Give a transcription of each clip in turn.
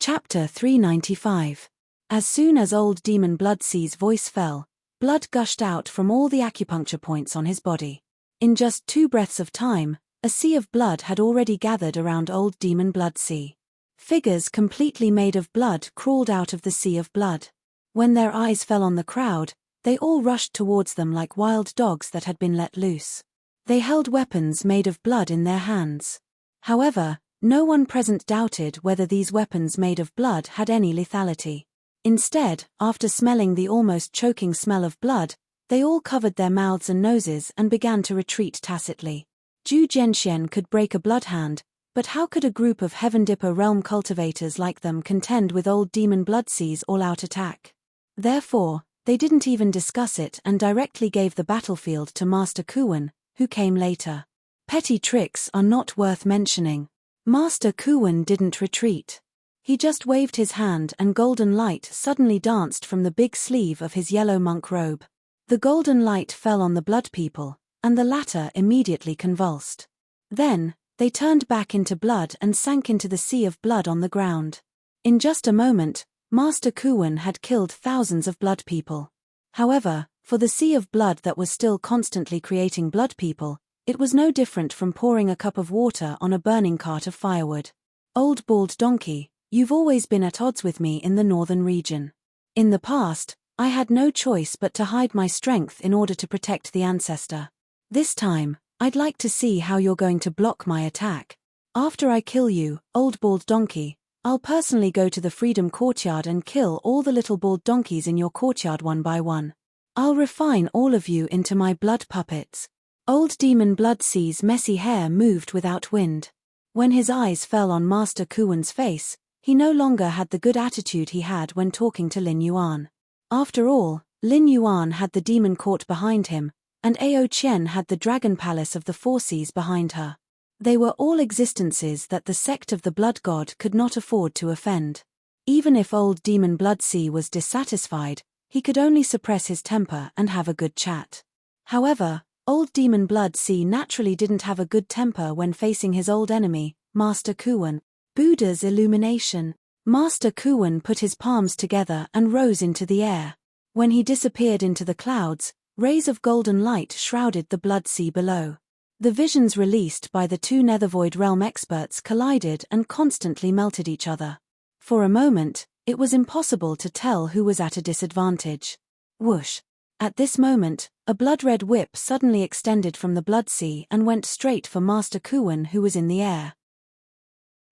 Chapter 395. As soon as old demon Bloodsea's voice fell, blood gushed out from all the acupuncture points on his body. In just 2 breaths of time, a sea of blood had already gathered around old demon Bloodsea. Figures completely made of blood crawled out of the sea of blood. When their eyes fell on the crowd, they all rushed towards them like wild dogs that had been let loose. They held weapons made of blood in their hands. However, no one present doubted whether these weapons made of blood had any lethality. Instead, after smelling the almost choking smell of blood, they all covered their mouths and noses and began to retreat tacitly. Zhu Jianxian could break a bloodhand, but how could a group of Heaven Dipper realm cultivators like them contend with old demon Bloodsea's all-out attack? Therefore, they didn't even discuss it and directly gave the battlefield to Master Kuwen, who came later. Petty tricks are not worth mentioning. Master Kuwen didn't retreat. He just waved his hand and golden light suddenly danced from the big sleeve of his yellow monk robe. The golden light fell on the blood people, and the latter immediately convulsed. Then, they turned back into blood and sank into the sea of blood on the ground. In just a moment, Master Kuwen had killed thousands of blood people. However, for the sea of blood that was still constantly creating blood people, it was no different from pouring a cup of water on a burning cart of firewood. Old bald donkey, you've always been at odds with me in the northern region. In the past, I had no choice but to hide my strength in order to protect the ancestor. This time, I'd like to see how you're going to block my attack. After I kill you, old bald donkey, I'll personally go to the Freedom Courtyard and kill all the little bald donkeys in your courtyard one by one. I'll refine all of you into my blood puppets. Old demon Bloodsea's messy hair moved without wind. When his eyes fell on Master Kuwen's face, he no longer had the good attitude he had when talking to Lin Yuan. After all, Lin Yuan had the demon court behind him, and Ao Qian had the dragon palace of the Four Seas behind her. They were all existences that the sect of the Blood God could not afford to offend. Even if old demon Bloodsea was dissatisfied, he could only suppress his temper and have a good chat. However, old demon Bloodsea naturally didn't have a good temper when facing his old enemy, Master Kuwen. Buddha's illumination. Master Kuwen put his palms together and rose into the air. When he disappeared into the clouds, rays of golden light shrouded the Bloodsea below. The visions released by the 2 Nethervoid realm experts collided and constantly melted each other. For a moment, it was impossible to tell who was at a disadvantage. Whoosh! At this moment, a blood-red whip suddenly extended from the Bloodsea and went straight for Master Kuwen, who was in the air.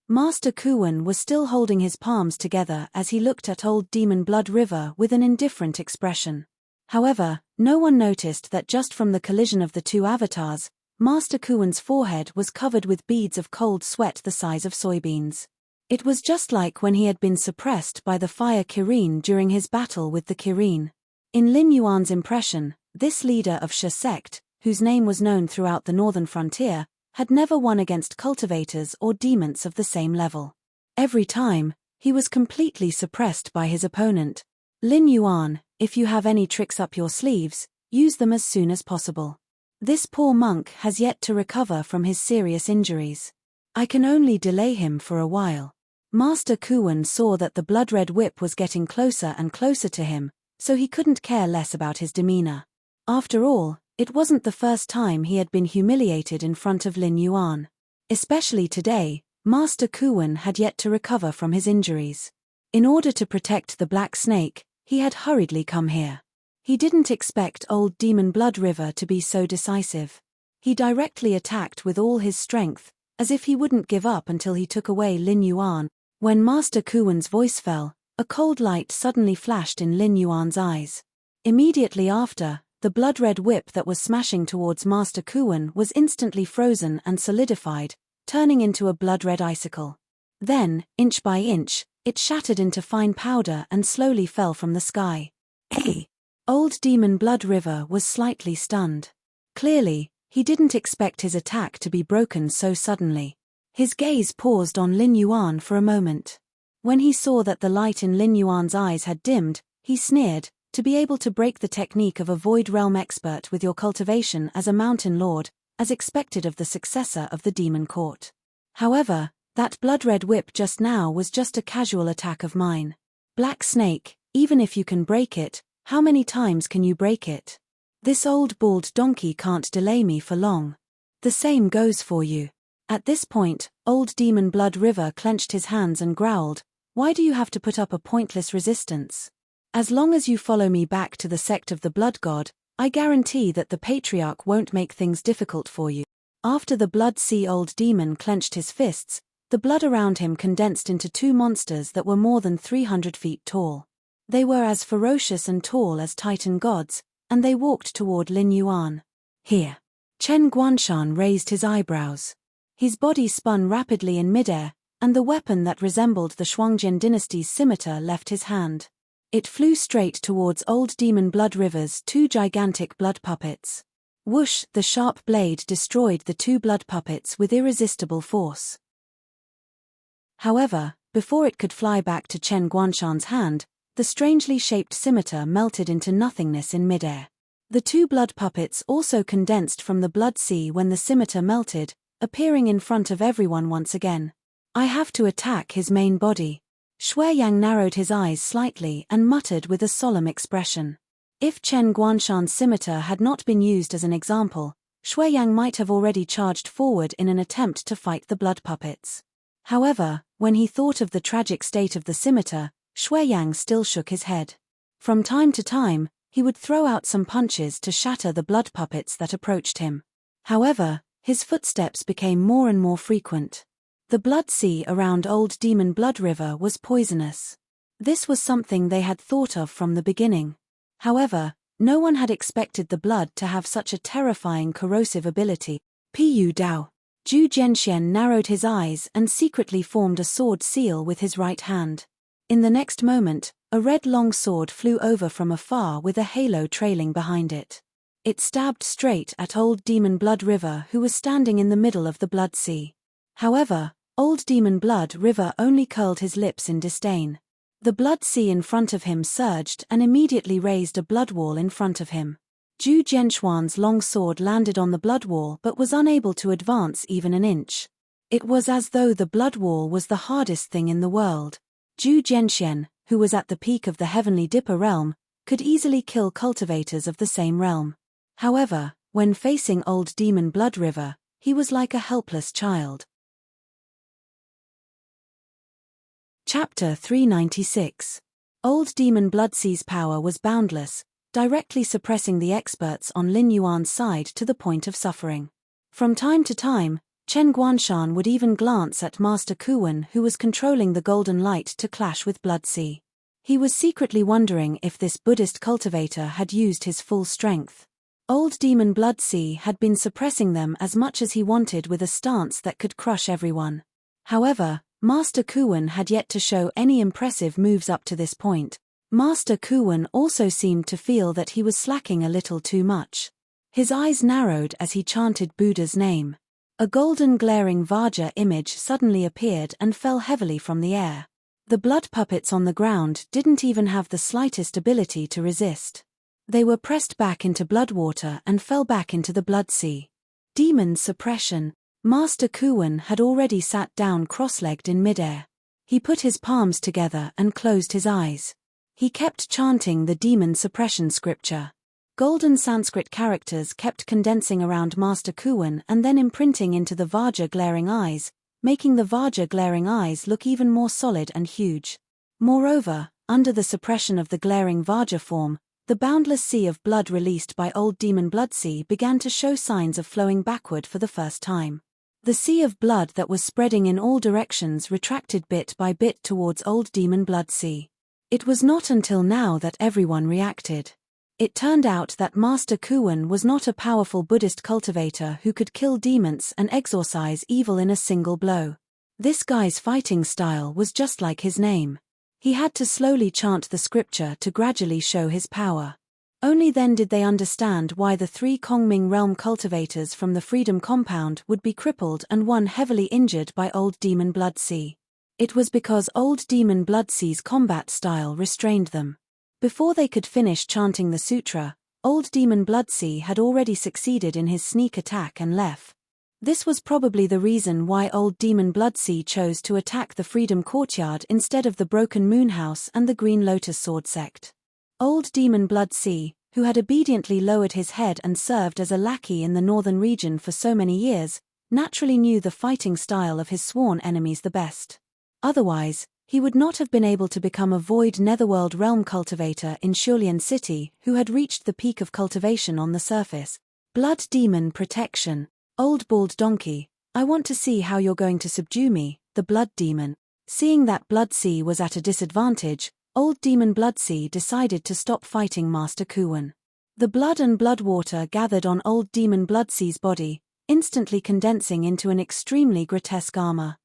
Master Kuwen was still holding his palms together as he looked at old demon Blood River with an indifferent expression. However, no one noticed that just from the collision of the 2 avatars, Master Kuwen's forehead was covered with beads of cold sweat the size of soybeans. It was just like when he had been suppressed by the fire Kirin during his battle with the Kirin. In Lin Yuan's impression, this leader of Sha sect, whose name was known throughout the northern frontier, had never won against cultivators or demons of the same level. Every time, he was completely suppressed by his opponent. Lin Yuan, if you have any tricks up your sleeves, use them as soon as possible. This poor monk has yet to recover from his serious injuries. I can only delay him for a while. Master Kuwen saw that the blood-red whip was getting closer and closer to him, so he couldn't care less about his demeanor. After all, it wasn't the first time he had been humiliated in front of Lin Yuan. Especially today, Master Kuwen had yet to recover from his injuries. In order to protect the Black Snake, he had hurriedly come here. He didn't expect old demon Blood River to be so decisive. He directly attacked with all his strength, as if he wouldn't give up until he took away Lin Yuan. When Master Kuwen's voice fell, a cold light suddenly flashed in Lin Yuan's eyes. Immediately after, the blood-red whip that was smashing towards Master Kuwen was instantly frozen and solidified, turning into a blood-red icicle. Then, inch by inch, it shattered into fine powder and slowly fell from the sky. Hey! Old demon Blood River was slightly stunned. Clearly, he didn't expect his attack to be broken so suddenly. His gaze paused on Lin Yuan for a moment. When he saw that the light in Lin Yuan's eyes had dimmed, he sneered, "To be able to break the technique of a Void Realm expert with your cultivation as a Mountain Lord, as expected of the successor of the Demon Court. However, That blood-red whip just now was just a casual attack of mine. Black snake, even if you can break it, how many times can you break it? This old bald donkey can't delay me for long. The same goes for you. At this point, old Demon Blood River clenched his hands and growled, "Why do you have to put up a pointless resistance? As long as you follow me back to the sect of the Blood God, I guarantee that the Patriarch won't make things difficult for you." After the Blood Sea old demon clenched his fists, the blood around him condensed into two monsters that were more than 300 feet tall. They were as ferocious and tall as Titan gods, and they walked toward Lin Yuan. Here. Chen Guanshan raised his eyebrows. His body spun rapidly in midair, and the weapon that resembled the Shuangjian dynasty's scimitar left his hand. It flew straight towards old Demon Blood River's two gigantic blood puppets. Whoosh! The sharp blade destroyed the two blood puppets with irresistible force. However, before it could fly back to Chen Guanshan's hand, the strangely shaped scimitar melted into nothingness in midair. The two blood puppets also condensed from the blood sea when the scimitar melted, appearing in front of everyone once again. I have to attack his main body. Shueyang narrowed his eyes slightly and muttered with a solemn expression. If Chen Guanshan's scimitar had not been used as an example, Shueyang might have already charged forward in an attempt to fight the blood puppets. However, when he thought of the tragic state of the scimitar, Shueyang still shook his head. From time to time, he would throw out some punches to shatter the blood puppets that approached him. However, his footsteps became more and more frequent. The blood sea around old Demon Blood River was poisonous. This was something they had thought of from the beginning. However, no one had expected the blood to have such a terrifying corrosive ability. Pu Dao. Zhu Jianxian narrowed his eyes and secretly formed a sword seal with his right hand. In the next moment, a red long sword flew over from afar with a halo trailing behind it. It stabbed straight at old Demon Blood River, who was standing in the middle of the blood sea. However, old Demon Blood River only curled his lips in disdain. The blood sea in front of him surged and immediately raised a blood wall in front of him. Zhu Jianxuan's long sword landed on the blood wall but was unable to advance even an inch. It was as though the blood wall was the hardest thing in the world. Zhu Jianxian, who was at the peak of the Heavenly Dipper realm, could easily kill cultivators of the same realm. However, when facing old Demon Blood River, he was like a helpless child. Chapter 396. Old Demon Bloodsea's power was boundless, directly suppressing the experts on Lin Yuan's side to the point of suffering. From time to time, Chen Guanshan would even glance at Master Kuwen, who was controlling the golden light to clash with Bloodsea. He was secretly wondering if this Buddhist cultivator had used his full strength. Old Demon Bloodsea had been suppressing them as much as he wanted with a stance that could crush everyone. However, Master Kuwen had yet to show any impressive moves up to this point. Master Kuwen also seemed to feel that he was slacking a little too much. His eyes narrowed as he chanted Buddha's name. A golden glaring Vajra image suddenly appeared and fell heavily from the air. The blood puppets on the ground didn't even have the slightest ability to resist. They were pressed back into blood water and fell back into the blood sea. Demon suppression. Master Kuwen had already sat down cross-legged in midair. He put his palms together and closed his eyes. He kept chanting the demon suppression scripture. Golden Sanskrit characters kept condensing around Master Kuwen and then imprinting into the Vajra glaring eyes, making the Vajra glaring eyes look even more solid and huge. Moreover, under the suppression of the glaring Vajra form, the boundless sea of blood released by old Demon Bloodsea began to show signs of flowing backward for the first time. The sea of blood that was spreading in all directions retracted bit by bit towards old Demon Bloodsea. It was not until now that everyone reacted. It turned out that Master Kuwen was not a powerful Buddhist cultivator who could kill demons and exorcise evil in a single blow. This guy's fighting style was just like his name. He had to slowly chant the scripture to gradually show his power. Only then did they understand why the 3 Kongming realm cultivators from the Freedom Compound would be crippled and one heavily injured by old Demon Bloodsea. It was because old Demon Bloodsea's combat style restrained them. Before they could finish chanting the sutra, old Demon Bloodsea had already succeeded in his sneak attack and left. This was probably the reason why Old Demon Bloodsea chose to attack the Freedom Courtyard instead of the Broken Moon House and the Green Lotus Sword Sect. Old Demon Bloodsea, who had obediently lowered his head and served as a lackey in the northern region for so many years, naturally knew the fighting style of his sworn enemies the best. Otherwise, he would not have been able to become a Void Netherworld realm cultivator in Shulian City who had reached the peak of cultivation on the surface. Blood Demon Protection. Old Bald Donkey, I want to see how you're going to subdue me, the Blood Demon. Seeing that Bloodsea was at a disadvantage, Old Demon Bloodsea decided to stop fighting Master Kuwen. The blood and blood water gathered on Old Demon Bloodsea's body, instantly condensing into an extremely grotesque armor.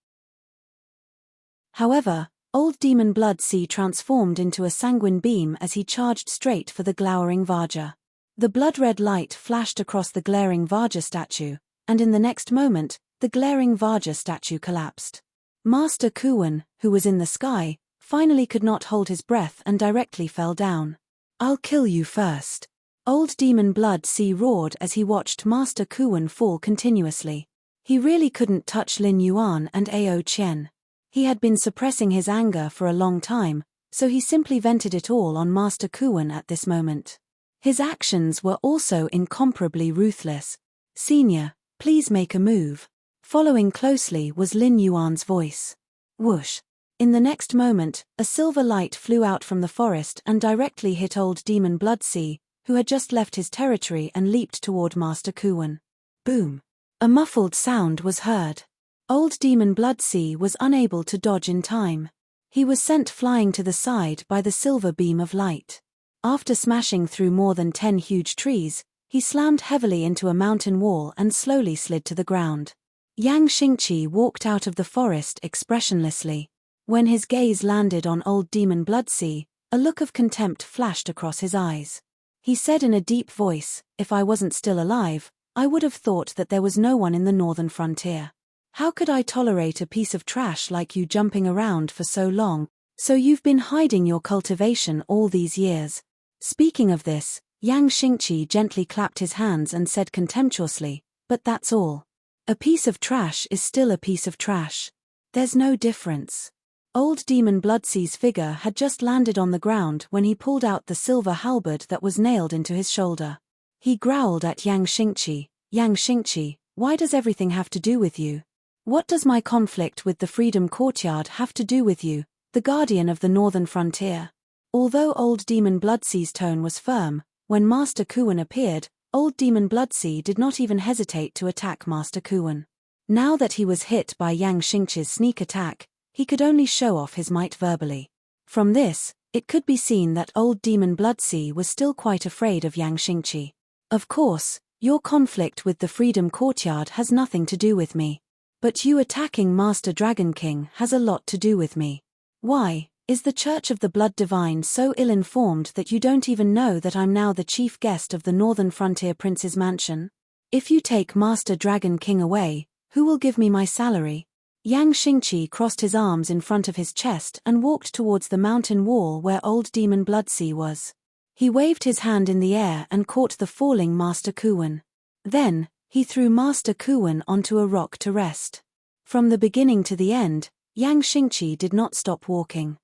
However, Old Demon Bloodsea transformed into a sanguine beam as he charged straight for the glowering Vaja. The blood-red light flashed across the glaring Vaja statue, and in the next moment, the glaring Vaja statue collapsed. Master Kuwen, who was in the sky, finally could not hold his breath and directly fell down. I'll kill you first. Old Demon Bloodsea roared as he watched Master Kuwen fall continuously. He really couldn't touch Lin Yuan and Ao Qian. He had been suppressing his anger for a long time, so he simply vented it all on Master Kuwen at this moment. His actions were also incomparably ruthless. Senior, please make a move. Following closely was Lin Yuan's voice. Whoosh. In the next moment, a silver light flew out from the forest and directly hit Old Demon Bloodsea, who had just left his territory and leaped toward Master Kuwen. Boom. A muffled sound was heard. Old Demon Bloodsea was unable to dodge in time. He was sent flying to the side by the silver beam of light. After smashing through more than 10 huge trees, he slammed heavily into a mountain wall and slowly slid to the ground. Yang Xingqi walked out of the forest expressionlessly. When his gaze landed on Old Demon Bloodsea, a look of contempt flashed across his eyes. He said in a deep voice, "If I wasn't still alive, I would have thought that there was no one in the northern frontier. How could I tolerate a piece of trash like you jumping around for so long? So you've been hiding your cultivation all these years." Speaking of this, Yang Xingqi gently clapped his hands and said contemptuously, "But that's all. A piece of trash is still a piece of trash. There's no difference." Old Demon Bloodsea's figure had just landed on the ground when he pulled out the silver halberd that was nailed into his shoulder. He growled at Yang Xingqi, "Yang Xingqi, why does everything have to do with you? What does my conflict with the Freedom Courtyard have to do with you, the guardian of the northern frontier?" Although Old Demon Bloodsea's tone was firm, when Master Kuwen appeared, Old Demon Bloodsea did not even hesitate to attack Master Kuwen. Now that he was hit by Yang Xingqi's sneak attack, he could only show off his might verbally. From this, it could be seen that Old Demon Bloodsea was still quite afraid of Yang Xingqi. "Of course, your conflict with the Freedom Courtyard has nothing to do with me. But you attacking Master Dragon King has a lot to do with me. Why? Is the Church of the Blood Divine so ill-informed that you don't even know that I'm now the chief guest of the Northern Frontier Prince's mansion? If you take Master Dragon King away, who will give me my salary?" Yang Xingqi crossed his arms in front of his chest and walked towards the mountain wall where Old Demon Bloodsea was. He waved his hand in the air and caught the falling Master Kuwen. Then, he threw Master Kuwen onto a rock to rest. From the beginning to the end, Yang Xingqi did not stop walking.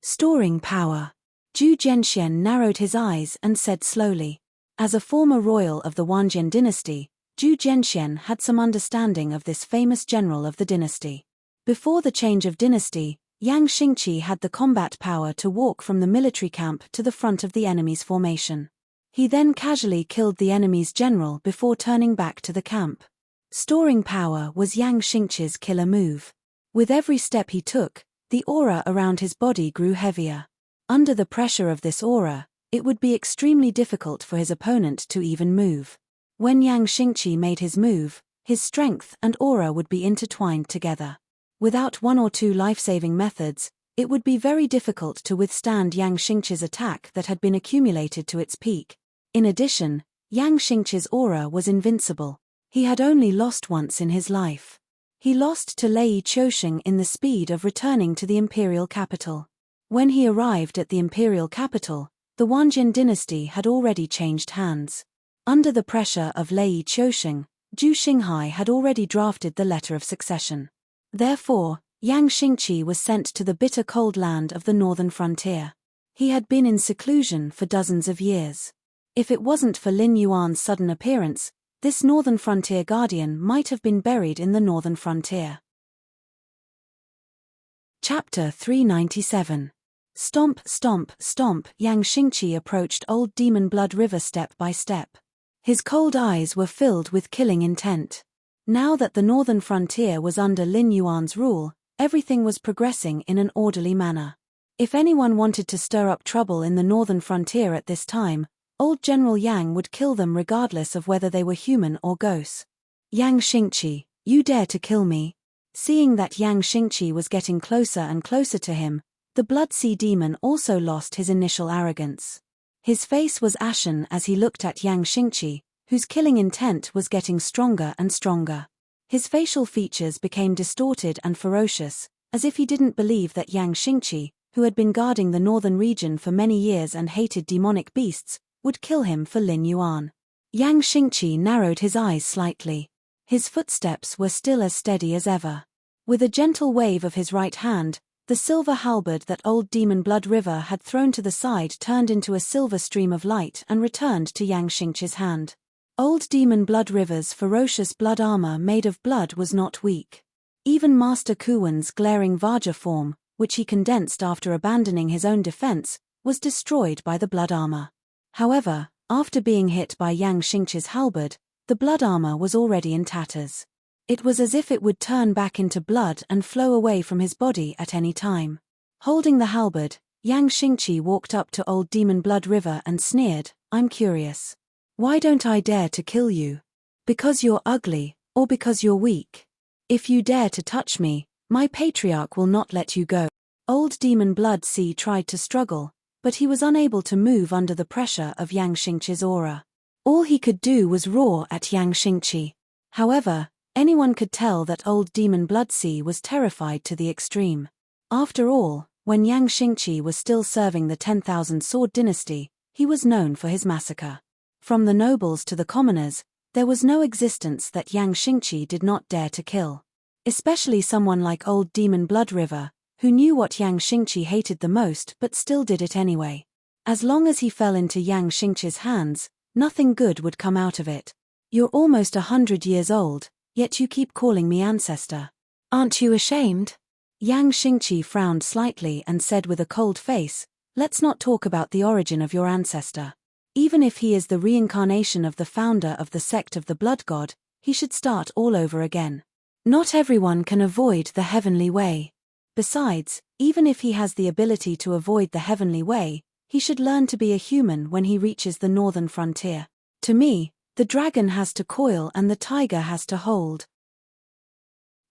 Storing power. Zhu Zhenxian narrowed his eyes and said slowly. As a former royal of the Wanjian dynasty, Zhu Zhenxian had some understanding of this famous general of the dynasty. Before the change of dynasty, Yang Xingqi had the combat power to walk from the military camp to the front of the enemy's formation. He then casually killed the enemy's general before turning back to the camp. Storing power was Yang Xingqi's killer move. With every step he took, the aura around his body grew heavier. Under the pressure of this aura, it would be extremely difficult for his opponent to even move. When Yang Xingqi made his move, his strength and aura would be intertwined together. Without one or two life-saving methods, it would be very difficult to withstand Yang Xingqi's attack that had been accumulated to its peak. In addition, Yang Xingqi's aura was invincible. He had only lost once in his life. He lost to Lei Qiusheng in the speed of returning to the imperial capital. When he arrived at the imperial capital, the Wanjian dynasty had already changed hands. Under the pressure of Lei Qiusheng, Zhu Xinghai had already drafted the letter of succession. Therefore, Yang Xingqi was sent to the bitter cold land of the northern frontier. He had been in seclusion for dozens of years. If it wasn't for Lin Yuan's sudden appearance, this northern frontier guardian might have been buried in the northern frontier. Chapter 397. Stomp, stomp, stomp. Yang Xingqi approached Old Demon Blood River step by step. His cold eyes were filled with killing intent. Now that the northern frontier was under Lin Yuan's rule, everything was progressing in an orderly manner. If anyone wanted to stir up trouble in the northern frontier at this time, old General Yang would kill them regardless of whether they were human or ghosts. Yang Xingqi, you dare to kill me? Seeing that Yang Xingqi was getting closer and closer to him, the Blood Sea demon also lost his initial arrogance. His face was ashen as he looked at Yang Xingqi, whose killing intent was getting stronger and stronger. His facial features became distorted and ferocious, as if he didn't believe that Yang Xingqi, who had been guarding the northern region for many years and hated demonic beasts, would kill him for Lin Yuan. Yang Xingqi narrowed his eyes slightly. His footsteps were still as steady as ever. With a gentle wave of his right hand, the silver halberd that Old Demon Blood River had thrown to the side turned into a silver stream of light and returned to Yang Xingqi's hand. Old Demon Blood River's ferocious blood armor made of blood was not weak. Even Master Kuwen's glaring Vajra form, which he condensed after abandoning his own defense, was destroyed by the blood armor. However, after being hit by Yang Xingqi's halberd, the blood armor was already in tatters. It was as if it would turn back into blood and flow away from his body at any time. Holding the halberd, Yang Xingqi walked up to Old Demon Blood River and sneered, "I'm curious. Why don't I dare to kill you? Because you're ugly, or because you're weak? If you dare to touch me, my patriarch will not let you go." Old Demon Blood Sea tried to struggle, but he was unable to move under the pressure of Yang Xingqi's aura. All he could do was roar at Yang Xingqi. However, anyone could tell that Old Demon Blood Sea was terrified to the extreme. After all, when Yang Xingqi was still serving the 10,000 Sword Dynasty, he was known for his massacre. From the nobles to the commoners, there was no existence that Yang Xingqi did not dare to kill. Especially someone like Old Demon Blood River, who knew what Yang Xingqi hated the most but still did it anyway. As long as he fell into Yang Xingqi's hands, nothing good would come out of it. "You're almost 100 years old, yet you keep calling me ancestor. Aren't you ashamed?" Yang Xingqi frowned slightly and said with a cold face, "Let's not talk about the origin of your ancestor. Even if he is the reincarnation of the founder of the sect of the Blood God, he should start all over again. Not everyone can avoid the heavenly way. Besides, even if he has the ability to avoid the heavenly way, he should learn to be a human when he reaches the northern frontier. To me, the dragon has to coil and the tiger has to hold."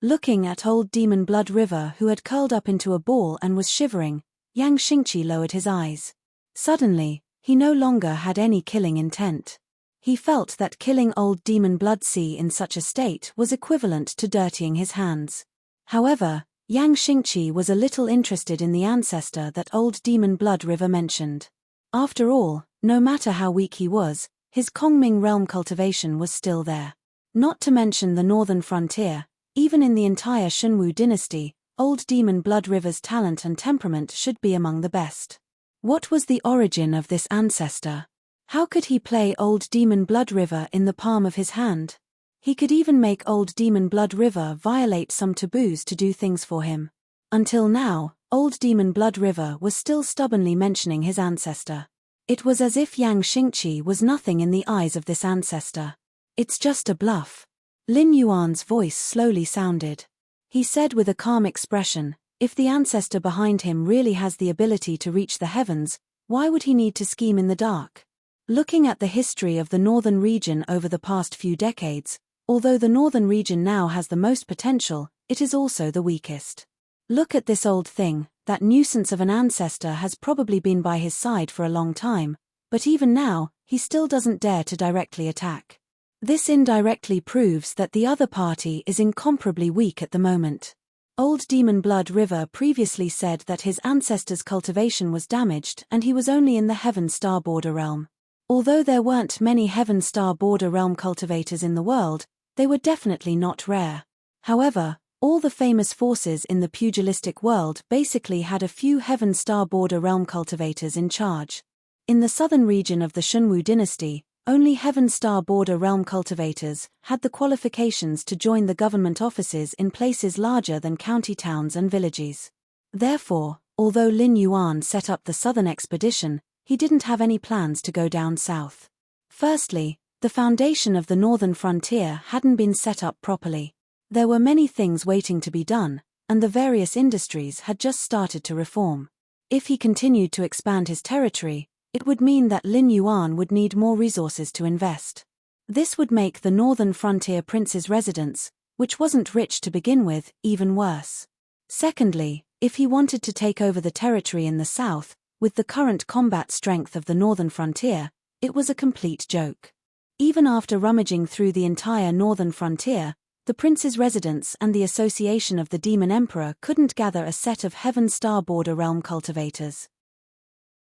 Looking at Old Demon Blood River, who had curled up into a ball and was shivering, Yang Xingqi lowered his eyes. Suddenly, he no longer had any killing intent. He felt that killing Old Demon Blood Sea in such a state was equivalent to dirtying his hands. However, Yang Xingqi was a little interested in the ancestor that Old Demon Blood River mentioned. After all, no matter how weak he was, his Kongming realm cultivation was still there. Not to mention the northern frontier, even in the entire Shunwu dynasty, Old Demon Blood River's talent and temperament should be among the best. What was the origin of this ancestor? How could he play Old Demon Blood River in the palm of his hand? He could even make Old Demon Blood River violate some taboos to do things for him. Until now, Old Demon Blood River was still stubbornly mentioning his ancestor. It was as if Yang Xingqi was nothing in the eyes of this ancestor. "It's just a bluff." Lin Yuan's voice slowly sounded. He said with a calm expression, "If the ancestor behind him really has the ability to reach the heavens, why would he need to scheme in the dark?" Looking at the history of the northern region over the past few decades, although the northern region now has the most potential, it is also the weakest. Look at this old thing, that nuisance of an ancestor has probably been by his side for a long time, but even now, he still doesn't dare to directly attack. This indirectly proves that the other party is incomparably weak at the moment. Old Demon Blood River previously said that his ancestor's cultivation was damaged and he was only in the Heaven Star Border realm. Although there weren't many Heaven Star Border realm cultivators in the world, They were definitely not rare. However, all the famous forces in the pugilistic world basically had a few Heaven Star border realm cultivators in charge. In the southern region of the Shunwu dynasty, only Heaven Star border realm cultivators had the qualifications to join the government offices in places larger than county towns and villages. Therefore, although Lin Yuan set up the southern expedition, he didn't have any plans to go down south. Firstly, the foundation of the northern frontier hadn't been set up properly. There were many things waiting to be done, and the various industries had just started to reform. If he continued to expand his territory, it would mean that Lin Yuan would need more resources to invest. This would make the northern frontier prince's residence, which wasn't rich to begin with, even worse. Secondly, if he wanted to take over the territory in the south, with the current combat strength of the northern frontier, it was a complete joke. Even after rummaging through the entire northern frontier, the prince's residence and the association of the Demon Emperor couldn't gather a set of Heaven Star border realm cultivators.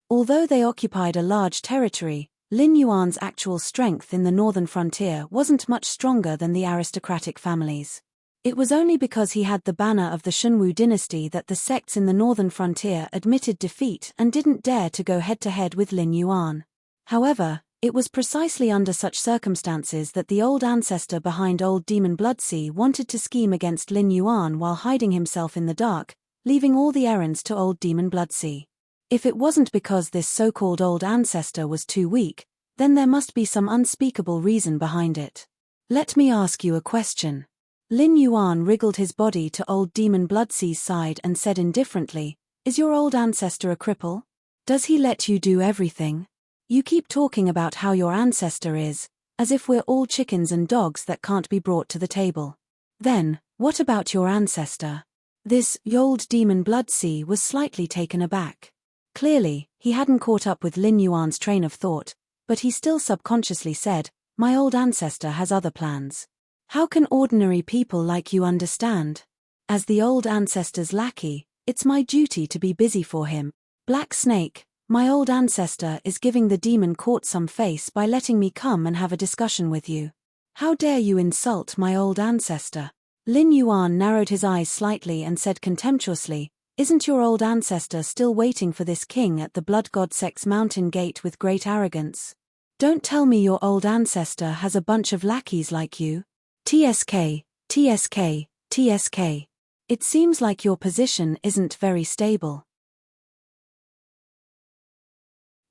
Although they occupied a large territory, Lin Yuan's actual strength in the northern frontier wasn't much stronger than the aristocratic families. It was only because he had the banner of the Shunwu dynasty that the sects in the northern frontier admitted defeat and didn't dare to go head-to-head with Lin Yuan. However, it was precisely under such circumstances that the old ancestor behind Old Demon Bloodsea wanted to scheme against Lin Yuan while hiding himself in the dark, leaving all the errands to Old Demon Bloodsea. If it wasn't because this so-called old ancestor was too weak, then there must be some unspeakable reason behind it. Let me ask you a question. Lin Yuan wriggled his body to Old Demon Bloodsea's side and said indifferently, "Is your old ancestor a cripple? Does he let you do everything? You keep talking about how your ancestor is, as if we're all chickens and dogs that can't be brought to the table. Then, what about your ancestor?" This Old Demon Bloodsea was slightly taken aback. Clearly, he hadn't caught up with Lin Yuan's train of thought, but he still subconsciously said, "My old ancestor has other plans. How can ordinary people like you understand? As the old ancestor's lackey, it's my duty to be busy for him. Black Snake, my old ancestor is giving the demon court some face by letting me come and have a discussion with you. How dare you insult my old ancestor?" Lin Yuan narrowed his eyes slightly and said contemptuously, "Isn't your old ancestor still waiting for this king at the Blood God Sect's mountain gate with great arrogance? Don't tell me your old ancestor has a bunch of lackeys like you. TSK, TSK, TSK. It seems like your position isn't very stable."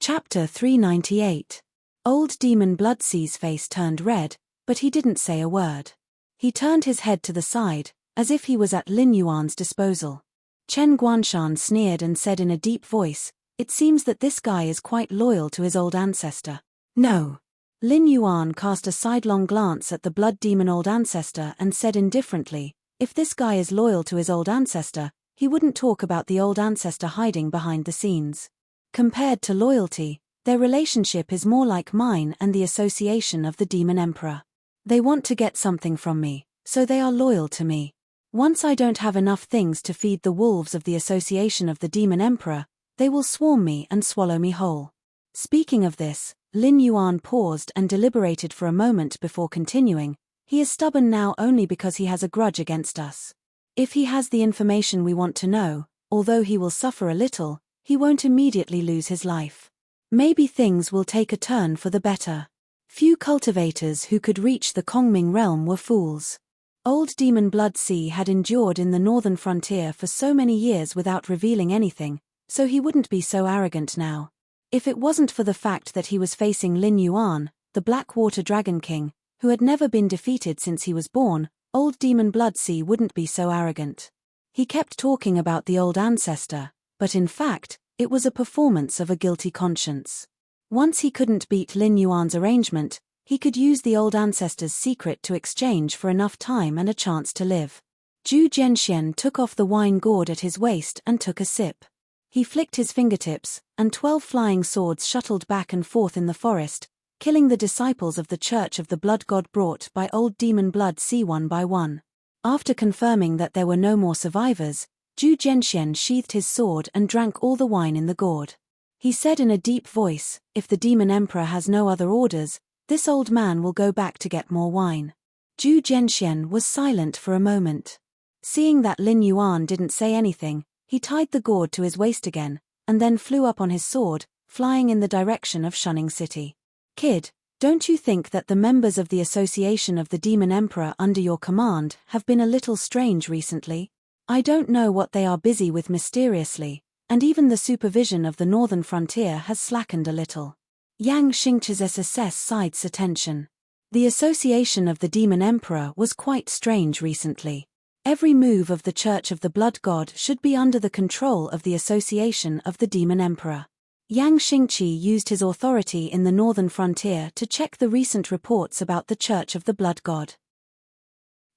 Chapter 398. Old Demon Bloodsea's face turned red, but he didn't say a word. He turned his head to the side, as if he was at Lin Yuan's disposal. Chen Guanshan sneered and said in a deep voice, "It seems that this guy is quite loyal to his old ancestor." "No." Lin Yuan cast a sidelong glance at the blood demon old ancestor and said indifferently, "If this guy is loyal to his old ancestor, he wouldn't talk about the old ancestor hiding behind the scenes. Compared to loyalty, their relationship is more like mine and the association of the Demon Emperor. They want to get something from me, so they are loyal to me. Once I don't have enough things to feed the wolves of the association of the Demon Emperor, they will swarm me and swallow me whole." Speaking of this, Lin Yuan paused and deliberated for a moment before continuing, "He is stubborn now only because he has a grudge against us. If he has the information we want to know, although he will suffer a little, he won't immediately lose his life. Maybe things will take a turn for the better." Few cultivators who could reach the Kongming realm were fools. Old Demon Bloodsea had endured in the northern frontier for so many years without revealing anything, so he wouldn't be so arrogant now. If it wasn't for the fact that he was facing Lin Yuan, the Blackwater Dragon King, who had never been defeated since he was born, Old Demon Bloodsea wouldn't be so arrogant. He kept talking about the old ancestor, but in fact, it was a performance of a guilty conscience. Once he couldn't beat Lin Yuan's arrangement, he could use the old ancestor's secret to exchange for enough time and a chance to live. Zhu Jianxian took off the wine gourd at his waist and took a sip. He flicked his fingertips, and 12 flying swords shuttled back and forth in the forest, killing the disciples of the Church of the Blood God brought by Old Demon Bloodsea one by one. After confirming that there were no more survivors, Zhu Jianxian sheathed his sword and drank all the wine in the gourd. He said in a deep voice, "If the Demon Emperor has no other orders, this old man will go back to get more wine." Zhu Jianxian was silent for a moment. Seeing that Lin Yuan didn't say anything, he tied the gourd to his waist again, and then flew up on his sword, flying in the direction of Shunning City. Kid, don't you think that the members of the Association of the Demon Emperor under your command have been a little strange recently? I don't know what they are busy with mysteriously, and even the supervision of the northern frontier has slackened a little. Yang Xingqi's SSS sides attention. The Association of the Demon Emperor was quite strange recently. Every move of the Church of the Blood God should be under the control of the Association of the Demon Emperor. Yang Xingqi used his authority in the northern frontier to check the recent reports about the Church of the Blood God.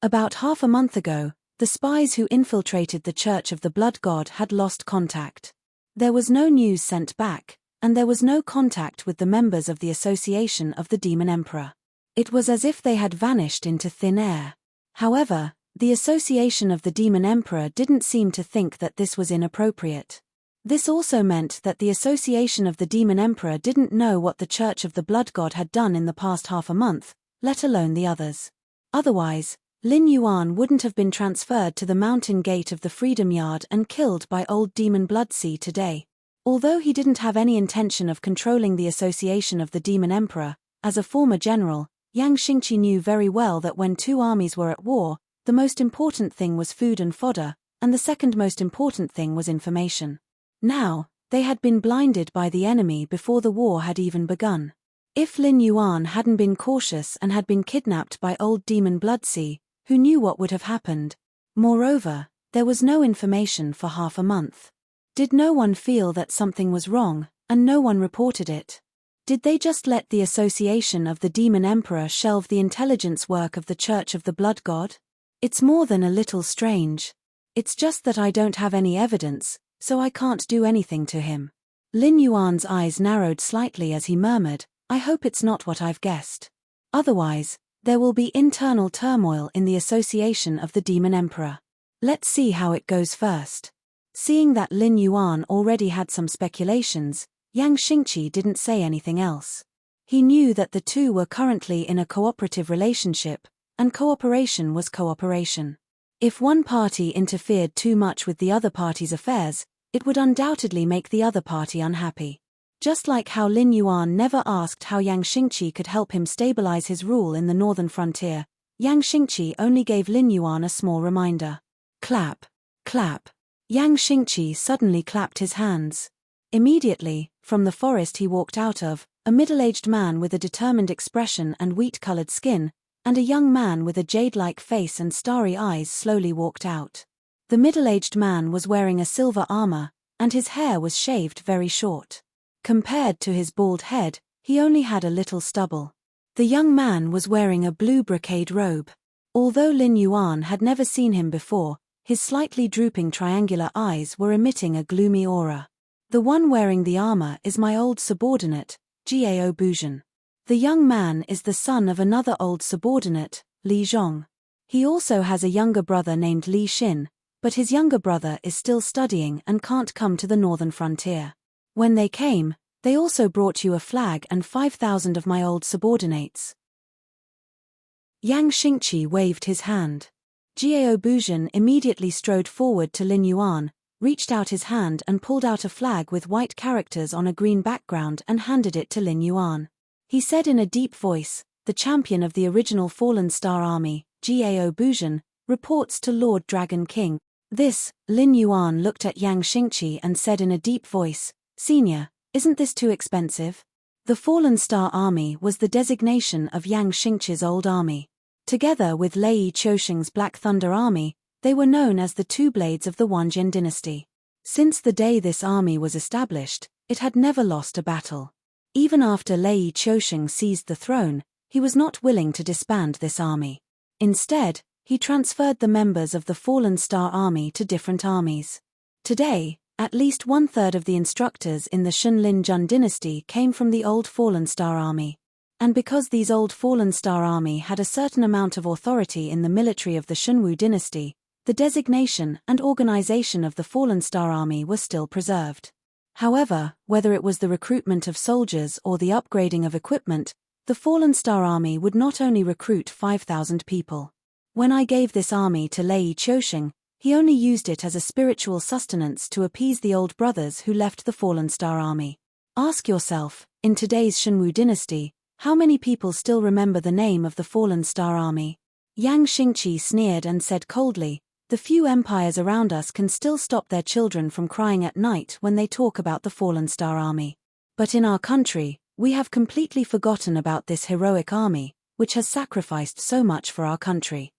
About half a month ago, the spies who infiltrated the Church of the Blood God had lost contact. There was no news sent back, and there was no contact with the members of the Association of the Demon Emperor. It was as if they had vanished into thin air. However, the Association of the Demon Emperor didn't seem to think that this was inappropriate. This also meant that the Association of the Demon Emperor didn't know what the Church of the Blood God had done in the past half a month, let alone the others. Otherwise, Lin Yuan wouldn't have been transferred to the mountain gate of the Freedom Yard and killed by old Demon Bloodsea today. Although he didn't have any intention of controlling the Association of the Demon Emperor, as a former general, Yang Xingqi knew very well that when two armies were at war, the most important thing was food and fodder, and the second most important thing was information. Now, they had been blinded by the enemy before the war had even begun. If Lin Yuan hadn't been cautious and had been kidnapped by old Demon Bloodsea, who knew what would have happened? Moreover, there was no information for half a month. Did no one feel that something was wrong, and no one reported it? Did they just let the Association of the Demon Emperor shelve the intelligence work of the Church of the Blood God? It's more than a little strange. It's just that I don't have any evidence, so I can't do anything to him. Lin Yuan's eyes narrowed slightly as he murmured, I hope it's not what I've guessed. Otherwise, there will be internal turmoil in the Association of the Demon Emperor. Let's see how it goes first. Seeing that Lin Yuan already had some speculations, Yang Xingqi didn't say anything else. He knew that the two were currently in a cooperative relationship, and cooperation was cooperation. If one party interfered too much with the other party's affairs, it would undoubtedly make the other party unhappy. Just like how Lin Yuan never asked how Yang Xingqi could help him stabilize his rule in the northern frontier, Yang Xingqi only gave Lin Yuan a small reminder. Clap, clap. Yang Xingqi suddenly clapped his hands. Immediately, from the forest he walked out of, a middle-aged man with a determined expression and wheat-colored skin, and a young man with a jade-like face and starry eyes slowly walked out. The middle-aged man was wearing a silver armor, and his hair was shaved very short. Compared to his bald head, he only had a little stubble. The young man was wearing a blue brocade robe. Although Lin Yuan had never seen him before, his slightly drooping triangular eyes were emitting a gloomy aura. The one wearing the armor is my old subordinate, Gao Buzhen. The young man is the son of another old subordinate, Li Zhong. He also has a younger brother named Li Xin, but his younger brother is still studying and can't come to the northern frontier. When they came, they also brought you a flag and 5,000 of my old subordinates. Yang Xingqi waved his hand. Gao Buzhen immediately strode forward to Lin Yuan, reached out his hand and pulled out a flag with white characters on a green background and handed it to Lin Yuan. He said in a deep voice, the champion of the original Fallen Star Army, Gao Buzhen, reports to Lord Dragon King. This, Lin Yuan looked at Yang Xingqi and said in a deep voice, Senior, isn't this too expensive? The Fallen Star Army was the designation of Yang Xingqi's old army. Together with Lei Qiusheng's Black Thunder Army, they were known as the Two Blades of the Wanjian dynasty. Since the day this army was established, it had never lost a battle. Even after Lei Qiusheng seized the throne, he was not willing to disband this army. Instead, he transferred the members of the Fallen Star Army to different armies. Today, at least 1/3 of the instructors in the Shunlin Jun dynasty came from the old Fallen Star Army. And because these old Fallen Star Army had a certain amount of authority in the military of the Shunwu dynasty, the designation and organization of the Fallen Star Army were still preserved. However, whether it was the recruitment of soldiers or the upgrading of equipment, The Fallen Star Army would not only recruit 5,000 people. When I gave this army to Lei Chouxing, he only used it as a spiritual sustenance to appease the old brothers who left the Fallen Star Army. Ask yourself, in today's Shenwu dynasty, how many people still remember the name of the Fallen Star Army? Yang Xingqi sneered and said coldly, "The few empires around us can still stop their children from crying at night when they talk about the Fallen Star Army. But in our country, we have completely forgotten about this heroic army, which has sacrificed so much for our country."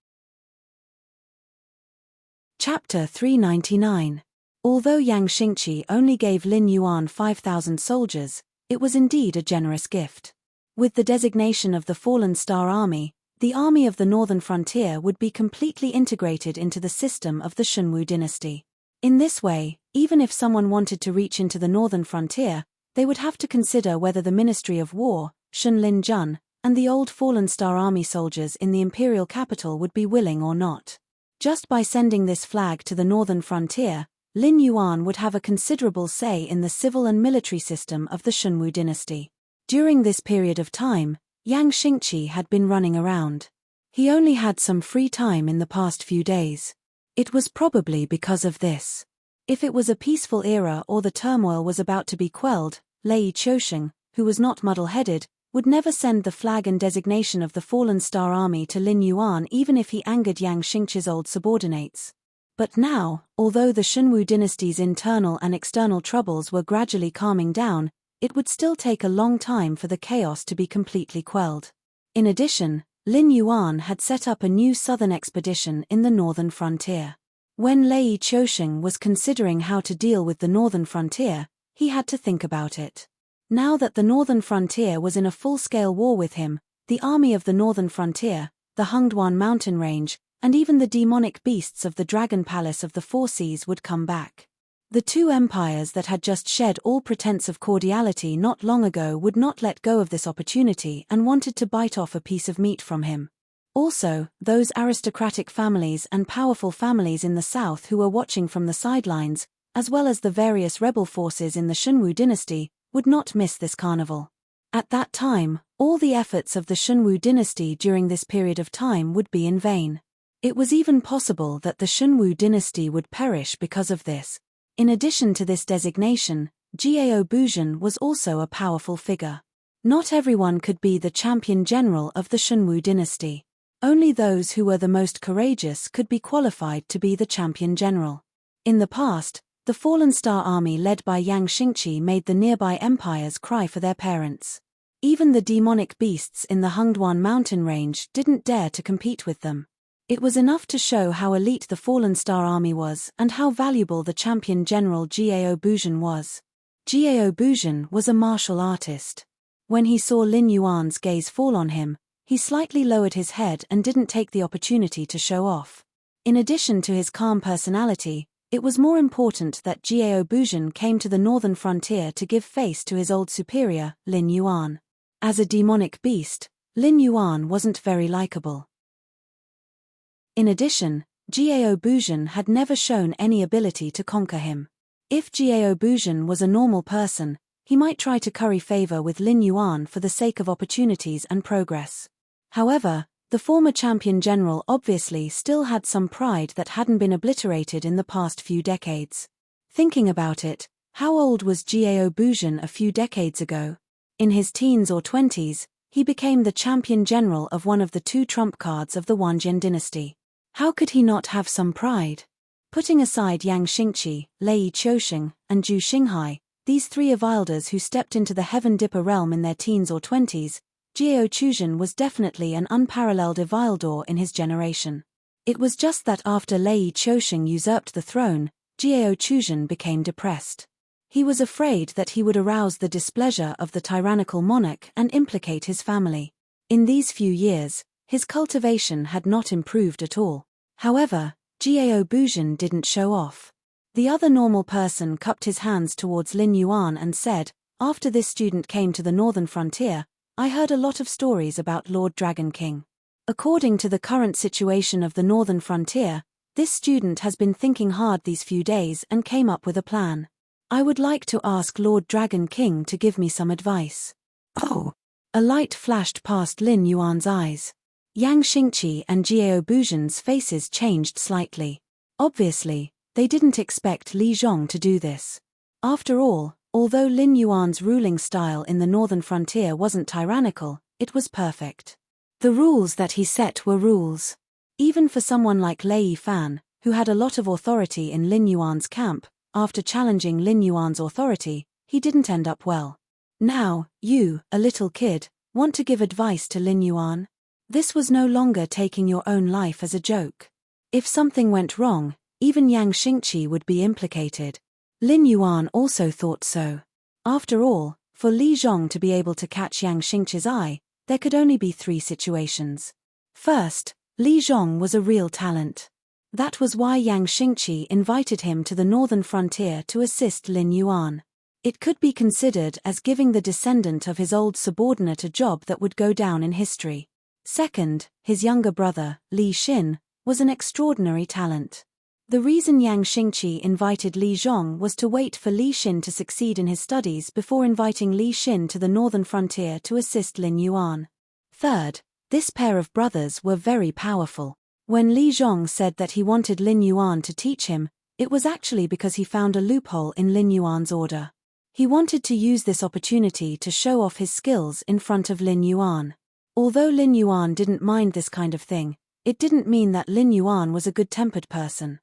Chapter 399. Although Yang Xingqi only gave Lin Yuan 5,000 soldiers, it was indeed a generous gift. With the designation of the Fallen Star Army, the army of the northern frontier would be completely integrated into the system of the Shenwu dynasty. In this way, even if someone wanted to reach into the northern frontier, they would have to consider whether the Ministry of War, Shenlin Jun, and the old Fallen Star Army soldiers in the imperial capital would be willing or not. Just by sending this flag to the northern frontier, Lin Yuan would have a considerable say in the civil and military system of the Shenwu dynasty. During this period of time, Yang Xingqi had been running around. He only had some free time in the past few days. It was probably because of this. If it was a peaceful era or the turmoil was about to be quelled, Lei Chouxing, who was not muddle-headed, would never send the flag and designation of the Fallen Star Army to Lin Yuan even if he angered Yang Xingqi's old subordinates. But now, although the Shenwu dynasty's internal and external troubles were gradually calming down, it would still take a long time for the chaos to be completely quelled. In addition, Lin Yuan had set up a new southern expedition in the northern frontier. When Lei Chouxing was considering how to deal with the northern frontier, he had to think about it. Now that the northern frontier was in a full-scale war with him, the army of the northern frontier, the Hengduan mountain range, and even the demonic beasts of the Dragon Palace of the Four Seas would come back. The two empires that had just shed all pretense of cordiality not long ago would not let go of this opportunity and wanted to bite off a piece of meat from him. Also, those aristocratic families and powerful families in the south who were watching from the sidelines, as well as the various rebel forces in the Shenwu dynasty, would not miss this carnival. At that time, all the efforts of the Shenwu dynasty during this period of time would be in vain. It was even possible that the Shenwu dynasty would perish because of this. In addition to this designation, Jiao Buzhen was also a powerful figure. Not everyone could be the champion general of the Shenwu dynasty. Only those who were the most courageous could be qualified to be the champion general. In the past, the Fallen Star Army led by Yang Xingqi made the nearby empires cry for their parents. Even the demonic beasts in the Hengduan mountain range didn't dare to compete with them. It was enough to show how elite the Fallen Star Army was and how valuable the champion general Jiao Buzhen was. Jiao Buzhen was a martial artist. When he saw Lin Yuan's gaze fall on him, he slightly lowered his head and didn't take the opportunity to show off. In addition to his calm personality, it was more important that Jiao Buzhen came to the northern frontier to give face to his old superior, Lin Yuan. As a demonic beast, Lin Yuan wasn't very likable. In addition, Jiao Buzhen had never shown any ability to conquer him. If Jiao Buzhen was a normal person, he might try to curry favor with Lin Yuan for the sake of opportunities and progress. However, the former champion general obviously still had some pride that hadn't been obliterated in the past few decades. Thinking about it, how old was Jiao Buzhen a few decades ago? In his teens or 20s, he became the champion general of one of the two trump cards of the Wanjian dynasty. How could he not have some pride? Putting aside Yang Xingqi, Lei Chouxing, and Zhu Xinghai, these three Avilders who stepped into the Heaven Dipper realm in their teens or 20s, Jiao Buzhen was definitely an unparalleled Avildor in his generation. It was just that after Lei Chouxing usurped the throne, Jiao Buzhen became depressed. He was afraid that he would arouse the displeasure of the tyrannical monarch and implicate his family. In these few years, his cultivation had not improved at all. However, Jiao Buzhen didn't show off. The other normal person cupped his hands towards Lin Yuan and said, "After this student came to the northern frontier, I heard a lot of stories about Lord Dragon King. According to the current situation of the northern frontier, this student has been thinking hard these few days and came up with a plan. I would like to ask Lord Dragon King to give me some advice." Oh, A light flashed past Lin Yuan's eyes. Yang Xingqi and Jiao Buzhan's faces changed slightly. Obviously, they didn't expect Li Zhong to do this. After all, although Lin Yuan's ruling style in the northern frontier wasn't tyrannical, it was perfect. The rules that he set were rules. Even for someone like Lei Fan, who had a lot of authority in Lin Yuan's camp, after challenging Lin Yuan's authority, he didn't end up well. Now, you, a little kid, want to give advice to Lin Yuan? This was no longer taking your own life as a joke. If something went wrong, even Yang Xingqi would be implicated. Lin Yuan also thought so. After all, for Li Zhong to be able to catch Yang Xingqi's eye, there could only be 3 situations. First, Li Zhong was a real talent. That was why Yang Xingqi invited him to the northern frontier to assist Lin Yuan. It could be considered as giving the descendant of his old subordinate a job that would go down in history. Second, his younger brother, Li Xin, was an extraordinary talent. The reason Yang Xingqi invited Li Zhong was to wait for Li Xin to succeed in his studies before inviting Li Xin to the northern frontier to assist Lin Yuan. Third, this pair of brothers were very powerful. When Li Zhong said that he wanted Lin Yuan to teach him, it was actually because he found a loophole in Lin Yuan's order. He wanted to use this opportunity to show off his skills in front of Lin Yuan. Although Lin Yuan didn't mind this kind of thing, it didn't mean that Lin Yuan was a good-tempered person.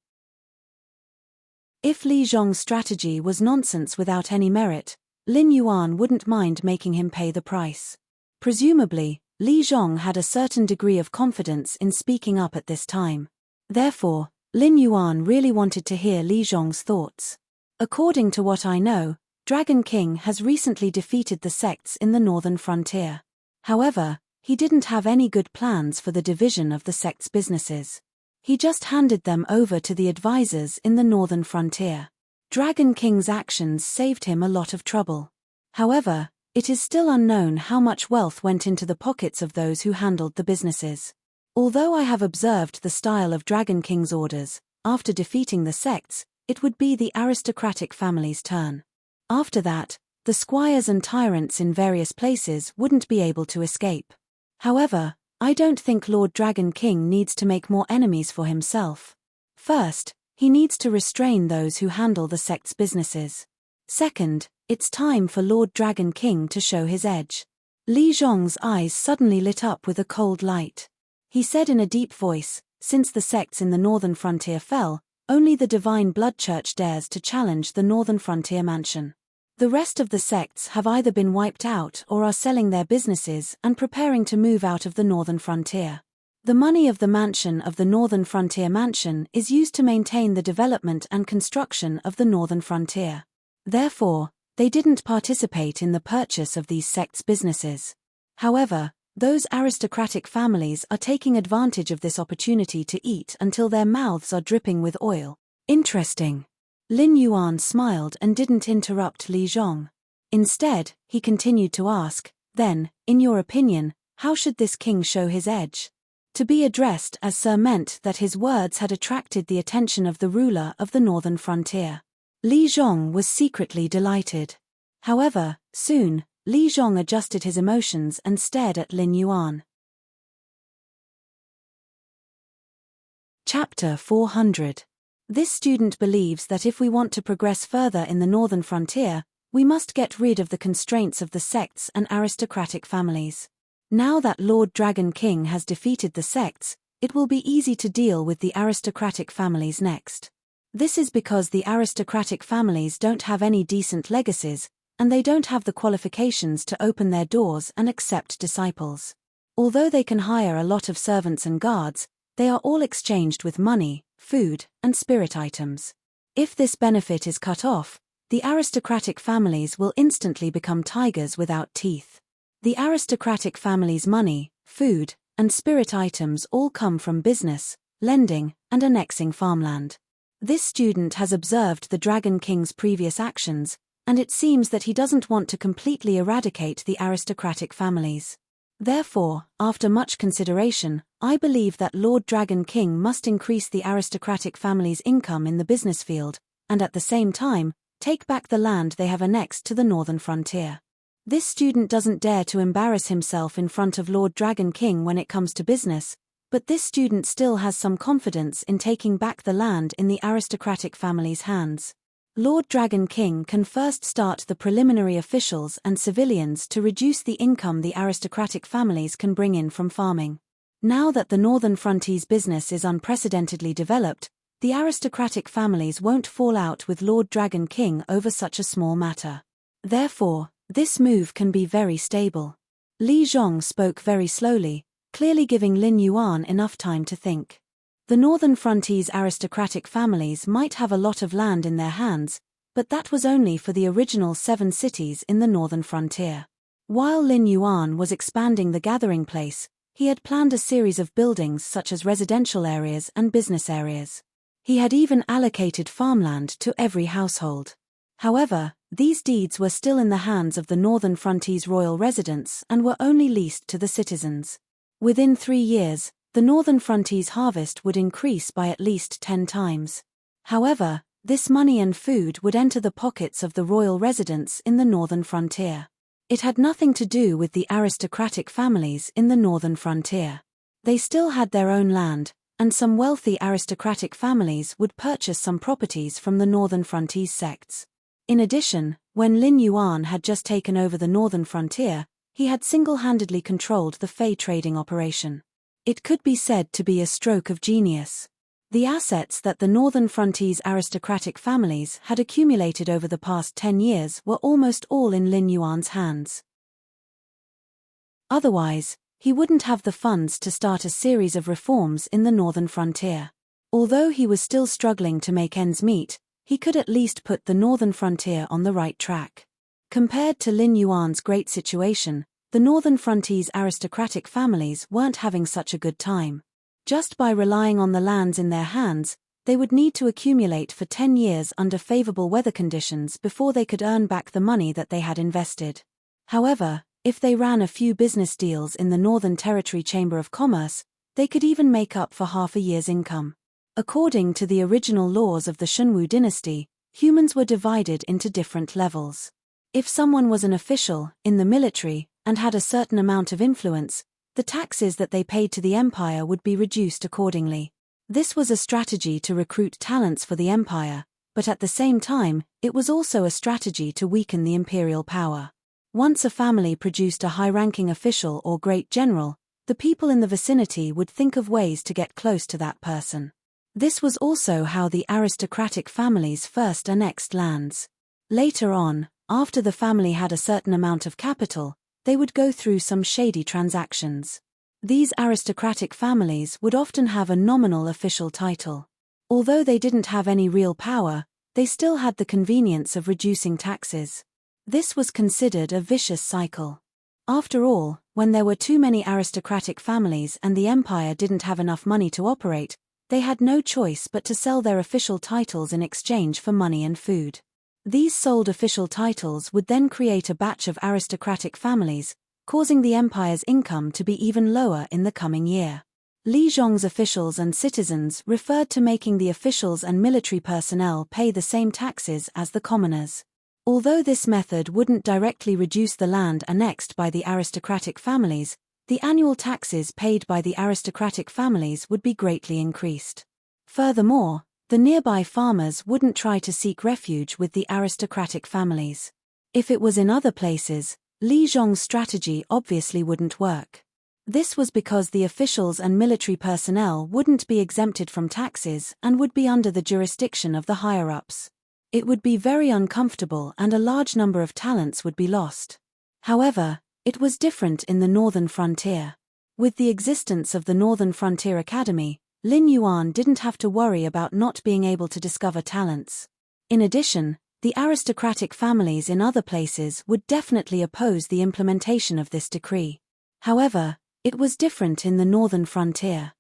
If Li Zhong's strategy was nonsense without any merit, Lin Yuan wouldn't mind making him pay the price. Presumably, Li Zhong had a certain degree of confidence in speaking up at this time. Therefore, Lin Yuan really wanted to hear Li Zhong's thoughts. According to what I know, Dragon King has recently defeated the sects in the northern frontier. However, he didn't have any good plans for the division of the sect's businesses. He just handed them over to the advisors in the northern frontier. Dragon King's actions saved him a lot of trouble. However, it is still unknown how much wealth went into the pockets of those who handled the businesses. Although I have observed the style of Dragon King's orders, after defeating the sects, it would be the aristocratic family's turn. After that, the squires and tyrants in various places wouldn't be able to escape. However, I don't think Lord Dragon King needs to make more enemies for himself. First, he needs to restrain those who handle the sect's businesses. Second, it's time for Lord Dragon King to show his edge. Li Zhong's eyes suddenly lit up with a cold light. He said in a deep voice, since the sects in the northern frontier fell, only the Divine Blood Church dares to challenge the northern frontier mansion. The rest of the sects have either been wiped out or are selling their businesses and preparing to move out of the northern frontier. The money of the mansion of the northern frontier mansion is used to maintain the development and construction of the northern frontier. Therefore, they didn't participate in the purchase of these sects' businesses. However, those aristocratic families are taking advantage of this opportunity to eat until their mouths are dripping with oil. Interesting. Lin Yuan smiled and didn't interrupt Li Zhong. Instead, he continued to ask, then, in your opinion, how should this king show his edge? To be addressed as Sir meant that his words had attracted the attention of the ruler of the northern frontier. Li Zhong was secretly delighted. However, soon, Li Zhong adjusted his emotions and stared at Lin Yuan. Chapter 400. This student believes that if we want to progress further in the northern frontier, we must get rid of the constraints of the sects and aristocratic families. Now that Lord Dragon King has defeated the sects, it will be easy to deal with the aristocratic families next. This is because the aristocratic families don't have any decent legacies, and they don't have the qualifications to open their doors and accept disciples. Although they can hire a lot of servants and guards, they are all exchanged with money, food, and spirit items. If this benefit is cut off, the aristocratic families will instantly become tigers without teeth. The aristocratic family's money, food, and spirit items all come from business, lending, and annexing farmland. This student has observed the Dragon King's previous actions, and it seems that he doesn't want to completely eradicate the aristocratic families. Therefore, after much consideration, I believe that Lord Dragon King must increase the aristocratic family's income in the business field, and at the same time, take back the land they have annexed to the northern frontier. This student doesn't dare to embarrass himself in front of Lord Dragon King when it comes to business, but this student still has some confidence in taking back the land in the aristocratic family's hands. Lord Dragon King can first start the preliminary officials and civilians to reduce the income the aristocratic families can bring in from farming. Now that the Northern Frontiers business is unprecedentedly developed, the aristocratic families won't fall out with Lord Dragon King over such a small matter. Therefore, this move can be very stable. Li Zhong spoke very slowly, clearly giving Lin Yuan enough time to think. The Northern Frontiers aristocratic families might have a lot of land in their hands, but that was only for the original 7 cities in the Northern Frontier. While Lin Yuan was expanding the gathering place, he had planned a series of buildings such as residential areas and business areas. He had even allocated farmland to every household. However, these deeds were still in the hands of the Northern Frontiers royal residents and were only leased to the citizens. Within 3 years, the Northern Frontiers harvest would increase by at least 10 times. However, this money and food would enter the pockets of the royal residents in the Northern Frontier. It had nothing to do with the aristocratic families in the Northern Frontier. They still had their own land, and some wealthy aristocratic families would purchase some properties from the Northern Frontiers sects. In addition, when Lin Yuan had just taken over the Northern Frontier, he had single-handedly controlled the Fey trading operation. It could be said to be a stroke of genius. The assets that the Northern Frontiers aristocratic families had accumulated over the past 10 years were almost all in Lin Yuan's hands. Otherwise, he wouldn't have the funds to start a series of reforms in the Northern Frontier. Although he was still struggling to make ends meet, he could at least put the Northern Frontier on the right track. Compared to Lin Yuan's great situation, the Northern Frontiers aristocratic families weren't having such a good time. Just by relying on the lands in their hands, they would need to accumulate for 10 years under favorable weather conditions before they could earn back the money that they had invested. However, if they ran a few business deals in the Northern Territory Chamber of Commerce, they could even make up for half a year's income. According to the original laws of the Shunwu dynasty, humans were divided into different levels. If someone was an official, in the military, and had a certain amount of influence, the taxes that they paid to the empire would be reduced accordingly. This was a strategy to recruit talents for the empire, but at the same time, it was also a strategy to weaken the imperial power. Once a family produced a high-ranking official or great general, the people in the vicinity would think of ways to get close to that person. This was also how the aristocratic families first annexed lands. Later on, after the family had a certain amount of capital, they would go through some shady transactions. These aristocratic families would often have a nominal official title. Although they didn't have any real power, they still had the convenience of reducing taxes. This was considered a vicious cycle. After all, when there were too many aristocratic families and the empire didn't have enough money to operate, they had no choice but to sell their official titles in exchange for money and food. These sold official titles would then create a batch of aristocratic families, causing the empire's income to be even lower in the coming year. Li Zhong's officials and citizens referred to making the officials and military personnel pay the same taxes as the commoners. Although this method wouldn't directly reduce the land annexed by the aristocratic families, the annual taxes paid by the aristocratic families would be greatly increased. Furthermore, the nearby farmers wouldn't try to seek refuge with the aristocratic families. If it was in other places, Li Zhong's strategy obviously wouldn't work. This was because the officials and military personnel wouldn't be exempted from taxes and would be under the jurisdiction of the higher-ups. It would be very uncomfortable and a large number of talents would be lost. However, it was different in the Northern Frontier. With the existence of the Northern Frontier Academy, Lin Yuan didn't have to worry about not being able to discover talents. In addition, the aristocratic families in other places would definitely oppose the implementation of this decree. However, it was different in the Northern Frontier.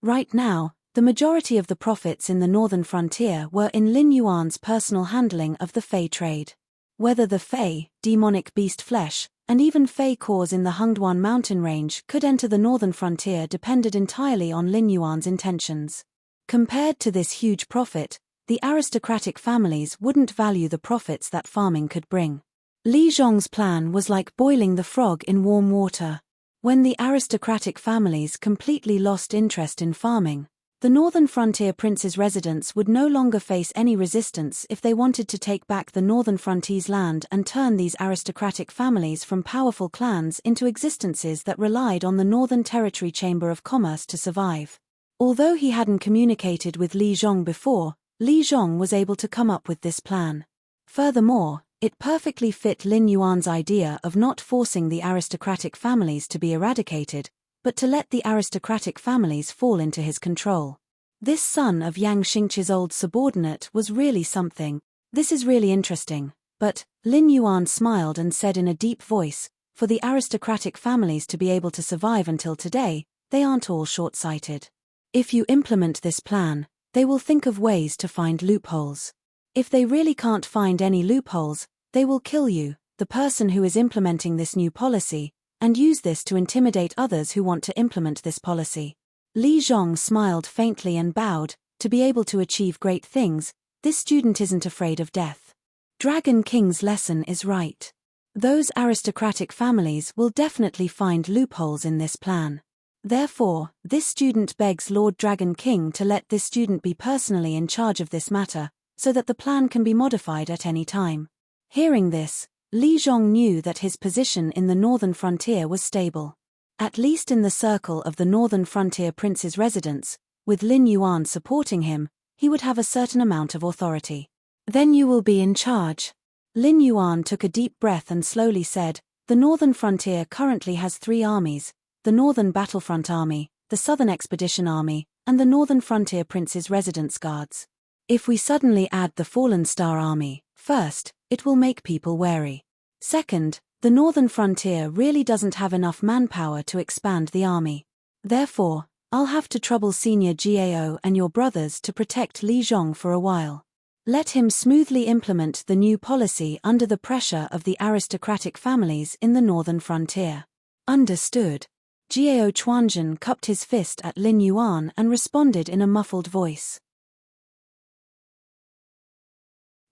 Right now, the majority of the profits in the Northern Frontier were in Lin Yuan's personal handling of the Fey trade. Whether the Fey, demonic beast flesh, and even Fey cores in the Hungduan mountain range could enter the Northern Frontier depended entirely on Lin Yuan's intentions. Compared to this huge profit, the aristocratic families wouldn't value the profits that farming could bring. Li Zhong's plan was like boiling the frog in warm water. When the aristocratic families completely lost interest in farming, the northern frontier princes' residents would no longer face any resistance if they wanted to take back the northern frontiers land and turn these aristocratic families from powerful clans into existences that relied on the Northern Territory Chamber of Commerce to survive. Although he hadn't communicated with Li Zhong before, Li Zhong was able to come up with this plan. Furthermore, it perfectly fit Lin Yuan's idea of not forcing the aristocratic families to be eradicated, but to let the aristocratic families fall into his control. This son of Yang Xingqi's old subordinate was really something. This is really interesting, but, Lin Yuan smiled and said in a deep voice, for the aristocratic families to be able to survive until today, they aren't all short-sighted. If you implement this plan, they will think of ways to find loopholes. If they really can't find any loopholes, they will kill you, the person who is implementing this new policy, and use this to intimidate others who want to implement this policy. Li Zhong smiled faintly and bowed. To be able to achieve great things, this student isn't afraid of death. Dragon King's lesson is right. Those aristocratic families will definitely find loopholes in this plan. Therefore, this student begs Lord Dragon King to let this student be personally in charge of this matter, so that the plan can be modified at any time. Hearing this, Li Zhong knew that his position in the northern frontier was stable. At least in the circle of the northern frontier prince's residence, with Lin Yuan supporting him, he would have a certain amount of authority. Then you will be in charge. Lin Yuan took a deep breath and slowly said, the northern frontier currently has 3 armies, the Northern Battlefront Army, the Southern Expedition Army, and the Northern Frontier Prince's Residence Guards. If we suddenly add the Fallen Star Army, first, it will make people wary. Second, the Northern Frontier really doesn't have enough manpower to expand the army. Therefore, I'll have to trouble Senior Gao and your brothers to protect Li Zhong for a while. Let him smoothly implement the new policy under the pressure of the aristocratic families in the Northern Frontier. Understood. Gao Chuanzhen cupped his fist at Lin Yuan and responded in a muffled voice.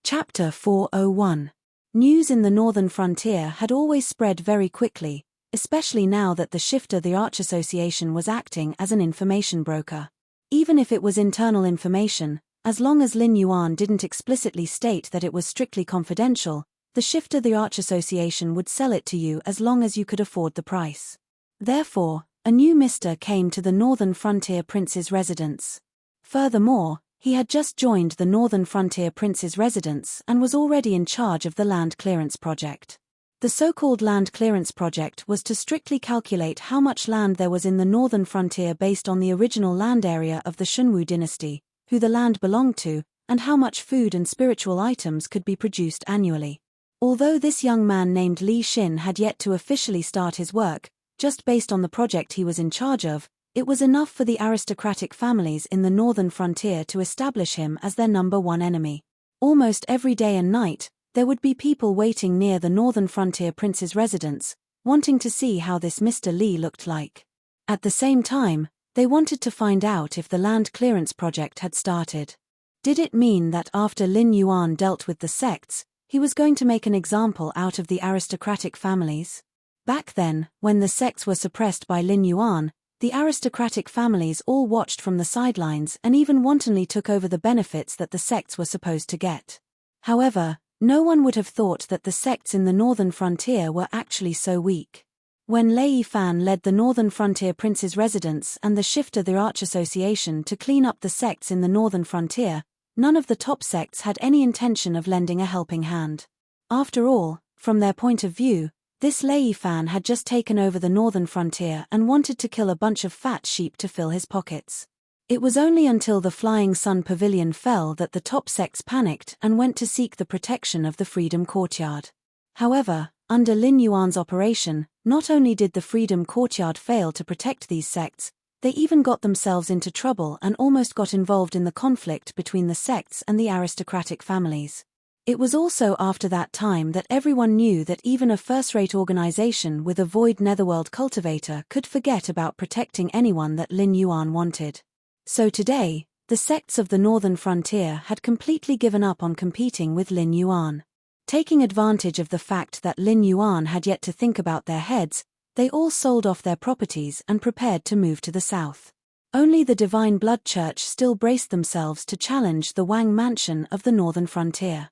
Chapter 401. News in the Northern Frontier had always spread very quickly, especially now that the Shifter the Arch Association was acting as an information broker. Even if it was internal information, as long as Lin Yuan didn't explicitly state that it was strictly confidential, the Shifter the Arch Association would sell it to you as long as you could afford the price. Therefore, a new Mister came to the Northern Frontier Prince's residence. Furthermore, he had just joined the Northern Frontier Prince's residence and was already in charge of the Land Clearance Project. The so-called Land Clearance Project was to strictly calculate how much land there was in the Northern Frontier based on the original land area of the Shunwu dynasty, who the land belonged to, and how much food and spiritual items could be produced annually. Although this young man named Li Xin had yet to officially start his work, just based on the project he was in charge of, it was enough for the aristocratic families in the Northern Frontier to establish him as their number one enemy. Almost every day and night, there would be people waiting near the Northern Frontier Prince's residence, wanting to see how this Mr. Li looked like. At the same time, they wanted to find out if the land clearance project had started. Did it mean that after Lin Yuan dealt with the sects, he was going to make an example out of the aristocratic families? Back then, when the sects were suppressed by Lin Yuan, the aristocratic families all watched from the sidelines and even wantonly took over the benefits that the sects were supposed to get. However, no one would have thought that the sects in the Northern Frontier were actually so weak. When Lei Fan led the Northern Frontier Prince's residence and the Shifter the Arch Association to clean up the sects in the Northern Frontier, none of the top sects had any intention of lending a helping hand. After all, from their point of view, this Lei Fan had just taken over the Northern Frontier and wanted to kill a bunch of fat sheep to fill his pockets. It was only until the Flying Sun Pavilion fell that the top sects panicked and went to seek the protection of the Freedom Courtyard. However, under Lin Yuan's operation, not only did the Freedom Courtyard fail to protect these sects, they even got themselves into trouble and almost got involved in the conflict between the sects and the aristocratic families. It was also after that time that everyone knew that even a first-rate organization with a void netherworld cultivator could forget about protecting anyone that Lin Yuan wanted. So today, the sects of the Northern Frontier had completely given up on competing with Lin Yuan. Taking advantage of the fact that Lin Yuan had yet to think about their heads, they all sold off their properties and prepared to move to the south. Only the Divine Blood Church still braced themselves to challenge the Wang Mansion of the northern frontier.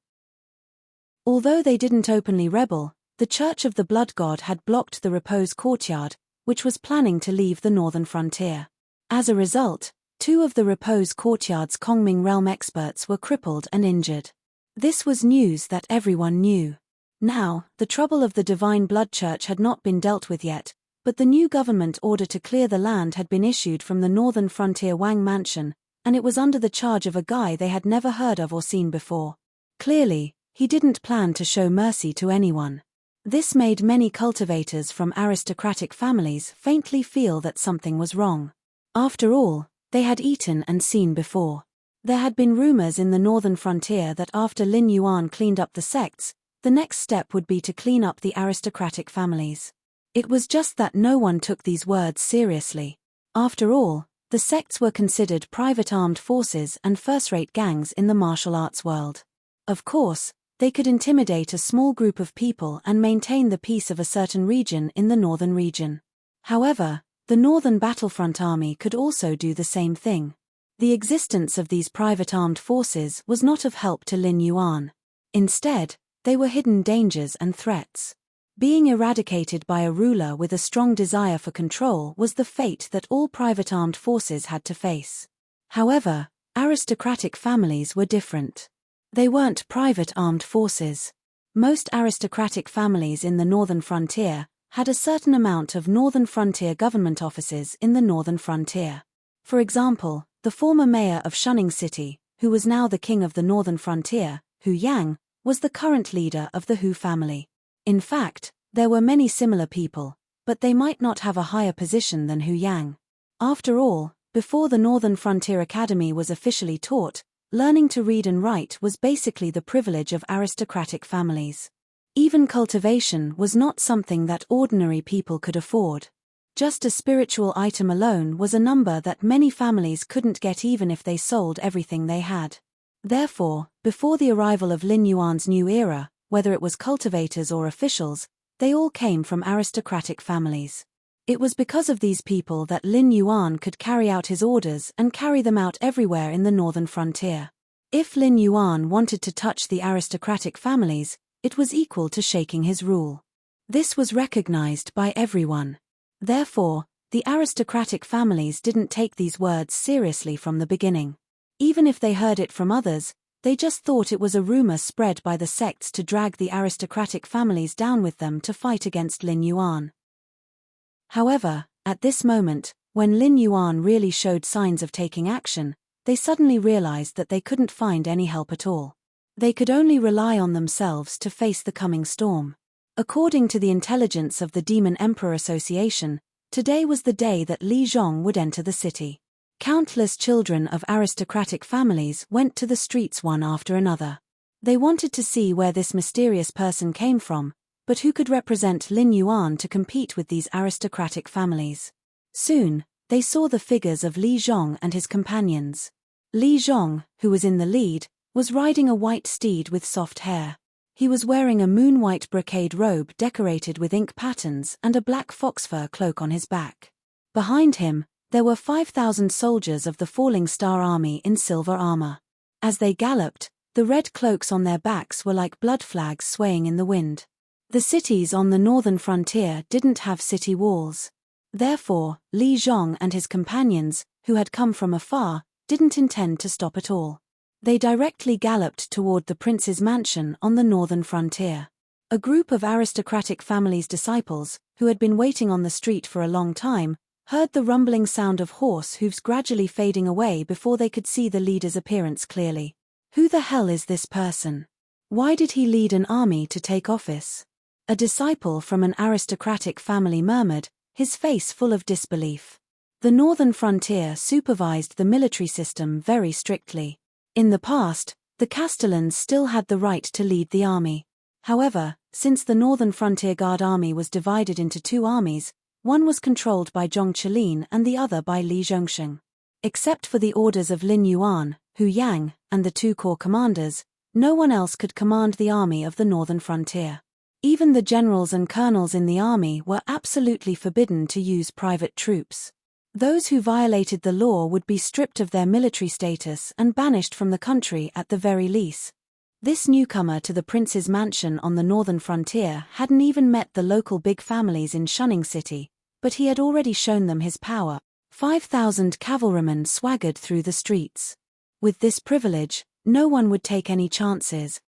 Although they didn't openly rebel, the Church of the Blood God had blocked the Repose Courtyard, which was planning to leave the northern frontier. As a result, 2 of the Repose Courtyard's Kongming realm experts were crippled and injured. This was news that everyone knew. Now, the trouble of the Divine Blood Church had not been dealt with yet, but the new government order to clear the land had been issued from the northern frontier Wang Mansion, and it was under the charge of a guy they had never heard of or seen before. Clearly, he didn't plan to show mercy to anyone. This made many cultivators from aristocratic families faintly feel that something was wrong. After all, they had eaten and seen before. There had been rumors in the northern frontier that after Lin Yuan cleaned up the sects, the next step would be to clean up the aristocratic families. It was just that no one took these words seriously. After all, the sects were considered private armed forces and first-rate gangs in the martial arts world. Of course, they could intimidate a small group of people and maintain the peace of a certain region in the northern region. However, the Northern Battlefront Army could also do the same thing. The existence of these private armed forces was not of help to Lin Yuan. Instead, they were hidden dangers and threats. Being eradicated by a ruler with a strong desire for control was the fate that all private armed forces had to face. However, aristocratic families were different. They weren't private armed forces. Most aristocratic families in the northern frontier had a certain amount of northern frontier government offices in the northern frontier. For example, the former mayor of Shunning City, who was now the king of the northern frontier, Hu Yang, was the current leader of the Hu family. In fact, there were many similar people, but they might not have a higher position than Hu Yang. After all, before the Northern Frontier Academy was officially taught, learning to read and write was basically the privilege of aristocratic families. Even cultivation was not something that ordinary people could afford. Just a spiritual item alone was a number that many families couldn't get even if they sold everything they had. Therefore, before the arrival of Lin Yuan's new era, whether it was cultivators or officials, they all came from aristocratic families. It was because of these people that Lin Yuan could carry out his orders and carry them out everywhere in the northern frontier. If Lin Yuan wanted to touch the aristocratic families, it was equal to shaking his rule. This was recognized by everyone. Therefore, the aristocratic families didn't take these words seriously from the beginning. Even if they heard it from others, they just thought it was a rumor spread by the sects to drag the aristocratic families down with them to fight against Lin Yuan. However, at this moment, when Lin Yuan really showed signs of taking action, they suddenly realized that they couldn't find any help at all. They could only rely on themselves to face the coming storm. According to the intelligence of the Demon Emperor Association, today was the day that Li Zhong would enter the city. Countless children of aristocratic families went to the streets one after another. They wanted to see where this mysterious person came from, but who could represent Lin Yuan to compete with these aristocratic families. Soon, they saw the figures of Li Zhong and his companions. Li Zhong, who was in the lead, was riding a white steed with soft hair. He was wearing a moon-white brocade robe decorated with ink patterns and a black foxfur cloak on his back. Behind him, there were 5,000 soldiers of the Falling Star Army in silver armor. As they galloped, the red cloaks on their backs were like blood flags swaying in the wind. The cities on the northern frontier didn't have city walls. Therefore, Li Zhong and his companions, who had come from afar, didn't intend to stop at all. They directly galloped toward the prince's mansion on the northern frontier. A group of aristocratic families' disciples, who had been waiting on the street for a long time, heard the rumbling sound of horse hooves gradually fading away before they could see the leader's appearance clearly. Who the hell is this person? Why did he lead an army to take office? A disciple from an aristocratic family murmured, his face full of disbelief. The northern frontier supervised the military system very strictly. In the past, the Castellans still had the right to lead the army. However, since the Northern Frontier Guard Army was divided into 2 armies, one was controlled by Zhong Qilin and the other by Li Zhongsheng. Except for the orders of Lin Yuan, Hu Yang, and the 2 corps commanders, No one else could command the army of the northern frontier. Even the generals and colonels in the army were absolutely forbidden to use private troops. Those who violated the law would be stripped of their military status and banished from the country at the very least. This newcomer to the prince's mansion on the northern frontier hadn't even met the local big families in Shunning City, but he had already shown them his power. 5,000 cavalrymen swaggered through the streets. With this privilege, no one would take any chances.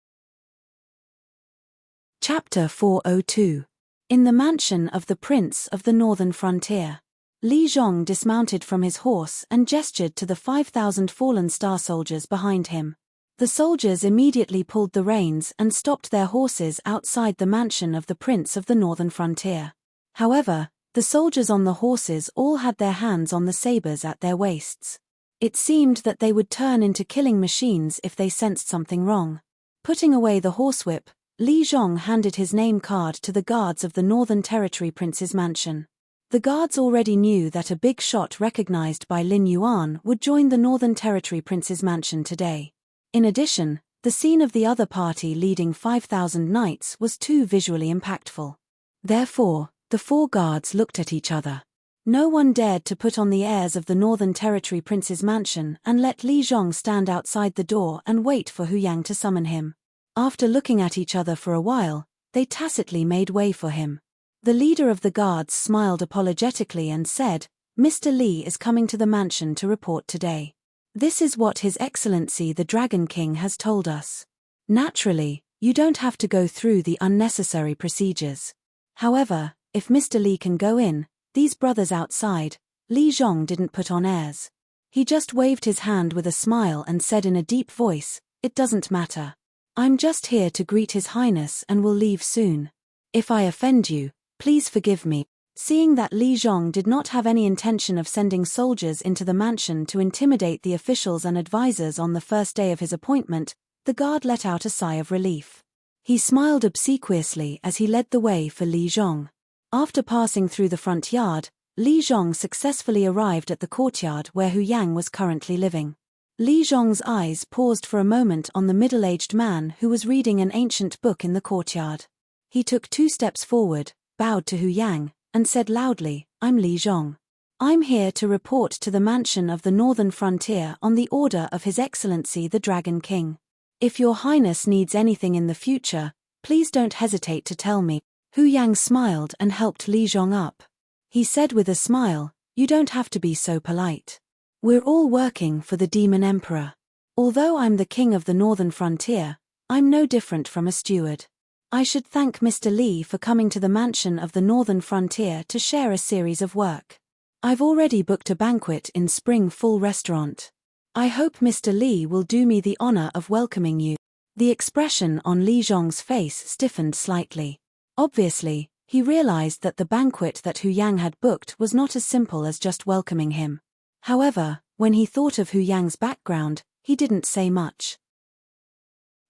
Chapter 402. In the mansion of the Prince of the Northern Frontier. Li Zhong dismounted from his horse and gestured to the 5,000 fallen star soldiers behind him. The soldiers immediately pulled the reins and stopped their horses outside the mansion of the Prince of the Northern Frontier. However, the soldiers on the horses all had their hands on the sabers at their waists. It seemed that they would turn into killing machines if they sensed something wrong. Putting away the horsewhip, Li Zhong handed his name card to the guards of the Northern Territory Prince's mansion. The guards already knew that a big shot recognized by Lin Yuan would join the Northern Territory Prince's mansion today. In addition, the scene of the other party leading 5,000 knights was too visually impactful. Therefore, the four guards looked at each other. No one dared to put on the airs of the Northern Territory Prince's mansion and let Li Zhong stand outside the door and wait for Hu Yang to summon him. After looking at each other for a while, they tacitly made way for him. The leader of the guards smiled apologetically and said, "Mr. Li is coming to the mansion to report today. This is what His Excellency the Dragon King has told us. Naturally, you don't have to go through the unnecessary procedures. However, if Mr. Li can go in, these brothers outside." Li Zhong didn't put on airs. He just waved his hand with a smile and said in a deep voice, "It doesn't matter. I'm just here to greet His Highness and will leave soon. If I offend you, please forgive me." Seeing that Li Zhong did not have any intention of sending soldiers into the mansion to intimidate the officials and advisors on the first day of his appointment, the guard let out a sigh of relief. He smiled obsequiously as he led the way for Li Zhong. After passing through the front yard, Li Zhong successfully arrived at the courtyard where Hu Yang was currently living. Li Zhong's eyes paused for a moment on the middle-aged man who was reading an ancient book in the courtyard. He took 2 steps forward, bowed to Hu Yang, and said loudly, "I'm Li Zhong. I'm here to report to the mansion of the Northern Frontier on the order of His Excellency the Dragon King. If Your Highness needs anything in the future, please don't hesitate to tell me." Hu Yang smiled and helped Li Zhong up. He said with a smile, "You don't have to be so polite. We're all working for the Demon Emperor. Although I'm the king of the Northern Frontier, I'm no different from a steward. I should thank Mr. Li for coming to the mansion of the Northern Frontier to share a series of work. I've already booked a banquet in Spring Full Restaurant. I hope Mr. Li will do me the honor of welcoming you." The expression on Li Zhong's face stiffened slightly. Obviously, he realized that the banquet that Hu Yang had booked was not as simple as just welcoming him. However, when he thought of Hu Yang's background, he didn't say much.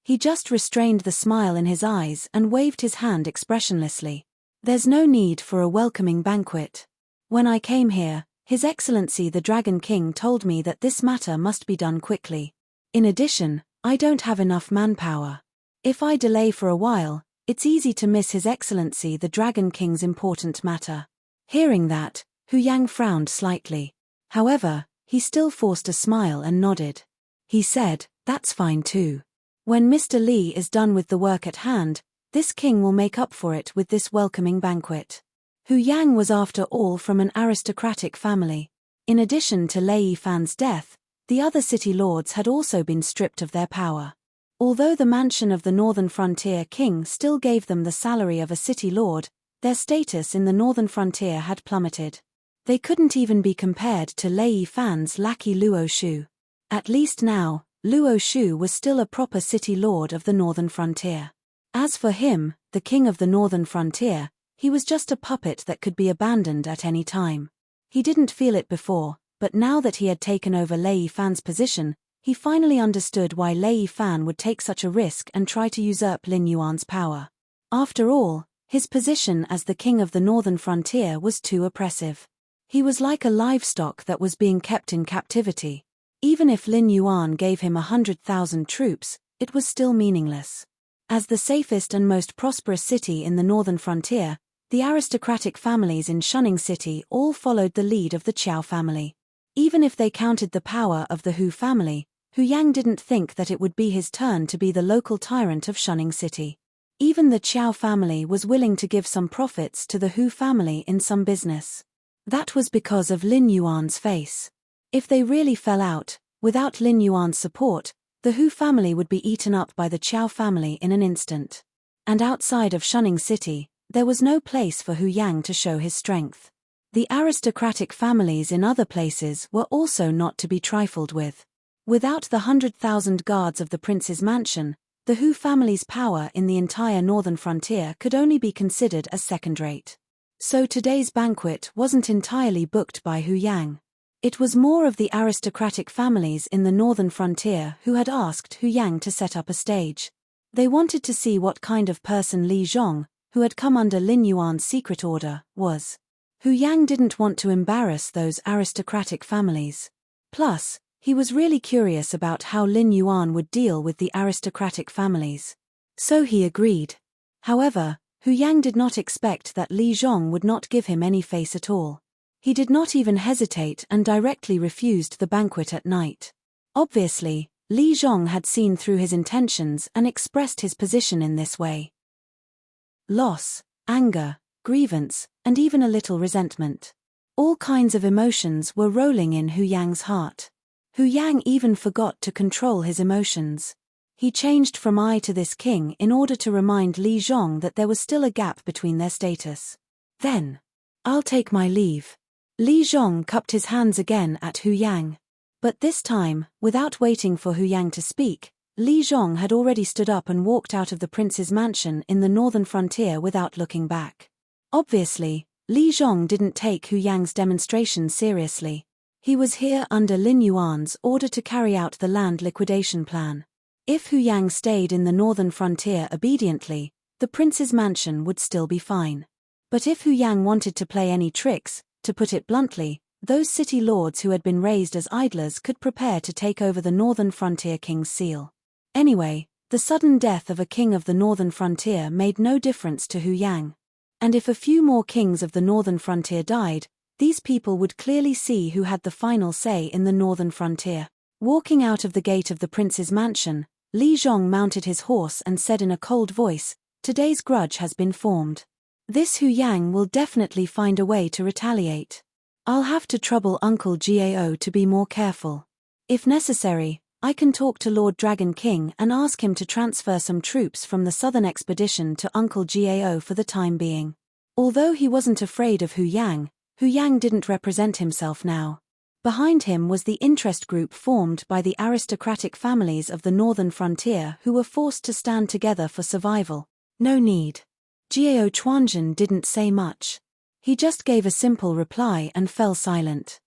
He just restrained the smile in his eyes and waved his hand expressionlessly. "There's no need for a welcoming banquet. When I came here, His Excellency the Dragon King told me that this matter must be done quickly. In addition, I don't have enough manpower. If I delay for a while, it's easy to miss His Excellency the Dragon King's important matter." Hearing that, Hu Yang frowned slightly. However, he still forced a smile and nodded. He said, "That's fine too. When Mr. Li is done with the work at hand, this king will make up for it with this welcoming banquet." Hu Yang was after all from an aristocratic family. In addition to Lei Fan's death, the other city lords had also been stripped of their power. Although the mansion of the Northern Frontier king still gave them the salary of a city lord, their status in the Northern Frontier had plummeted. They couldn't even be compared to Lei Fan's lackey Luo Shu. At least now, Luo Shu was still a proper city lord of the Northern Frontier. As for him, the king of the Northern Frontier, he was just a puppet that could be abandoned at any time. He didn't feel it before, but now that he had taken over Lei Fan's position, he finally understood why Lei Fan would take such a risk and try to usurp Lin Yuan's power. After all, his position as the king of the Northern Frontier was too oppressive. He was like a livestock that was being kept in captivity. Even if Lin Yuan gave him 100,000 troops, it was still meaningless. As the safest and most prosperous city in the northern frontier, the aristocratic families in Shunning City all followed the lead of the Qiao family. Even if they counted the power of the Hu family, Hu Yang didn't think that it would be his turn to be the local tyrant of Shunning City. Even the Qiao family was willing to give some profits to the Hu family in some business. That was because of Lin Yuan's face. If they really fell out, without Lin Yuan's support, the Hu family would be eaten up by the Qiao family in an instant. And outside of Shunning City, there was no place for Hu Yang to show his strength. The aristocratic families in other places were also not to be trifled with. Without the 100,000 guards of the prince's mansion, the Hu family's power in the entire northern frontier could only be considered as second-rate. So today's banquet wasn't entirely booked by Hu Yang. It was more of the aristocratic families in the northern frontier who had asked Hu Yang to set up a stage. They wanted to see what kind of person Li Zhong, who had come under Lin Yuan's secret order, was. Hu Yang didn't want to embarrass those aristocratic families. Plus, he was really curious about how Lin Yuan would deal with the aristocratic families. So he agreed. However, Hu Yang did not expect that Li Zhong would not give him any face at all. He did not even hesitate and directly refused the banquet at night. Obviously, Li Zhong had seen through his intentions and expressed his position in this way. Loss, anger, grievance, and even a little resentment. All kinds of emotions were rolling in Hu Yang's heart. Hu Yang even forgot to control his emotions. He changed from I to this king in order to remind Li Zhong that there was still a gap between their status. Then, I'll take my leave. Li Zhong cupped his hands again at Hu Yang. But this time, without waiting for Hu Yang to speak, Li Zhong had already stood up and walked out of the prince's mansion in the northern frontier without looking back. Obviously, Li Zhong didn't take Hu Yang's demonstration seriously. He was here under Lin Yuan's order to carry out the land liquidation plan. If Hu Yang stayed in the northern frontier obediently, the prince's mansion would still be fine. But if Hu Yang wanted to play any tricks, to put it bluntly, those city lords who had been raised as idlers could prepare to take over the northern frontier king's seal. Anyway, the sudden death of a king of the northern frontier made no difference to Hu Yang. And if a few more kings of the northern frontier died, these people would clearly see who had the final say in the northern frontier. Walking out of the gate of the prince's mansion, Li Zhong mounted his horse and said in a cold voice, "Today's grudge has been formed. This Hu Yang will definitely find a way to retaliate. I'll have to trouble Uncle Gao to be more careful. If necessary, I can talk to Lord Dragon King and ask him to transfer some troops from the southern expedition to Uncle Gao for the time being." Although he wasn't afraid of Hu Yang didn't represent himself now. Behind him was the interest group formed by the aristocratic families of the northern frontier who were forced to stand together for survival. No need. Gao Chuanzhen didn't say much. He just gave a simple reply and fell silent.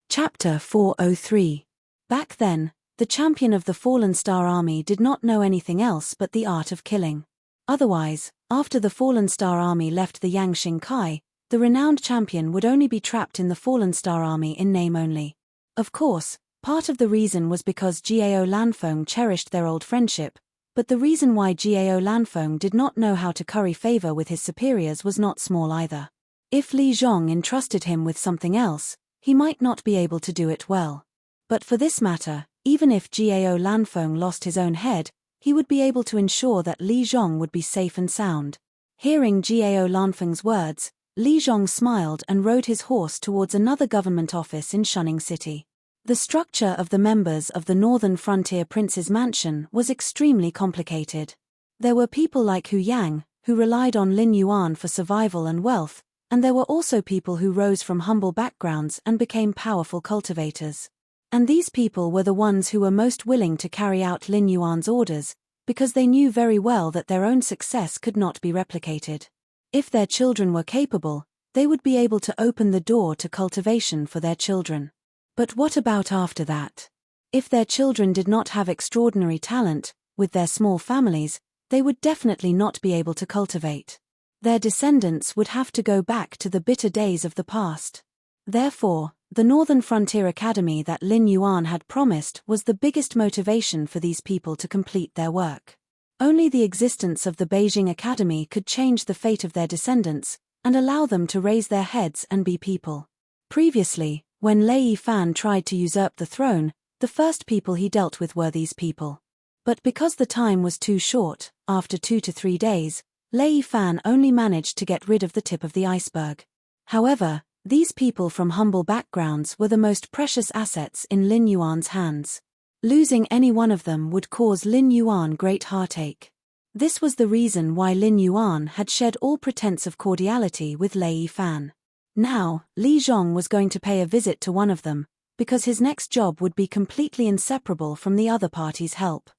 Chapter 403. Back then, the champion of the Fallen Star Army did not know anything else but the art of killing. Otherwise, after the Fallen Star Army left the Yangxing Kai, the renowned champion would only be trapped in the Fallen Star Army in name only. Of course, part of the reason was because Gao Lanfeng cherished their old friendship, but the reason why Gao Lanfeng did not know how to curry favor with his superiors was not small either. If Li Zhong entrusted him with something else, he might not be able to do it well. But for this matter, even if Gao Lanfeng lost his own head, he would be able to ensure that Li Zhong would be safe and sound. Hearing Gao Lanfeng's words, Li Zhong smiled and rode his horse towards another government office in Shunning City. The structure of the members of the Northern Frontier Prince's mansion was extremely complicated. There were people like Hu Yang, who relied on Lin Yuan for survival and wealth, and there were also people who rose from humble backgrounds and became powerful cultivators. And these people were the ones who were most willing to carry out Lin Yuan's orders, because they knew very well that their own success could not be replicated. If their children were capable, they would be able to open the door to cultivation for their children. But what about after that? If their children did not have extraordinary talent, with their small families, they would definitely not be able to cultivate. Their descendants would have to go back to the bitter days of the past. Therefore, The Northern Frontier Academy that Lin Yuan had promised was the biggest motivation for these people to complete their work. Only the existence of the Beijing Academy could change the fate of their descendants and allow them to raise their heads and be people. Previously, when Lei Yifan tried to usurp the throne, the first people he dealt with were these people. But because the time was too short, after 2 to 3 days, Lei Yifan only managed to get rid of the tip of the iceberg. However, these people from humble backgrounds were the most precious assets in Lin Yuan's hands. Losing any one of them would cause Lin Yuan great heartache. This was the reason why Lin Yuan had shed all pretense of cordiality with Lei Yifan. Now, Li Zhong was going to pay a visit to one of them, because his next job would be completely inseparable from the other party's help.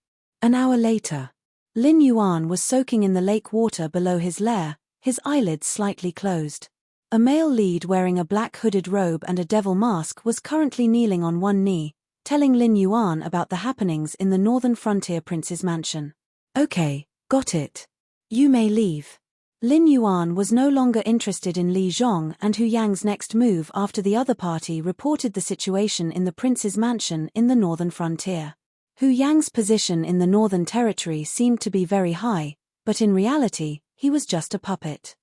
An hour later, Lin Yuan was soaking in the lake water below his lair, his eyelids slightly closed. A male lead wearing a black hooded robe and a devil mask was currently kneeling on one knee, telling Lin Yuan about the happenings in the Northern Frontier Prince's mansion. "Okay, got it. You may leave." Lin Yuan was no longer interested in Li Zhong and Hu Yang's next move after the other party reported the situation in the prince's mansion in the Northern Frontier. Hu Yang's position in the Northern Territory seemed to be very high, but in reality, he was just a puppet.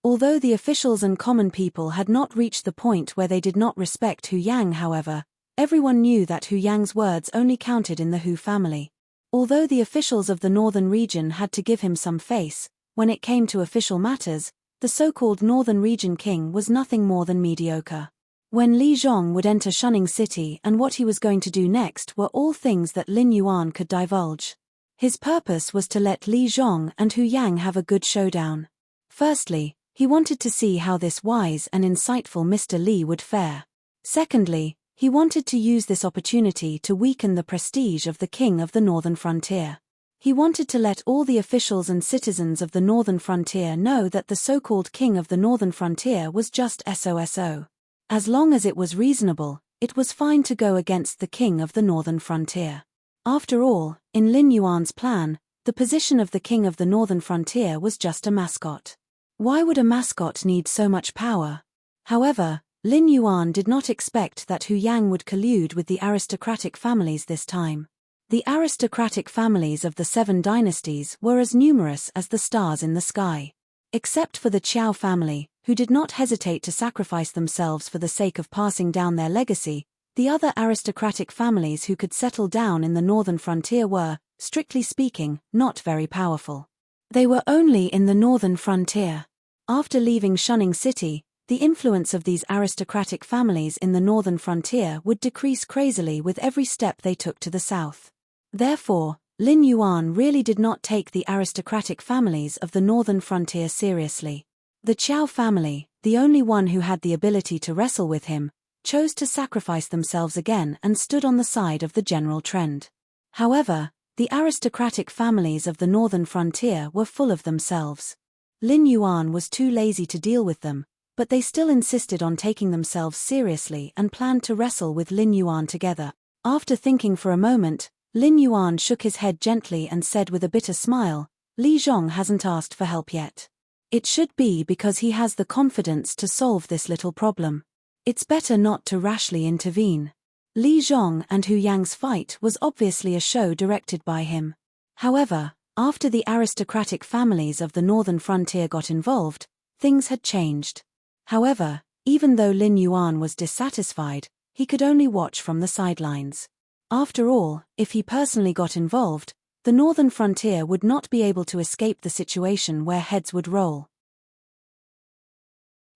Although the officials and common people had not reached the point where they did not respect Hu Yang, however, everyone knew that Hu Yang's words only counted in the Hu family. Although the officials of the northern region had to give him some face, when it came to official matters, the so-called Northern Region King was nothing more than mediocre. When Li Zhong would enter Shunning City and what he was going to do next were all things that Lin Yuan could divulge. His purpose was to let Li Zhong and Hu Yang have a good showdown. Firstly, he wanted to see how this wise and insightful Mr. Li would fare. Secondly, he wanted to use this opportunity to weaken the prestige of the King of the Northern Frontier. He wanted to let all the officials and citizens of the Northern Frontier know that the so-called King of the Northern Frontier was just SOSO. As long as it was reasonable, it was fine to go against the King of the Northern Frontier. After all, in Lin Yuan's plan, the position of the King of the Northern Frontier was just a mascot. Why would a mascot need so much power? However, Lin Yuan did not expect that Hu Yang would collude with the aristocratic families this time. The aristocratic families of the 7 dynasties were as numerous as the stars in the sky. Except for the Qiao family, who did not hesitate to sacrifice themselves for the sake of passing down their legacy, the other aristocratic families who could settle down in the Northern Frontier were, strictly speaking, not very powerful. They were only in the Northern Frontier. After leaving Shunning City, the influence of these aristocratic families in the Northern Frontier would decrease crazily with every step they took to the south. Therefore, Lin Yuan really did not take the aristocratic families of the Northern Frontier seriously. The Qiao family, the only one who had the ability to wrestle with him, chose to sacrifice themselves again and stood on the side of the general trend. However, the aristocratic families of the Northern Frontier were full of themselves. Lin Yuan was too lazy to deal with them, but they still insisted on taking themselves seriously and planned to wrestle with Lin Yuan together. After thinking for a moment, Lin Yuan shook his head gently and said with a bitter smile, "Li Zhong hasn't asked for help yet. It should be because he has the confidence to solve this little problem. It's better not to rashly intervene." Li Zhong and Hu Yang's fight was obviously a show directed by him. However, after the aristocratic families of the Northern Frontier got involved, things had changed. However, even though Lin Yuan was dissatisfied, he could only watch from the sidelines. After all, if he personally got involved, the Northern Frontier would not be able to escape the situation where heads would roll.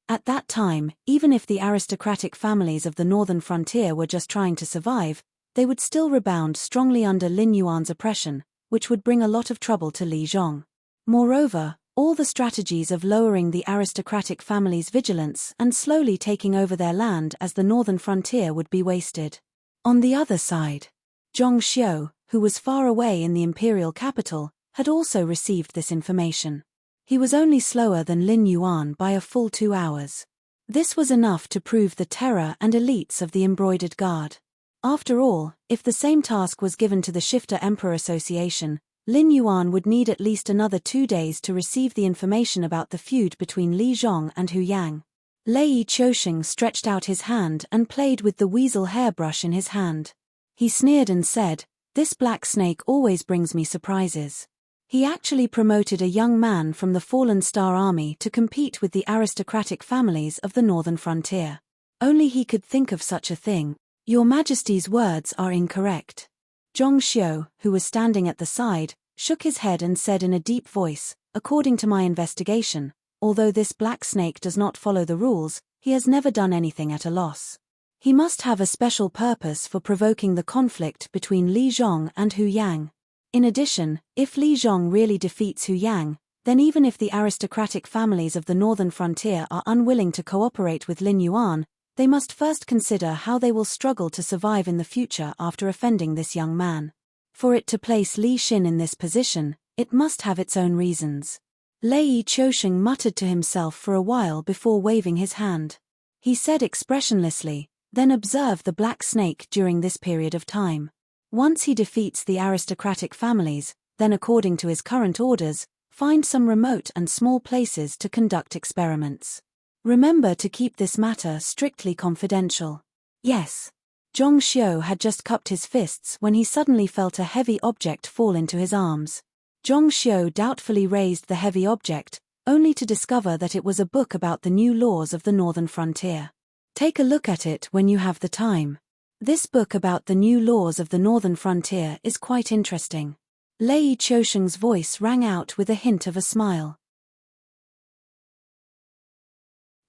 At that time, even if the aristocratic families of the Northern Frontier were just trying to survive, they would still rebound strongly under Lin Yuan's oppression, which would bring a lot of trouble to Li Zhong. Moreover, all the strategies of lowering the aristocratic families' vigilance and slowly taking over their land as the Northern Frontier would be wasted. On the other side, Zhong Xiu, who was far away in the imperial capital, had also received this information. He was only slower than Lin Yuan by a full 2 hours. This was enough to prove the terror and elites of the Embroidered Guard. After all, if the same task was given to the Shifter Emperor Association, Lin Yuan would need at least another 2 days to receive the information about the feud between Li Zhong and Hu Yang. Lei Chousheng stretched out his hand and played with the weasel hairbrush in his hand. He sneered and said, "This black snake always brings me surprises." He actually promoted a young man from the Fallen Star Army to compete with the aristocratic families of the northern frontier. Only he could think of such a thing. "Your Majesty's words are incorrect." Zhong Xiu, who was standing at the side, shook his head and said in a deep voice, "According to my investigation, although this black snake does not follow the rules, he has never done anything at a loss. He must have a special purpose for provoking the conflict between Li Zhong and Hu Yang. In addition, if Li Zhong really defeats Hu Yang, then even if the aristocratic families of the northern frontier are unwilling to cooperate with Lin Yuan, they must first consider how they will struggle to survive in the future after offending this young man. For it to place Li Xin in this position, it must have its own reasons." Lei Chousheng muttered to himself for a while before waving his hand. He said expressionlessly, "Then observe the black snake during this period of time. Once he defeats the aristocratic families, then according to his current orders, find some remote and small places to conduct experiments. Remember to keep this matter strictly confidential." "Yes." Zhong Xiu had just cupped his fists when he suddenly felt a heavy object fall into his arms. Zhong Xiu doubtfully raised the heavy object, only to discover that it was a book about the new laws of the northern frontier. "Take a look at it when you have the time. This book about the new laws of the northern frontier is quite interesting." Lei Chousheng's voice rang out with a hint of a smile.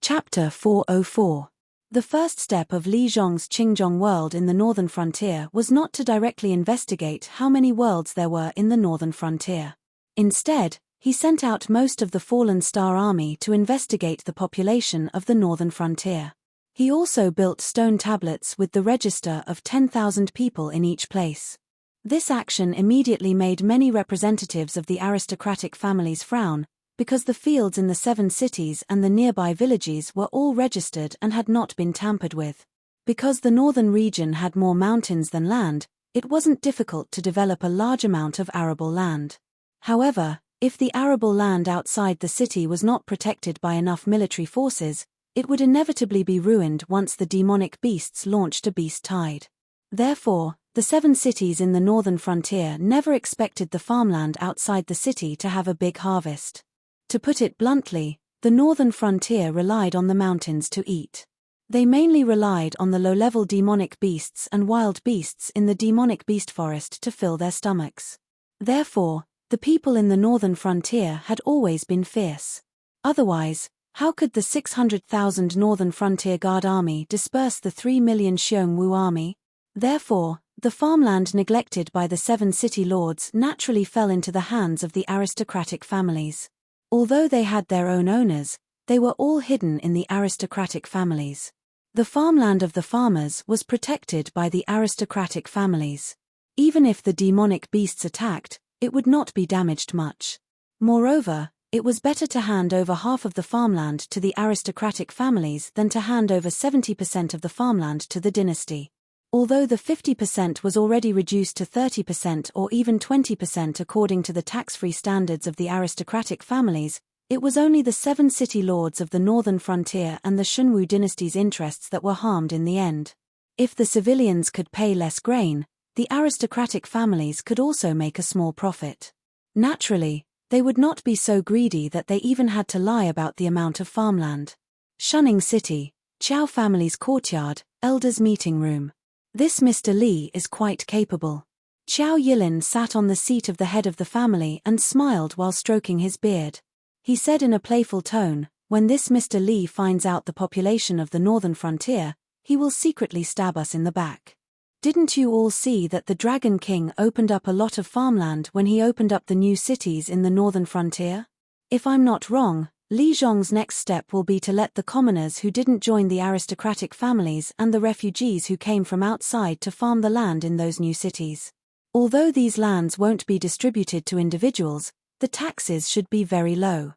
Chapter 404. The first step of Li Zhong's Qingzhong world in the northern frontier was not to directly investigate how many worlds there were in the northern frontier. Instead, he sent out most of the Fallen Star Army to investigate the population of the northern frontier. He also built stone tablets with the register of 10,000 people in each place. This action immediately made many representatives of the aristocratic families frown, because the fields in the 7 cities and the nearby villages were all registered and had not been tampered with. Because the northern region had more mountains than land, it wasn't difficult to develop a large amount of arable land. However, if the arable land outside the city was not protected by enough military forces, it would inevitably be ruined once the demonic beasts launched a beast tide. Therefore, the 7 cities in the northern frontier never expected the farmland outside the city to have a big harvest. To put it bluntly, the northern frontier relied on the mountains to eat. They mainly relied on the low-level demonic beasts and wild beasts in the demonic beast forest to fill their stomachs. Therefore, the people in the northern frontier had always been fierce. Otherwise, how could the 600,000 Northern Frontier Guard Army disperse the 3 million Xiongwu army? Therefore, the farmland neglected by the 7 city lords naturally fell into the hands of the aristocratic families. Although they had their own owners, they were all hidden in the aristocratic families. The farmland of the farmers was protected by the aristocratic families. Even if the demonic beasts attacked, it would not be damaged much. Moreover, it was better to hand over half of the farmland to the aristocratic families than to hand over 70% of the farmland to the dynasty. Although the 50% was already reduced to 30% or even 20% according to the tax-free standards of the aristocratic families, it was only the 7 city lords of the northern frontier and the Shunwu dynasty's interests that were harmed in the end. If the civilians could pay less grain, the aristocratic families could also make a small profit. Naturally, they would not be so greedy that they even had to lie about the amount of farmland. Shunning City, Qiao family's courtyard, elders' meeting room. This Mr. Li is quite capable. Qiao Yilin sat on the seat of the head of the family and smiled while stroking his beard. He said in a playful tone, "When this Mr. Li finds out the population of the northern frontier, he will secretly stab us in the back. Didn't you all see that the Dragon King opened up a lot of farmland when he opened up the new cities in the northern frontier? If I'm not wrong, Li Zhong's next step will be to let the commoners who didn't join the aristocratic families and the refugees who came from outside to farm the land in those new cities. Although these lands won't be distributed to individuals, the taxes should be very low.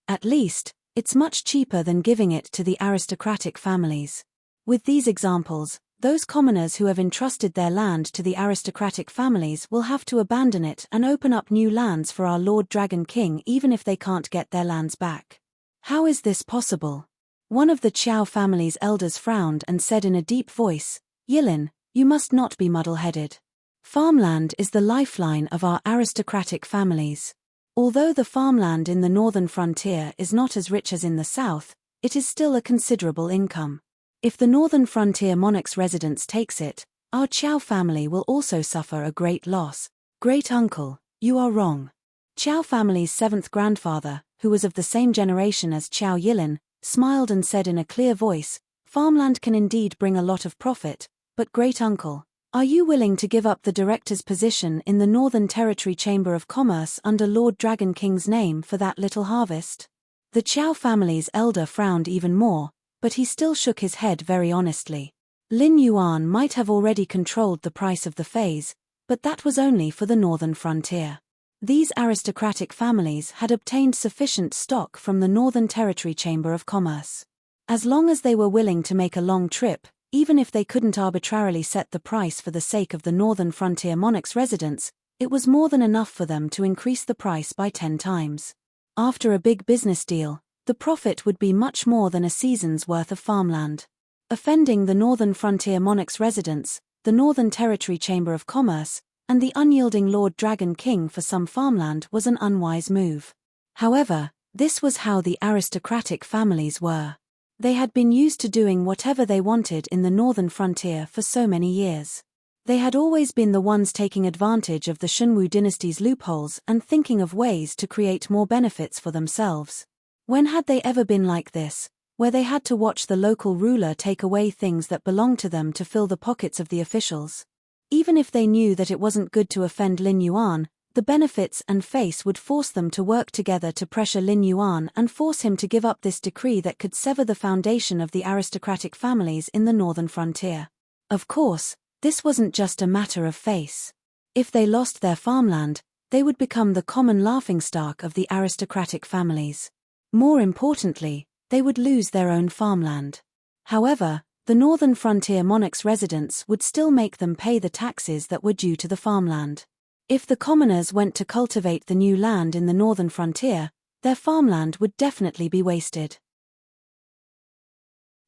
At least, it's much cheaper than giving it to the aristocratic families. With these examples, those commoners who have entrusted their land to the aristocratic families will have to abandon it and open up new lands for our Lord Dragon King even if they can't get their lands back. How is this possible? One of the Chow family's elders frowned and said in a deep voice, Yilin, you must not be muddle-headed. Farmland is the lifeline of our aristocratic families. Although the farmland in the northern frontier is not as rich as in the south, it is still a considerable income. If the northern frontier monarch's residence takes it, our Chow family will also suffer a great loss. Great uncle, you are wrong. Chow family's seventh grandfather, who was of the same generation as Chow Yilin, smiled and said in a clear voice, farmland can indeed bring a lot of profit, but great uncle, are you willing to give up the director's position in the Northern Territory Chamber of Commerce under Lord Dragon King's name for that little harvest? The Chow family's elder frowned even more, but he still shook his head very honestly. Lin Yuan might have already controlled the price of the phase, but that was only for the northern frontier. These aristocratic families had obtained sufficient stock from the Northern Territory Chamber of Commerce. As long as they were willing to make a long trip, even if they couldn't arbitrarily set the price for the sake of the Northern Frontier monarch's residence, it was more than enough for them to increase the price by 10 times. After a big business deal, the profit would be much more than a season's worth of farmland. Offending the Northern Frontier monarch's residence, the Northern Territory Chamber of Commerce, and the unyielding Lord Dragon King for some farmland was an unwise move. However, this was how the aristocratic families were. They had been used to doing whatever they wanted in the northern frontier for so many years. They had always been the ones taking advantage of the Shunwu dynasty's loopholes and thinking of ways to create more benefits for themselves. When had they ever been like this, where they had to watch the local ruler take away things that belonged to them to fill the pockets of the officials? Even if they knew that it wasn't good to offend Lin Yuan, the benefits and face would force them to work together to pressure Lin Yuan and force him to give up this decree that could sever the foundation of the aristocratic families in the northern frontier. Of course, this wasn't just a matter of face. If they lost their farmland, they would become the common laughingstock of the aristocratic families. More importantly, they would lose their own farmland. However, the Northern Frontier monarch's residence would still make them pay the taxes that were due to the farmland. If the commoners went to cultivate the new land in the Northern Frontier, their farmland would definitely be wasted.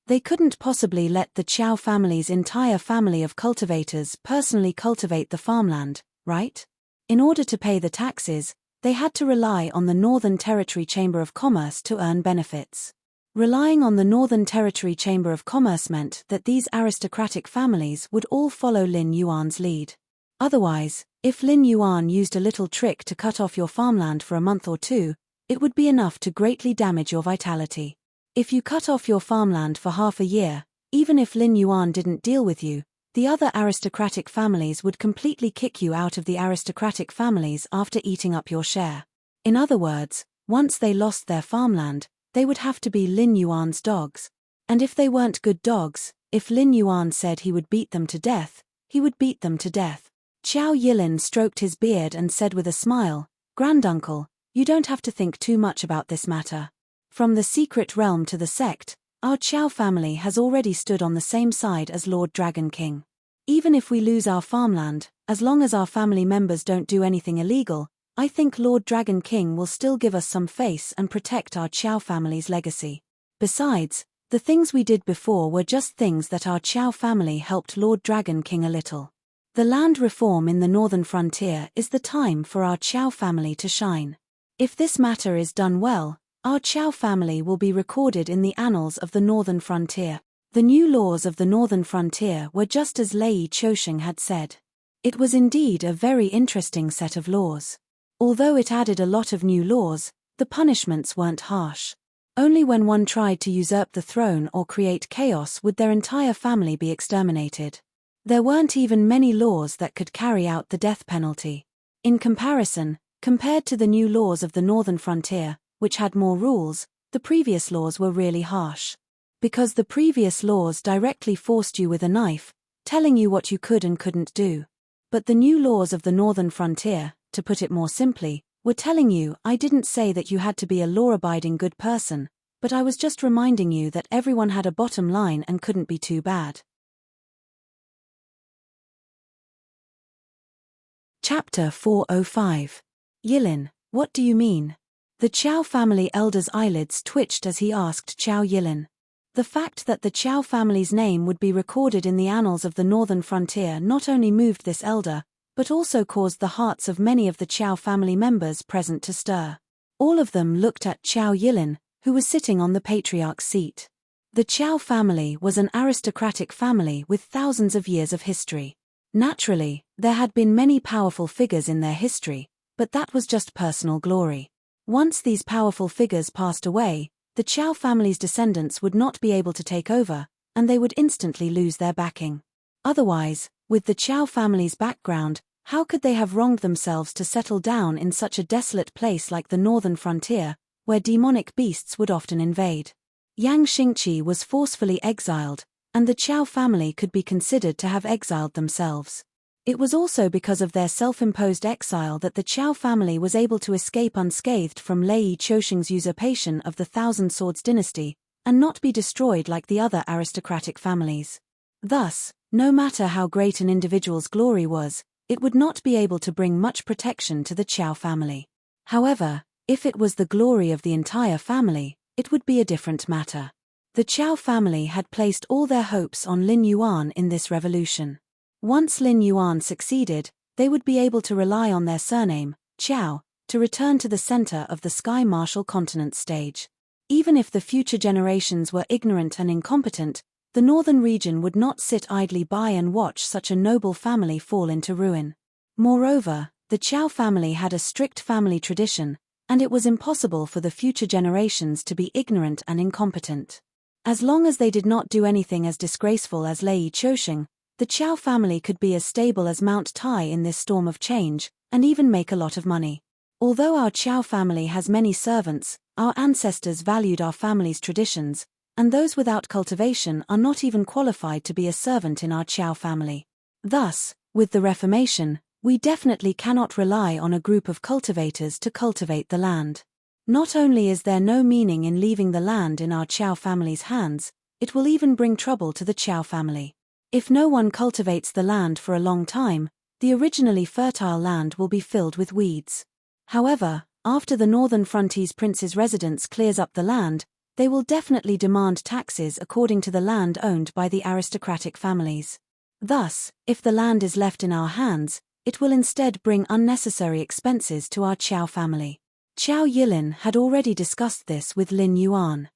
They couldn't possibly let the Chow family's entire family of cultivators personally cultivate the farmland, right? In order to pay the taxes, they had to rely on the Northern Territory Chamber of Commerce to earn benefits. Relying on the Northern Territory Chamber of Commerce meant that these aristocratic families would all follow Lin Yuan's lead. Otherwise, if Lin Yuan used a little trick to cut off your farmland for a month or two, it would be enough to greatly damage your vitality. If you cut off your farmland for half a year, even if Lin Yuan didn't deal with you, the other aristocratic families would completely kick you out of the aristocratic families after eating up your share. In other words, once they lost their farmland, they would have to be Lin Yuan's dogs. And if they weren't good dogs, if Lin Yuan said he would beat them to death, he would beat them to death. Chow Yilin stroked his beard and said with a smile, Granduncle, you don't have to think too much about this matter. From the secret realm to the sect, our Chow family has already stood on the same side as Lord Dragon King. Even if we lose our farmland, as long as our family members don't do anything illegal, I think Lord Dragon King will still give us some face and protect our Chow family's legacy. Besides, the things we did before were just things that our Chow family helped Lord Dragon King a little. The land reform in the northern frontier is the time for our Chow family to shine. If this matter is done well, our Chow family will be recorded in the annals of the northern frontier. The new laws of the northern frontier were just as Lei Chousheng had said. It was indeed a very interesting set of laws. Although it added a lot of new laws, the punishments weren't harsh. Only when one tried to usurp the throne or create chaos would their entire family be exterminated. There weren't even many laws that could carry out the death penalty. In comparison, compared to the new laws of the northern frontier, which had more rules, the previous laws were really harsh. Because the previous laws directly forced you with a knife, telling you what you could and couldn't do. But the new laws of the northern frontier, to put it more simply, were telling you, I didn't say that you had to be a law-abiding good person, but I was just reminding you that everyone had a bottom line and couldn't be too bad. Chapter 405. Yilin, what do you mean? The Chow family elder's eyelids twitched as he asked Chow Yilin. The fact that the Chow family's name would be recorded in the annals of the northern frontier not only moved this elder, but also caused the hearts of many of the Chow family members present to stir. All of them looked at Chow Yilin, who was sitting on the patriarch's seat. The Chow family was an aristocratic family with thousands of years of history. Naturally, there had been many powerful figures in their history, but that was just personal glory. Once these powerful figures passed away, the Chow family's descendants would not be able to take over, and they would instantly lose their backing. Otherwise, with the Chow family's background, how could they have wronged themselves to settle down in such a desolate place like the northern frontier, where demonic beasts would often invade? Yang Xingqi was forcefully exiled, and the Chow family could be considered to have exiled themselves. It was also because of their self-imposed exile that the Chow family was able to escape unscathed from Lei Chouxing's usurpation of the Thousand Swords dynasty, and not be destroyed like the other aristocratic families. Thus, no matter how great an individual's glory was, it would not be able to bring much protection to the Chow family. However, if it was the glory of the entire family, it would be a different matter. The Chow family had placed all their hopes on Lin Yuan in this revolution. Once Lin Yuan succeeded, they would be able to rely on their surname, Chow, to return to the center of the Sky Martial Continent stage. Even if the future generations were ignorant and incompetent, the northern region would not sit idly by and watch such a noble family fall into ruin. Moreover, the Chow family had a strict family tradition, and it was impossible for the future generations to be ignorant and incompetent. As long as they did not do anything as disgraceful as Lei Chouxing, the Chow family could be as stable as Mount Tai in this storm of change, and even make a lot of money. Although our Chow family has many servants, our ancestors valued our family's traditions, and those without cultivation are not even qualified to be a servant in our Chow family. Thus, with the Reformation, we definitely cannot rely on a group of cultivators to cultivate the land. Not only is there no meaning in leaving the land in our Chow family's hands, it will even bring trouble to the Chow family. If no one cultivates the land for a long time, the originally fertile land will be filled with weeds. However, after the Northern Frontiers Prince's residence clears up the land, they will definitely demand taxes according to the land owned by the aristocratic families. Thus, if the land is left in our hands, it will instead bring unnecessary expenses to our Chow family. Chow Yilin had already discussed this with Lin Yuan.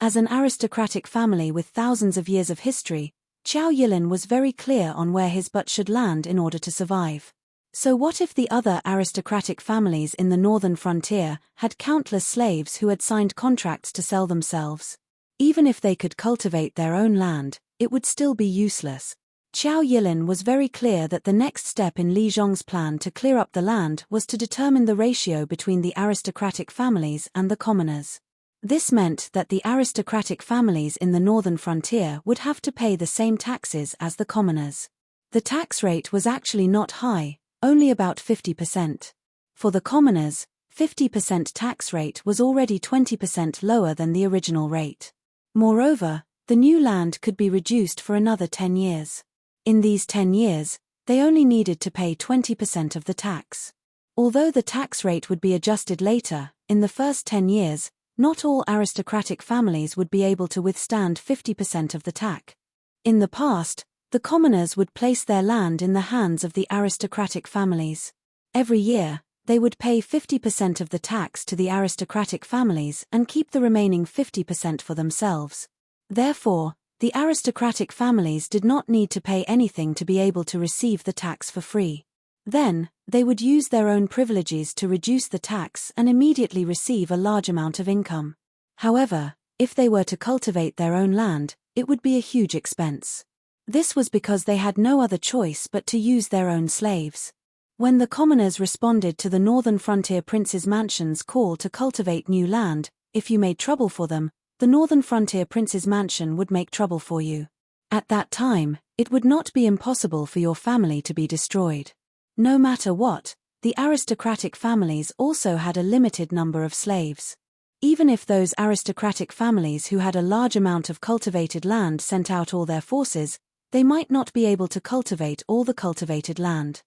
As an aristocratic family with thousands of years of history, Chow Yilin was very clear on where his butt should land in order to survive. So what if the other aristocratic families in the northern frontier had countless slaves who had signed contracts to sell themselves? Even if they could cultivate their own land, it would still be useless. Chow Yilin was very clear that the next step in Li Zhong's plan to clear up the land was to determine the ratio between the aristocratic families and the commoners. This meant that the aristocratic families in the northern frontier would have to pay the same taxes as the commoners. The tax rate was actually not high, only about 50%. For the commoners, 50% tax rate was already 20% lower than the original rate. Moreover, the new land could be reduced for another 10 years. In these 10 years, they only needed to pay 20% of the tax. Although the tax rate would be adjusted later, in the first 10 years, not all aristocratic families would be able to withstand 50% of the tax. In the past, the commoners would place their land in the hands of the aristocratic families. Every year, they would pay 50% of the tax to the aristocratic families and keep the remaining 50% for themselves. Therefore, the aristocratic families did not need to pay anything to be able to receive the tax for free. Then, they would use their own privileges to reduce the tax and immediately receive a large amount of income. However, if they were to cultivate their own land, it would be a huge expense. This was because they had no other choice but to use their own slaves. When the commoners responded to the Northern Frontier Prince's mansion's call to cultivate new land, if you made trouble for them, the Northern Frontier Prince's mansion would make trouble for you. At that time, it would not be impossible for your family to be destroyed. No matter what, the aristocratic families also had a limited number of slaves. Even if those aristocratic families who had a large amount of cultivated land sent out all their forces, they might not be able to cultivate all the cultivated land.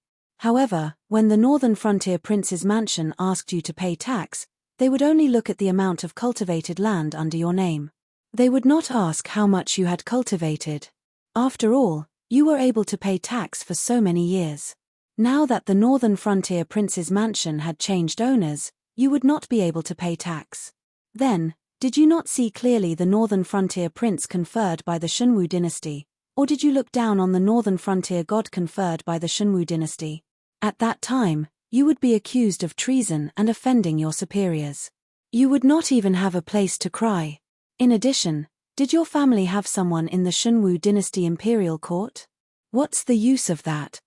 However, when the Northern Frontier Prince's mansion asked you to pay tax, they would only look at the amount of cultivated land under your name. They would not ask how much you had cultivated. After all, you were able to pay tax for so many years. Now that the Northern Frontier Prince's mansion had changed owners, you would not be able to pay tax. Then, did you not see clearly the Northern Frontier Prince conferred by the Shunwu dynasty, or did you look down on the Northern Frontier God conferred by the Shunwu dynasty? At that time, you would be accused of treason and offending your superiors. You would not even have a place to cry. In addition, did your family have someone in the Shunwu dynasty imperial court? What's the use of that?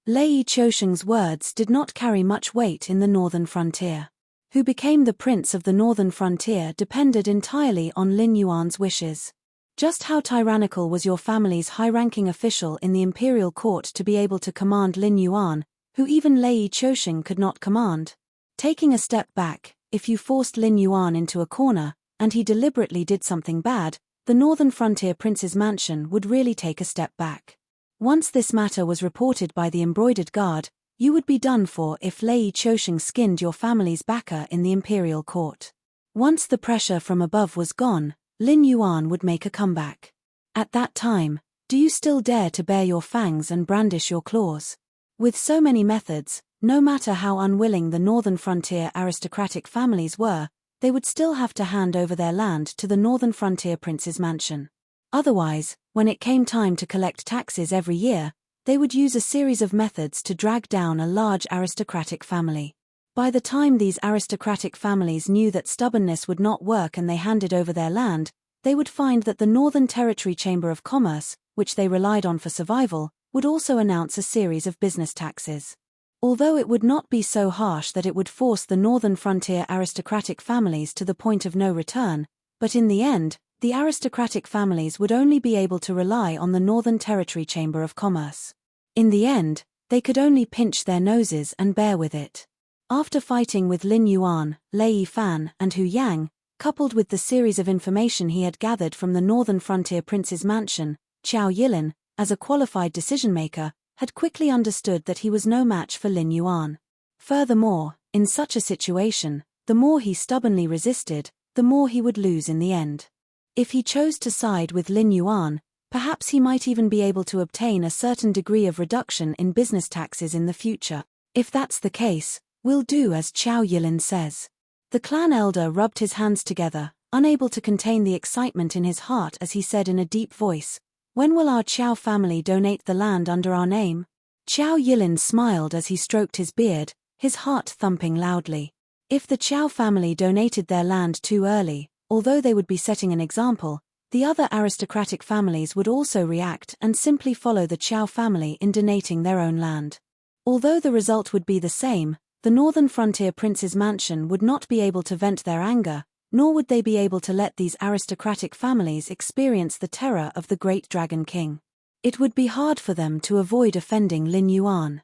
Lei Qiusheng's words did not carry much weight in the Northern Frontier. Who became the prince of the Northern Frontier depended entirely on Lin Yuan's wishes. Just how tyrannical was your family's high-ranking official in the imperial court to be able to command Lin Yuan, who even Lei Qiusheng could not command? Taking a step back, if you forced Lin Yuan into a corner, and he deliberately did something bad, the Northern Frontier Prince's mansion would really take a step back. Once this matter was reported by the embroidered guard, you would be done for if Lei Qiusheng skinned your family's backer in the imperial court. Once the pressure from above was gone, Lin Yuan would make a comeback. At that time, do you still dare to bare your fangs and brandish your claws? With so many methods, no matter how unwilling the Northern Frontier aristocratic families were, they would still have to hand over their land to the Northern Frontier Prince's mansion. Otherwise, when it came time to collect taxes every year, they would use a series of methods to drag down a large aristocratic family. By the time these aristocratic families knew that stubbornness would not work and they handed over their land, they would find that the Northern Territory Chamber of Commerce, which they relied on for survival, would also announce a series of business taxes. Although it would not be so harsh that it would force the Northern Frontier aristocratic families to the point of no return, but in the end, the aristocratic families would only be able to rely on the Northern Territory Chamber of Commerce. In the end, they could only pinch their noses and bear with it. After fighting with Lin Yuan, Lei Fan, and Hu Yang, coupled with the series of information he had gathered from the Northern Frontier Prince's mansion, Qiao Yilin, as a qualified decision-maker, had quickly understood that he was no match for Lin Yuan. Furthermore, in such a situation, the more he stubbornly resisted, the more he would lose in the end. If he chose to side with Lin Yuan, perhaps he might even be able to obtain a certain degree of reduction in business taxes in the future. If that's the case, we'll do as Qiao Yilin says. The clan elder rubbed his hands together, unable to contain the excitement in his heart as he said in a deep voice, "When will our Qiao family donate the land under our name?" Qiao Yilin smiled as he stroked his beard, his heart thumping loudly. If the Qiao family donated their land too early, although they would be setting an example, the other aristocratic families would also react and simply follow the Qiao family in donating their own land. Although the result would be the same, the Northern Frontier Prince's mansion would not be able to vent their anger, nor would they be able to let these aristocratic families experience the terror of the Great Dragon King. It would be hard for them to avoid offending Lin Yuan.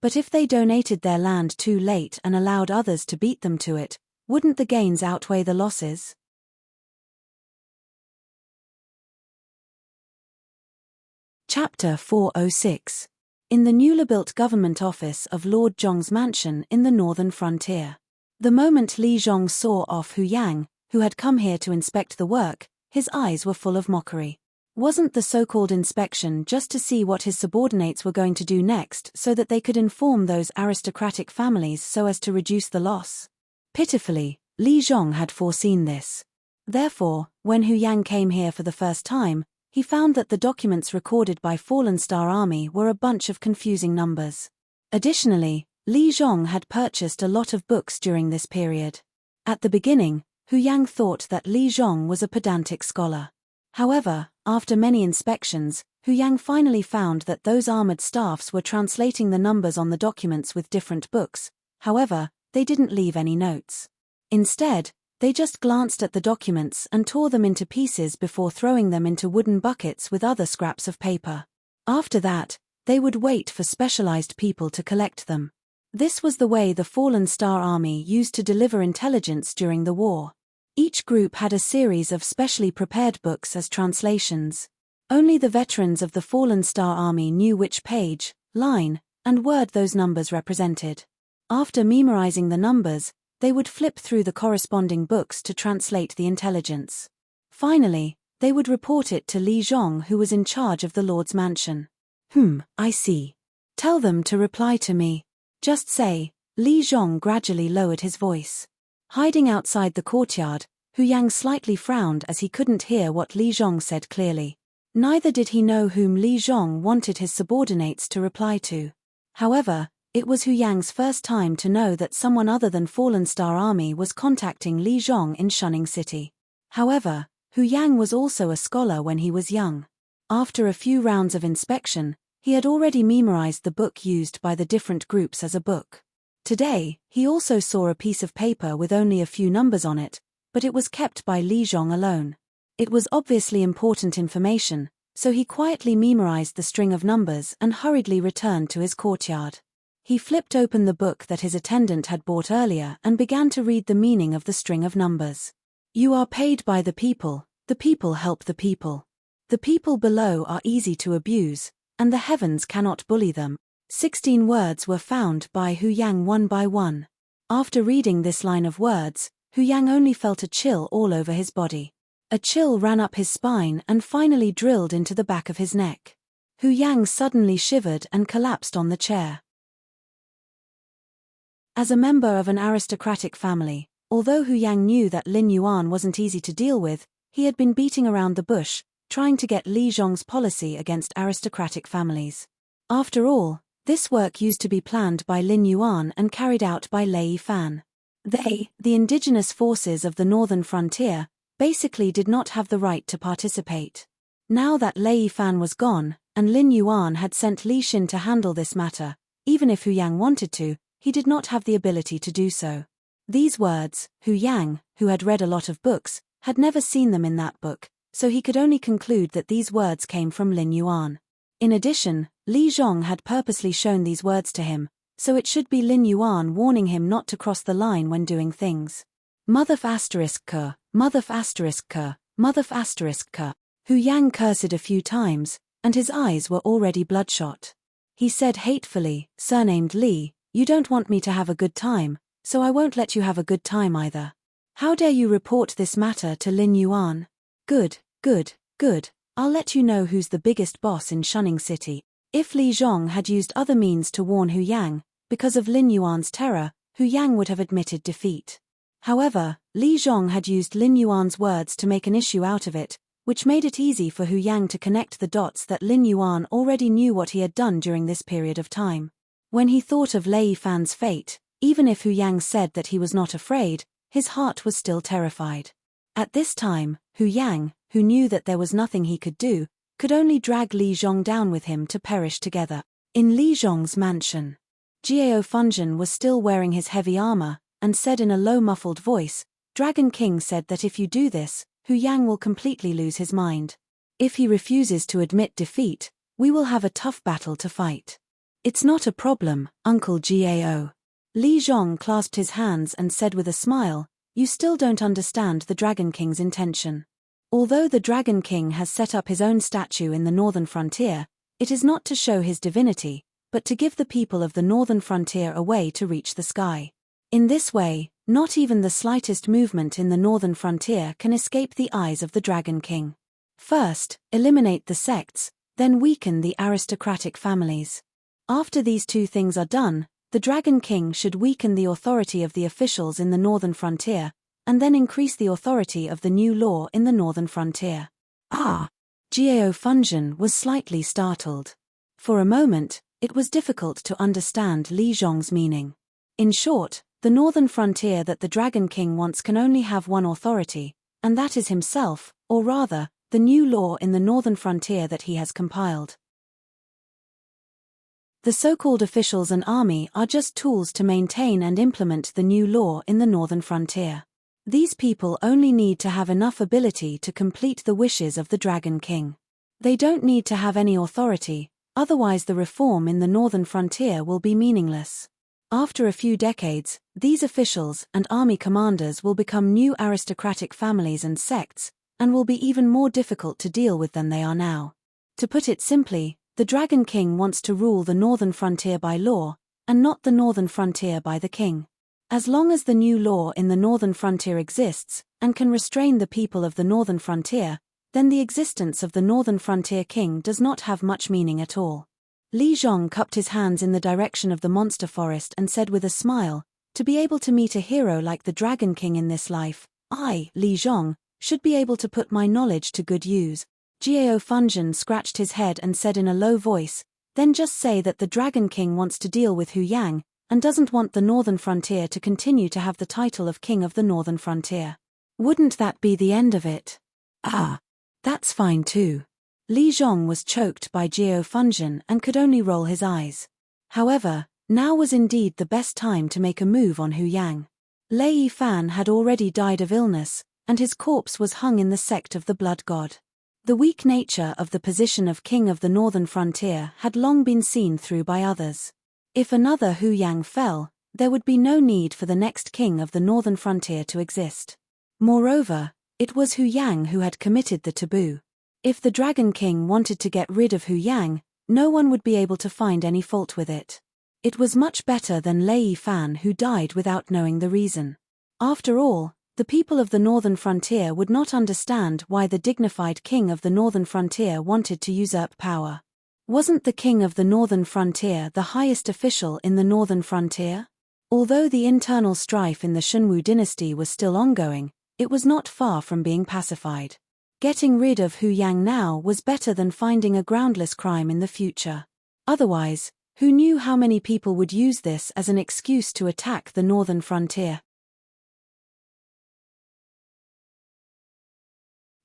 But if they donated their land too late and allowed others to beat them to it, wouldn't the gains outweigh the losses? Chapter 406. In the newly built government office of Lord Zhong's mansion in the Northern Frontier. The moment Li Zhong saw off Hu Yang, who had come here to inspect the work, his eyes were full of mockery. Wasn't the so-called inspection just to see what his subordinates were going to do next so that they could inform those aristocratic families so as to reduce the loss? Pitifully, Li Zhong had foreseen this. Therefore, when Hu Yang came here for the first time, he found that the documents recorded by Fallen Star Army were a bunch of confusing numbers. Additionally, Li Zhong had purchased a lot of books during this period. At the beginning, Hu Yang thought that Li Zhong was a pedantic scholar. However, after many inspections, Hu Yang finally found that those armored staffs were translating the numbers on the documents with different books. However, they didn't leave any notes. Instead, they just glanced at the documents and tore them into pieces before throwing them into wooden buckets with other scraps of paper. After that, they would wait for specialized people to collect them. This was the way the Fallen Star Army used to deliver intelligence during the war. Each group had a series of specially prepared books as translations. Only the veterans of the Fallen Star Army knew which page, line, and word those numbers represented. After memorizing the numbers, they would flip through the corresponding books to translate the intelligence. Finally, they would report it to Li Zhong, who was in charge of the Lord's mansion. I see. Tell them to reply to me. Just say, Li Zhong gradually lowered his voice. Hiding outside the courtyard, Hu Yang slightly frowned as he couldn't hear what Li Zhong said clearly. Neither did he know whom Li Zhong wanted his subordinates to reply to. However, it was Hu Yang's first time to know that someone other than Fallen Star Army was contacting Li Zhong in Shunning City. However, Hu Yang was also a scholar when he was young. After a few rounds of inspection, he had already memorized the book used by the different groups as a book. Today, he also saw a piece of paper with only a few numbers on it, but it was kept by Li Zhong alone. It was obviously important information, so he quietly memorized the string of numbers and hurriedly returned to his courtyard. He flipped open the book that his attendant had bought earlier and began to read the meaning of the string of numbers. You are paid by the people help the people. The people below are easy to abuse, and the heavens cannot bully them. 16 words were found by Hu Yang one by one. After reading this line of words, Hu Yang only felt a chill all over his body. A chill ran up his spine and finally drilled into the back of his neck. Hu Yang suddenly shivered and collapsed on the chair. As a member of an aristocratic family, although Hu Yang knew that Lin Yuan wasn't easy to deal with, he had been beating around the bush, trying to get Li Zhong's policy against aristocratic families. After all, this work used to be planned by Lin Yuan and carried out by Lei Fan. They, the indigenous forces of the northern frontier, basically did not have the right to participate. Now that Lei Fan was gone, and Lin Yuan had sent Li Xin to handle this matter, even if Hu Yang wanted to, he did not have the ability to do so. These words, Hu Yang, who had read a lot of books, had never seen them in that book, so he could only conclude that these words came from Lin Yuan. In addition, Li Zhong had purposely shown these words to him, so it should be Lin Yuan warning him not to cross the line when doing things. Motherf asterisk K, Motherf asterisk K, Motherf asterisk K. Hu Yang cursed a few times, and his eyes were already bloodshot. He said hatefully, surnamed Li, you don't want me to have a good time, so I won't let you have a good time either. How dare you report this matter to Lin Yuan? Good, good, good. I'll let you know who's the biggest boss in Shunning City. If Li Zhong had used other means to warn Hu Yang, because of Lin Yuan's terror, Hu Yang would have admitted defeat. However, Li Zhong had used Lin Yuan's words to make an issue out of it, which made it easy for Hu Yang to connect the dots that Lin Yuan already knew what he had done during this period of time. When he thought of Lei Fan's fate, even if Hu Yang said that he was not afraid, his heart was still terrified. At this time, Hu Yang, who knew that there was nothing he could do, could only drag Li Zhong down with him to perish together. In Li Zhong's mansion, Jiao Funjin was still wearing his heavy armor, and said in a low muffled voice, Dragon King said that if you do this, Hu Yang will completely lose his mind. If he refuses to admit defeat, we will have a tough battle to fight. It's not a problem, Uncle Jiao. Li Zhong clasped his hands and said with a smile, you still don't understand the Dragon King's intention. Although the Dragon King has set up his own statue in the northern frontier, it is not to show his divinity, but to give the people of the northern frontier a way to reach the sky. In this way, not even the slightest movement in the northern frontier can escape the eyes of the Dragon King. First, eliminate the sects, then weaken the aristocratic families. After these two things are done, the Dragon King should weaken the authority of the officials in the northern frontier, and then increase the authority of the new law in the northern frontier. Ah! Jiao Funjin was slightly startled. For a moment, it was difficult to understand Li Zhong's meaning. In short, the northern frontier that the Dragon King wants can only have one authority, and that is himself, or rather, the new law in the northern frontier that he has compiled. The so-called officials and army are just tools to maintain and implement the new law in the northern frontier. These people only need to have enough ability to complete the wishes of the Dragon King. They don't need to have any authority, otherwise the reform in the northern frontier will be meaningless. After a few decades, these officials and army commanders will become new aristocratic families and sects, and will be even more difficult to deal with than they are now. To put it simply, the Dragon King wants to rule the northern frontier by law, and not the northern frontier by the king. As long as the new law in the northern frontier exists, and can restrain the people of the northern frontier, then the existence of the northern frontier king does not have much meaning at all. Li Zhong cupped his hands in the direction of the monster forest and said with a smile, to be able to meet a hero like the Dragon King in this life, I, Li Zhong, should be able to put my knowledge to good use. Jiao Funjin scratched his head and said in a low voice, then just say that the Dragon King wants to deal with Hu Yang, and doesn't want the northern frontier to continue to have the title of king of the northern frontier. Wouldn't that be the end of it? Ah, that's fine too. Li Zhong was choked by Jiao Funjin and could only roll his eyes. However, now was indeed the best time to make a move on Hu Yang. Lei Yifan had already died of illness, and his corpse was hung in the sect of the blood god. The weak nature of the position of king of the northern frontier had long been seen through by others. If another Hu Yang fell, there would be no need for the next king of the northern frontier to exist. Moreover, it was Hu Yang who had committed the taboo. If the Dragon King wanted to get rid of Hu Yang, no one would be able to find any fault with it. It was much better than Lei Yifan who died without knowing the reason. After all, the people of the northern frontier would not understand why the dignified king of the northern frontier wanted to usurp power. Wasn't the king of the northern frontier the highest official in the northern frontier? Although the internal strife in the Shunwu dynasty was still ongoing, it was not far from being pacified. Getting rid of Hu Yang now was better than finding a groundless crime in the future. Otherwise, who knew how many people would use this as an excuse to attack the northern frontier?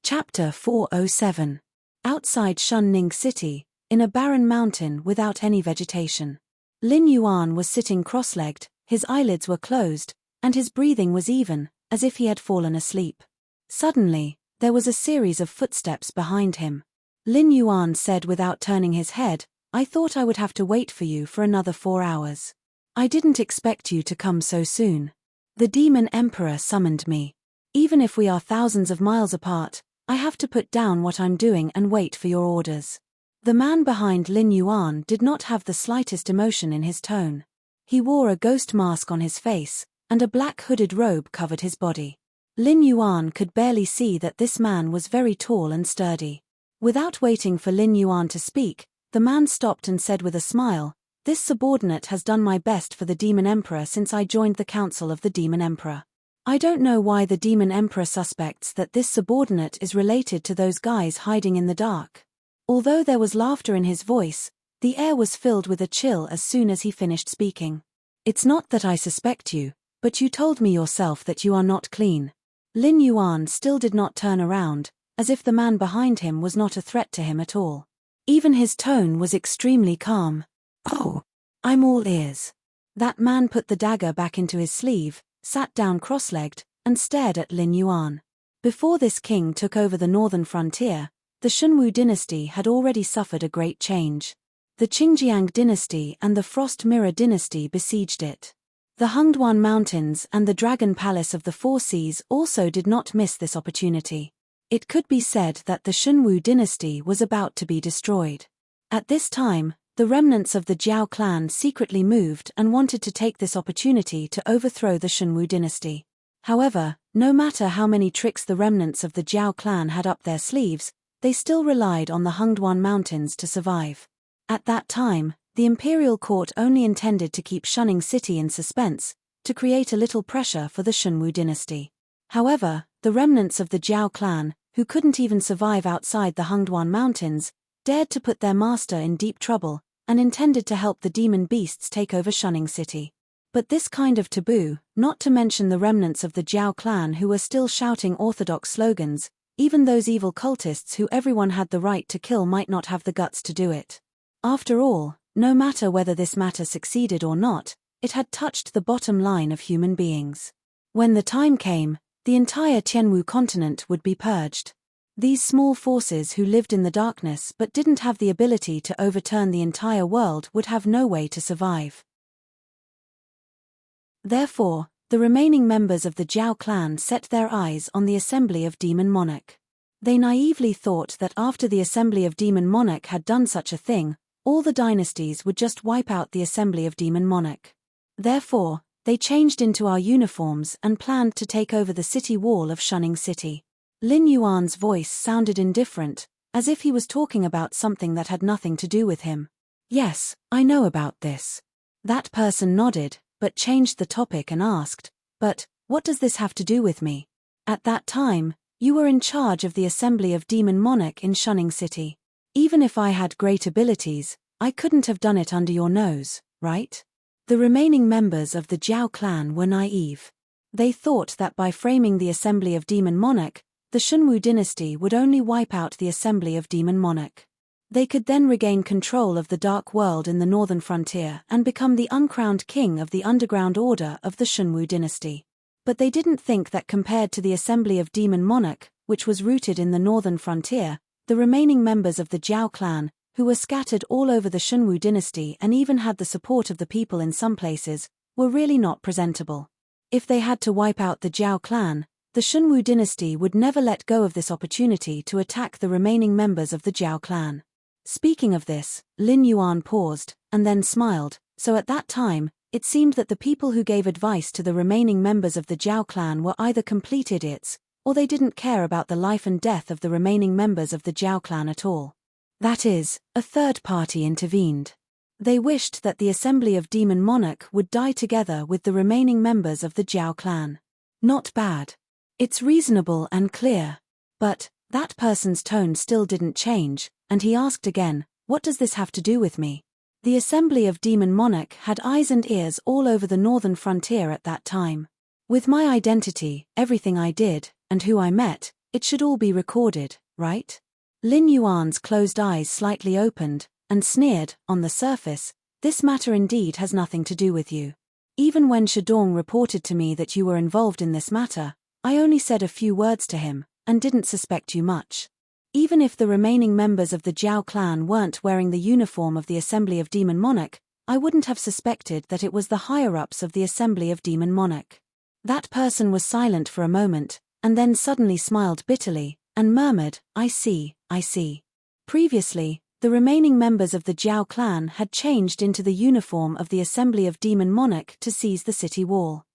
Chapter 407. Outside Shunning City, in a barren mountain without any vegetation. Lin Yuan was sitting cross-legged, his eyelids were closed, and his breathing was even, as if he had fallen asleep. Suddenly, there was a series of footsteps behind him. Lin Yuan said without turning his head, I thought I would have to wait for you for another 4 hours. I didn't expect you to come so soon. The Demon Emperor summoned me. Even if we are thousands of miles apart, I have to put down what I'm doing and wait for your orders. The man behind Lin Yuan did not have the slightest emotion in his tone. He wore a ghost mask on his face, and a black hooded robe covered his body. Lin Yuan could barely see that this man was very tall and sturdy. Without waiting for Lin Yuan to speak, the man stopped and said with a smile, This subordinate has done my best for the Demon Emperor since I joined the Council of the Demon Emperor. I don't know why the Demon Emperor suspects that this subordinate is related to those guys hiding in the dark. Although there was laughter in his voice, the air was filled with a chill as soon as he finished speaking. It's not that I suspect you, but you told me yourself that you are not clean. Lin Yuan still did not turn around, as if the man behind him was not a threat to him at all. Even his tone was extremely calm. Oh, I'm all ears. That man put the dagger back into his sleeve, sat down cross-legged, and stared at Lin Yuan. Before this king took over the northern frontier, the Shunwu dynasty had already suffered a great change. The Qingjiang dynasty and the Frost Mirror dynasty besieged it. The Hengduan Mountains and the Dragon Palace of the Four Seas also did not miss this opportunity. It could be said that the Shunwu dynasty was about to be destroyed. At this time, the remnants of the Jiao clan secretly moved and wanted to take this opportunity to overthrow the Shunwu dynasty. However, no matter how many tricks the remnants of the Jiao clan had up their sleeves, they still relied on the Hengduan Mountains to survive. At that time, the imperial court only intended to keep Shunning City in suspense, to create a little pressure for the Shunwu dynasty. However, the remnants of the Jiao clan, who couldn't even survive outside the Hengduan Mountains, dared to put their master in deep trouble, and intended to help the demon beasts take over Shunning City. But this kind of taboo, not to mention the remnants of the Jiao clan who were still shouting orthodox slogans, even those evil cultists who everyone had the right to kill might not have the guts to do it. After all, no matter whether this matter succeeded or not, it had touched the bottom line of human beings. When the time came, the entire Tianwu continent would be purged. These small forces who lived in the darkness but didn't have the ability to overturn the entire world would have no way to survive. Therefore, the remaining members of the Jiao clan set their eyes on the assembly of Demon Monarch. They naively thought that after the Assembly of Demon Monarch had done such a thing, all the dynasties would just wipe out the Assembly of Demon Monarch. Therefore, they changed into our uniforms and planned to take over the city wall of Shunning City. Lin Yuan's voice sounded indifferent, as if he was talking about something that had nothing to do with him. Yes, I know about this. That person nodded, but changed the topic and asked, but, what does this have to do with me? At that time, you were in charge of the Assembly of Demon Monarch in Shunning City. Even if I had great abilities, I couldn't have done it under your nose, right? The remaining members of the Jiao clan were naive. They thought that by framing the Assembly of Demon Monarch, the Shunwu dynasty would only wipe out the Assembly of Demon Monarch. They could then regain control of the Dark World in the northern frontier and become the uncrowned king of the underground order of the Shunwu dynasty. But they didn't think that compared to the Assembly of Demon Monarch, which was rooted in the northern frontier, the remaining members of the Jiao clan, who were scattered all over the Shunwu dynasty and even had the support of the people in some places, were really not presentable. If they had to wipe out the Jiao clan, the Shunwu dynasty would never let go of this opportunity to attack the remaining members of the Jiao clan. Speaking of this, Lin Yuan paused, and then smiled, so at that time, it seemed that the people who gave advice to the remaining members of the Jiao clan were either complete idiots, or they didn't care about the life and death of the remaining members of the Jiao clan at all. That is, a third party intervened. They wished that the Assembly of Demon Monarch would die together with the remaining members of the Jiao clan. Not bad. It's reasonable and clear. But, that person's tone still didn't change, and he asked again, what does this have to do with me? The Assembly of Demon Monarch had eyes and ears all over the northern frontier at that time. With my identity, everything I did, and who I met, it should all be recorded, right? Lin Yuan's closed eyes slightly opened, and sneered, on the surface, this matter indeed has nothing to do with you. Even when Shadong reported to me that you were involved in this matter, I only said a few words to him, and didn't suspect you much. Even if the remaining members of the Jiao clan weren't wearing the uniform of the Assembly of Demon Monarch, I wouldn't have suspected that it was the higher-ups of the Assembly of Demon Monarch. That person was silent for a moment, and then suddenly smiled bitterly, and murmured, I see, I see. Previously, the remaining members of the Jiao clan had changed into the uniform of the Assembly of Demon Monarch to seize the city wall.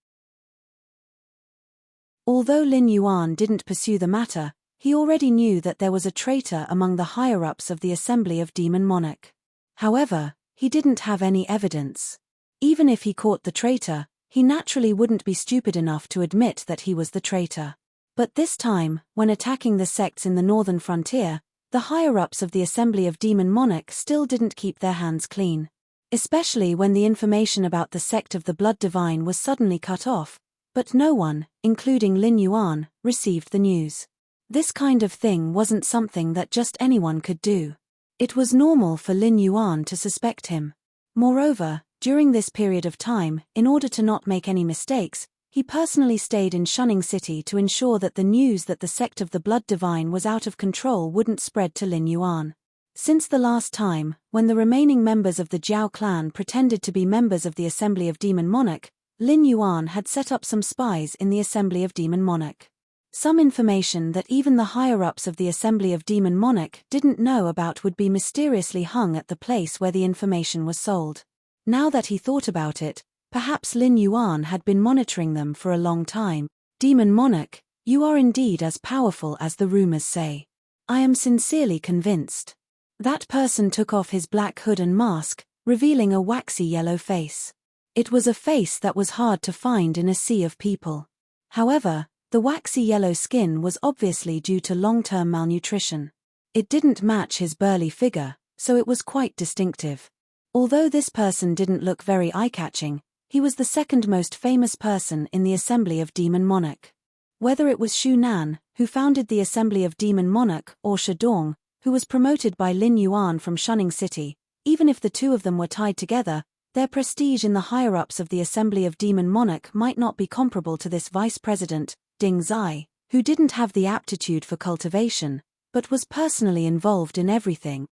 Although Lin Yuan didn't pursue the matter, he already knew that there was a traitor among the higher-ups of the Assembly of Demon Monarch. However, he didn't have any evidence. Even if he caught the traitor, he naturally wouldn't be stupid enough to admit that he was the traitor. But this time, when attacking the sects in the northern frontier, the higher-ups of the Assembly of Demon Monarch still didn't keep their hands clean. Especially when the information about the sect of the Blood Divine was suddenly cut off, but no one, including Lin Yuan, received the news. This kind of thing wasn't something that just anyone could do. It was normal for Lin Yuan to suspect him. Moreover, during this period of time, in order to not make any mistakes, he personally stayed in Shunning City to ensure that the news that the sect of the Blood Divine was out of control wouldn't spread to Lin Yuan. Since the last time, when the remaining members of the Jiao clan pretended to be members of the Assembly of Demon Monarch, Lin Yuan had set up some spies in the Assembly of Demon Monarch. Some information that even the higher-ups of the Assembly of Demon Monarch didn't know about would be mysteriously hung at the place where the information was sold. Now that he thought about it, perhaps Lin Yuan had been monitoring them for a long time. Demon Monarch, you are indeed as powerful as the rumors say. I am sincerely convinced. That person took off his black hood and mask, revealing a waxy yellow face. It was a face that was hard to find in a sea of people. However, the waxy yellow skin was obviously due to long-term malnutrition. It didn't match his burly figure, so it was quite distinctive. Although this person didn't look very eye-catching, he was the second most famous person in the Assembly of Demon Monarch. Whether it was Xu Nan, who founded the Assembly of Demon Monarch, or Shadong, who was promoted by Lin Yuan from Shunning City, even if the two of them were tied together, their prestige in the higher-ups of the Assembly of Demon Monarch might not be comparable to this vice president, Ding Zai, who didn't have the aptitude for cultivation, but was personally involved in everything.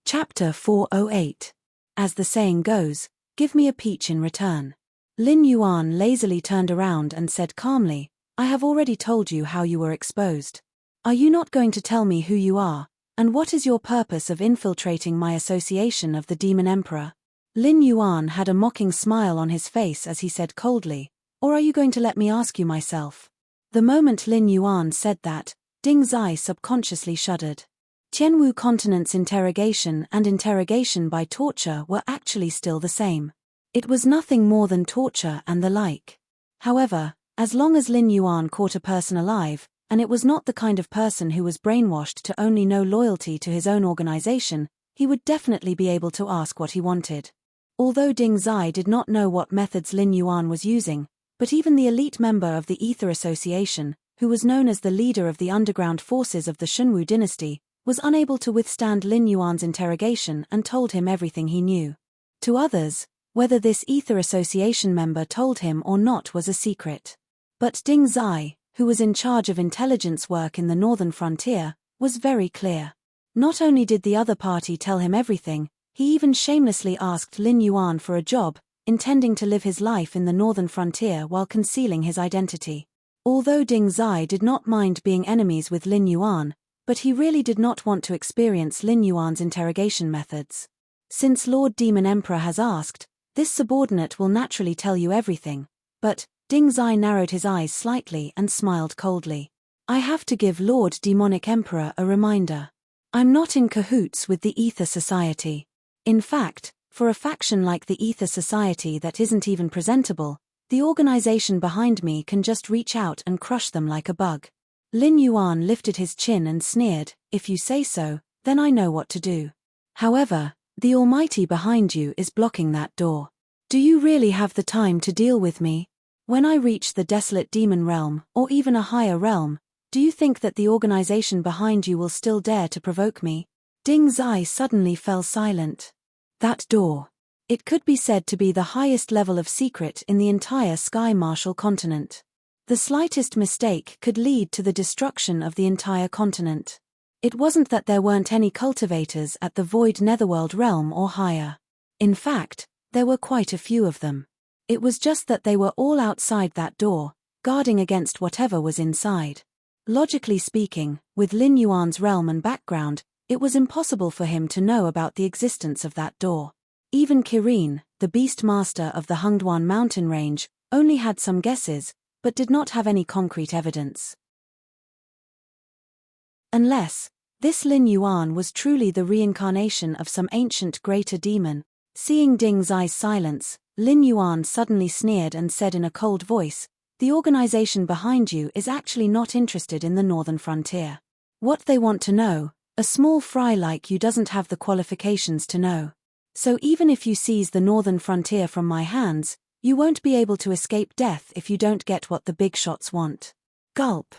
Chapter 408. As the saying goes, give me a peach in return. Lin Yuan lazily turned around and said calmly, I have already told you how you were exposed. Are you not going to tell me who you are, and what is your purpose of infiltrating my association of the Demon Emperor? Lin Yuan had a mocking smile on his face as he said coldly, or are you going to let me ask you myself? The moment Lin Yuan said that, Ding Zai subconsciously shuddered. Tianwu Continent's interrogation and interrogation by torture were actually still the same. It was nothing more than torture and the like. However, as long as Lin Yuan caught a person alive, and it was not the kind of person who was brainwashed to only know loyalty to his own organization, he would definitely be able to ask what he wanted. Although Ding Zai did not know what methods Lin Yuan was using, but even the elite member of the Ether Association, who was known as the leader of the underground forces of the Shunwu dynasty, was unable to withstand Lin Yuan's interrogation and told him everything he knew. To others, whether this Ether Association member told him or not was a secret. But Ding Zai, who was in charge of intelligence work in the northern frontier, was very clear. Not only did the other party tell him everything, he even shamelessly asked Lin Yuan for a job, intending to live his life in the northern frontier while concealing his identity. Although Ding Zai did not mind being enemies with Lin Yuan, but he really did not want to experience Lin Yuan's interrogation methods. Since Lord Demon Emperor has asked, this subordinate will naturally tell you everything, but Ding Zai narrowed his eyes slightly and smiled coldly. I have to give Lord Demonic Emperor a reminder. I'm not in cahoots with the Ether Society. In fact, for a faction like the Ether Society that isn't even presentable, the organization behind me can just reach out and crush them like a bug. Lin Yuan lifted his chin and sneered, if you say so, then I know what to do. However, the Almighty behind you is blocking that door. Do you really have the time to deal with me? When I reach the desolate demon realm, or even a higher realm, do you think that the organization behind you will still dare to provoke me? Ding Zai suddenly fell silent. That door. It could be said to be the highest level of secret in the entire Sky Martial continent. The slightest mistake could lead to the destruction of the entire continent. It wasn't that there weren't any cultivators at the Void Netherworld realm or higher. In fact, there were quite a few of them. It was just that they were all outside that door, guarding against whatever was inside. Logically speaking, with Lin Yuan's realm and background, it was impossible for him to know about the existence of that door. Even Kirin, the beast master of the Hungduan mountain range, only had some guesses, but did not have any concrete evidence. Unless this Lin Yuan was truly the reincarnation of some ancient greater demon. Seeing Ding Zai's silence, Lin Yuan suddenly sneered and said in a cold voice, the organization behind you is actually not interested in the northern frontier. What they want to know, a small fry like you doesn't have the qualifications to know. So even if you seize the northern frontier from my hands, you won't be able to escape death if you don't get what the big shots want. Gulp.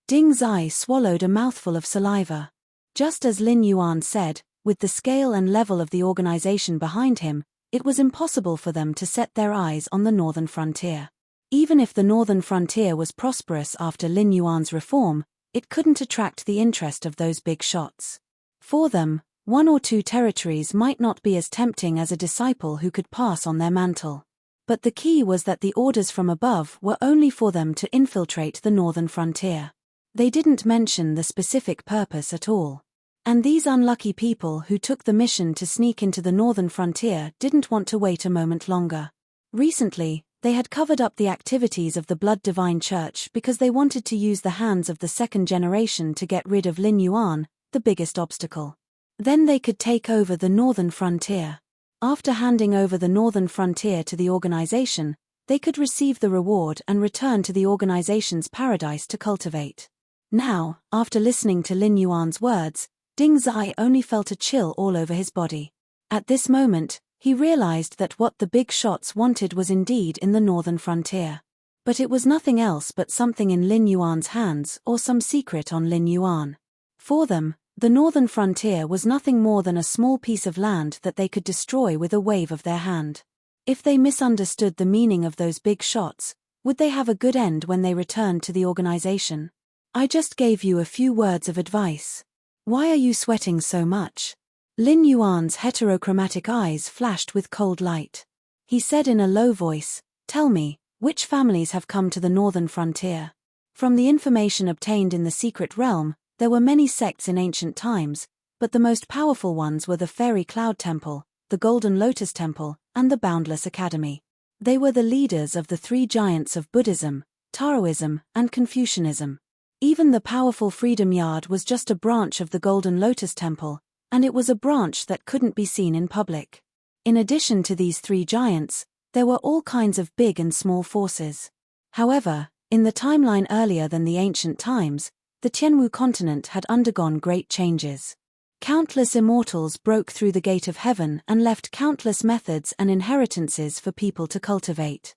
Ding Zai swallowed a mouthful of saliva. Just as Lin Yuan said, with the scale and level of the organization behind him, it was impossible for them to set their eyes on the northern frontier. Even if the northern frontier was prosperous after Lin Yuan's reform, it couldn't attract the interest of those big shots. For them, one or two territories might not be as tempting as a disciple who could pass on their mantle. But the key was that the orders from above were only for them to infiltrate the northern frontier. They didn't mention the specific purpose at all. And these unlucky people who took the mission to sneak into the northern frontier didn't want to wait a moment longer. Recently, they had covered up the activities of the Blood Divine Church because they wanted to use the hands of the second generation to get rid of Lin Yuan, the biggest obstacle. Then they could take over the northern frontier. After handing over the northern frontier to the organization, they could receive the reward and return to the organization's paradise to cultivate. Now, after listening to Lin Yuan's words, Ding Zai only felt a chill all over his body. At this moment, he realized that what the big shots wanted was indeed in the northern frontier. But it was nothing else but something in Lin Yuan's hands or some secret on Lin Yuan. For them, the northern frontier was nothing more than a small piece of land that they could destroy with a wave of their hand. If they misunderstood the meaning of those big shots, would they have a good end when they returned to the organization? I just gave you a few words of advice. Why are you sweating so much? Lin Yuan's heterochromatic eyes flashed with cold light. He said in a low voice, Tell me, which families have come to the northern frontier? From the information obtained in the secret realm, there were many sects in ancient times, but the most powerful ones were the Fairy Cloud Temple, the Golden Lotus Temple, and the Boundless Academy. They were the leaders of the three giants of Buddhism, Taoism, and Confucianism. Even the powerful Freedom Yard was just a branch of the Golden Lotus Temple, and it was a branch that couldn't be seen in public. In addition to these three giants, there were all kinds of big and small forces. However, in the timeline earlier than the ancient times, the Tianwu continent had undergone great changes. Countless immortals broke through the gate of heaven and left countless methods and inheritances for people to cultivate.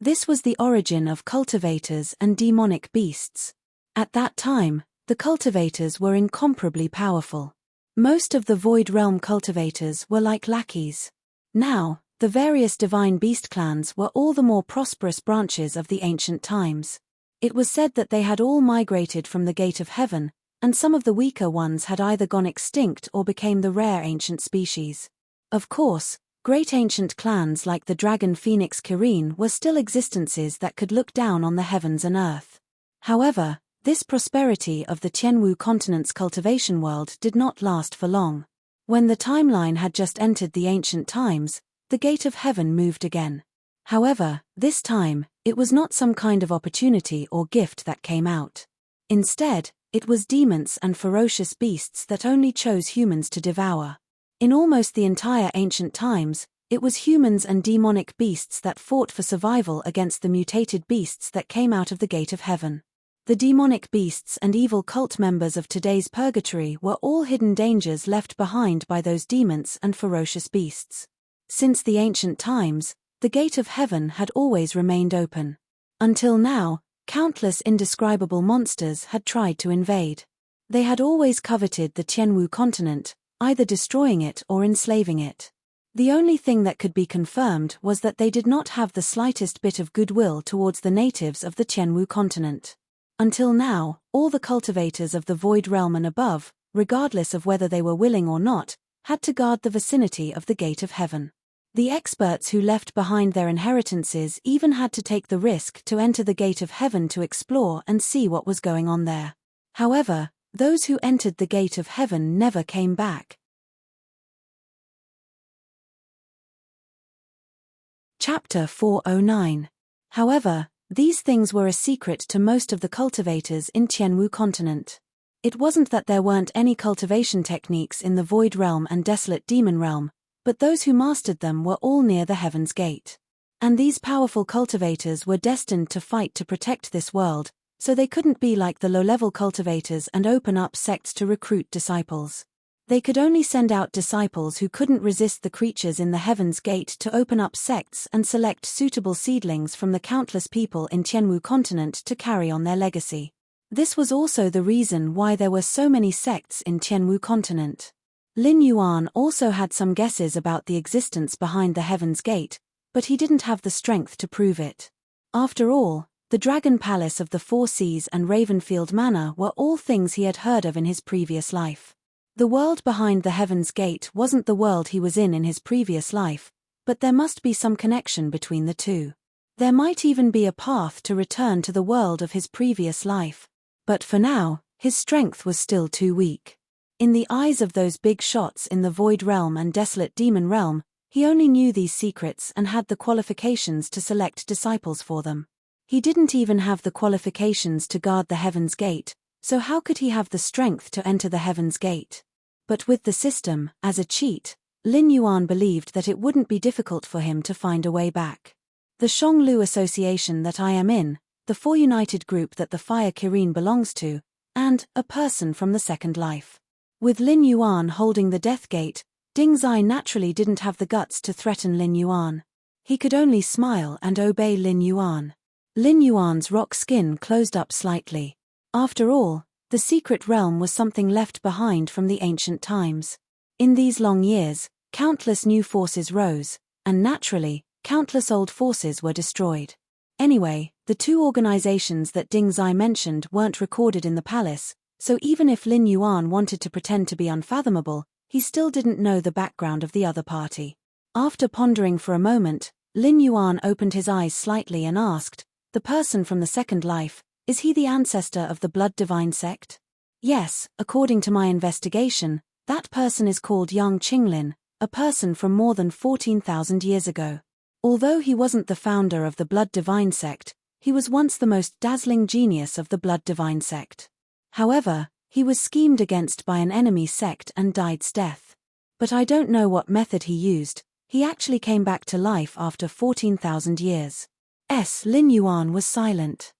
This was the origin of cultivators and demonic beasts. At that time, the cultivators were incomparably powerful. Most of the Void Realm cultivators were like lackeys. Now, the various divine beast clans were all the more prosperous branches of the ancient times. It was said that they had all migrated from the gate of heaven, and some of the weaker ones had either gone extinct or became the rare ancient species. Of course, great ancient clans like the dragon phoenix Kirin were still existences that could look down on the heavens and earth. However, this prosperity of the Tianwu continent's cultivation world did not last for long. When the timeline had just entered the ancient times, the gate of heaven moved again. However, this time, it was not some kind of opportunity or gift that came out. Instead, it was demons and ferocious beasts that only chose humans to devour. In almost the entire ancient times, it was humans and demonic beasts that fought for survival against the mutated beasts that came out of the gate of heaven. The demonic beasts and evil cult members of today's purgatory were all hidden dangers left behind by those demons and ferocious beasts. Since the ancient times, the gate of heaven had always remained open. Until now, countless indescribable monsters had tried to invade. They had always coveted the Tianwu continent, either destroying it or enslaving it. The only thing that could be confirmed was that they did not have the slightest bit of goodwill towards the natives of the Tianwu continent. Until now, all the cultivators of the Void Realm and above, regardless of whether they were willing or not, had to guard the vicinity of the gate of heaven. The experts who left behind their inheritances even had to take the risk to enter the gate of heaven to explore and see what was going on there. However, those who entered the gate of heaven never came back. Chapter 409. However, these things were a secret to most of the cultivators in Tianwu continent. It wasn't that there weren't any cultivation techniques in the Void Realm and Desolate Demon Realm, but those who mastered them were all near the Heaven's Gate. And these powerful cultivators were destined to fight to protect this world, so they couldn't be like the low-level cultivators and open up sects to recruit disciples. They could only send out disciples who couldn't resist the creatures in the Heaven's Gate to open up sects and select suitable seedlings from the countless people in Tianwu continent to carry on their legacy. This was also the reason why there were so many sects in Tianwu continent. Lin Yuan also had some guesses about the existence behind the Heaven's Gate, but he didn't have the strength to prove it. After all, the Dragon Palace of the Four Seas and Ravenfield Manor were all things he had heard of in his previous life. The world behind the Heaven's Gate wasn't the world he was in his previous life, but there must be some connection between the two. There might even be a path to return to the world of his previous life. But for now, his strength was still too weak. In the eyes of those big shots in the Void Realm and Desolate Demon Realm, he only knew these secrets and had the qualifications to select disciples for them. He didn't even have the qualifications to guard the Heaven's Gate, so how could he have the strength to enter the Heaven's Gate? But with the system, as a cheat, Lin Yuan believed that it wouldn't be difficult for him to find a way back. The Shonglu Association that I am in, the Four United group that the Fire Kirin belongs to, and a person from the Second Life. With Lin Yuan holding the Death Gate, Ding Zai naturally didn't have the guts to threaten Lin Yuan. He could only smile and obey Lin Yuan. Lin Yuan's rock skin closed up slightly. After all, the secret realm was something left behind from the ancient times. In these long years, countless new forces rose, and naturally, countless old forces were destroyed. Anyway, the two organizations that Ding Zai mentioned weren't recorded in the palace, so even if Lin Yuan wanted to pretend to be unfathomable, he still didn't know the background of the other party. After pondering for a moment, Lin Yuan opened his eyes slightly and asked, "The person from the second life, is he the ancestor of the Blood Divine sect?" "Yes, according to my investigation, that person is called Yang Qinglin, a person from more than 14,000 years ago. Although he wasn't the founder of the Blood Divine sect, he was once the most dazzling genius of the Blood Divine sect. However, he was schemed against by an enemy sect and died's death. But I don't know what method he used. He actually came back to life after 14,000 years." Lin Yuan was silent.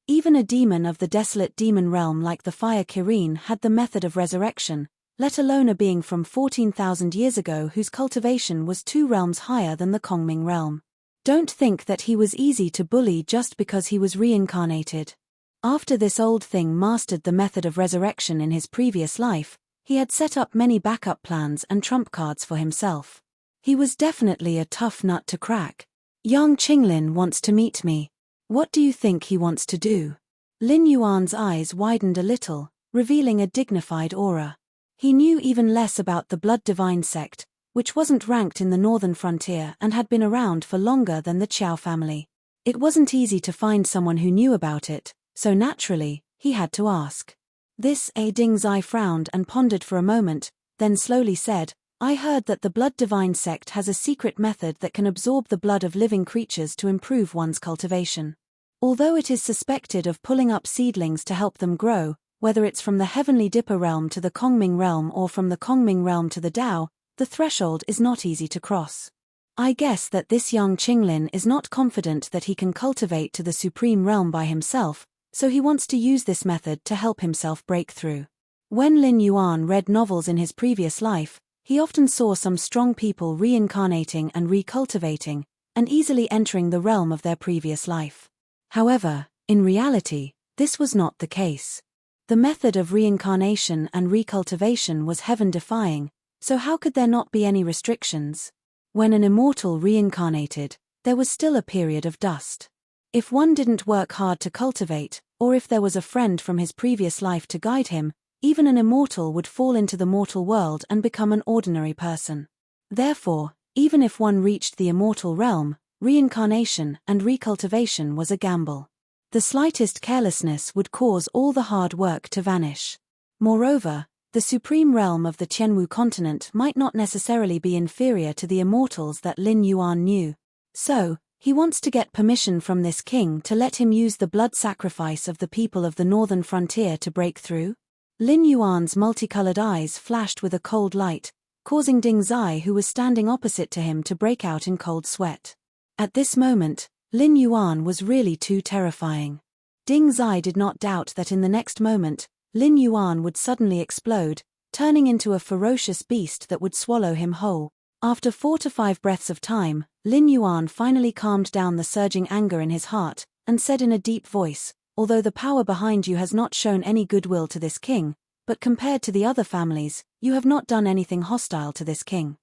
Even a demon of the desolate demon realm like the Fire Kirin had the method of resurrection, let alone a being from 14,000 years ago whose cultivation was 2 realms higher than the Kongming realm. Don't think that he was easy to bully just because he was reincarnated. After this old thing mastered the method of resurrection in his previous life, he had set up many backup plans and trump cards for himself. He was definitely a tough nut to crack. "Yang Qinglin wants to meet me. What do you think he wants to do?" Lin Yuan's eyes widened a little, revealing a dignified aura. He knew even less about the Blood Divine sect, which wasn't ranked in the northern frontier and had been around for longer than the Qiao family. It wasn't easy to find someone who knew about it, so naturally, he had to ask. Ding Zai frowned and pondered for a moment, then slowly said, "I heard that the Blood Divine sect has a secret method that can absorb the blood of living creatures to improve one's cultivation. Although it is suspected of pulling up seedlings to help them grow, whether it's from the Heavenly Dipper realm to the Kongming realm or from the Kongming realm to the Tao, the threshold is not easy to cross. I guess that this Yang Qinglin is not confident that he can cultivate to the Supreme Realm by himself, so he wants to use this method to help himself break through." When Lin Yuan read novels in his previous life, he often saw some strong people reincarnating and recultivating, and easily entering the realm of their previous life. However, in reality, this was not the case. The method of reincarnation and recultivation was heaven-defying, so how could there not be any restrictions? When an immortal reincarnated, there was still a period of dust. If one didn't work hard to cultivate, or if there was a friend from his previous life to guide him, even an immortal would fall into the mortal world and become an ordinary person. Therefore, even if one reached the immortal realm, reincarnation and recultivation was a gamble. The slightest carelessness would cause all the hard work to vanish. Moreover, the supreme realm of the Tianwu continent might not necessarily be inferior to the immortals that Lin Yuan knew. So, he wants to get permission from this king to let him use the blood sacrifice of the people of the northern frontier to break through? Lin Yuan's multicolored eyes flashed with a cold light, causing Ding Zai, who was standing opposite to him, to break out in cold sweat. At this moment, Lin Yuan was really too terrifying. Ding Zai did not doubt that in the next moment, Lin Yuan would suddenly explode, turning into a ferocious beast that would swallow him whole. After 4 to 5 breaths of time, Lin Yuan finally calmed down the surging anger in his heart, and said in a deep voice, "Although the power behind you has not shown any goodwill to this king, but compared to the other families, you have not done anything hostile to this king.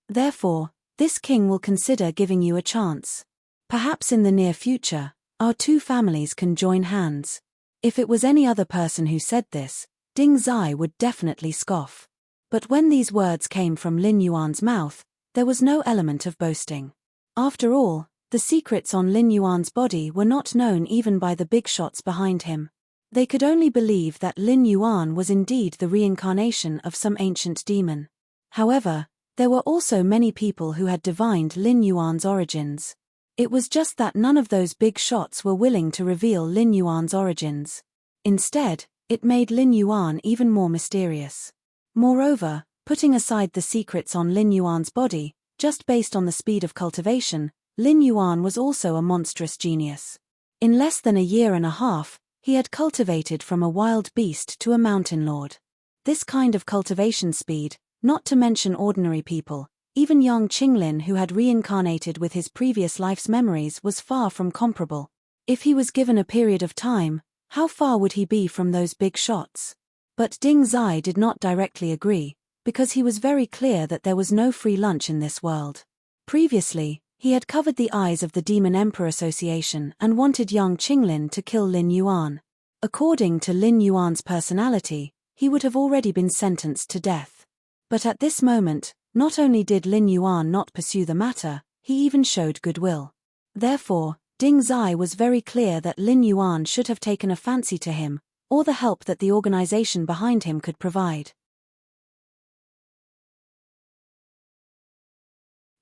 Therefore, this king will consider giving you a chance. Perhaps in the near future, our 2 families can join hands." If it was any other person who said this, Ding Zai would definitely scoff. But when these words came from Lin Yuan's mouth, there was no element of boasting. After all, the secrets on Lin Yuan's body were not known even by the big shots behind him. They could only believe that Lin Yuan was indeed the reincarnation of some ancient demon. However, there were also many people who had divined Lin Yuan's origins. It was just that none of those big shots were willing to reveal Lin Yuan's origins. Instead, it made Lin Yuan even more mysterious. Moreover, putting aside the secrets on Lin Yuan's body, just based on the speed of cultivation, Lin Yuan was also a monstrous genius. In less than a year and a half, he had cultivated from a wild beast to a mountain lord. This kind of cultivation speed, not to mention ordinary people, even Yang Qinglin, who had reincarnated with his previous life's memories, was far from comparable. If he was given a period of time, how far would he be from those big shots? But Ding Zai did not directly agree, because he was very clear that there was no free lunch in this world. Previously, he had covered the eyes of the Demon Emperor Association and wanted Yang Qinglin to kill Lin Yuan. According to Lin Yuan's personality, he would have already been sentenced to death. But at this moment, not only did Lin Yuan not pursue the matter, he even showed goodwill. Therefore, Ding Zai was very clear that Lin Yuan should have taken a fancy to him, or the help that the organization behind him could provide.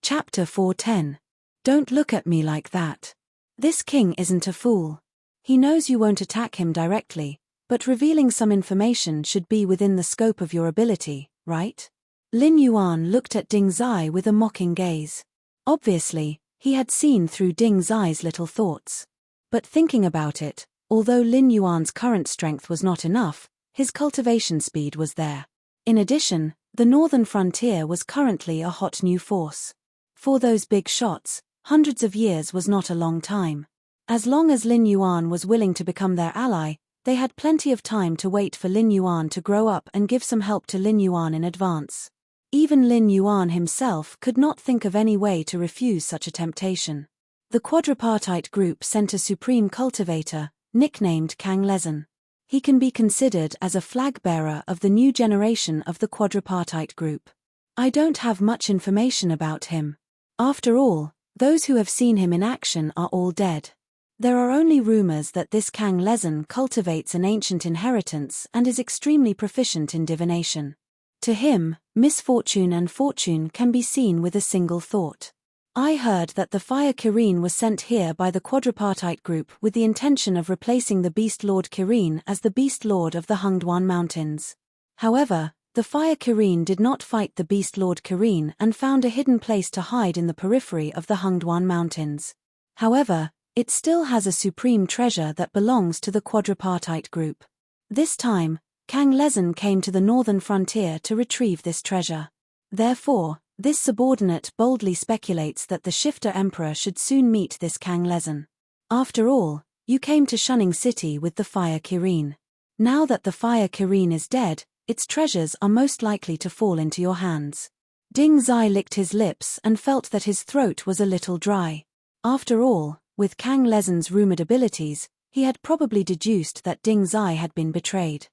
Chapter 410. Don't look at me like that. This king isn't a fool. He knows you won't attack him directly, but revealing some information should be within the scope of your ability, right? Lin Yuan looked at Ding Zai with a mocking gaze. Obviously, he had seen through Ding Zai's little thoughts. But thinking about it, although Lin Yuan's current strength was not enough, his cultivation speed was there. In addition, the northern frontier was currently a hot new force. For those big shots, hundreds of years was not a long time. As long as Lin Yuan was willing to become their ally, they had plenty of time to wait for Lin Yuan to grow up and give some help to Lin Yuan in advance. Even Lin Yuan himself could not think of any way to refuse such a temptation. The quadripartite group sent a supreme cultivator, nicknamed Kang Lezon. He can be considered as a flag-bearer of the new generation of the quadripartite group. I don't have much information about him. After all, those who have seen him in action are all dead. There are only rumors that this Kang Lezon cultivates an ancient inheritance and is extremely proficient in divination. To him, misfortune and fortune can be seen with a single thought. I heard that the fire Kirin was sent here by the quadripartite group with the intention of replacing the Beast Lord Kirin as the Beast Lord of the Hungduan Mountains. However, the fire Kirin did not fight the Beast Lord Kirin and found a hidden place to hide in the periphery of the Hungduan Mountains. However, it still has a supreme treasure that belongs to the quadripartite group. This time, Kang Lezon came to the northern frontier to retrieve this treasure. Therefore, this subordinate boldly speculates that the Shifter Emperor should soon meet this Kang Lezon. After all, you came to Shunning City with the fire Kirin. Now that the fire Kirin is dead, its treasures are most likely to fall into your hands. Ding Zai licked his lips and felt that his throat was a little dry. After all, with Kang Lezon's rumored abilities, he had probably deduced that Ding Zai had been betrayed.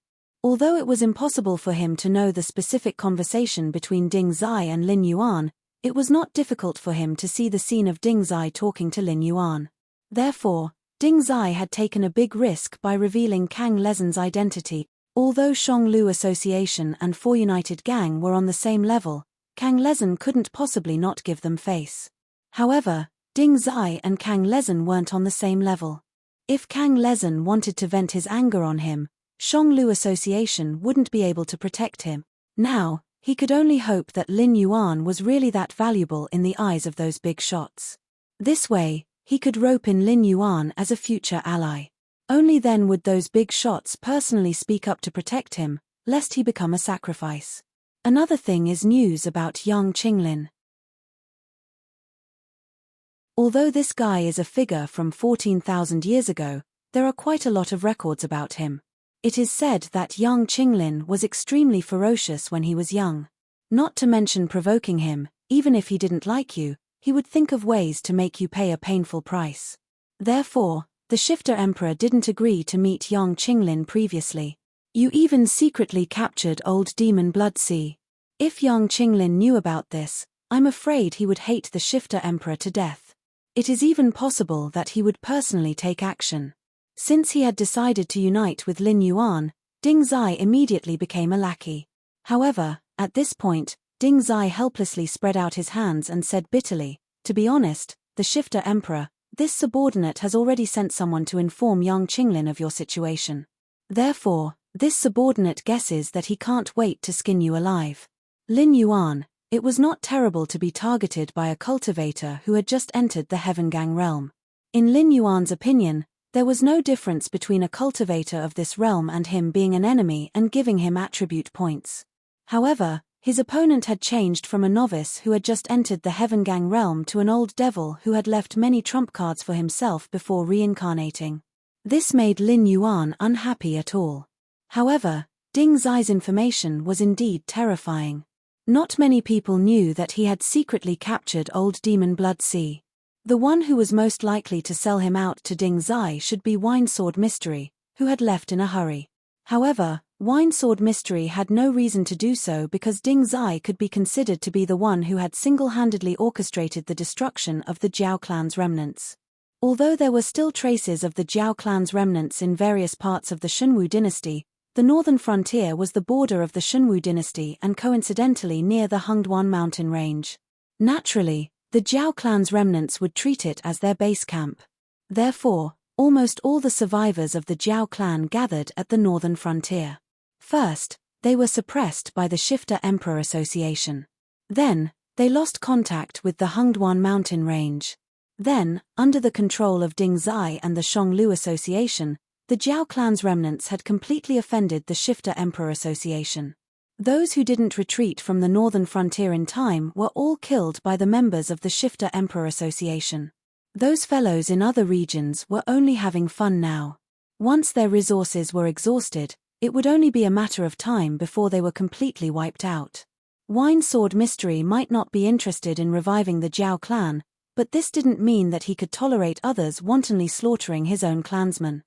Although it was impossible for him to know the specific conversation between Ding Zai and Lin Yuan, it was not difficult for him to see the scene of Ding Zai talking to Lin Yuan. Therefore, Ding Zai had taken a big risk by revealing Kang Lezon's identity. Although Shonglu Association and Four United Gang were on the same level, Kang Lezon couldn't possibly not give them face. However, Ding Zai and Kang Lezon weren't on the same level. If Kang Lezon wanted to vent his anger on him, Shonglu Association wouldn't be able to protect him. Now, he could only hope that Lin Yuan was really that valuable in the eyes of those big shots. This way, he could rope in Lin Yuan as a future ally. Only then would those big shots personally speak up to protect him, lest he become a sacrifice. Another thing is news about young Qinglin. Although this guy is a figure from 14,000 years ago, there are quite a lot of records about him. It is said that young Qinglin was extremely ferocious when he was young. Not to mention provoking him, even if he didn't like you, he would think of ways to make you pay a painful price. Therefore, the Shifter Emperor didn't agree to meet young Qinglin previously. You even secretly captured old demon Bloodsea. If young Qinglin knew about this, I'm afraid he would hate the Shifter Emperor to death. It is even possible that he would personally take action. Since he had decided to unite with Lin Yuan, Ding Zai immediately became a lackey. However, at this point, Ding Zai helplessly spread out his hands and said bitterly, "To be honest, the Shifter Emperor, this subordinate has already sent someone to inform young Qinglin of your situation. Therefore, this subordinate guesses that he can't wait to skin you alive." Lin Yuan, it was not terrible to be targeted by a cultivator who had just entered the Heaven Gang realm. In Lin Yuan's opinion, there was no difference between a cultivator of this realm and him being an enemy and giving him attribute points. However, his opponent had changed from a novice who had just entered the Heaven Gang realm to an old devil who had left many trump cards for himself before reincarnating. This made Lin Yuan unhappy at all. However, Ding Zai's information was indeed terrifying. Not many people knew that he had secretly captured old demon Bloodsea. The one who was most likely to sell him out to Ding Zai should be Winesword Mystery, who had left in a hurry. However, Winesword Mystery had no reason to do so because Ding Zai could be considered to be the one who had single-handedly orchestrated the destruction of the Jiao clan's remnants. Although there were still traces of the Jiao clan's remnants in various parts of the Shunwu dynasty, the northern frontier was the border of the Shunwu dynasty and coincidentally near the Hengduan mountain range. Naturally, the Jiao clan's remnants would treat it as their base camp. Therefore, almost all the survivors of the Jiao clan gathered at the northern frontier. First, they were suppressed by the Shifter Emperor Association. Then, they lost contact with the Hengduan mountain range. Then, under the control of Ding Zai and the Shonglu Association, the Jiao clan's remnants had completely offended the Shifter Emperor Association. Those who didn't retreat from the northern frontier in time were all killed by the members of the Shifter Emperor Association. Those fellows in other regions were only having fun now. Once their resources were exhausted, it would only be a matter of time before they were completely wiped out. Winesword Mystery might not be interested in reviving the Jiao clan, but this didn't mean that he could tolerate others wantonly slaughtering his own clansmen.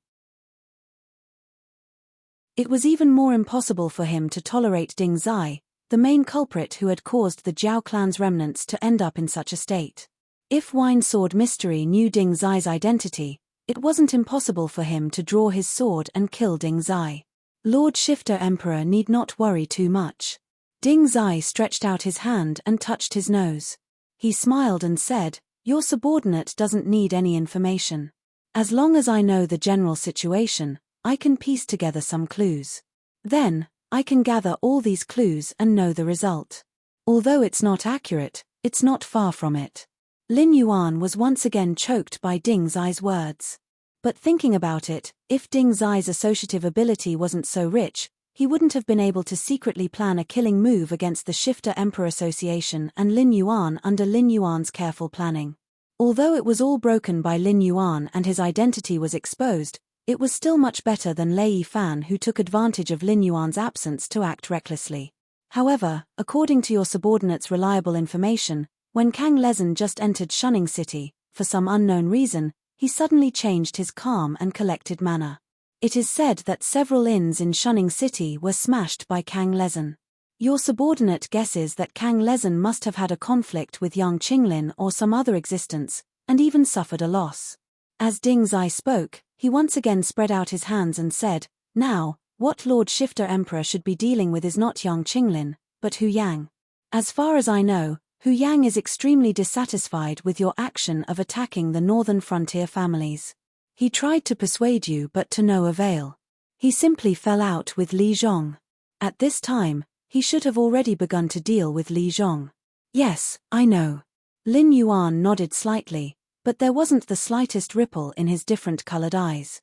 It was even more impossible for him to tolerate Ding Zai, the main culprit who had caused the Jiao clan's remnants to end up in such a state. If Winesword Mystery knew Ding Zai's identity, it wasn't impossible for him to draw his sword and kill Ding Zai. Lord Shifter Emperor need not worry too much. Ding Zai stretched out his hand and touched his nose. He smiled and said, "Your subordinate doesn't need any information. As long as I know the general situation, I can piece together some clues. Then, I can gather all these clues and know the result. Although it's not accurate, it's not far from it." Lin Yuan was once again choked by Ding Zai's words. But thinking about it, if Ding Zai's associative ability wasn't so rich, he wouldn't have been able to secretly plan a killing move against the Shifter Emperor Association and Lin Yuan under Lin Yuan's careful planning. Although it was all broken by Lin Yuan and his identity was exposed, it was still much better than Lei Yifan, who took advantage of Lin Yuan's absence to act recklessly. However, according to your subordinate's reliable information, when Kang Lezhen just entered Shunning City, for some unknown reason, he suddenly changed his calm and collected manner. It is said that several inns in Shunning City were smashed by Kang Lezhen. Your subordinate guesses that Kang Lezhen must have had a conflict with Yang Qinglin or some other existence, and even suffered a loss. As Ding Zai spoke, he once again spread out his hands and said, "Now, what Lord Shifter Emperor should be dealing with is not Yang Qinglin, but Hu Yang. As far as I know, Hu Yang is extremely dissatisfied with your action of attacking the northern frontier families. He tried to persuade you but to no avail. He simply fell out with Li Zhong. At this time, he should have already begun to deal with Li Zhong." "Yes, I know." Lin Yuan nodded slightly, but there wasn't the slightest ripple in his different-colored eyes.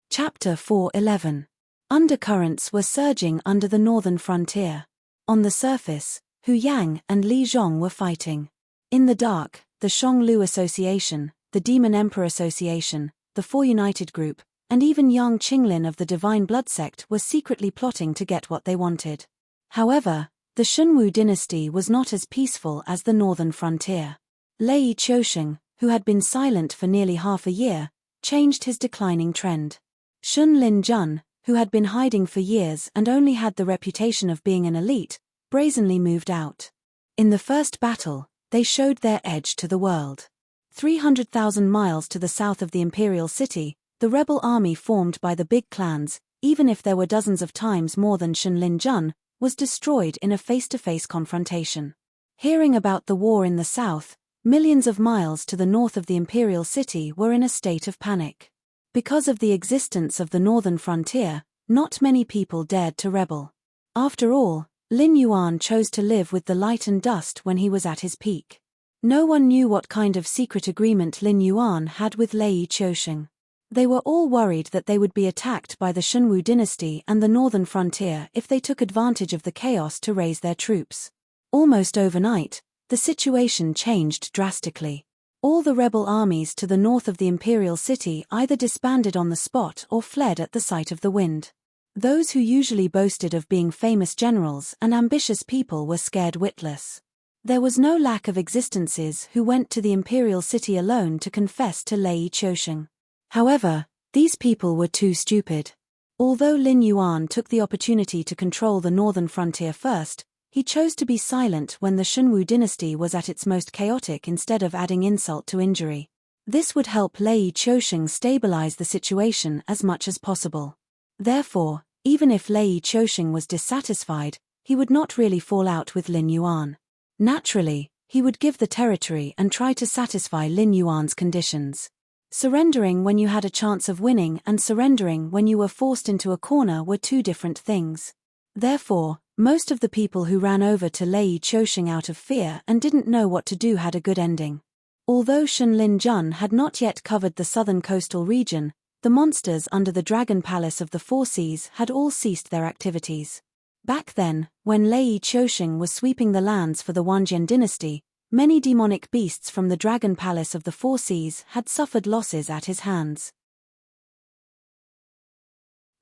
Chapter 4:11. Undercurrents were surging under the northern frontier. On the surface, Hu Yang and Li Zhong were fighting. In the dark, the Shonglu Association, the Demon Emperor Association, the Four United Group, and even Yang Qinglin of the Divine Blood Sect were secretly plotting to get what they wanted. However, the Shunwu dynasty was not as peaceful as the northern frontier. Lei Qiusheng, who had been silent for nearly half a year, changed his declining trend. Shun Lin Jun, who had been hiding for years and only had the reputation of being an elite, brazenly moved out. In the first battle, they showed their edge to the world. 300,000 miles to the south of the imperial city, the rebel army formed by the big clans, even if there were dozens of times more than Shun Lin Jun, was destroyed in a face-to-face confrontation. Hearing about the war in the south, millions of miles to the north of the imperial city were in a state of panic. Because of the existence of the northern frontier, not many people dared to rebel. After all, Lin Yuan chose to live with the light and dust when he was at his peak. No one knew what kind of secret agreement Lin Yuan had with Lei Qiusheng. They were all worried that they would be attacked by the Shunwu dynasty and the northern frontier if they took advantage of the chaos to raise their troops. Almost overnight, the situation changed drastically. All the rebel armies to the north of the imperial city either disbanded on the spot or fled at the sight of the wind. Those who usually boasted of being famous generals and ambitious people were scared witless. There was no lack of existences who went to the imperial city alone to confess to Lei Qiusheng. However, these people were too stupid. Although Lin Yuan took the opportunity to control the northern frontier first, he chose to be silent when the Shunwu dynasty was at its most chaotic instead of adding insult to injury. This would help Lei Qiusheng stabilize the situation as much as possible. Therefore, even if Lei Qiusheng was dissatisfied, he would not really fall out with Lin Yuan. Naturally, he would give the territory and try to satisfy Lin Yuan's conditions. Surrendering when you had a chance of winning and surrendering when you were forced into a corner were two different things. Therefore, most of the people who ran over to Lei Qiusheng out of fear and didn't know what to do had a good ending. Although Shunlin Jun had not yet covered the southern coastal region, the monsters under the Dragon Palace of the Four Seas had all ceased their activities. Back then, when Lei Qiusheng was sweeping the lands for the Wanjian dynasty, many demonic beasts from the Dragon Palace of the Four Seas had suffered losses at his hands.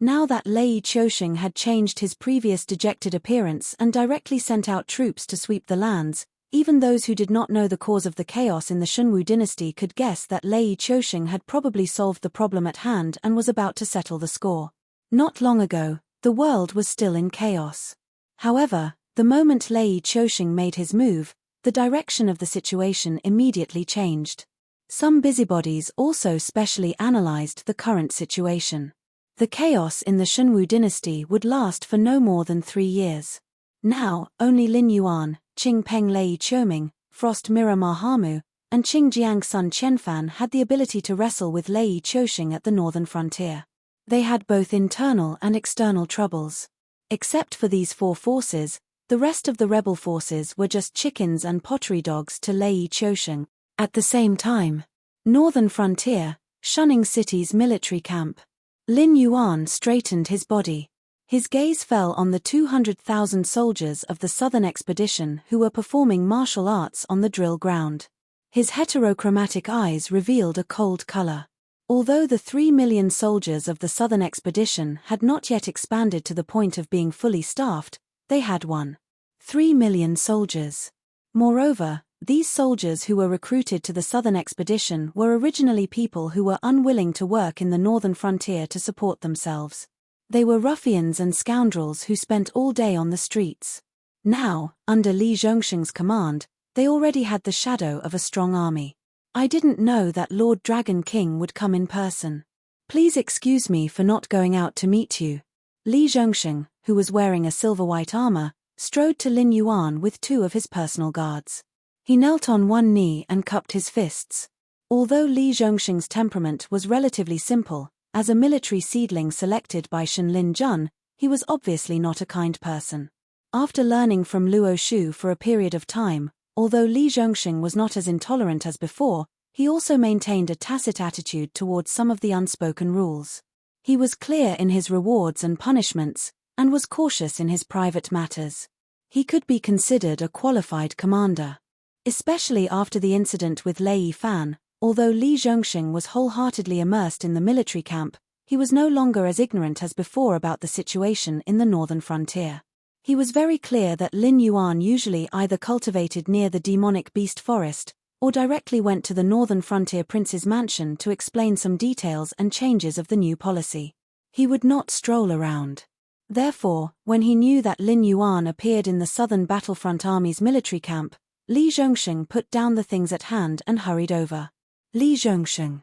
Now that Lei Qiusheng had changed his previous dejected appearance and directly sent out troops to sweep the lands, even those who did not know the cause of the chaos in the Shunwu dynasty could guess that Lei Qiusheng had probably solved the problem at hand and was about to settle the score. Not long ago, the world was still in chaos. However, the moment Lei Qiusheng made his move, the direction of the situation immediately changed. Some busybodies also specially analyzed the current situation. The chaos in the Shunwu dynasty would last for no more than 3 years. Now, only Lin Yuan, Qing Peng Lei Qiuming, Frost Mirror Mahamu, and Qing Jiang Sun Qianfan had the ability to wrestle with Lei Qiusheng at the northern frontier. They had both internal and external troubles. Except for these 4 forces, the rest of the rebel forces were just chickens and pottery dogs to Lei Qiusheng. At the same time, northern frontier, Shunning City's military camp. Lin Yuan straightened his body. His gaze fell on the 200,000 soldiers of the southern expedition who were performing martial arts on the drill ground. His heterochromatic eyes revealed a cold color. Although the 3 million soldiers of the southern expedition had not yet expanded to the point of being fully staffed, they had 3 million soldiers. Moreover, these soldiers who were recruited to the southern expedition were originally people who were unwilling to work in the northern frontier to support themselves. They were ruffians and scoundrels who spent all day on the streets. Now, under Li Zhongsheng's command, they already had the shadow of a strong army. I didn't know that Lord Dragon King would come in person. Please excuse me for not going out to meet you. Li Zhongsheng, who was wearing a silver-white armor, strode to Lin Yuan with 2 of his personal guards. He knelt on one knee and cupped his fists. Although Li Zhongsheng's temperament was relatively simple, as a military seedling selected by Shunlin Jun, he was obviously not a kind person. After learning from Luo Shu for a period of time, although Li Zhongsheng was not as intolerant as before, he also maintained a tacit attitude towards some of the unspoken rules. He was clear in his rewards and punishments, and was cautious in his private matters. He could be considered a qualified commander. Especially after the incident with Lei Fan, although Li Zhongsheng was wholeheartedly immersed in the military camp, he was no longer as ignorant as before about the situation in the northern frontier. He was very clear that Lin Yuan usually either cultivated near the demonic beast forest, or directly went to the northern frontier prince's mansion to explain some details and changes of the new policy. He would not stroll around. Therefore, when he knew that Lin Yuan appeared in the southern battlefront army's military camp, Li Zhongsheng put down the things at hand and hurried over. Li Zhongsheng.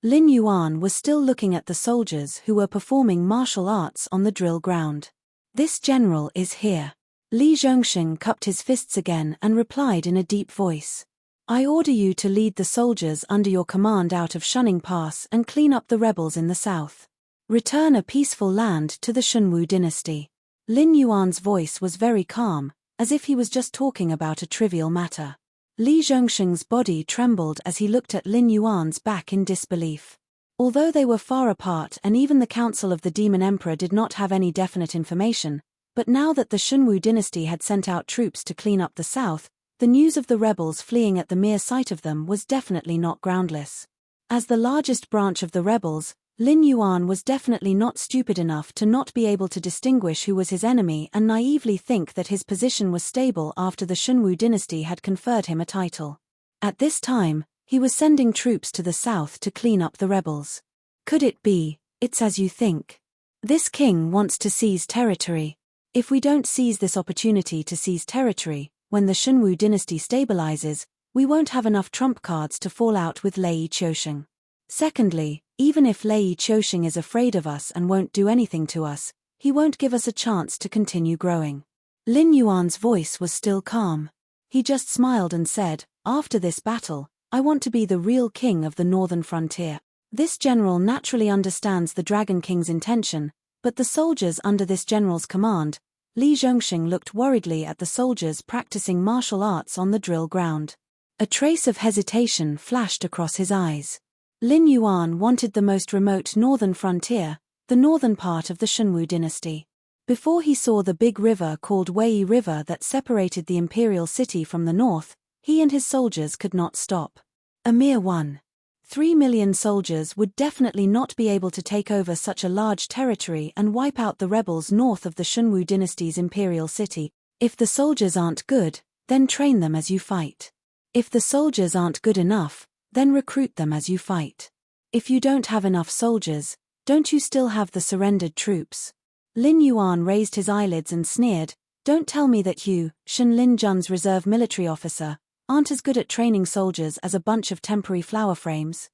Lin Yuan was still looking at the soldiers who were performing martial arts on the drill ground. This general is here. Li Zhongsheng cupped his fists again and replied in a deep voice. I order you to lead the soldiers under your command out of Shunning Pass and clean up the rebels in the south. Return a peaceful land to the Shunwu dynasty. Lin Yuan's voice was very calm, as if he was just talking about a trivial matter. Li Zhongsheng's body trembled as he looked at Lin Yuan's back in disbelief. Although they were far apart and even the Council of the Demon Emperor did not have any definite information, but now that the Shunwu dynasty had sent out troops to clean up the south, the news of the rebels fleeing at the mere sight of them was definitely not groundless. As the largest branch of the rebels, Lin Yuan was definitely not stupid enough to not be able to distinguish who was his enemy and naively think that his position was stable after the Shunwu dynasty had conferred him a title. At this time, He was sending troops to the south to clean up the rebels. Could it be, it's as you think? This king wants to seize territory. If we don't seize this opportunity to seize territory, when the Shunwu dynasty stabilizes, we won't have enough trump cards to fall out with Lei Qiusheng. Secondly, even if Lei Qiusheng is afraid of us and won't do anything to us, he won't give us a chance to continue growing. Lin Yuan's voice was still calm. He just smiled and said, after this battle, I want to be the real king of the northern frontier. This general naturally understands the Dragon King's intention, but the soldiers under this general's command, Li Zhongxing looked worriedly at the soldiers practicing martial arts on the drill ground. A trace of hesitation flashed across his eyes. Lin Yuan wanted the most remote northern frontier, the northern part of the Shunwu dynasty. Before he saw the big river called Wei River that separated the imperial city from the north, he and his soldiers could not stop. A mere 1.3 million soldiers would definitely not be able to take over such a large territory and wipe out the rebels north of the Shunwu dynasty's imperial city. If the soldiers aren't good, then train them as you fight. If the soldiers aren't good enough, then recruit them as you fight. If you don't have enough soldiers, don't you still have the surrendered troops? Lin Yuan raised his eyelids and sneered, don't tell me that you, Shen Lin Jun's reserve military officer, aren't as good at training soldiers as a bunch of temporary flower frames.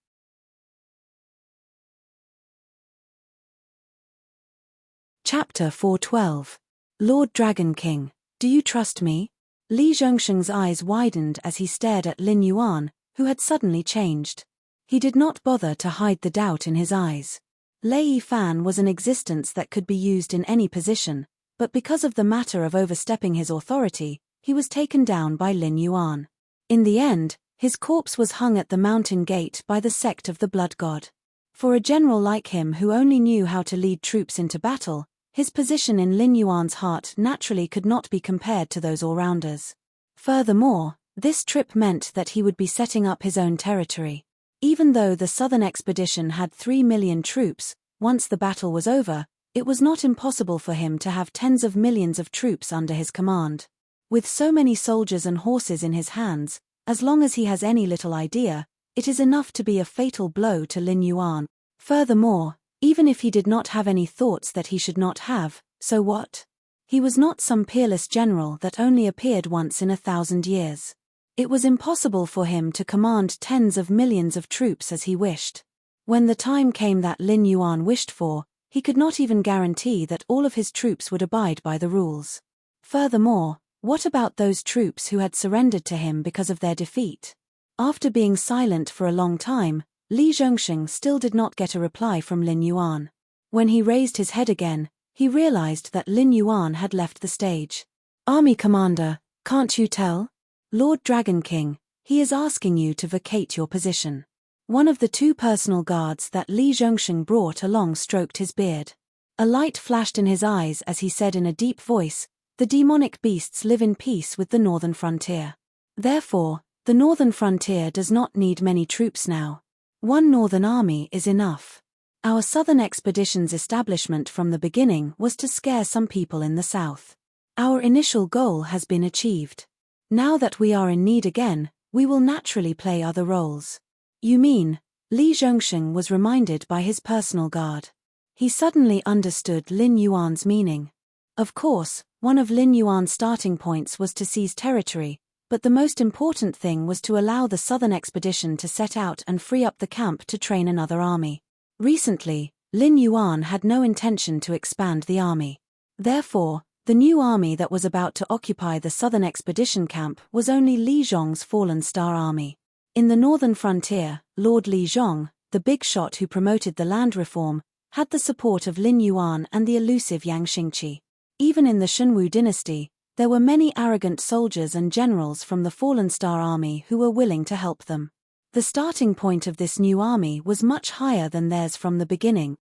Chapter 412. Lord Dragon King, do you trust me? Li Zhongxing's eyes widened as he stared at Lin Yuan, who had suddenly changed. He did not bother to hide the doubt in his eyes. Lei Fan was an existence that could be used in any position, but because of the matter of overstepping his authority, he was taken down by Lin Yuan. In the end, his corpse was hung at the mountain gate by the sect of the Blood God. For a general like him who only knew how to lead troops into battle, his position in Lin Yuan's heart naturally could not be compared to those all-rounders. Furthermore, this trip meant that he would be setting up his own territory. Even though the southern expedition had 3 million troops, once the battle was over, it was not impossible for him to have tens of millions of troops under his command. With so many soldiers and horses in his hands, as long as he has any little idea, it is enough to be a fatal blow to Lin Yuan. Furthermore, even if he did not have any thoughts that he should not have, so what? He was not some peerless general that only appeared once in 1,000 years. It was impossible for him to command tens of millions of troops as he wished. When the time came that Lin Yuan wished for, he could not even guarantee that all of his troops would abide by the rules. Furthermore, what about those troops who had surrendered to him because of their defeat? After being silent for a long time, Li Zhongxing still did not get a reply from Lin Yuan. When he raised his head again, he realized that Lin Yuan had left the stage. Army commander, can't you tell? Lord Dragon King, he is asking you to vacate your position. One of the 2 personal guards that Li Zhongxing brought along stroked his beard. A light flashed in his eyes as he said in a deep voice, the demonic beasts live in peace with the northern frontier. Therefore, the northern frontier does not need many troops now. 1 northern army is enough. Our southern expedition's establishment from the beginning was to scare some people in the south. Our initial goal has been achieved. Now that we are in need again, we will naturally play other roles. You mean? Li Zhongxing was reminded by his personal guard. He suddenly understood Lin Yuan's meaning. Of course, one of Lin Yuan's starting points was to seize territory, but the most important thing was to allow the southern expedition to set out and free up the camp to train another army. Recently, Lin Yuan had no intention to expand the army. Therefore, the new army that was about to occupy the southern expedition camp was only Li Zhong's fallen star army. In the northern frontier, Lord Li Zhong, the big shot who promoted the land reform, had the support of Lin Yuan and the elusive Yang Xingqi. Even in the Shunwu dynasty, there were many arrogant soldiers and generals from the fallen star army who were willing to help them. The starting point of this new army was much higher than theirs from the beginning.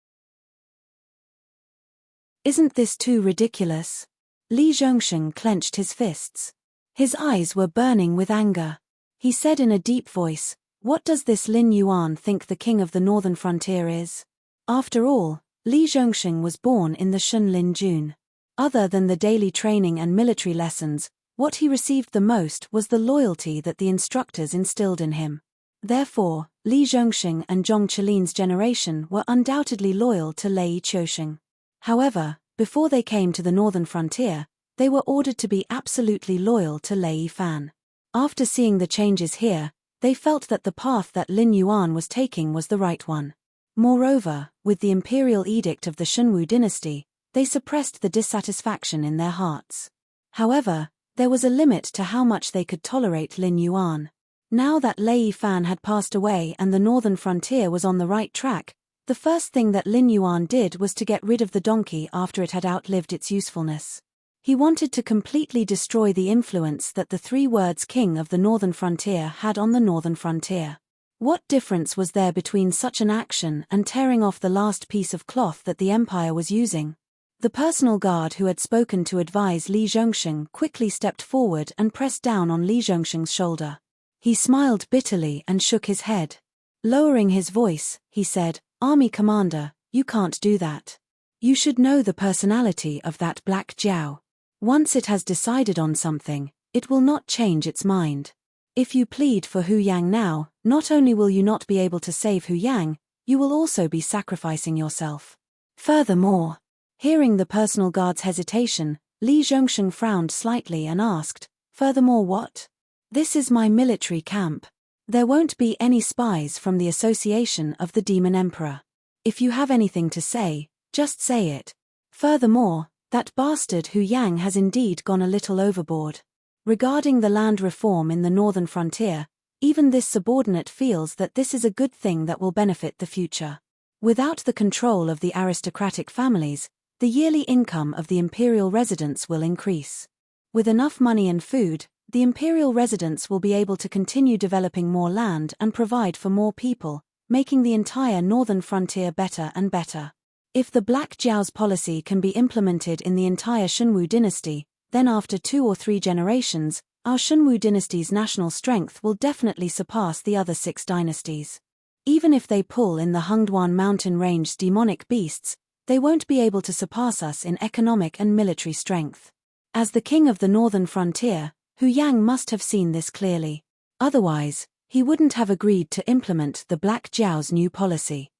Isn't this too ridiculous? Li Zhongxing clenched his fists. His eyes were burning with anger. He said in a deep voice, what does this Lin Yuan think the king of the northern frontier is? After all, Li Zhongxing was born in the Shunlin Jun. Other than the daily training and military lessons, what he received the most was the loyalty that the instructors instilled in him. Therefore, Li Zhongxing and Zhong Qilin's generation were undoubtedly loyal to Lei Qiusheng. However, before they came to the northern frontier, they were ordered to be absolutely loyal to Lei Fan. After seeing the changes here, they felt that the path that Lin Yuan was taking was the right one. Moreover, with the imperial edict of the Shunwu dynasty, they suppressed the dissatisfaction in their hearts. However, there was a limit to how much they could tolerate Lin Yuan. Now that Lei Fan had passed away and the northern frontier was on the right track, the first thing that Lin Yuan did was to get rid of the donkey after it had outlived its usefulness. He wanted to completely destroy the influence that the 3 words king of the northern frontier had on the northern frontier. What difference was there between such an action and tearing off the last piece of cloth that the empire was using? The personal guard who had spoken to advise Li Zhongxing quickly stepped forward and pressed down on Li Zhongxing's shoulder. He smiled bitterly and shook his head. Lowering his voice, he said, "Army commander, you can't do that. You should know the personality of that Black Jiao. Once it has decided on something, it will not change its mind. If you plead for Hu Yang now, not only will you not be able to save Hu Yang, you will also be sacrificing yourself." Furthermore, hearing the personal guard's hesitation, Li Zhongxing frowned slightly and asked, "Furthermore what? This is my military camp. There won't be any spies from the Association of the Demon Emperor. If you have anything to say, just say it. Furthermore, that bastard Hu Yang has indeed gone a little overboard. Regarding the land reform in the northern frontier, even this subordinate feels that this is a good thing that will benefit the future. Without the control of the aristocratic families, the yearly income of the imperial residents will increase. With enough money and food, the imperial residents will be able to continue developing more land and provide for more people, making the entire northern frontier better and better. If the Black Jiao's policy can be implemented in the entire Shunwu dynasty, then after 2 or 3 generations, our Shunwu dynasty's national strength will definitely surpass the other 6 dynasties. Even if they pull in the Hengduan mountain range's demonic beasts, they won't be able to surpass us in economic and military strength. As the king of the northern frontier, Hu Yang must have seen this clearly. Otherwise, he wouldn't have agreed to implement the Black Jiao's new policy.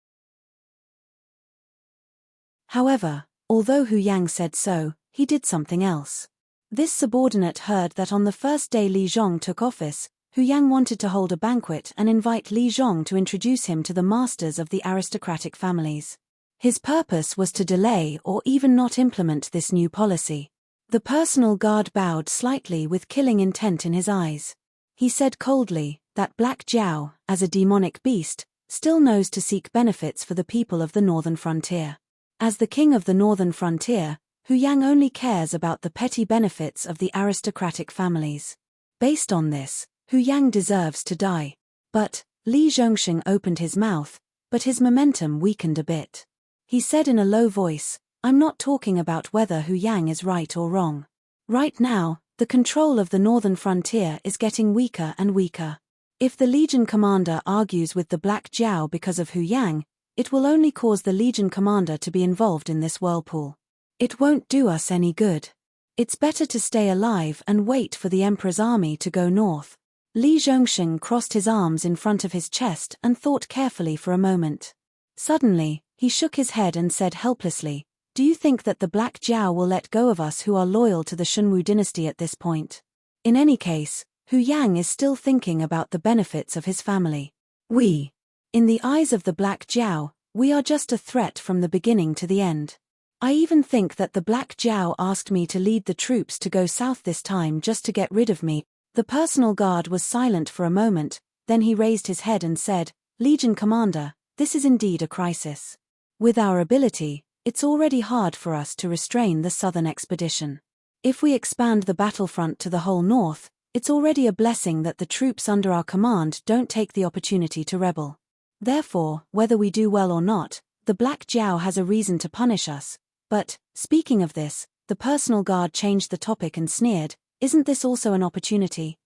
However, although Hu Yang said so, he did something else. This subordinate heard that on the first day Li Zhong took office, Hu Yang wanted to hold a banquet and invite Li Zhong to introduce him to the masters of the aristocratic families. His purpose was to delay or even not implement this new policy. The personal guard bowed slightly with killing intent in his eyes. He said coldly that Black Jiao, as a demonic beast, still knows to seek benefits for the people of the northern frontier. As the king of the northern frontier, Hu Yang only cares about the petty benefits of the aristocratic families. Based on this, Hu Yang deserves to die. But Li Zhongxing opened his mouth, but his momentum weakened a bit. He said in a low voice, "I'm not talking about whether Hu Yang is right or wrong. Right now, the control of the northern frontier is getting weaker and weaker. If the Legion commander argues with the Black Jiao because of Hu Yang, it will only cause the Legion commander to be involved in this whirlpool. It won't do us any good. It's better to stay alive and wait for the Emperor's army to go north." Li Zhongxing crossed his arms in front of his chest and thought carefully for a moment. Suddenly, he shook his head and said helplessly, "Do you think that the Black Jiao will let go of us who are loyal to the Shunwu dynasty at this point? In any case, Hu Yang is still thinking about the benefits of his family. In the eyes of the Black Jiao, we are just a threat from the beginning to the end. I even think that the Black Jiao asked me to lead the troops to go south this time just to get rid of me." The personal guard was silent for a moment, then he raised his head and said, "Legion commander, this is indeed a crisis. With our ability, it's already hard for us to restrain the southern expedition. If we expand the battlefront to the whole north, it's already a blessing that the troops under our command don't take the opportunity to rebel. Therefore, whether we do well or not, the Black Jiao has a reason to punish us. But, speaking of this," the personal guard changed the topic and sneered, "isn't this also an opportunity?"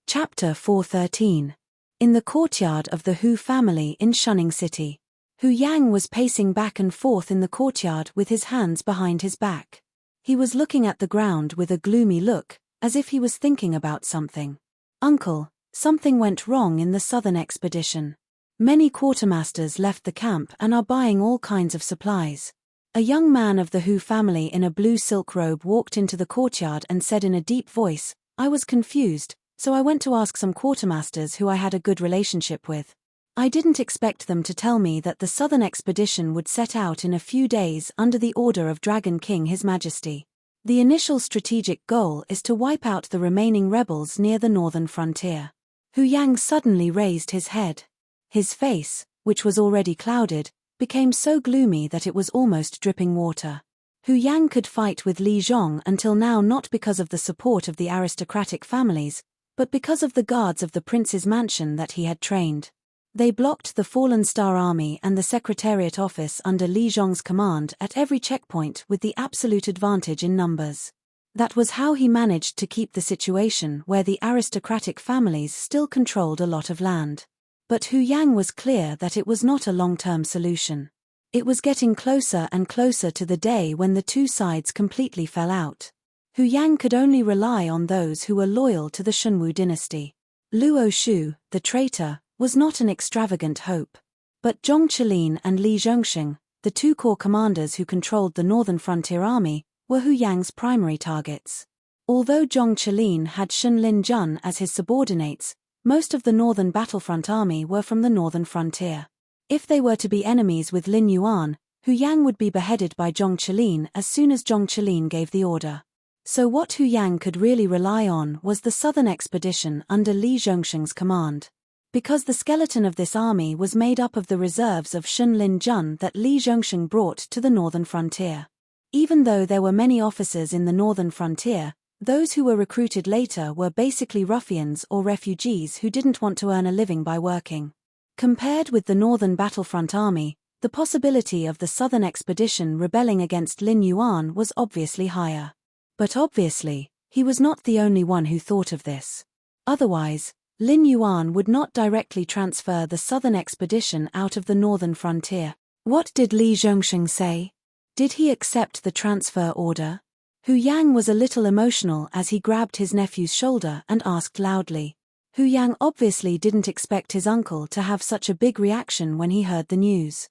Chapter 413. In the courtyard of the Hu family in Shunning City. Hu Yang was pacing back and forth in the courtyard with his hands behind his back. He was looking at the ground with a gloomy look, as if he was thinking about something. "Uncle, something went wrong in the southern expedition. Many quartermasters left the camp and are buying all kinds of supplies." A young man of the Hu family in a blue silk robe walked into the courtyard and said in a deep voice, "I was confused, so I went to ask some quartermasters who I had a good relationship with. I didn't expect them to tell me that the southern expedition would set out in a few days under the order of Dragon King His Majesty. The initial strategic goal is to wipe out the remaining rebels near the northern frontier." Hu Yang suddenly raised his head. His face, which was already clouded, became so gloomy that it was almost dripping water. Hu Yang could fight with Li Zhong until now not because of the support of the aristocratic families, but because of the guards of the prince's mansion that he had trained. They blocked the Fallen Star Army and the Secretariat office under Li Zhong's command at every checkpoint with the absolute advantage in numbers. That was how he managed to keep the situation where the aristocratic families still controlled a lot of land. But Hu Yang was clear that it was not a long-term solution. It was getting closer and closer to the day when the two sides completely fell out. Hu Yang could only rely on those who were loyal to the Shunwu dynasty. Luo Shu, the traitor, was not an extravagant hope. But Zhong Qilin and Li Zhongxing, the two corps commanders who controlled the Northern Frontier Army, were Hu Yang's primary targets. Although Zhong Qilin had Shun Lin Jun as his subordinates, most of the Northern Battlefront Army were from the Northern Frontier. If they were to be enemies with Lin Yuan, Hu Yang would be beheaded by Zhong Qilin as soon as Zhong Qilin gave the order. So what Hu Yang could really rely on was the southern expedition under Li Zhongxing's command. Because the skeleton of this army was made up of the reserves of Shun Lin Jun that Li Zhongxing brought to the northern frontier. Even though there were many officers in the northern frontier, those who were recruited later were basically ruffians or refugees who didn't want to earn a living by working. Compared with the northern battlefront army, the possibility of the southern expedition rebelling against Lin Yuan was obviously higher. But obviously, he was not the only one who thought of this. Otherwise, Lin Yuan would not directly transfer the southern expedition out of the northern frontier. What did Li Zhongxing say? Did he accept the transfer order? Hu Yang was a little emotional as he grabbed his nephew's shoulder and asked loudly. Hu Yang obviously didn't expect his uncle to have such a big reaction when he heard the news.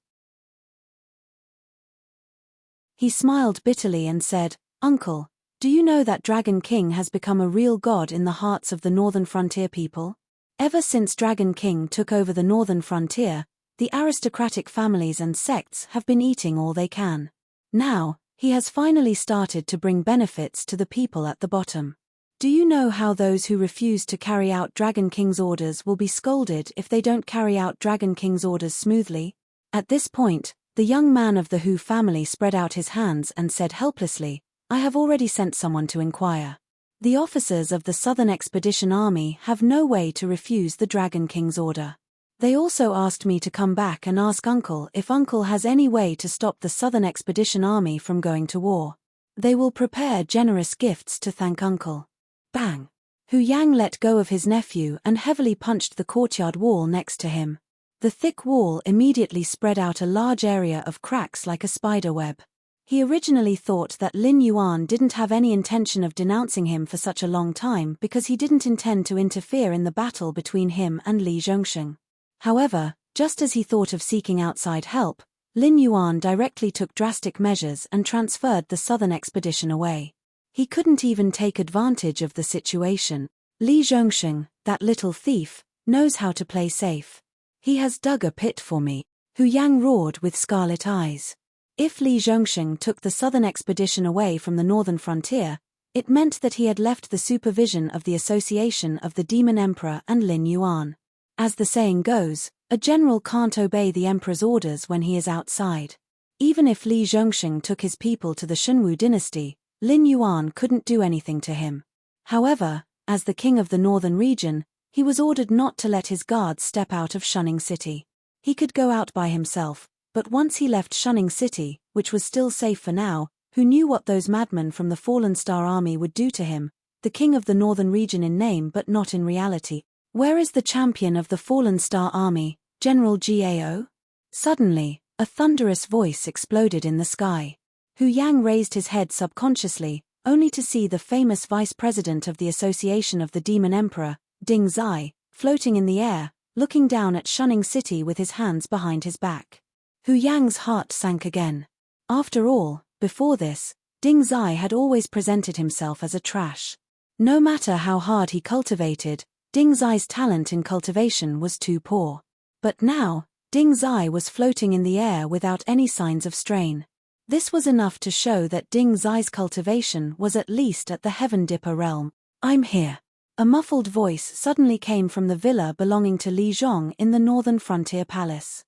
He smiled bitterly and said, "Uncle, do you know that Dragon King has become a real god in the hearts of the northern frontier people? Ever since Dragon King took over the northern frontier, the aristocratic families and sects have been eating all they can. Now, he has finally started to bring benefits to the people at the bottom. Do you know how those who refuse to carry out Dragon King's orders will be scolded if they don't carry out Dragon King's orders smoothly?" At this point, the young man of the Hu family spread out his hands and said helplessly, "I have already sent someone to inquire. The officers of the Southern Expedition Army have no way to refuse the Dragon King's order. They also asked me to come back and ask Uncle if Uncle has any way to stop the Southern Expedition Army from going to war. They will prepare generous gifts to thank Uncle." Bang! Hu Yang let go of his nephew and heavily punched the courtyard wall next to him. The thick wall immediately spread out a large area of cracks like a spider web. He originally thought that Lin Yuan didn't have any intention of denouncing him for such a long time because he didn't intend to interfere in the battle between him and Li Zhongxing. However, just as he thought of seeking outside help, Lin Yuan directly took drastic measures and transferred the southern expedition away. He couldn't even take advantage of the situation. Li Zhongxing, that little thief, knows how to play safe. He has dug a pit for me, Hu Yang roared with scarlet eyes. If Li Zhongxing took the southern expedition away from the northern frontier, it meant that he had left the supervision of the association of the Demon Emperor and Lin Yuan. As the saying goes, a general can't obey the emperor's orders when he is outside. Even if Li Zhongxing took his people to the Shunwu dynasty, Lin Yuan couldn't do anything to him. However, as the king of the northern region, he was ordered not to let his guards step out of Shunning City. He could go out by himself, but once he left Shunning City, which was still safe for now, who knew what those madmen from the Fallen Star Army would do to him, the king of the northern region in name but not in reality. Where is the champion of the Fallen Star Army, General Gao? Suddenly, a thunderous voice exploded in the sky. Hu Yang raised his head subconsciously, only to see the famous vice president of the Association of the Demon Emperor, Ding Zai, floating in the air, looking down at Shunning City with his hands behind his back. Hu Yang's heart sank again. After all, before this, Ding Zai had always presented himself as a trash. No matter how hard he cultivated, Ding Zai's talent in cultivation was too poor. But now, Ding Zai was floating in the air without any signs of strain. This was enough to show that Ding Zai's cultivation was at least at the Heaven Dipper realm. "I'm here." A muffled voice suddenly came from the villa belonging to Li Zhong in the Northern Frontier Palace.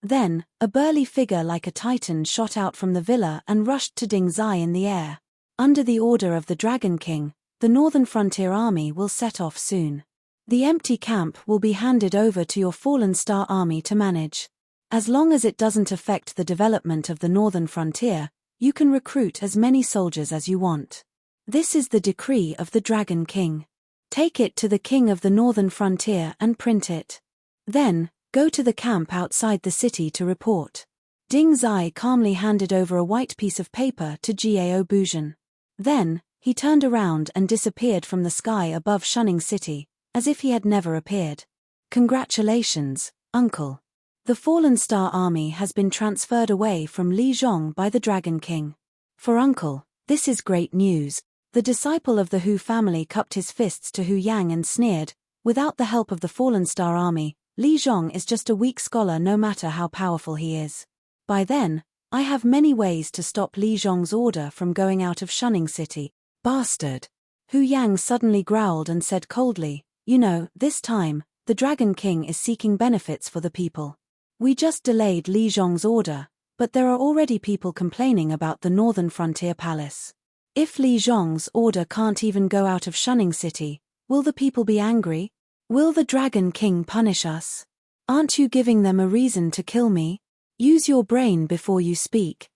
Then, a burly figure like a titan shot out from the villa and rushed to Ding Zai in the air. "Under the order of the Dragon King, the Northern Frontier Army will set off soon. The empty camp will be handed over to your fallen star army to manage. As long as it doesn't affect the development of the Northern Frontier, you can recruit as many soldiers as you want. This is the decree of the Dragon King. Take it to the King of the Northern Frontier and print it. Then, go to the camp outside the city to report." Ding Zai calmly handed over a white piece of paper to Gao Buzhen. Then, he turned around and disappeared from the sky above Shunning City, as if he had never appeared. "Congratulations, Uncle. The Fallen Star Army has been transferred away from Li Zhong by the Dragon King. For Uncle, this is great news." The disciple of the Hu family cupped his fists to Hu Yang and sneered, "Without the help of the Fallen Star Army, Li Zhong is just a weak scholar no matter how powerful he is. By then, I have many ways to stop Li Zhong's order from going out of Shunning City." "Bastard!" Hu Yang suddenly growled and said coldly, "You know, this time, the Dragon King is seeking benefits for the people. We just delayed Li Zhong's order, but there are already people complaining about the Northern Frontier Palace. If Li Zhong's order can't even go out of Shunning City, will the people be angry? Will the Dragon King punish us? Aren't you giving them a reason to kill me? Use your brain before you speak."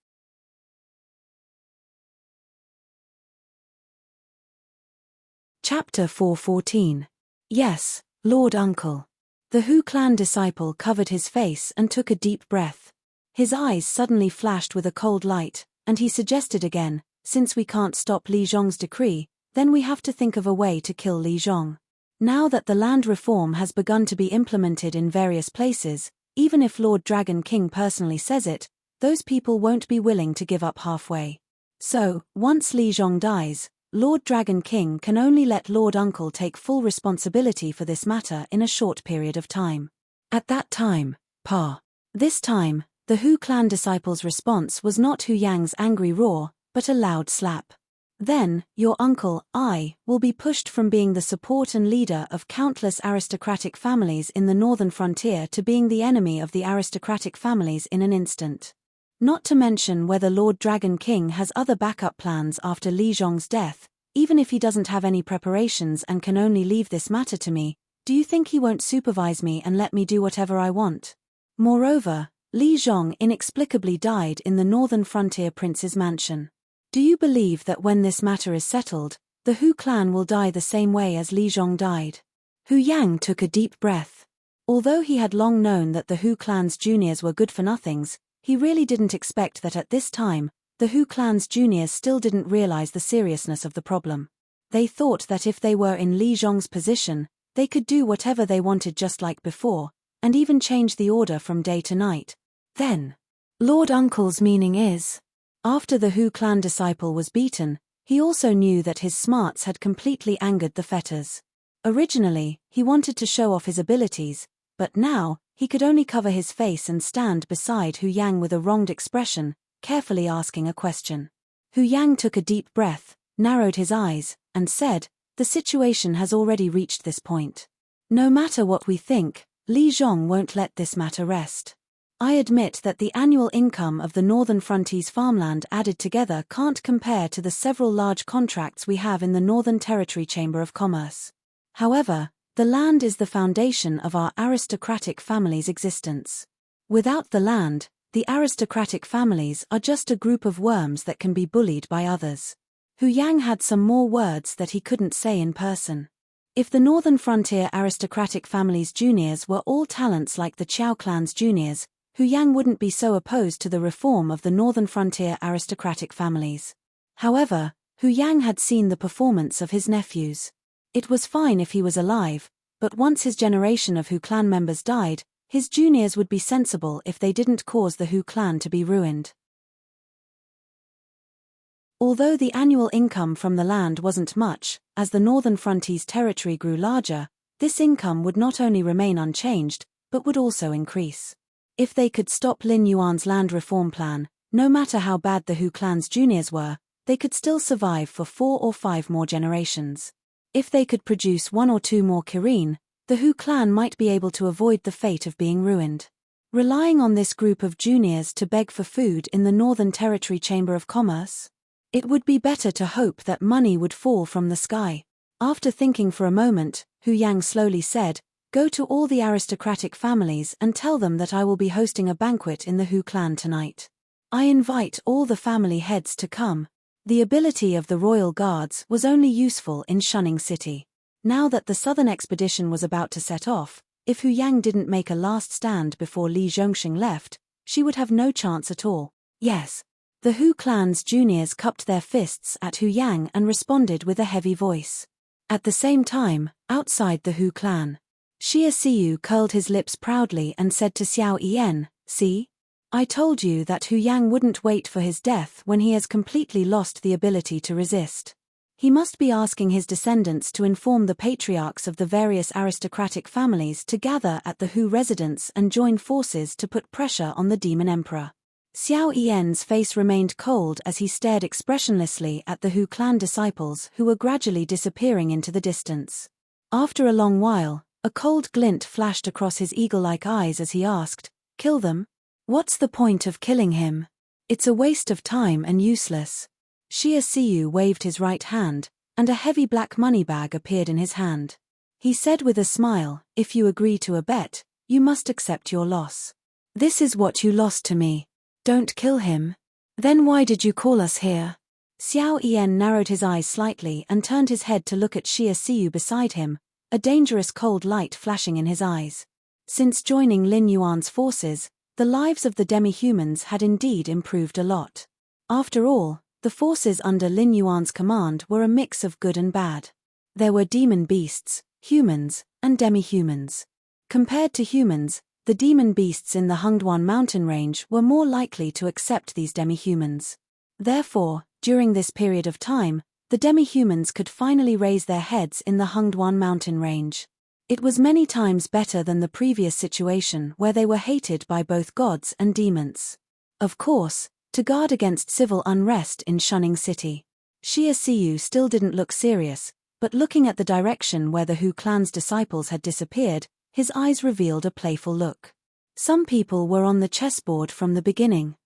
Chapter 414. Yes, Lord Uncle. The Hu clan disciple covered his face and took a deep breath. His eyes suddenly flashed with a cold light, and he suggested again, "Since we can't stop Li Zhong's decree, then we have to think of a way to kill Li Zhong. Now that the land reform has begun to be implemented in various places, even if Lord Dragon King personally says it, those people won't be willing to give up halfway. So, once Li Zhong dies, Lord Dragon King can only let Lord Uncle take full responsibility for this matter in a short period of time. At that time, Pa." This time, the Hu clan disciple's response was not Hu Yang's angry roar, but a loud slap. "Then, your uncle, I, will be pushed from being the support and leader of countless aristocratic families in the Northern Frontier to being the enemy of the aristocratic families in an instant. Not to mention whether Lord Dragon King has other backup plans after Li Zhong's death, even if he doesn't have any preparations and can only leave this matter to me, do you think he won't supervise me and let me do whatever I want? Moreover, Li Zhong inexplicably died in the Northern Frontier Prince's mansion. Do you believe that when this matter is settled, the Hu clan will die the same way as Li Zhong died?" Hu Yang took a deep breath. Although he had long known that the Hu clan's juniors were good-for-nothings, he really didn't expect that at this time, the Hu clan's juniors still didn't realize the seriousness of the problem. They thought that if they were in Li Zhong's position, they could do whatever they wanted just like before, and even change the order from day to night. Then, Lord Uncle's meaning is, after the Hu clan disciple was beaten, he also knew that his smarts had completely angered the fetters. Originally, he wanted to show off his abilities, but now, he could only cover his face and stand beside Hu Yang with a wronged expression, carefully asking a question. Hu Yang took a deep breath, narrowed his eyes, and said, "The situation has already reached this point. No matter what we think, Li Zhong won't let this matter rest. I admit that the annual income of the Northern Frontiers farmland added together can't compare to the several large contracts we have in the Northern Territory Chamber of Commerce. However, the land is the foundation of our aristocratic family's existence. Without the land, the aristocratic families are just a group of worms that can be bullied by others." Hu Yang had some more words that he couldn't say in person. If the Northern Frontier aristocratic families' juniors were all talents like the Qiao clan's juniors, Hu Yang wouldn't be so opposed to the reform of the northern frontier aristocratic families. However, Hu Yang had seen the performance of his nephews. It was fine if he was alive, but once his generation of Hu clan members died, his juniors would be sensible if they didn't cause the Hu clan to be ruined. Although the annual income from the land wasn't much, as the northern frontiers territory grew larger, this income would not only remain unchanged, but would also increase. If they could stop Lin Yuan's land reform plan, no matter how bad the Hu clan's juniors were, they could still survive for 4 or 5 more generations. If they could produce 1 or 2 more kirin, the Hu clan might be able to avoid the fate of being ruined. Relying on this group of juniors to beg for food in the Northern Territory Chamber of Commerce? It would be better to hope that money would fall from the sky. After thinking for a moment, Hu Yang slowly said, "Go to all the aristocratic families and tell them that I will be hosting a banquet in the Hu clan tonight. I invite all the family heads to come." The ability of the royal guards was only useful in Shunning City. Now that the southern expedition was about to set off, if Hu Yang didn't make a last stand before Li Zhongxing left, she would have no chance at all. Yes. The Hu clan's juniors cupped their fists at Hu Yang and responded with a heavy voice. At the same time, outside the Hu clan, Xia Siyu curled his lips proudly and said to Xiao Yan, "See? I told you that Hu Yang wouldn't wait for his death when he has completely lost the ability to resist. He must be asking his descendants to inform the patriarchs of the various aristocratic families to gather at the Hu residence and join forces to put pressure on the demon emperor." Xiao Yan's face remained cold as he stared expressionlessly at the Hu clan disciples who were gradually disappearing into the distance. After a long while, a cold glint flashed across his eagle-like eyes as he asked, "Kill them? What's the point of killing him? It's a waste of time and useless." Xia Siyu waved his right hand, and a heavy black money bag appeared in his hand. He said with a smile, "If you agree to a bet, you must accept your loss. This is what you lost to me. Don't kill him. Then why did you call us here?" Xiao Yan narrowed his eyes slightly and turned his head to look at Xia Siyu beside him, a dangerous cold light flashing in his eyes. Since joining Lin Yuan's forces, the lives of the demi-humans had indeed improved a lot. After all, the forces under Lin Yuan's command were a mix of good and bad. There were demon beasts, humans, and demi-humans. Compared to humans, the demon beasts in the Hengduan mountain range were more likely to accept these demi-humans. Therefore, during this period of time, the demi-humans could finally raise their heads in the Hengduan mountain range. It was many times better than the previous situation where they were hated by both gods and demons. Of course, to guard against civil unrest in Shunning City, Xia Siyu still didn't look serious, but looking at the direction where the Hu clan's disciples had disappeared, his eyes revealed a playful look. Some people were on the chessboard from the beginning.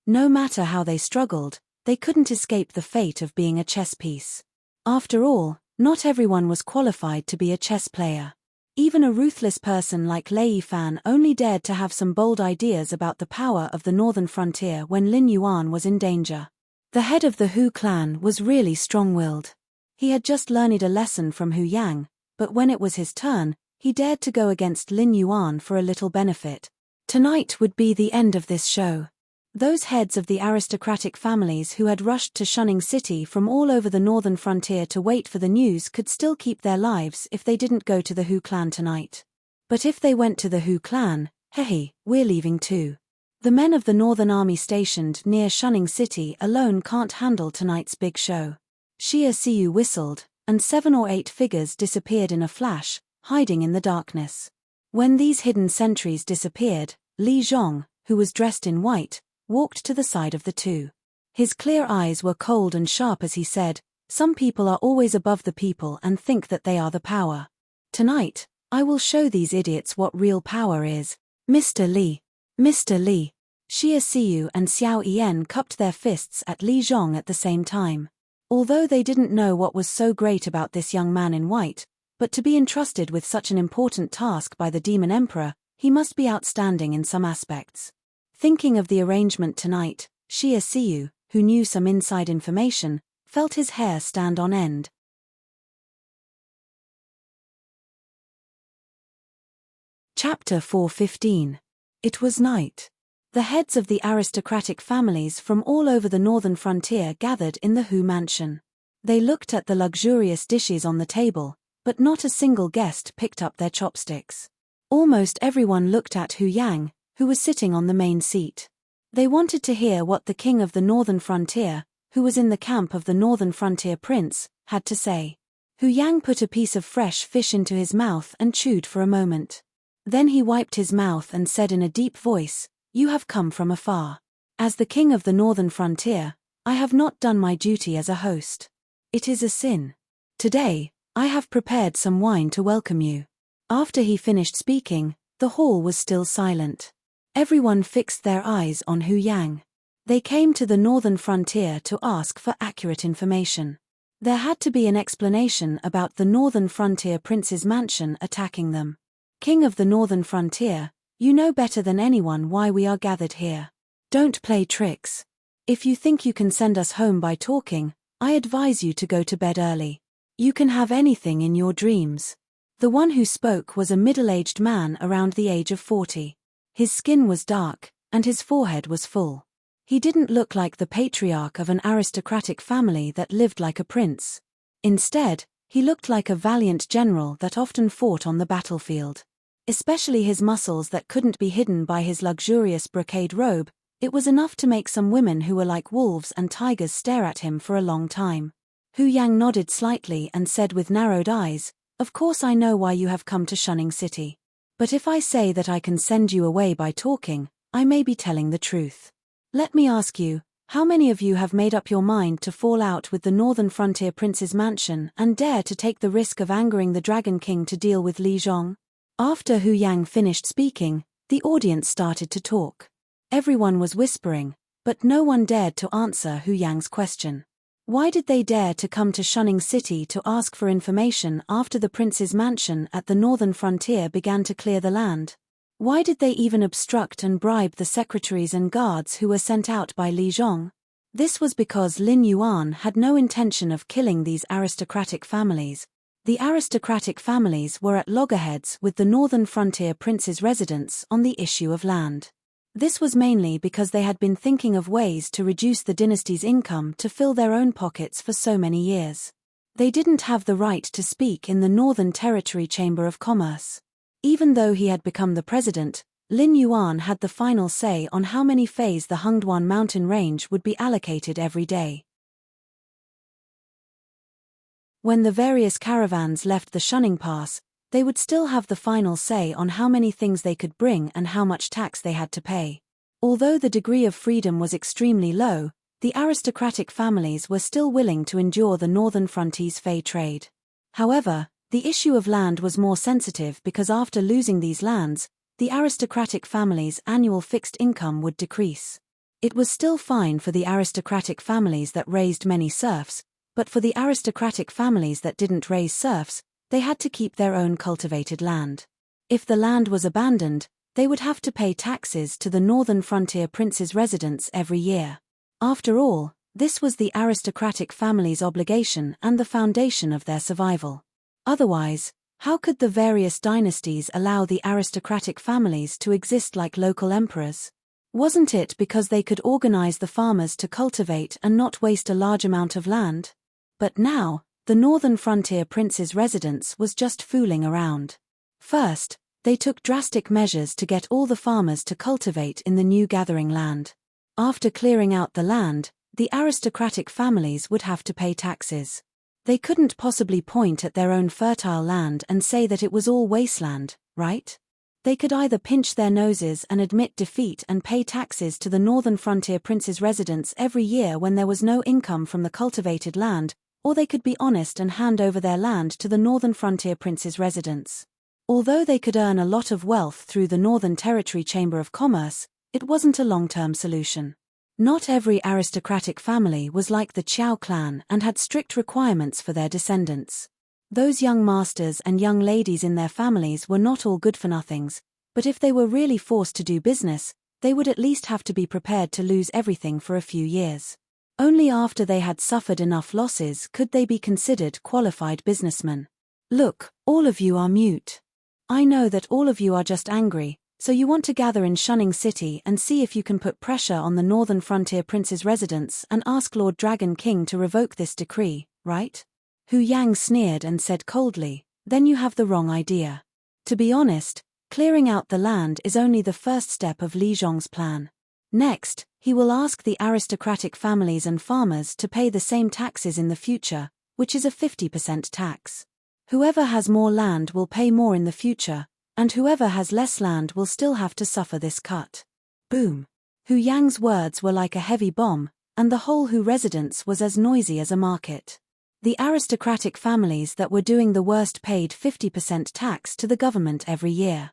No matter how they struggled, they couldn't escape the fate of being a chess piece. After all, not everyone was qualified to be a chess player. Even a ruthless person like Lei Fan only dared to have some bold ideas about the power of the northern frontier when Lin Yuan was in danger. The head of the Hu clan was really strong-willed. He had just learned a lesson from Hu Yang, but when it was his turn, he dared to go against Lin Yuan for a little benefit. Tonight would be the end of this show. Those heads of the aristocratic families who had rushed to Shunning City from all over the northern frontier to wait for the news could still keep their lives if they didn't go to the Hu clan tonight. But if they went to the Hu clan, hey, we're leaving too. The men of the northern army stationed near Shunning City alone can't handle tonight's big show. Xia Siyu whistled, and 7 or 8 figures disappeared in a flash, hiding in the darkness. When these hidden sentries disappeared, Li Zhong, who was dressed in white, walked to the side of the two. His clear eyes were cold and sharp as he said, "Some people are always above the people and think that they are the power. Tonight, I will show these idiots what real power is. Mr. Li. Mr. Li." Xia Siyu and Xiao Yan cupped their fists at Li Zhong at the same time. Although they didn't know what was so great about this young man in white, but to be entrusted with such an important task by the Demon Emperor, he must be outstanding in some aspects. Thinking of the arrangement tonight, Xia Siyu, who knew some inside information, felt his hair stand on end. Chapter 4:15. It was night. The heads of the aristocratic families from all over the northern frontier gathered in the Hu mansion. They looked at the luxurious dishes on the table, but not a single guest picked up their chopsticks. Almost everyone looked at Hu Yang, who was sitting on the main seat. They wanted to hear what the king of the northern frontier, who was in the camp of the northern frontier prince, had to say. Hu Yang put a piece of fresh fish into his mouth and chewed for a moment. Then he wiped his mouth and said in a deep voice, "You have come from afar. As the king of the northern frontier, I have not done my duty as a host. It is a sin. Today, I have prepared some wine to welcome you." After he finished speaking, the hall was still silent. Everyone fixed their eyes on Hu Yang. They came to the northern frontier to ask for accurate information. There had to be an explanation about the northern frontier prince's mansion attacking them. "King of the northern frontier, you know better than anyone why we are gathered here. Don't play tricks. If you think you can send us home by talking, I advise you to go to bed early. You can have anything in your dreams." The one who spoke was a middle-aged man around the age of 40. His skin was dark, and his forehead was full. He didn't look like the patriarch of an aristocratic family that lived like a prince. Instead, he looked like a valiant general that often fought on the battlefield. Especially his muscles that couldn't be hidden by his luxurious brocade robe, it was enough to make some women who were like wolves and tigers stare at him for a long time. Hu Yang nodded slightly and said with narrowed eyes, "Of course I know why you have come to Shunning City. But if I say that I can send you away by talking, I may be telling the truth. Let me ask you, how many of you have made up your mind to fall out with the northern frontier prince's mansion and dare to take the risk of angering the Dragon King to deal with Li Zhong?" After Hu Yang finished speaking, the audience started to talk. Everyone was whispering, but no one dared to answer Hu Yang's question. Why did they dare to come to Shunning City to ask for information after the prince's mansion at the northern frontier began to clear the land? Why did they even obstruct and bribe the secretaries and guards who were sent out by Li Zhong? This was because Lin Yuan had no intention of killing these aristocratic families. The aristocratic families were at loggerheads with the northern frontier prince's residence on the issue of land. This was mainly because they had been thinking of ways to reduce the dynasty's income to fill their own pockets for so many years. They didn't have the right to speak in the Northern Territory Chamber of Commerce. Even though he had become the president, Lin Yuan had the final say on how many feis the Hengduan mountain range would be allocated every day. When the various caravans left the Shunning Pass, they would still have the final say on how many things they could bring and how much tax they had to pay. Although the degree of freedom was extremely low, the aristocratic families were still willing to endure the northern frontiers fei trade. However, the issue of land was more sensitive because after losing these lands, the aristocratic families' annual fixed income would decrease. It was still fine for the aristocratic families that raised many serfs, but for the aristocratic families that didn't raise serfs, they had to keep their own cultivated land. If the land was abandoned, they would have to pay taxes to the northern frontier prince's residence every year. After all, this was the aristocratic family's obligation and the foundation of their survival. Otherwise, how could the various dynasties allow the aristocratic families to exist like local emperors? Wasn't it because they could organize the farmers to cultivate and not waste a large amount of land? But now, the northern frontier prince's residence was just fooling around. First, they took drastic measures to get all the farmers to cultivate in the new gathering land. After clearing out the land, the aristocratic families would have to pay taxes. They couldn't possibly point at their own fertile land and say that it was all wasteland, right? They could either pinch their noses and admit defeat and pay taxes to the northern frontier prince's residence every year when there was no income from the cultivated land, or they could be honest and hand over their land to the northern frontier prince's residence. Although they could earn a lot of wealth through the Northern Territory Chamber of Commerce, it wasn't a long-term solution. Not every aristocratic family was like the Qiao clan and had strict requirements for their descendants. Those young masters and young ladies in their families were not all good-for-nothings, but if they were really forced to do business, they would at least have to be prepared to lose everything for a few years. Only after they had suffered enough losses could they be considered qualified businessmen. Look, all of you are mute. I know that all of you are just angry, so you want to gather in Shunning City and see if you can put pressure on the Northern Frontier Prince's residence and ask Lord Dragon King to revoke this decree, right? Hu Yang sneered and said coldly, then you have the wrong idea. To be honest, clearing out the land is only the first step of Li Zhong's plan. Next, he will ask the aristocratic families and farmers to pay the same taxes in the future, which is a 50% tax. Whoever has more land will pay more in the future, and whoever has less land will still have to suffer this cut. Boom. Hu Yang's words were like a heavy bomb, and the whole Hu residence was as noisy as a market. The aristocratic families that were doing the worst paid 50% tax to the government every year.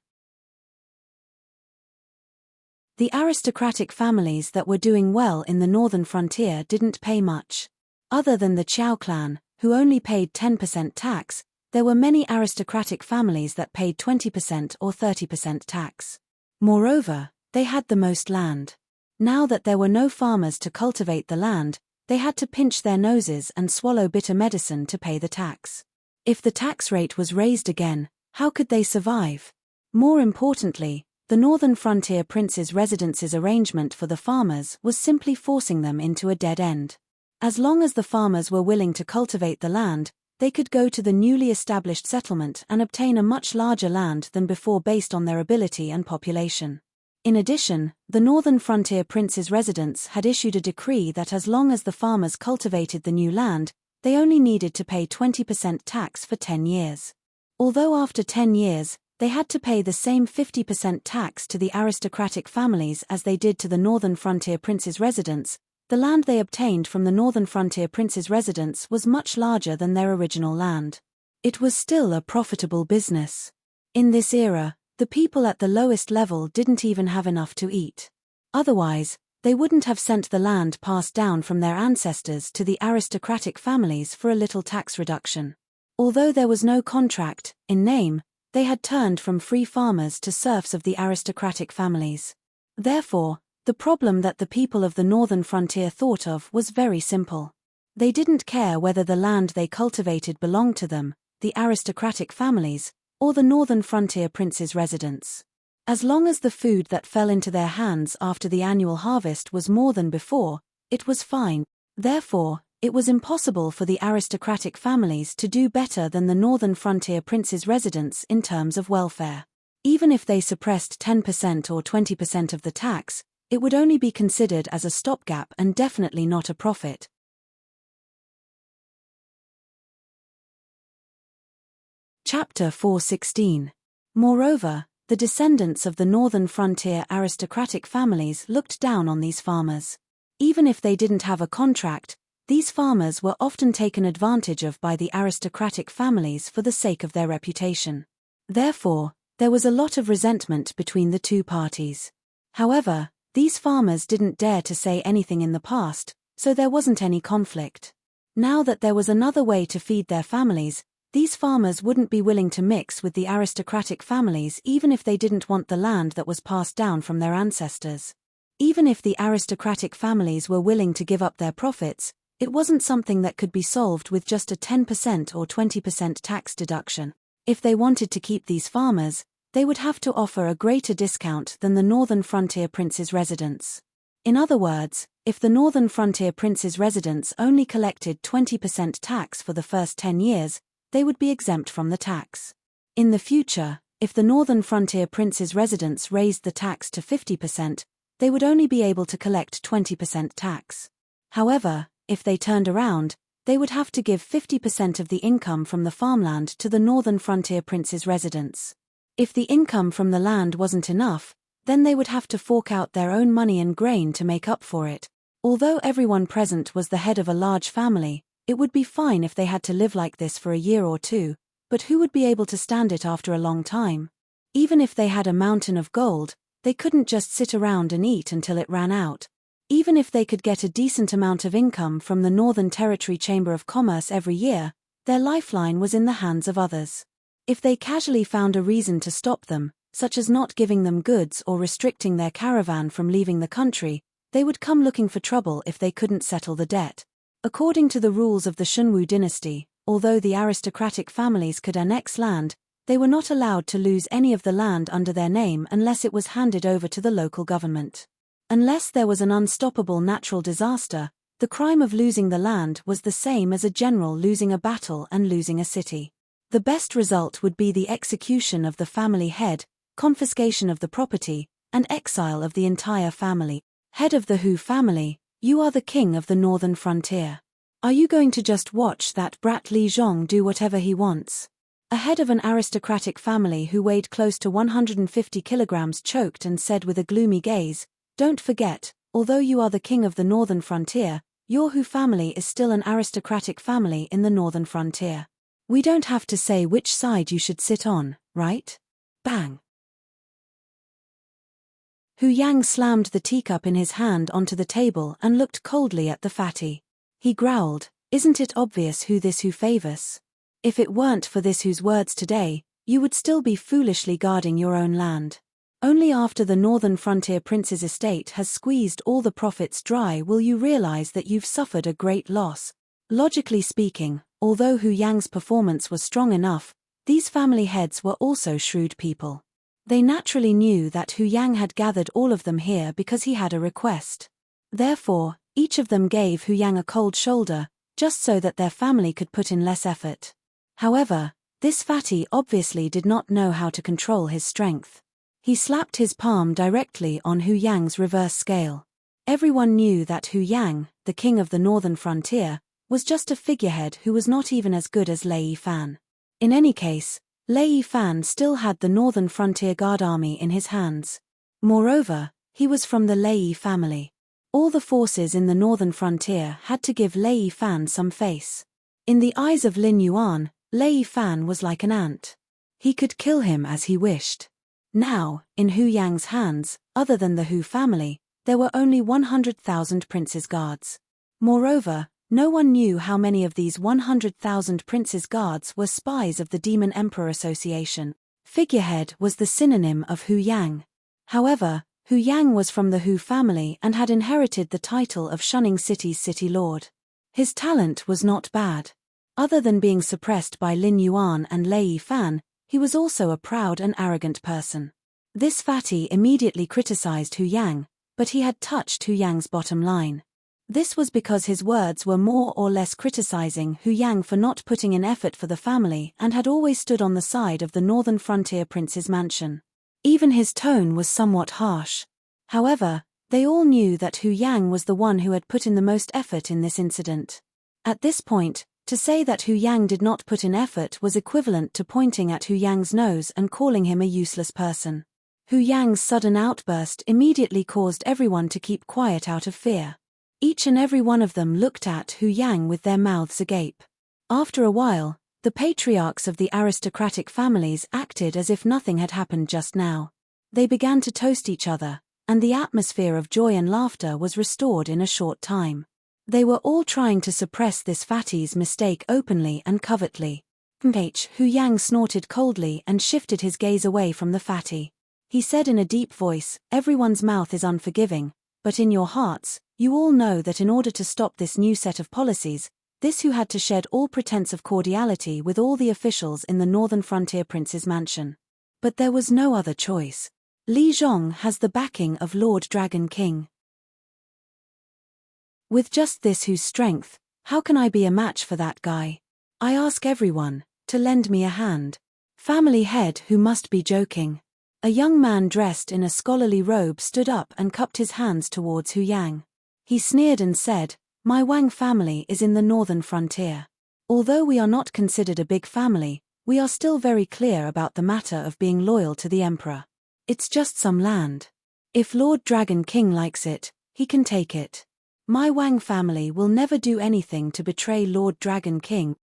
The aristocratic families that were doing well in the northern frontier didn't pay much. Other than the Qiao clan, who only paid 10% tax, there were many aristocratic families that paid 20% or 30% tax. Moreover, they had the most land. Now that there were no farmers to cultivate the land, they had to pinch their noses and swallow bitter medicine to pay the tax. If the tax rate was raised again, how could they survive? More importantly, the Northern Frontier Prince's residence's arrangement for the farmers was simply forcing them into a dead end. As long as the farmers were willing to cultivate the land, they could go to the newly established settlement and obtain a much larger land than before based on their ability and population. In addition, the Northern Frontier Prince's residence had issued a decree that as long as the farmers cultivated the new land, they only needed to pay 20% tax for 10 years. Although after 10 years, they had to pay the same 50% tax to the aristocratic families as they did to the Northern Frontier Prince's residence, the land they obtained from the Northern Frontier Prince's residence was much larger than their original land. It was still a profitable business. In this era, the people at the lowest level didn't even have enough to eat. Otherwise, they wouldn't have sent the land passed down from their ancestors to the aristocratic families for a little tax reduction. Although there was no contract, in name, they had turned from free farmers to serfs of the aristocratic families. Therefore, the problem that the people of the northern frontier thought of was very simple. They didn't care whether the land they cultivated belonged to them, the aristocratic families, or the Northern Frontier Prince's residence. As long as the food that fell into their hands after the annual harvest was more than before, it was fine. Therefore, it was impossible for the aristocratic families to do better than the Northern Frontier Prince's residence in terms of welfare. Even if they suppressed 10% or 20% of the tax, it would only be considered as a stopgap and definitely not a profit. Chapter 4:16. Moreover, the descendants of the Northern Frontier aristocratic families looked down on these farmers. Even if they didn't have a contract, these farmers were often taken advantage of by the aristocratic families for the sake of their reputation. Therefore, there was a lot of resentment between the two parties. However, these farmers didn't dare to say anything in the past, so there wasn't any conflict. Now that there was another way to feed their families, these farmers wouldn't be willing to mix with the aristocratic families even if they didn't want the land that was passed down from their ancestors. Even if the aristocratic families were willing to give up their profits, it wasn't something that could be solved with just a 10% or 20% tax deduction. If they wanted to keep these farmers, they would have to offer a greater discount than the Northern Frontier Prince's residence. In other words, if the Northern Frontier Prince's residence only collected 20% tax for the first 10 years, they would be exempt from the tax. In the future, if the Northern Frontier Prince's residence raised the tax to 50%, they would only be able to collect 20% tax. However, if they turned around, they would have to give 50% of the income from the farmland to the Northern Frontier Prince's residence. If the income from the land wasn't enough, then they would have to fork out their own money and grain to make up for it. Although everyone present was the head of a large family, it would be fine if they had to live like this for a year or two, but who would be able to stand it after a long time? Even if they had a mountain of gold, they couldn't just sit around and eat until it ran out. Even if they could get a decent amount of income from the Northern Territory Chamber of Commerce every year, their lifeline was in the hands of others. If they casually found a reason to stop them, such as not giving them goods or restricting their caravan from leaving the country, they would come looking for trouble if they couldn't settle the debt. According to the rules of the Shunwu dynasty, although the aristocratic families could annex land, They were not allowed to lose any of the land under their name unless it was handed over to the local government. Unless there was an unstoppable natural disaster, the crime of losing the land was the same as a general losing a battle and losing a city. The best result would be the execution of the family head, confiscation of the property, and exile of the entire family. Head of the Hu family, you are the king of the northern frontier. Are you going to just watch that brat Li Zhong do whatever he wants? A head of an aristocratic family who weighed close to 150 kilograms choked and said with a gloomy gaze, "Don't forget, although you are the king of the northern frontier, your Hu family is still an aristocratic family in the northern frontier. We don't have to say which side you should sit on, right?" Bang! Hu Yang slammed the teacup in his hand onto the table and looked coldly at the fatty. He growled, "Isn't it obvious who this Hu favors? If it weren't for this Hu's words today, you would still be foolishly guarding your own land. Only after the northern frontier prince's estate has squeezed all the profits dry will you realize that you've suffered a great loss." Logically speaking, although Hu Yang's performance was strong enough, these family heads were also shrewd people. They naturally knew that Hu Yang had gathered all of them here because he had a request. Therefore, each of them gave Hu Yang a cold shoulder, just so that their family could put in less effort. However, this fatty obviously did not know how to control his strength. He slapped his palm directly on Hu Yang's reverse scale. Everyone knew that Hu Yang, the king of the northern frontier, was just a figurehead who was not even as good as Lei Fan. In any case, Lei Fan still had the Northern Frontier Guard Army in his hands. Moreover, he was from the Lei family. All the forces in the Northern Frontier had to give Lei Fan some face. In the eyes of Lin Yuan, Lei Fan was like an ant. He could kill him as he wished. Now, in Hu Yang's hands, other than the Hu family, there were only 100,000 prince's guards. Moreover, no one knew how many of these 100,000 prince's guards were spies of the Demon Emperor Association. Figurehead was the synonym of Hu Yang. However, Hu Yang was from the Hu family and had inherited the title of Shunning City's city lord. His talent was not bad. Other than being suppressed by Lin Yuan and Lei Fan, he was also a proud and arrogant person. This fatty immediately criticized Hu Yang, but he had touched Hu Yang's bottom line. This was because his words were more or less criticizing Hu Yang for not putting in effort for the family and had always stood on the side of the Northern Frontier Prince's mansion. Even his tone was somewhat harsh. However, they all knew that Hu Yang was the one who had put in the most effort in this incident. At this point, to say that Hu Yang did not put in effort was equivalent to pointing at Hu Yang's nose and calling him a useless person. Hu Yang's sudden outburst immediately caused everyone to keep quiet out of fear. Each and every one of them looked at Hu Yang with their mouths agape. After a while, the patriarchs of the aristocratic families acted as if nothing had happened just now. They began to toast each other, and the atmosphere of joy and laughter was restored in a short time. They were all trying to suppress this fatty's mistake openly and covertly. Hu Yang snorted coldly and shifted his gaze away from the fatty. He said in a deep voice, "Everyone's mouth is unforgiving, but in your hearts, you all know that in order to stop this new set of policies, this Hu had to shed all pretense of cordiality with all the officials in the Northern Frontier Prince's mansion. But there was no other choice. Li Zhong has the backing of Lord Dragon King. With just this Hu's strength, how can I be a match for that guy? I ask everyone to lend me a hand." Family head who must be joking. A young man dressed in a scholarly robe stood up and cupped his hands towards Hu Yang. He sneered and said, "My Wang family is in the northern frontier. Although we are not considered a big family, we are still very clear about the matter of being loyal to the emperor. It's just some land. If Lord Dragon King likes it, he can take it. My Wang family will never do anything to betray Lord Dragon King."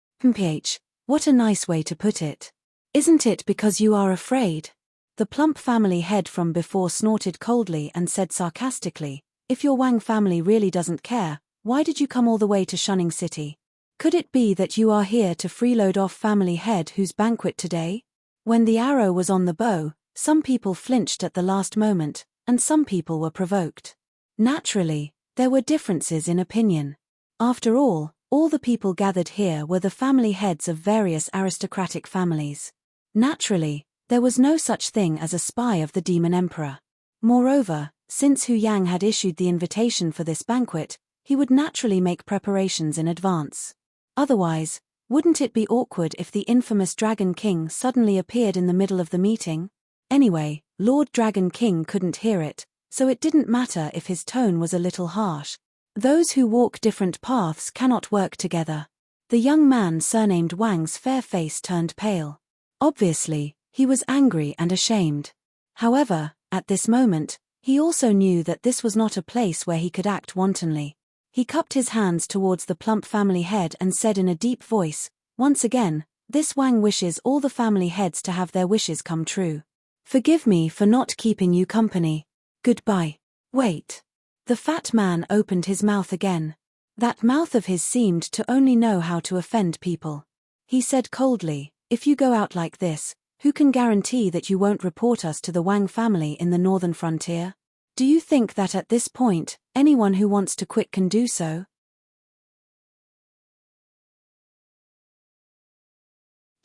What a nice way to put it. Isn't it because you are afraid? The plump family head from before snorted coldly and said sarcastically, "If your Wang family really doesn't care, why did you come all the way to Shunning City? Could it be that you are here to freeload off family head whose banquet today?" When the arrow was on the bow, some people flinched at the last moment, and some people were provoked. Naturally, there were differences in opinion. After all the people gathered here were the family heads of various aristocratic families. Naturally, there was no such thing as a spy of the Demon Emperor. Moreover, since Hu Yang had issued the invitation for this banquet, he would naturally make preparations in advance. Otherwise, wouldn't it be awkward if the infamous Dragon King suddenly appeared in the middle of the meeting? Anyway, Lord Dragon King couldn't hear it, so it didn't matter if his tone was a little harsh. Those who walk different paths cannot work together. The young man surnamed Wang's fair face turned pale. Obviously, he was angry and ashamed. However, at this moment, he also knew that this was not a place where he could act wantonly. He cupped his hands towards the plump family head and said in a deep voice, "Once again, this Wang wishes all the family heads to have their wishes come true. Forgive me for not keeping you company. Goodbye." Wait. The fat man opened his mouth again. That mouth of his seemed to only know how to offend people. He said coldly, "If you go out like this, who can guarantee that you won't report us to the Wang family in the northern frontier? Do you think that at this point, anyone who wants to quit can do so?"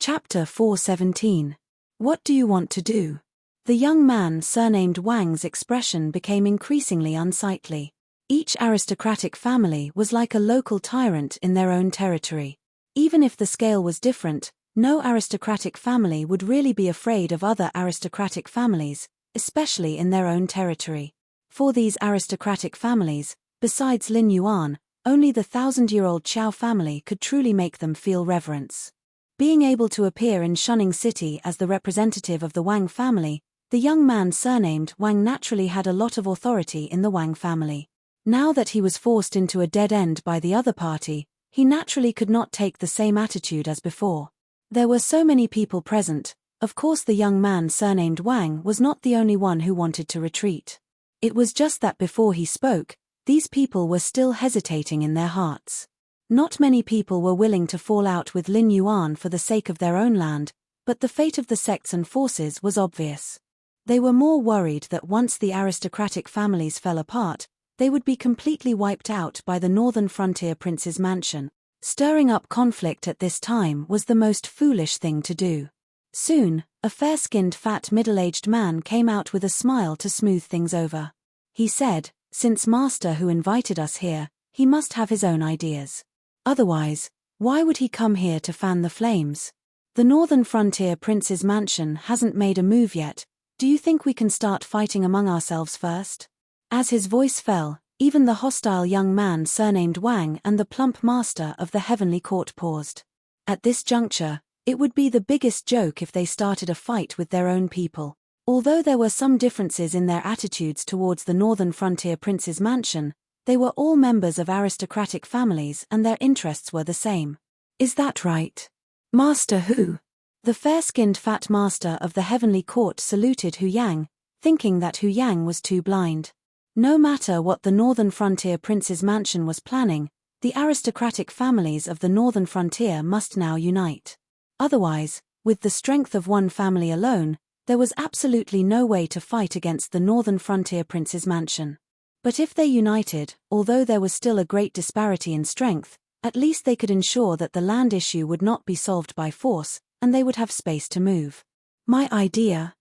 Chapter 417. What do you want to do? The young man surnamed Wang's expression became increasingly unsightly. Each aristocratic family was like a local tyrant in their own territory. Even if the scale was different, no aristocratic family would really be afraid of other aristocratic families, especially in their own territory. For these aristocratic families, besides Lin Yuan, only the 1,000-year-old Qiao family could truly make them feel reverence. Being able to appear in Shunning City as the representative of the Wang family, the young man surnamed Wang naturally had a lot of authority in the Wang family. Now that he was forced into a dead end by the other party, he naturally could not take the same attitude as before. There were so many people present. Of course the young man surnamed Wang was not the only one who wanted to retreat. It was just that before he spoke, these people were still hesitating in their hearts. Not many people were willing to fall out with Lin Yuan for the sake of their own land, but the fate of the sects and forces was obvious. They were more worried that once the aristocratic families fell apart, they would be completely wiped out by the northern frontier prince's mansion. Stirring up conflict at this time was the most foolish thing to do. Soon, a fair-skinned fat middle-aged man came out with a smile to smooth things over. He said, "Since Master who invited us here, he must have his own ideas. Otherwise, why would he come here to fan the flames? The northern frontier prince's mansion hasn't made a move yet. Do you think we can start fighting among ourselves first?" As his voice fell, even the hostile young man surnamed Wang and the plump master of the heavenly court paused. At this juncture, it would be the biggest joke if they started a fight with their own people. Although there were some differences in their attitudes towards the northern frontier prince's mansion, they were all members of aristocratic families and their interests were the same. "Is that right? Master Hu?" The fair-skinned fat master of the heavenly court saluted Hu Yang, thinking that Hu Yang was too blind. No matter what the northern frontier prince's mansion was planning, the aristocratic families of the northern frontier must now unite. Otherwise, with the strength of one family alone, there was absolutely no way to fight against the northern frontier prince's mansion. But if they united, although there was still a great disparity in strength, at least they could ensure that the land issue would not be solved by force, and they would have space to move. My idea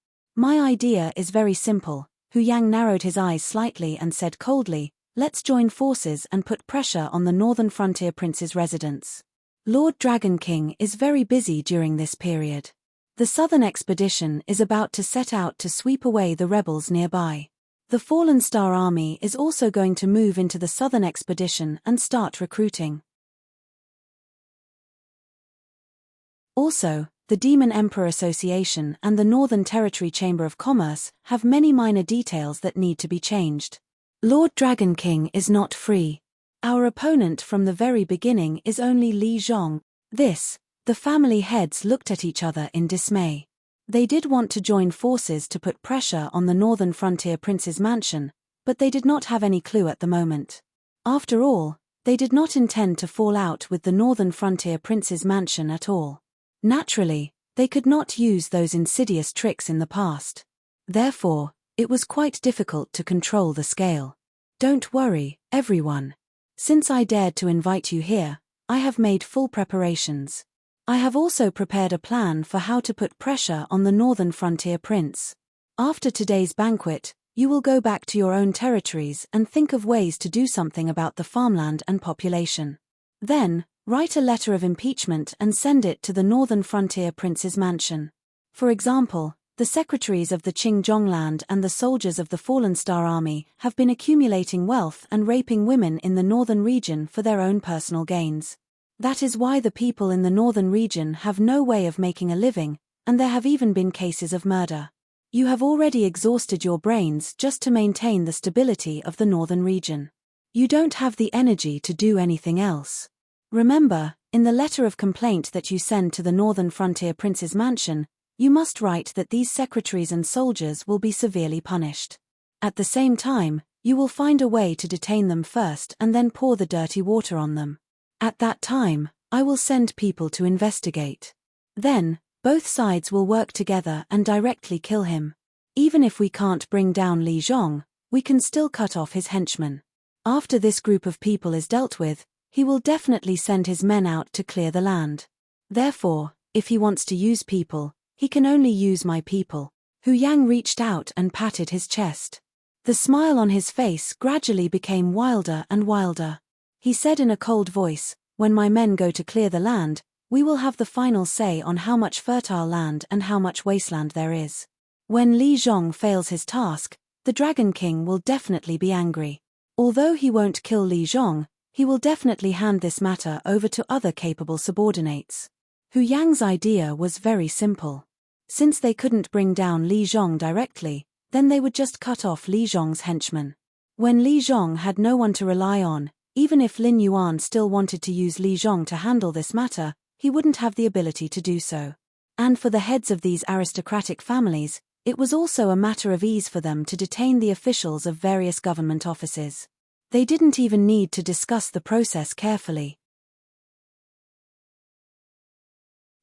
is very simple." Hu Yang narrowed his eyes slightly and said coldly, "Let's join forces and put pressure on the northern frontier prince's residence. Lord Dragon King is very busy during this period. The southern expedition is about to set out to sweep away the rebels nearby. The Fallen Star Army is also going to move into the southern expedition and start recruiting. Also, the Demon Emperor Association and the Northern Territory Chamber of Commerce have many minor details that need to be changed. Lord Dragon King is not free. Our opponent from the very beginning is only Li Zhong." The family heads looked at each other in dismay. They did want to join forces to put pressure on the northern frontier prince's mansion, but they did not have any clue at the moment. After all, they did not intend to fall out with the northern frontier prince's mansion at all. Naturally, they could not use those insidious tricks in the past. Therefore, it was quite difficult to control the scale. "Don't worry, everyone. Since I dared to invite you here, I have made full preparations. I have also prepared a plan for how to put pressure on the northern frontier prince. After today's banquet, you will go back to your own territories and think of ways to do something about the farmland and population. Then, write a letter of impeachment and send it to the northern frontier prince's mansion. For example, the secretaries of the Qingjongland and the soldiers of the Fallen Star Army have been accumulating wealth and raping women in the northern region for their own personal gains. That is why the people in the northern region have no way of making a living, and there have even been cases of murder. You have already exhausted your brains just to maintain the stability of the northern region. You don't have the energy to do anything else. Remember, in the letter of complaint that you send to the northern frontier prince's mansion, you must write that these secretaries and soldiers will be severely punished. At the same time, you will find a way to detain them first and then pour the dirty water on them. At that time, I will send people to investigate. Then, both sides will work together and directly kill him. Even if we can't bring down Li Zhong, we can still cut off his henchmen. After this group of people is dealt with, he will definitely send his men out to clear the land. Therefore, if he wants to use people, he can only use my people. Hu Yang reached out and patted his chest. The smile on his face gradually became wilder and wilder. He said in a cold voice, "When my men go to clear the land, we will have the final say on how much fertile land and how much wasteland there is. When Li Zhong fails his task, the Dragon King will definitely be angry. Although he won't kill Li Zhong, he will definitely hand this matter over to other capable subordinates." Hu Yang's idea was very simple. Since they couldn't bring down Li Zhong directly, then they would just cut off Li Zhong's henchmen. When Li Zhong had no one to rely on, even if Lin Yuan still wanted to use Li Zhong to handle this matter, he wouldn't have the ability to do so. And for the heads of these aristocratic families, it was also a matter of ease for them to detain the officials of various government offices. They didn't even need to discuss the process carefully.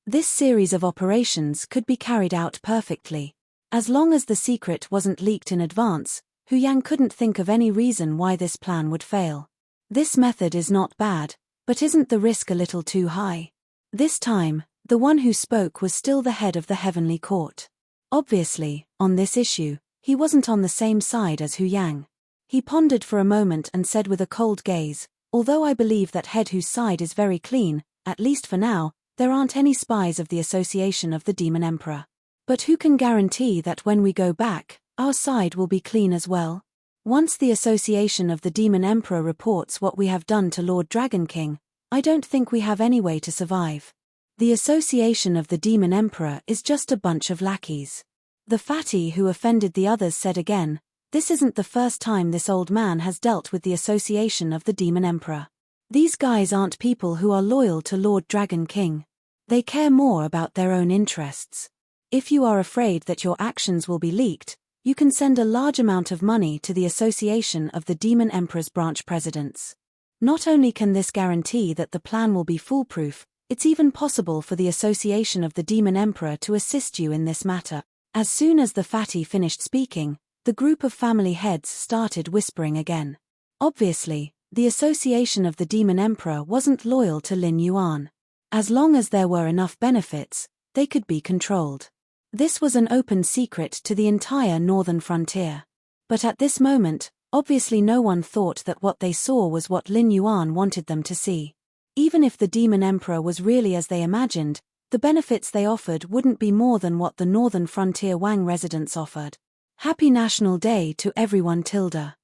This series of operations could be carried out perfectly. As long as the secret wasn't leaked in advance, Hu Yang couldn't think of any reason why this plan would fail. This method is not bad, but isn't the risk a little too high? This time, the one who spoke was still the head of the Heavenly Court. Obviously, on this issue, he wasn't on the same side as Hu Yang. He pondered for a moment and said with a cold gaze, "Although I believe that head whose side is very clean, at least for now, there aren't any spies of the Association of the Demon Emperor. But who can guarantee that when we go back, our side will be clean as well? Once the Association of the Demon Emperor reports what we have done to Lord Dragon King, I don't think we have any way to survive. The Association of the Demon Emperor is just a bunch of lackeys." The fatty who offended the others said again, "This isn't the first time this old man has dealt with the Association of the Demon Emperor. These guys aren't people who are loyal to Lord Dragon King. They care more about their own interests. If you are afraid that your actions will be leaked, you can send a large amount of money to the Association of the Demon Emperor's branch presidents. Not only can this guarantee that the plan will be foolproof, it's even possible for the Association of the Demon Emperor to assist you in this matter." As soon as the fatty finished speaking, the group of family heads started whispering again. Obviously, the Association of the Demon Emperor wasn't loyal to Lin Yuan. As long as there were enough benefits, they could be controlled. This was an open secret to the entire northern frontier. But at this moment, obviously no one thought that what they saw was what Lin Yuan wanted them to see. Even if the Demon Emperor was really as they imagined, the benefits they offered wouldn't be more than what the northern frontier Wang residents offered. Happy National Day to everyone tilde.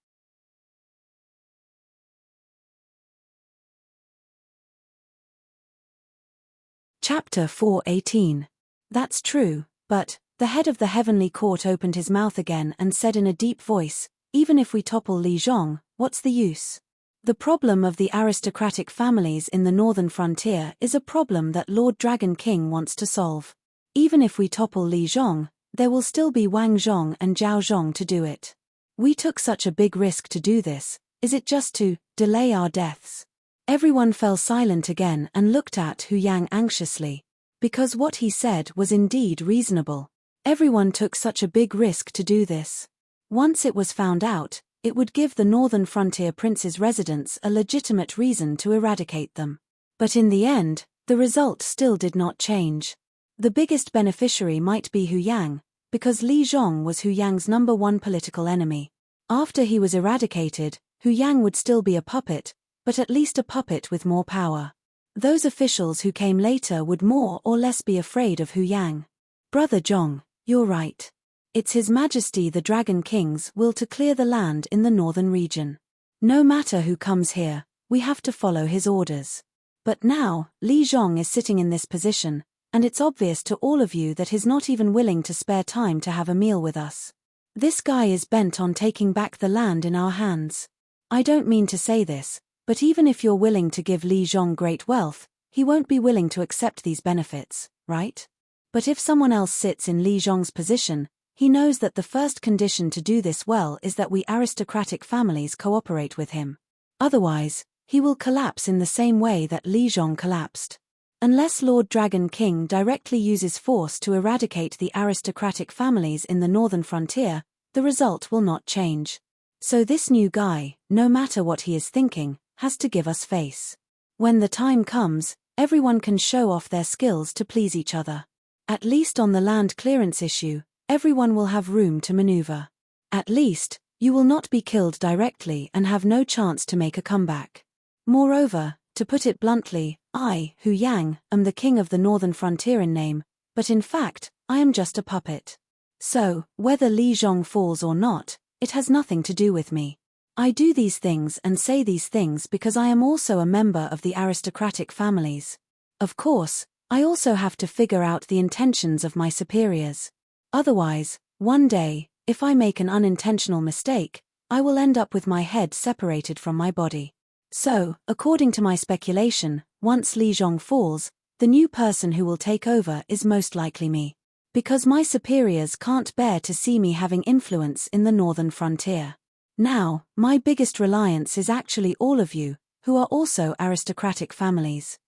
Chapter 418. That's true, but, the head of the Heavenly Court opened his mouth again and said in a deep voice, "Even if we topple Li Zhong, what's the use? The problem of the aristocratic families in the northern frontier is a problem that Lord Dragon King wants to solve. Even if we topple Li Zhong, there will still be Wang Zhong and Zhao Zhong to do it. We took such a big risk to do this, is it just to delay our deaths?" Everyone fell silent again and looked at Hu Yang anxiously. Because what he said was indeed reasonable. Everyone took such a big risk to do this. Once it was found out, it would give the northern frontier prince's residents a legitimate reason to eradicate them. But in the end, The result still did not change. The biggest beneficiary might be Hu Yang, because Li Zhong was Hu Yang's #1 political enemy. After he was eradicated, Hu Yang would still be a puppet, but at least a puppet with more power. Those officials who came later would more or less be afraid of Hu Yang. Brother Zhong, you're right. It's His Majesty the Dragon King's will to clear the land in the northern region. No matter who comes here, we have to follow his orders. But now, Li Zhong is sitting in this position, and it's obvious to all of you that he's not even willing to spare time to have a meal with us. This guy is bent on taking back the land in our hands. I don't mean to say this, but even if you're willing to give Li Zhong great wealth, he won't be willing to accept these benefits, right? But if someone else sits in Li Zhong's position, he knows that the first condition to do this well is that we aristocratic families cooperate with him. Otherwise, he will collapse in the same way that Li Zhong collapsed. Unless Lord Dragon King directly uses force to eradicate the aristocratic families in the northern frontier, the result will not change. So this new guy, no matter what he is thinking, has to give us face. When the time comes, everyone can show off their skills to please each other. At least on the land clearance issue, everyone will have room to maneuver. At least, you will not be killed directly and have no chance to make a comeback. Moreover, to put it bluntly, I, Hu Yang, am the king of the northern frontier in name, but in fact, I am just a puppet. So, whether Li Zhong falls or not, it has nothing to do with me. I do these things and say these things because I am also a member of the aristocratic families. Of course, I also have to figure out the intentions of my superiors. Otherwise, one day, if I make an unintentional mistake, I will end up with my head separated from my body. So, according to my speculation, once Li Zhong falls, the new person who will take over is most likely me. Because my superiors can't bear to see me having influence in the northern frontier. Now, my biggest reliance is actually all of you, who are also aristocratic families.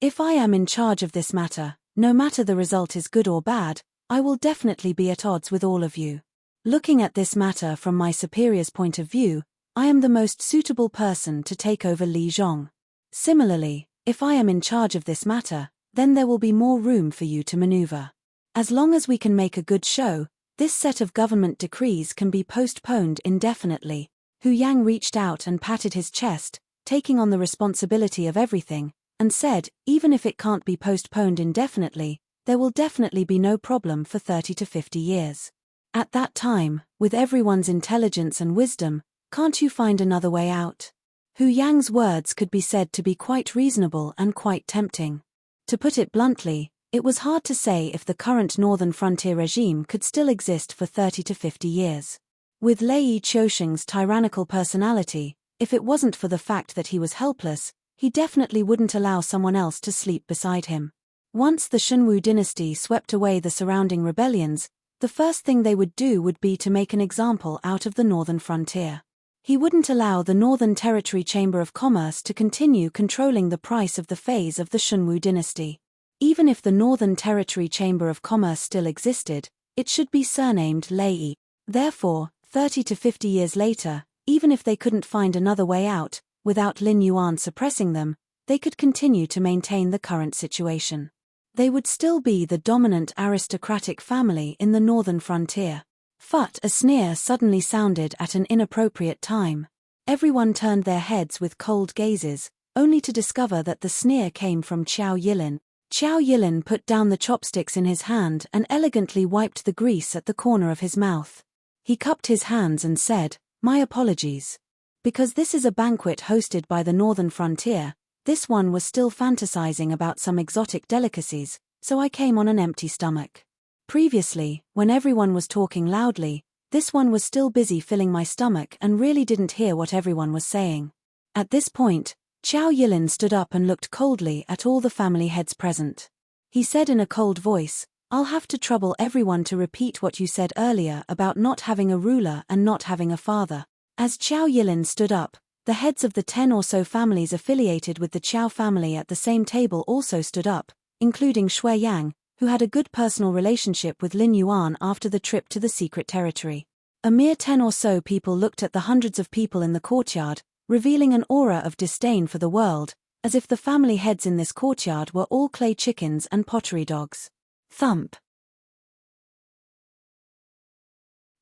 If I am in charge of this matter, no matter the result is good or bad, I will definitely be at odds with all of you. Looking at this matter from my superior's point of view, I am the most suitable person to take over Li Zhong. Similarly, if I am in charge of this matter, then there will be more room for you to maneuver. As long as we can make a good show, this set of government decrees can be postponed indefinitely. Hu Yang reached out and patted his chest, taking on the responsibility of everything, and said, even if it can't be postponed indefinitely, there will definitely be no problem for 30 to 50 years. At that time, with everyone's intelligence and wisdom, can't you find another way out? Hu Yang's words could be said to be quite reasonable and quite tempting. To put it bluntly, it was hard to say if the current northern frontier regime could still exist for 30 to 50 years. With Lei Qiusheng's tyrannical personality, if it wasn't for the fact that he was helpless, he definitely wouldn't allow someone else to sleep beside him. Once the Shunwu dynasty swept away the surrounding rebellions, the first thing they would do would be to make an example out of the northern frontier. He wouldn't allow the Northern Territory Chamber of Commerce to continue controlling the price of the phase of the Shunwu dynasty. Even if the Northern Territory Chamber of Commerce still existed, it should be surnamed Lei. Therefore, 30 to 50 years later, even if they couldn't find another way out, without Lin Yuan suppressing them, they could continue to maintain the current situation. They would still be the dominant aristocratic family in the northern frontier. But a sneer suddenly sounded at an inappropriate time. Everyone turned their heads with cold gazes, only to discover that the sneer came from Qiao Yilin. Qiao Yilin put down the chopsticks in his hand and elegantly wiped the grease at the corner of his mouth. He cupped his hands and said, "My apologies. Because this is a banquet hosted by the northern frontier, this one was still fantasizing about some exotic delicacies, so I came on an empty stomach. Previously, when everyone was talking loudly, this one was still busy filling my stomach and really didn't hear what everyone was saying." At this point, Qiao Yilin stood up and looked coldly at all the family heads present. He said in a cold voice, "I'll have to trouble everyone to repeat what you said earlier about not having a ruler and not having a father." As Qiao Yilin stood up, the heads of the 10 or so families affiliated with the Qiao family at the same table also stood up, including Shui Yang, who had a good personal relationship with Lin Yuan after the trip to the secret territory. A mere 10 or so people looked at the hundreds of people in the courtyard, revealing an aura of disdain for the world, as if the family heads in this courtyard were all clay chickens and pottery dogs. Thump.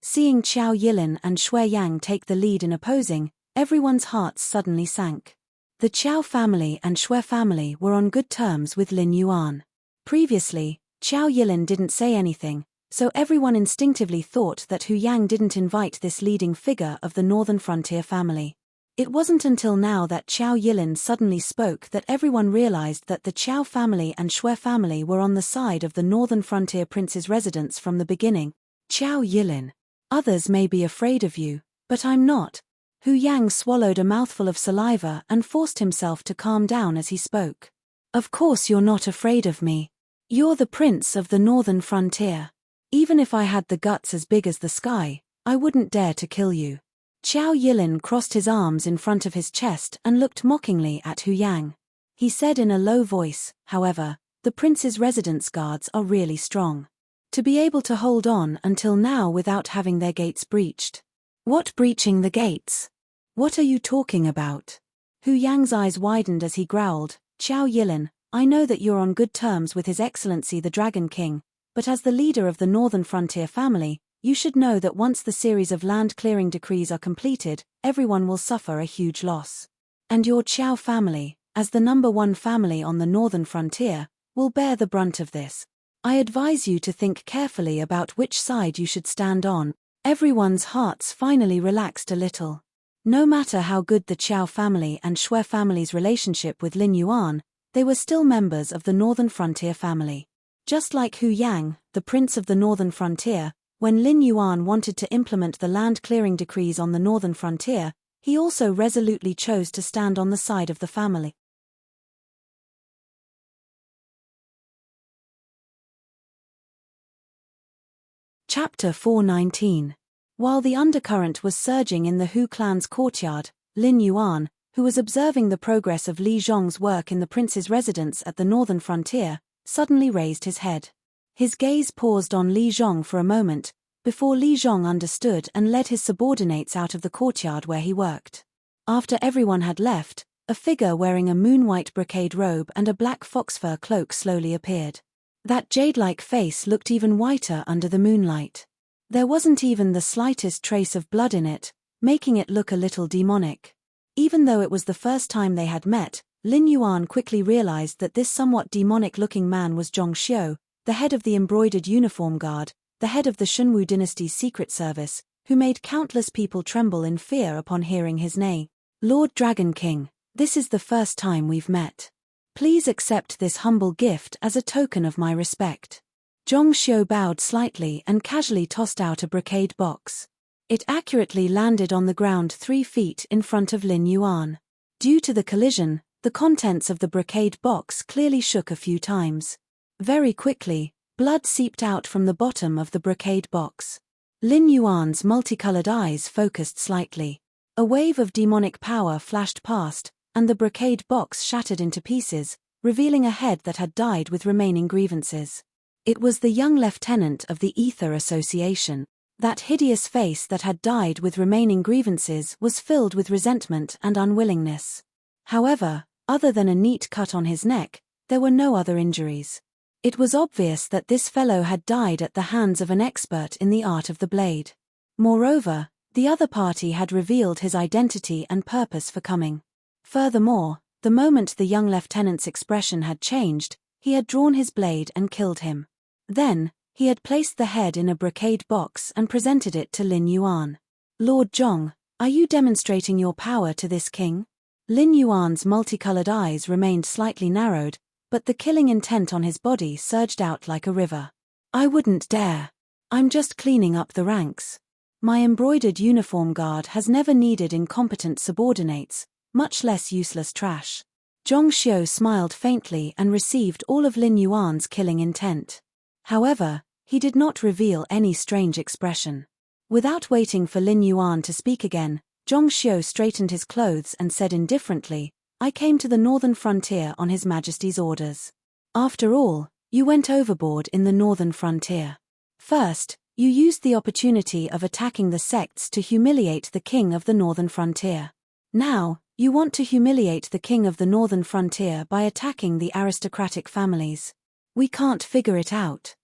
Seeing Qiao Yilin and Shui Yang take the lead in opposing, everyone's hearts suddenly sank. The Qiao family and Shui family were on good terms with Lin Yuan. Previously, Qiao Yilin didn't say anything, so everyone instinctively thought that Hu Yang didn't invite this leading figure of the Northern Frontier family. It wasn't until now that Qiao Yilin suddenly spoke that everyone realized that the Qiao family and Shui family were on the side of the Northern Frontier prince's residence from the beginning. Qiao Yilin. Others may be afraid of you, but I'm not. Hu Yang swallowed a mouthful of saliva and forced himself to calm down as he spoke. Of course you're not afraid of me. You're the prince of the Northern Frontier. Even if I had the guts as big as the sky, I wouldn't dare to kill you. Qiao Yilin crossed his arms in front of his chest and looked mockingly at Hu Yang. He said in a low voice, however, the prince's residence guards are really strong. To be able to hold on until now without having their gates breached. What breaching the gates? What are you talking about? Hu Yang's eyes widened as he growled, Qiao Yilin, I know that you're on good terms with His Excellency the Dragon King, but as the leader of the Northern Frontier family, you should know that once the series of land clearing decrees are completed, everyone will suffer a huge loss. And your Qiao family, as the #1 family on the Northern Frontier, will bear the brunt of this. I advise you to think carefully about which side you should stand on. Everyone's hearts finally relaxed a little. No matter how good the Qiao family and Shui family's relationship with Lin Yuan, they were still members of the Northern Frontier family. Just like Hu Yang, the prince of the Northern Frontier, when Lin Yuan wanted to implement the land clearing decrees on the Northern Frontier, he also resolutely chose to stand on the side of the family. Chapter 419. While the undercurrent was surging in the Hu clan's courtyard, Lin Yuan, who was observing the progress of Li Zhong's work in the prince's residence at the Northern Frontier, suddenly raised his head. His gaze paused on Li Zhong for a moment, before Li Zhong understood and led his subordinates out of the courtyard where he worked. After everyone had left, a figure wearing a moon-white brocade robe and a black fox-fur cloak slowly appeared. That jade-like face looked even whiter under the moonlight. There wasn't even the slightest trace of blood in it, making it look a little demonic. Even though it was the first time they had met, Lin Yuan quickly realized that this somewhat demonic-looking man was Zhong Xiu, the head of the embroidered uniform guard, the head of the Shunwu dynasty's secret service, who made countless people tremble in fear upon hearing his name. Lord Dragon King, this is the first time we've met. Please accept this humble gift as a token of my respect. Zhong Xiu bowed slightly and casually tossed out a brocade box. It accurately landed on the ground 3 feet in front of Lin Yuan. Due to the collision, the contents of the brocade box clearly shook a few times. Very quickly, blood seeped out from the bottom of the brocade box. Lin Yuan's multicolored eyes focused slightly. A wave of demonic power flashed past, and the brocade box shattered into pieces, revealing a head that had died with remaining grievances. It was the young lieutenant of the Ether Association. That hideous face that had died with remaining grievances was filled with resentment and unwillingness. However, other than a neat cut on his neck, there were no other injuries. It was obvious that this fellow had died at the hands of an expert in the art of the blade. Moreover, the other party had revealed his identity and purpose for coming. Furthermore, the moment the young lieutenant's expression had changed, he had drawn his blade and killed him. Then, he had placed the head in a brocade box and presented it to Lin Yuan. Lord Zhong, are you demonstrating your power to this king? Lin Yuan's multicolored eyes remained slightly narrowed, but the killing intent on his body surged out like a river. I wouldn't dare. I'm just cleaning up the ranks. My embroidered uniform guard has never needed incompetent subordinates, much less useless trash. Zhong Xiu smiled faintly and received all of Lin Yuan's killing intent. However, he did not reveal any strange expression. Without waiting for Lin Yuan to speak again, Zhong Xiu straightened his clothes and said indifferently, I came to the Northern Frontier on His Majesty's orders. After all, you went overboard in the Northern Frontier. First, you used the opportunity of attacking the sects to humiliate the king of the Northern Frontier. Now, you want to humiliate the king of the northern frontier by attacking the aristocratic families. We can't figure it out.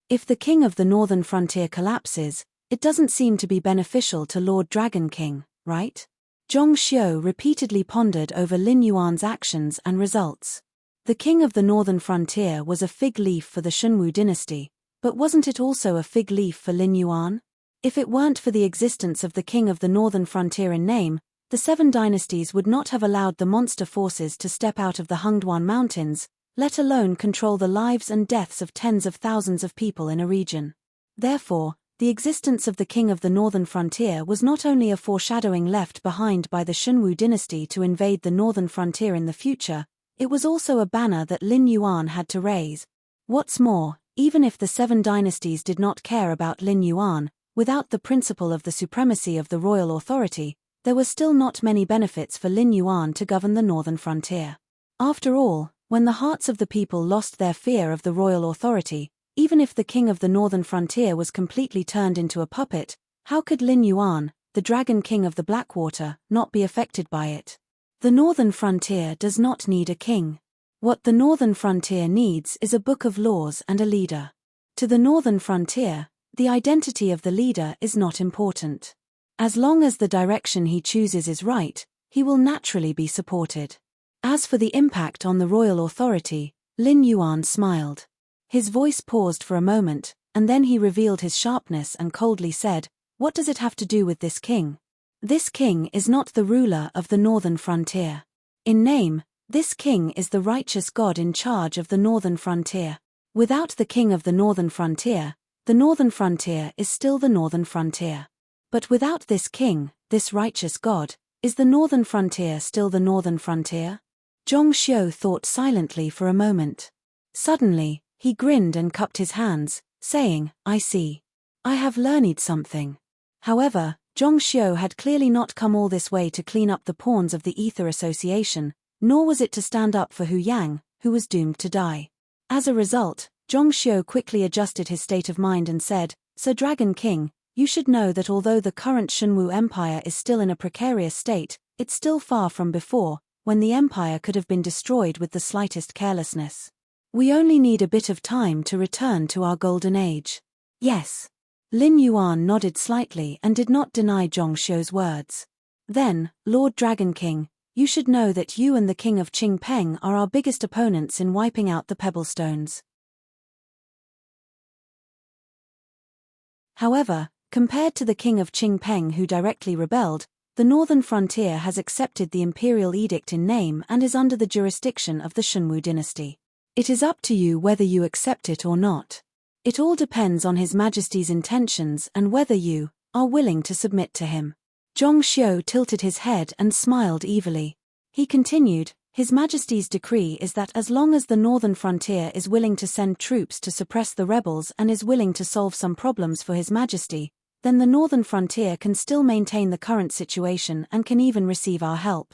If the king of the northern frontier collapses, it doesn't seem to be beneficial to Lord Dragon King, right? Zhong Xiu repeatedly pondered over Lin Yuan's actions and results. The king of the northern frontier was a fig leaf for the Shunwu dynasty, but wasn't it also a fig leaf for Lin Yuan? If it weren't for the existence of the king of the northern frontier in name, the Seven Dynasties would not have allowed the monster forces to step out of the Hengduan Mountains, let alone control the lives and deaths of tens of thousands of people in a region. Therefore, the existence of the king of the northern frontier was not only a foreshadowing left behind by the Shunwu dynasty to invade the northern frontier in the future, it was also a banner that Lin Yuan had to raise. What's more, even if the Seven Dynasties did not care about Lin Yuan, without the principle of the supremacy of the royal authority, there were still not many benefits for Lin Yuan to govern the northern frontier. After all, when the hearts of the people lost their fear of the royal authority, even if the king of the northern frontier was completely turned into a puppet, how could Lin Yuan, the Dragon King of the Blackwater, not be affected by it? The northern frontier does not need a king. What the northern frontier needs is a book of laws and a leader. To the northern frontier, the identity of the leader is not important. As long as the direction he chooses is right, he will naturally be supported. As for the impact on the royal authority, Lin Yuan smiled. His voice paused for a moment, and then he revealed his sharpness and coldly said, "What does it have to do with this king? This king is not the ruler of the northern frontier. In name, this king is the righteous God in charge of the northern frontier. Without the king of the northern frontier is still the northern frontier. But without this king, this righteous God, is the northern frontier still the northern frontier?" Zhong Xiu thought silently for a moment. Suddenly, he grinned and cupped his hands, saying, "I see. I have learned something." However, Zhong Xiu had clearly not come all this way to clean up the pawns of the Ether Association, nor was it to stand up for Hu Yang, who was doomed to die. As a result, Zhong Xiu quickly adjusted his state of mind and said, "Sir Dragon King, you should know that although the current Shunwu Empire is still in a precarious state, it's still far from before, when the empire could have been destroyed with the slightest carelessness. We only need a bit of time to return to our golden age." "Yes." Lin Yuan nodded slightly and did not deny Zhong Xiu's words. "Then, Lord Dragon King, you should know that you and the King of Qingpeng are our biggest opponents in wiping out the Pebblestones. However, compared to the King of Qingpeng who directly rebelled, the northern frontier has accepted the imperial edict in name and is under the jurisdiction of the Shunwu dynasty. It is up to you whether you accept it or not. It all depends on His Majesty's intentions and whether you are willing to submit to him." Zhong Xiu tilted his head and smiled evilly. He continued, "His Majesty's decree is that as long as the northern frontier is willing to send troops to suppress the rebels and is willing to solve some problems for His Majesty, then the northern frontier can still maintain the current situation and can even receive our help.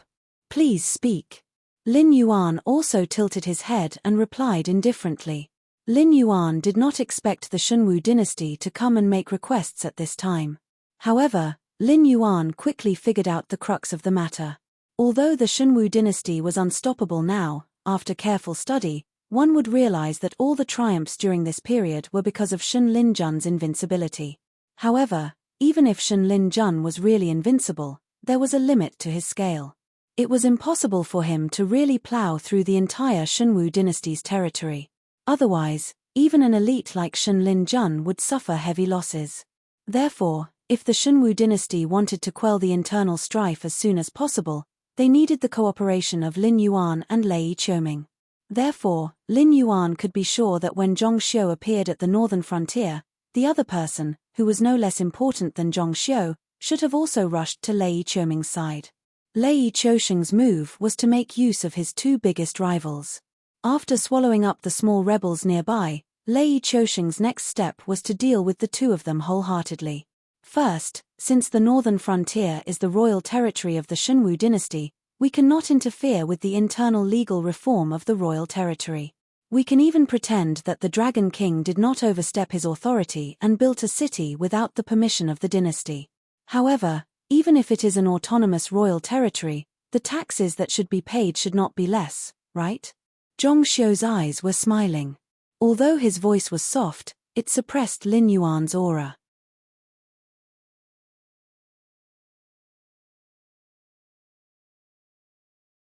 Please speak." Lin Yuan also tilted his head and replied indifferently. Lin Yuan did not expect the Shunwu dynasty to come and make requests at this time. However, Lin Yuan quickly figured out the crux of the matter. Although the Shunwu dynasty was unstoppable now, after careful study, one would realize that all the triumphs during this period were because of Shun Linjun's invincibility. However, even if Shun Linjun was really invincible, there was a limit to his scale. It was impossible for him to really plow through the entire Shunwu dynasty's territory. Otherwise, even an elite like Shun Linjun would suffer heavy losses. Therefore, if the Shunwu dynasty wanted to quell the internal strife as soon as possible, they needed the cooperation of Lin Yuan and Lei Qiuming. Therefore, Lin Yuan could be sure that when Zhong Xiu appeared at the northern frontier, the other person, who was no less important than Zhong Xiu, should have also rushed to Lei Qiuming's side. Lei Qiuming's move was to make use of his two biggest rivals. After swallowing up the small rebels nearby, Lei Qiuming's next step was to deal with the two of them wholeheartedly. First, since the northern frontier is the royal territory of the Shunwu dynasty, we cannot interfere with the internal legal reform of the royal territory. We can even pretend that the Dragon King did not overstep his authority and built a city without the permission of the dynasty. However, even if it is an autonomous royal territory, the taxes that should be paid should not be less, right? Zhong Xiu's eyes were smiling. Although his voice was soft, it suppressed Lin Yuan's aura.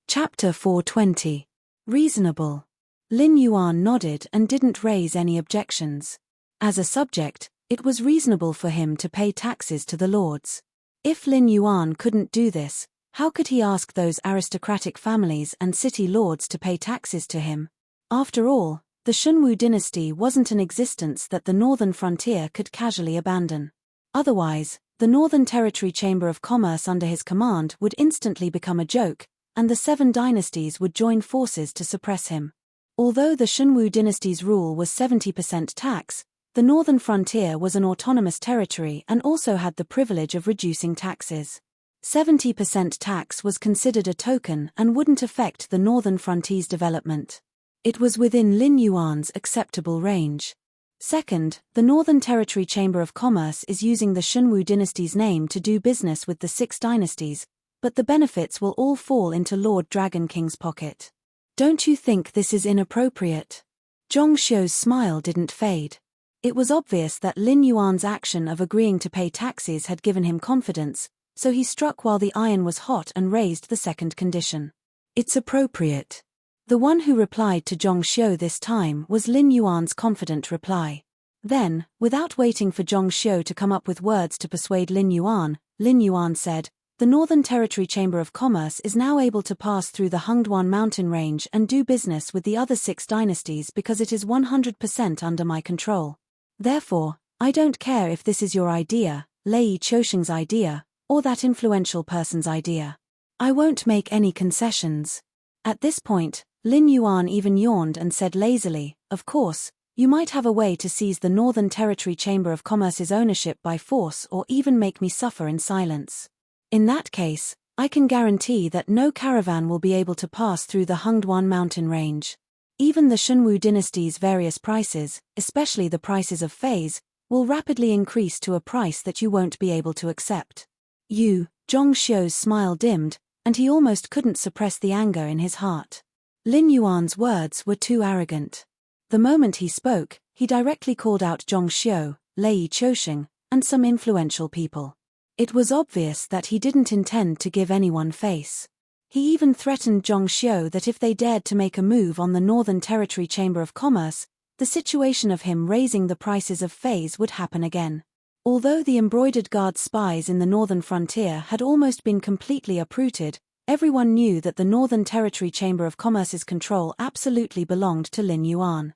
Chapter 420. Reasonable. Lin Yuan nodded and didn't raise any objections. As a subject, it was reasonable for him to pay taxes to the lords. If Lin Yuan couldn't do this, how could he ask those aristocratic families and city lords to pay taxes to him? After all, the Shunwu dynasty wasn't an existence that the northern frontier could casually abandon. Otherwise, the Northern Territory Chamber of Commerce under his command would instantly become a joke, and the 7 dynasties would join forces to suppress him. Although the Shunwu dynasty's rule was 70% tax, the northern frontier was an autonomous territory and also had the privilege of reducing taxes. 70% tax was considered a token and wouldn't affect the northern frontier's development. It was within Lin Yuan's acceptable range. Second, the Northern Territory Chamber of Commerce is using the Shunwu dynasty's name to do business with the 6 dynasties, but the benefits will all fall into Lord Dragon King's pocket. Don't you think this is inappropriate? Zhong Xiu's smile didn't fade. It was obvious that Lin Yuan's action of agreeing to pay taxes had given him confidence, so he struck while the iron was hot and raised the second condition. It's appropriate. The one who replied to Zhong Xiu this time was Lin Yuan's confident reply. Then, without waiting for Zhong Xiu to come up with words to persuade Lin Yuan said, "The Northern Territory Chamber of Commerce is now able to pass through the Hengduan mountain range and do business with the other 6 dynasties because it is 100% under my control. Therefore, I don't care if this is your idea, Lei Qiusheng's idea, or that influential person's idea. I won't make any concessions." At this point, Lin Yuan even yawned and said lazily, "Of course, you might have a way to seize the Northern Territory Chamber of Commerce's ownership by force or even make me suffer in silence. In that case, I can guarantee that no caravan will be able to pass through the Hengduan mountain range. Even the Shunwu dynasty's various prices, especially the prices of feis, will rapidly increase to a price that you won't be able to accept." Zhong Xiu's smile dimmed, and he almost couldn't suppress the anger in his heart. Lin Yuan's words were too arrogant. The moment he spoke, he directly called out Zhong Xiu, Lei Qiusheng, and some influential people. It was obvious that he didn't intend to give anyone face. He even threatened Zhong Xiu that if they dared to make a move on the Northern Territory Chamber of Commerce, the situation of him raising the prices of feis would happen again. Although the embroidered guard spies in the northern frontier had almost been completely uprooted, everyone knew that the Northern Territory Chamber of Commerce's control absolutely belonged to Lin Yuan.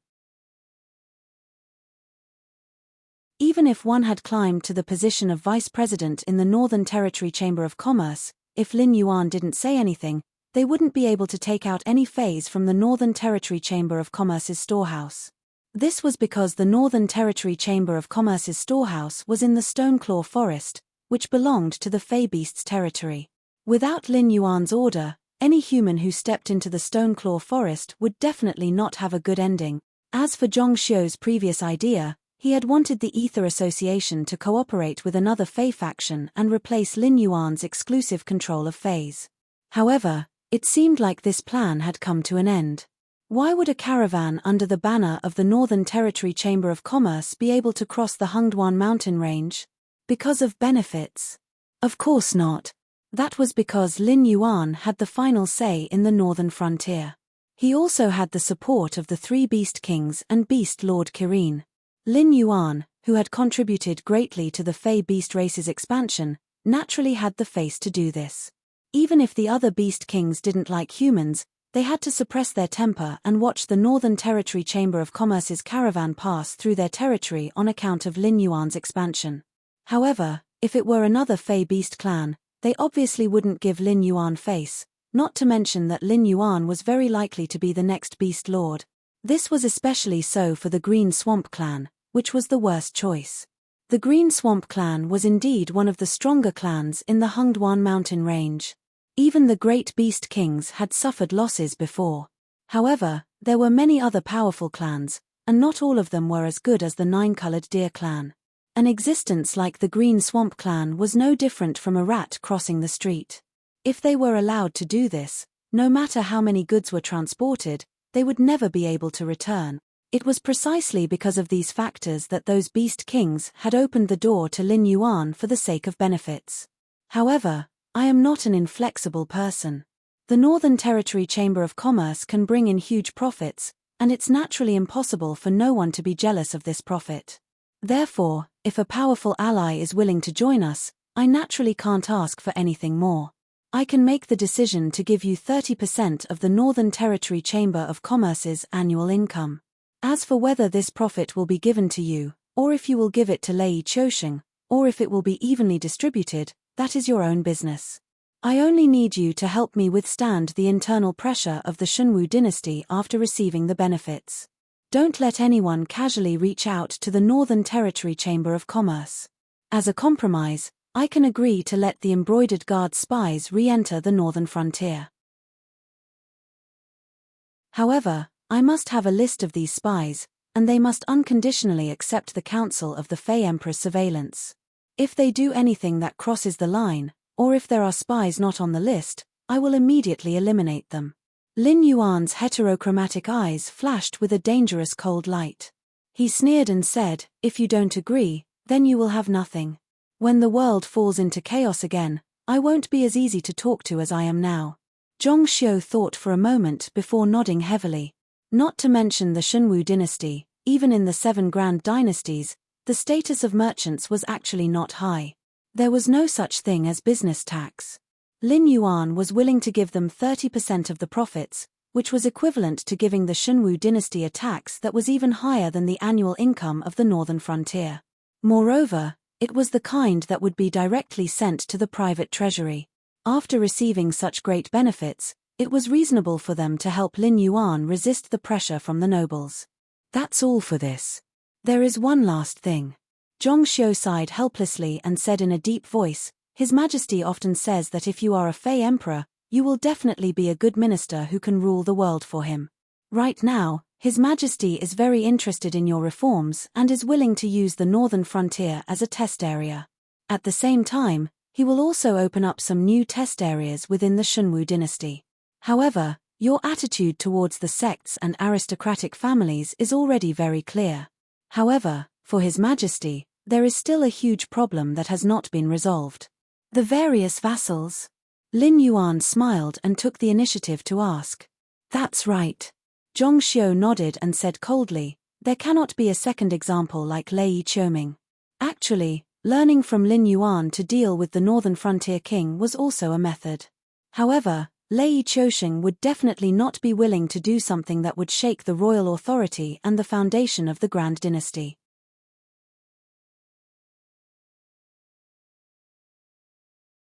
Even if one had climbed to the position of vice president in the Northern Territory Chamber of Commerce, if Lin Yuan didn't say anything, they wouldn't be able to take out any feis from the Northern Territory Chamber of Commerce's storehouse. This was because the Northern Territory Chamber of Commerce's storehouse was in the Stoneclaw Forest, which belonged to the Fey Beast's territory. Without Lin Yuan's order, any human who stepped into the Stoneclaw Forest would definitely not have a good ending. As for Zhong Xiu's previous idea, he had wanted the Ether Association to cooperate with another Fey faction and replace Lin Yuan's exclusive control of feis. However, it seemed like this plan had come to an end. Why would a caravan under the banner of the Northern Territory Chamber of Commerce be able to cross the Hengduan mountain range? Because of benefits? Of course not. That was because Lin Yuan had the final say in the northern frontier. He also had the support of the 3 Beast Kings and Beast Lord Kirin. Lin Yuan, who had contributed greatly to the Fey Beast race's expansion, naturally had the face to do this. Even if the other Beast Kings didn't like humans, they had to suppress their temper and watch the Northern Territory Chamber of Commerce's caravan pass through their territory on account of Lin Yuan's expansion. However, if it were another Fey Beast clan, they obviously wouldn't give Lin Yuan face, not to mention that Lin Yuan was very likely to be the next Beast Lord. This was especially so for the Green Swamp clan, which was the worst choice. The Green Swamp clan was indeed one of the stronger clans in the Hengduan mountain range. Even the great Beast Kings had suffered losses before. However, there were many other powerful clans, and not all of them were as good as the 9-colored Deer clan. An existence like the Green Swamp Clan was no different from a rat crossing the street. If they were allowed to do this, no matter how many goods were transported, they would never be able to return. It was precisely because of these factors that those beast kings had opened the door to Lin Yuan for the sake of benefits. However, I am not an inflexible person. The Northern Territory Chamber of Commerce can bring in huge profits, and it's naturally impossible for no one to be jealous of this profit. Therefore, if a powerful ally is willing to join us, I naturally can't ask for anything more. I can make the decision to give you 30% of the Northern Territory Chamber of Commerce's annual income. As for whether this profit will be given to you, or if you will give it to Lei Chousheng, or if it will be evenly distributed, that is your own business. I only need you to help me withstand the internal pressure of the Shunwu dynasty after receiving the benefits. Don't let anyone casually reach out to the Northern Territory Chamber of Commerce. As a compromise, I can agree to let the embroidered guard spies re-enter the northern frontier. However, I must have a list of these spies, and they must unconditionally accept the counsel of the Fey Emperor's surveillance. If they do anything that crosses the line, or if there are spies not on the list, I will immediately eliminate them. Lin Yuan's heterochromatic eyes flashed with a dangerous cold light. He sneered and said, "If you don't agree, then you will have nothing. When the world falls into chaos again, I won't be as easy to talk to as I am now." Zhong Xiu thought for a moment before nodding heavily. Not to mention the Shunwu dynasty, even in the 7 grand dynasties, the status of merchants was actually not high. There was no such thing as business tax. Lin Yuan was willing to give them 30% of the profits, which was equivalent to giving the Shunwu dynasty a tax that was even higher than the annual income of the northern frontier. Moreover, it was the kind that would be directly sent to the private treasury. After receiving such great benefits, it was reasonable for them to help Lin Yuan resist the pressure from the nobles. That's all for this. There is one last thing. Zhong Xiu sighed helplessly and said in a deep voice, "His Majesty often says that if you are a Fey Emperor, you will definitely be a good minister who can rule the world for him. Right now, His Majesty is very interested in your reforms and is willing to use the northern frontier as a test area. At the same time, he will also open up some new test areas within the Shunwu dynasty. However, your attitude towards the sects and aristocratic families is already very clear. However, for His Majesty, there is still a huge problem that has not been resolved. The various vassals." Lin Yuan smiled and took the initiative to ask. "That's right." Zhong Xiu nodded and said coldly, "There cannot be a second example like Lei Choming." Actually, learning from Lin Yuan to deal with the northern frontier king was also a method. However, Lei Chousheng would definitely not be willing to do something that would shake the royal authority and the foundation of the Grand Dynasty.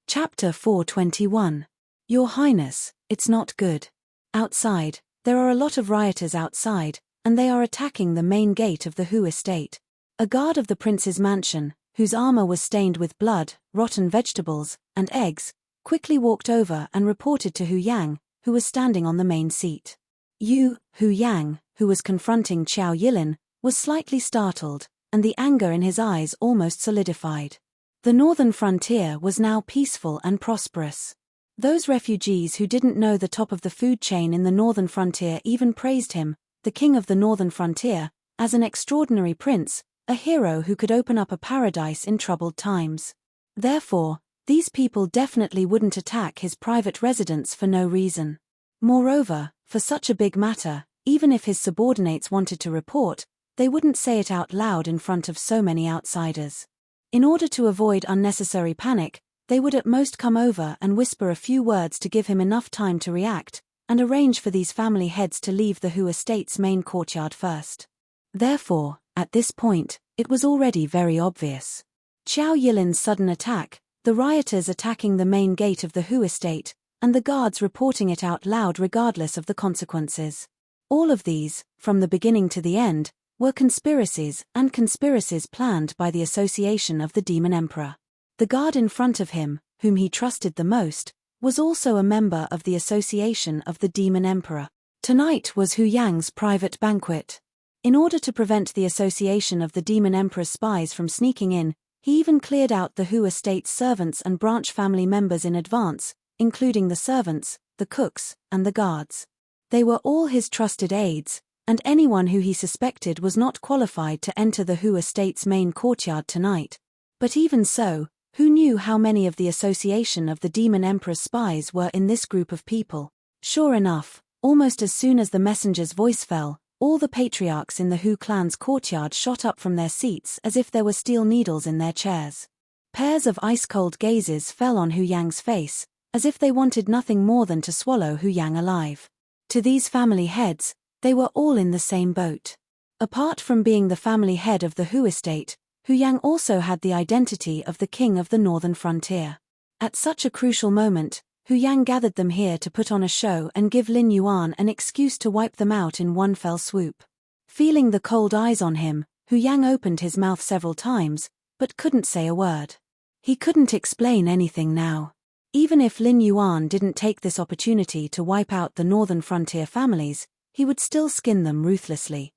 Chapter 421. Your Highness, it's not good. Outside, there are a lot of rioters outside, and they are attacking the main gate of the Hu estate. A guard of the prince's mansion, whose armor was stained with blood, rotten vegetables, and eggs, quickly walked over and reported to Hu Yang, who was standing on the main seat. Hu Yang, who was confronting Qiao Yilin, was slightly startled, and the anger in his eyes almost solidified. The northern frontier was now peaceful and prosperous. Those refugees who didn't know the top of the food chain in the northern frontier even praised him, the king of the northern frontier, as an extraordinary prince, a hero who could open up a paradise in troubled times. Therefore, these people definitely wouldn't attack his private residence for no reason. Moreover, for such a big matter, even if his subordinates wanted to report, they wouldn't say it out loud in front of so many outsiders. In order to avoid unnecessary panic, they would at most come over and whisper a few words to give him enough time to react, and arrange for these family heads to leave the Hu estate's main courtyard first. Therefore, at this point, it was already very obvious. Qiao Yilin's sudden attack, the rioters attacking the main gate of the Hu estate, and the guards reporting it out loud regardless of the consequences. All of these, from the beginning to the end, were conspiracies planned by the association of the Demon Emperor. The guard in front of him, whom he trusted the most, was also a member of the association of the Demon Emperor. Tonight was Hu Yang's private banquet. In order to prevent the association of the Demon Emperor's spies from sneaking in, he even cleared out the Hu estate's servants and branch family members in advance, including the servants, the cooks, and the guards. They were all his trusted aides, and anyone who he suspected was not qualified to enter the Hu estate's main courtyard tonight. But even so, who knew how many of the association of the Demon Emperor's spies were in this group of people? Sure enough, almost as soon as the messenger's voice fell, all the patriarchs in the Hu clan's courtyard shot up from their seats as if there were steel needles in their chairs. Pairs of ice-cold gazes fell on Hu Yang's face, as if they wanted nothing more than to swallow Hu Yang alive. To these family heads, they were all in the same boat. Apart from being the family head of the Hu estate, Hu Yang also had the identity of the king of the northern frontier. At such a crucial moment, Hu Yang gathered them here to put on a show and give Lin Yuan an excuse to wipe them out in one fell swoop. Feeling the cold eyes on him, Hu Yang opened his mouth several times, but couldn't say a word. He couldn't explain anything now. Even if Lin Yuan didn't take this opportunity to wipe out the northern frontier families, he would still skin them ruthlessly.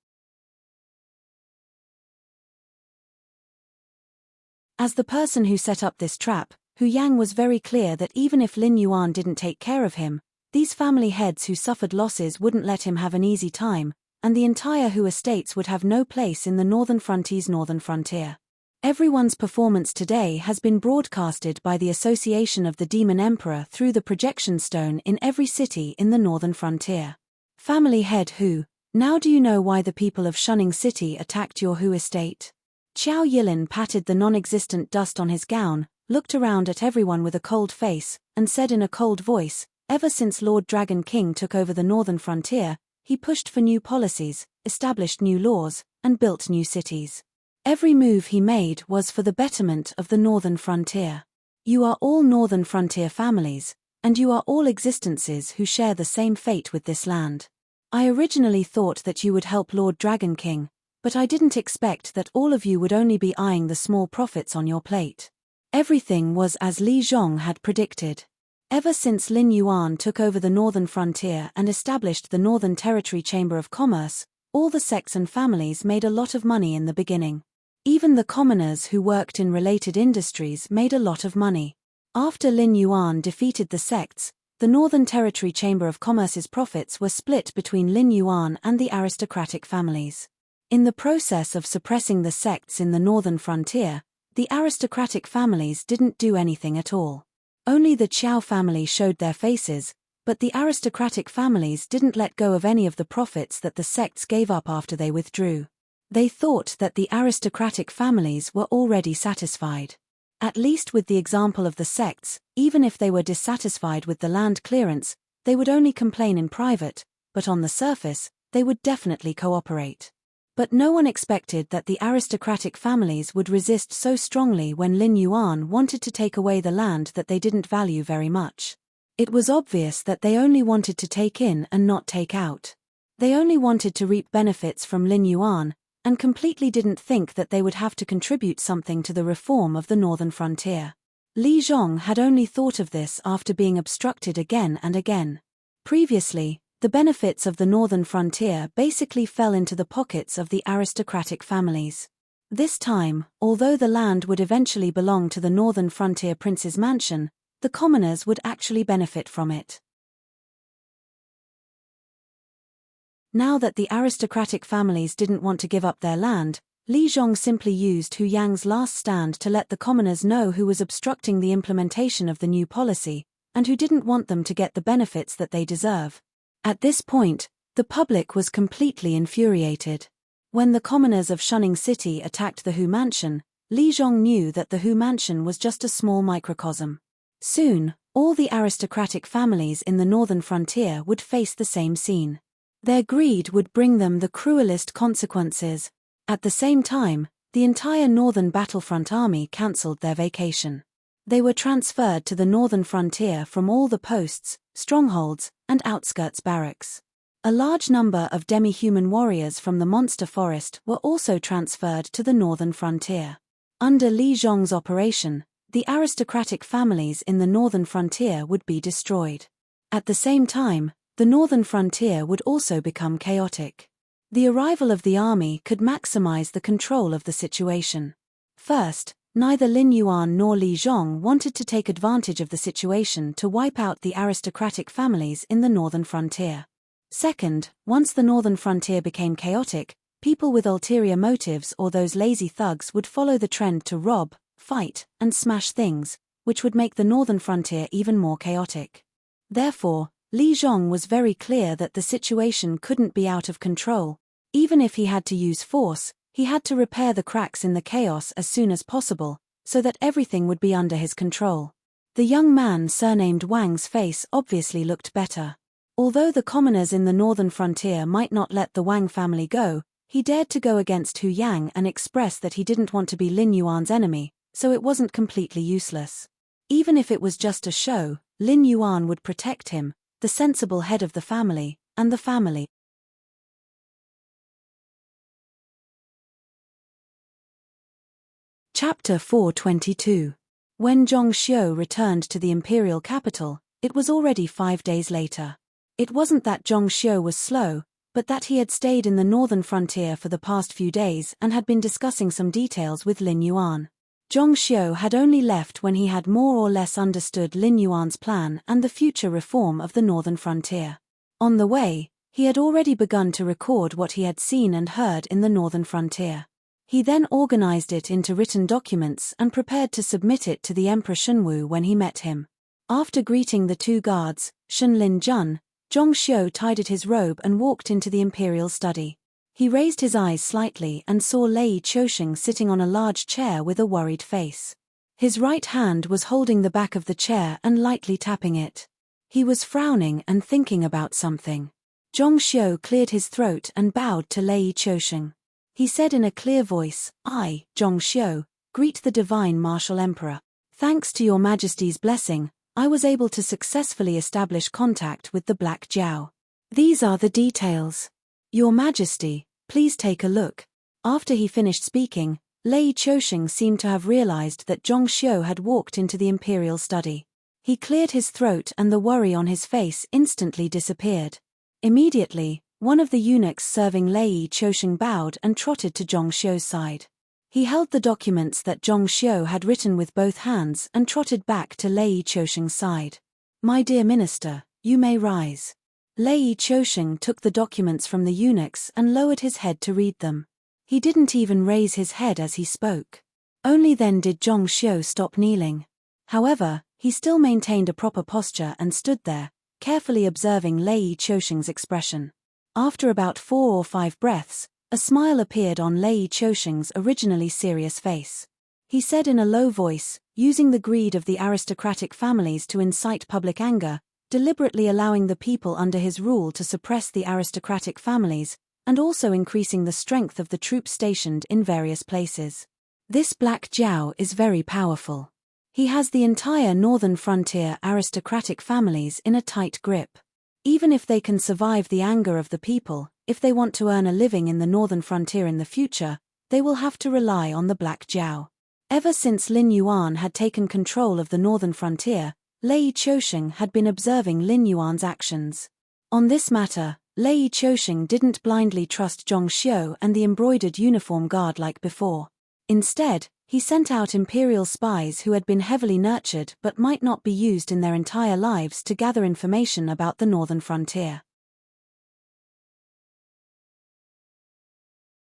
As the person who set up this trap, Hu Yang was very clear that even if Lin Yuan didn't take care of him, these family heads who suffered losses wouldn't let him have an easy time, and the entire Hu estates would have no place in the northern frontier's northern frontier. Everyone's performance today has been broadcasted by the Association of the Demon Emperor through the projection stone in every city in the northern frontier. Family head Hu, now do you know why the people of Shunning City attacked your Hu estate? Qiao Yilin patted the non-existent dust on his gown, looked around at everyone with a cold face, and said in a cold voice, ever since Lord Dragon King took over the northern frontier, he pushed for new policies, established new laws, and built new cities. Every move he made was for the betterment of the northern frontier. You are all northern frontier families, and you are all existences who share the same fate with this land. I originally thought that you would help Lord Dragon King, but I didn't expect that all of you would only be eyeing the small profits on your plate. Everything was as Li Zhong had predicted. Ever since Lin Yuan took over the northern frontier and established the Northern Territory Chamber of Commerce, all the sects and families made a lot of money in the beginning. Even the commoners who worked in related industries made a lot of money. After Lin Yuan defeated the sects, the Northern Territory Chamber of Commerce's profits were split between Lin Yuan and the aristocratic families. In the process of suppressing the sects in the northern frontier, the aristocratic families didn't do anything at all. Only the Qiao family showed their faces, but the aristocratic families didn't let go of any of the profits that the sects gave up after they withdrew. They thought that the aristocratic families were already satisfied. At least with the example of the sects, even if they were dissatisfied with the land clearance, they would only complain in private, but on the surface, they would definitely cooperate. But no one expected that the aristocratic families would resist so strongly when Lin Yuan wanted to take away the land that they didn't value very much. It was obvious that they only wanted to take in and not take out. They only wanted to reap benefits from Lin Yuan, and completely didn't think that they would have to contribute something to the reform of the northern frontier. Li Zhong had only thought of this after being obstructed again and again. Previously, the benefits of the northern frontier basically fell into the pockets of the aristocratic families. This time, although the land would eventually belong to the northern frontier prince's mansion, the commoners would actually benefit from it. Now that the aristocratic families didn't want to give up their land, Li Zhong simply used Hu Yang's last stand to let the commoners know who was obstructing the implementation of the new policy, and who didn't want them to get the benefits that they deserve. At this point, the public was completely infuriated. When the commoners of Shunning City attacked the Hu mansion, Li Zhong knew that the Hu mansion was just a small microcosm. Soon, all the aristocratic families in the northern frontier would face the same scene. Their greed would bring them the cruelest consequences. At the same time, the entire northern battlefront army cancelled their vacation. They were transferred to the northern frontier from all the posts, strongholds, and outskirts barracks. A large number of demi-human warriors from the monster forest were also transferred to the northern frontier. Under Li Zhong's operation, the aristocratic families in the northern frontier would be destroyed. At the same time, the northern frontier would also become chaotic. The arrival of the army could maximize the control of the situation. First, neither Lin Yuan nor Li Zhong wanted to take advantage of the situation to wipe out the aristocratic families in the northern frontier. Second, once the northern frontier became chaotic, people with ulterior motives or those lazy thugs would follow the trend to rob, fight, and smash things, which would make the northern frontier even more chaotic. Therefore, Li Zhong was very clear that the situation couldn't be out of control. Even if he had to use force, he had to repair the cracks in the chaos as soon as possible, so that everything would be under his control. The young man surnamed Wang's face obviously looked better. Although the commoners in the northern frontier might not let the Wang family go, he dared to go against Hu Yang and express that he didn't want to be Lin Yuan's enemy, so it wasn't completely useless. Even if it was just a show, Lin Yuan would protect him, the sensible head of the family, and the family. Chapter 422. When Zhong Xiu returned to the imperial capital, it was already 5 days later. It wasn't that Zhong Xiu was slow, but that he had stayed in the northern frontier for the past few days and had been discussing some details with Lin Yuan. Zhong Xiu had only left when he had more or less understood Lin Yuan's plan and the future reform of the northern frontier. On the way, he had already begun to record what he had seen and heard in the northern frontier. He then organized it into written documents and prepared to submit it to the Emperor Shunwu when he met him. After greeting the 2 guards, Shen Lin Jun, Zhong Xiu tidied his robe and walked into the imperial study. He raised his eyes slightly and saw Lei Chouxing sitting on a large chair with a worried face. His right hand was holding the back of the chair and lightly tapping it. He was frowning and thinking about something. Zhong Xiu cleared his throat and bowed to Lei Chouxing. He said in a clear voice, "I, Zhong Xiu, greet the divine martial emperor. Thanks to your majesty's blessing, I was able to successfully establish contact with the Black Jiao. These are the details. Your Majesty, please take a look." After he finished speaking, Lei Chouxing seemed to have realized that Zhong Xiu had walked into the imperial study. He cleared his throat and the worry on his face instantly disappeared. Immediately, one of the eunuchs serving Lei Chouxing bowed and trotted to Zhong Xiu's side. He held the documents that Zhong Xiu had written with both hands and trotted back to Lei Chouxing's side. "My dear minister, you may rise." Lei Chouxing took the documents from the eunuchs and lowered his head to read them. He didn't even raise his head as he spoke. Only then did Zhong Xiu stop kneeling. However, he still maintained a proper posture and stood there, carefully observing Lei Chouxing's expression. After about 4 or 5 breaths, a smile appeared on Lei Chouxing's originally serious face. He said in a low voice, using the greed of the aristocratic families to incite public anger, deliberately allowing the people under his rule to suppress the aristocratic families, and also increasing the strength of the troops stationed in various places. "This Black Jiao is very powerful. He has the entire northern frontier aristocratic families in a tight grip. Even if they can survive the anger of the people, if they want to earn a living in the northern frontier in the future, they will have to rely on the Black Jiao." Ever since Lin Yuan had taken control of the northern frontier, Lei Chouxing had been observing Lin Yuan's actions. On this matter, Lei Chouxing didn't blindly trust Zhong Xiu and the embroidered uniform guard like before. Instead, he sent out imperial spies who had been heavily nurtured but might not be used in their entire lives to gather information about the northern frontier.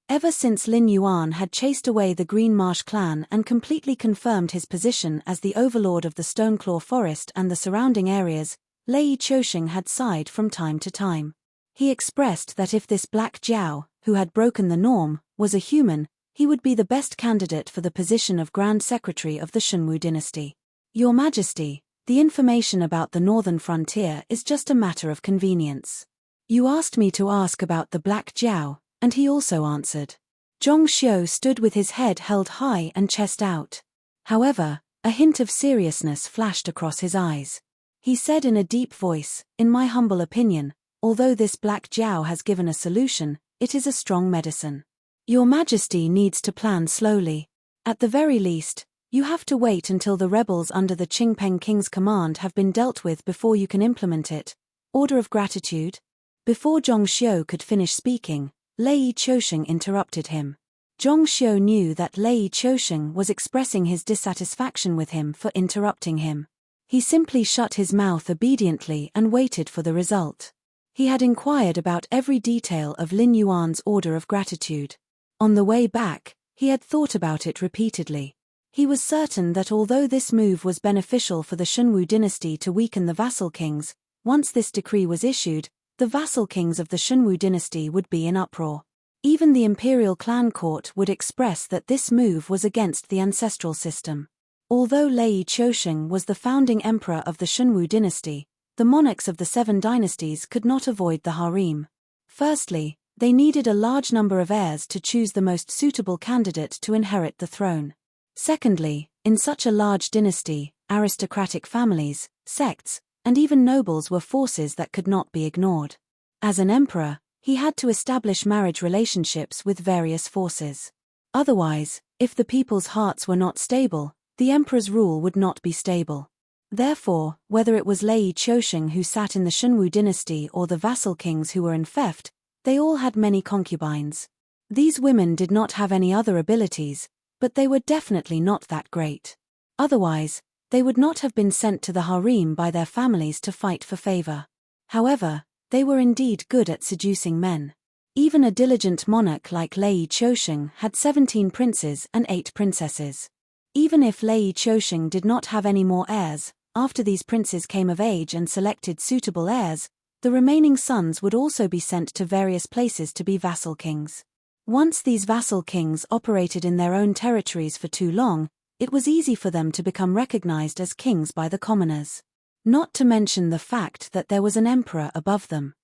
Ever since Lin Yuan had chased away the Green Marsh clan and completely confirmed his position as the overlord of the Stoneclaw Forest and the surrounding areas, Lei Chouxing had sighed from time to time. He expressed that if this Black Jiao, who had broken the norm, was a human, he would be the best candidate for the position of Grand Secretary of the Shunwu dynasty. "Your Majesty, the information about the northern frontier is just a matter of convenience. You asked me to ask about the Black Jiao, and he also answered." Zhong Xiu stood with his head held high and chest out. However, a hint of seriousness flashed across his eyes. He said in a deep voice, "In my humble opinion, although this Black Jiao has given a solution, it is a strong medicine. Your Majesty needs to plan slowly. At the very least, you have to wait until the rebels under the Qingpeng King's command have been dealt with before you can implement it. Order of gratitude." Before Zhong Xiu could finish speaking, Lei Chousheng interrupted him. Zhong Xiu knew that Lei Chousheng was expressing his dissatisfaction with him for interrupting him. He simply shut his mouth obediently and waited for the result. He had inquired about every detail of Lin Yuan's order of gratitude. On the way back, he had thought about it repeatedly. He was certain that although this move was beneficial for the Shunwu dynasty to weaken the vassal kings, once this decree was issued, the vassal kings of the Shunwu dynasty would be in uproar. Even the imperial clan court would express that this move was against the ancestral system. Although Lei Chousheng was the founding emperor of the Shunwu dynasty, the monarchs of the 7 dynasties could not avoid the harem. Firstly, they needed a large number of heirs to choose the most suitable candidate to inherit the throne. Secondly, in such a large dynasty, aristocratic families, sects, and even nobles were forces that could not be ignored. As an emperor, he had to establish marriage relationships with various forces. Otherwise, if the people's hearts were not stable, the emperor's rule would not be stable. Therefore, whether it was Lei Chousheng who sat in the Shunwu dynasty or the vassal kings who were in theft, they all had many concubines. These women did not have any other abilities, but they were definitely not that great. Otherwise, they would not have been sent to the harem by their families to fight for favor. However, they were indeed good at seducing men. Even a diligent monarch like Lei Chousheng had 17 princes and 8 princesses. Even if Lei Chousheng did not have any more heirs, after these princes came of age and selected suitable heirs, the remaining sons would also be sent to various places to be vassal kings. Once these vassal kings operated in their own territories for too long, it was easy for them to become recognized as kings by the commoners. Not to mention the fact that there was an emperor above them.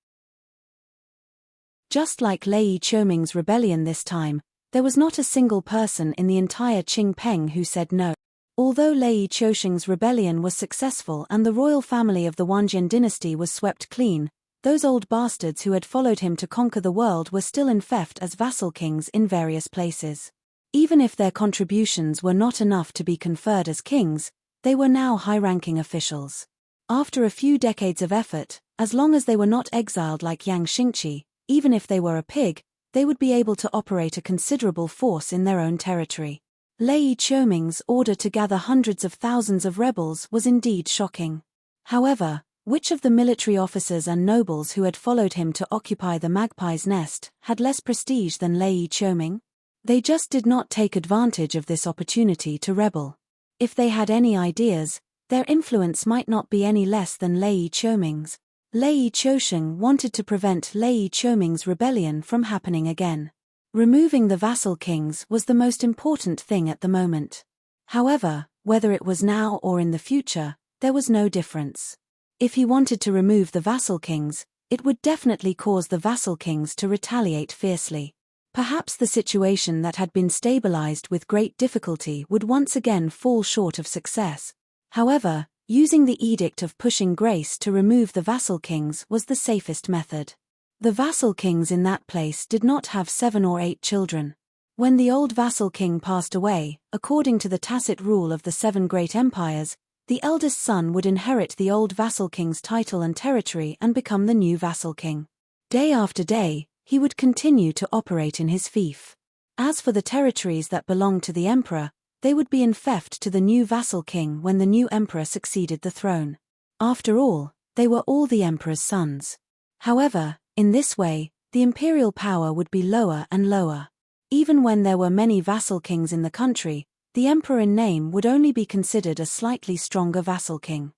Just like Lei Chousheng's rebellion this time, there was not a single person in the entire Qing Peng who said no. Although Lei Chousheng's rebellion was successful and the royal family of the Wanjian dynasty was swept clean, those old bastards who had followed him to conquer the world were still in theft as vassal kings in various places. Even if their contributions were not enough to be conferred as kings, they were now high-ranking officials. After a few decades of effort, as long as they were not exiled like Yang Xingqi, even if they were a pig, they would be able to operate a considerable force in their own territory. Lei Chousheng's order to gather hundreds of thousands of rebels was indeed shocking. However, which of the military officers and nobles who had followed him to occupy the Magpie's Nest had less prestige than Lei Chousheng? They just did not take advantage of this opportunity to rebel. If they had any ideas, their influence might not be any less than Lei Chousheng's. Lei Chousheng wanted to prevent Lei Chousheng's rebellion from happening again. Removing the vassal kings was the most important thing at the moment. However, whether it was now or in the future, there was no difference. If he wanted to remove the vassal kings, it would definitely cause the vassal kings to retaliate fiercely. Perhaps the situation that had been stabilized with great difficulty would once again fall short of success. However, using the Edict of Pushing Grace to remove the vassal kings was the safest method. The vassal kings in that place did not have 7 or 8 children. When the old vassal king passed away, according to the tacit rule of the 7 great empires, the eldest son would inherit the old vassal king's title and territory and become the new vassal king. Day after day, he would continue to operate in his fief. As for the territories that belonged to the emperor, they would be in theft to the new vassal king when the new emperor succeeded the throne. After all, they were all the emperor's sons. However, in this way, the imperial power would be lower and lower. Even when there were many vassal kings in the country, the emperor in name would only be considered a slightly stronger vassal king.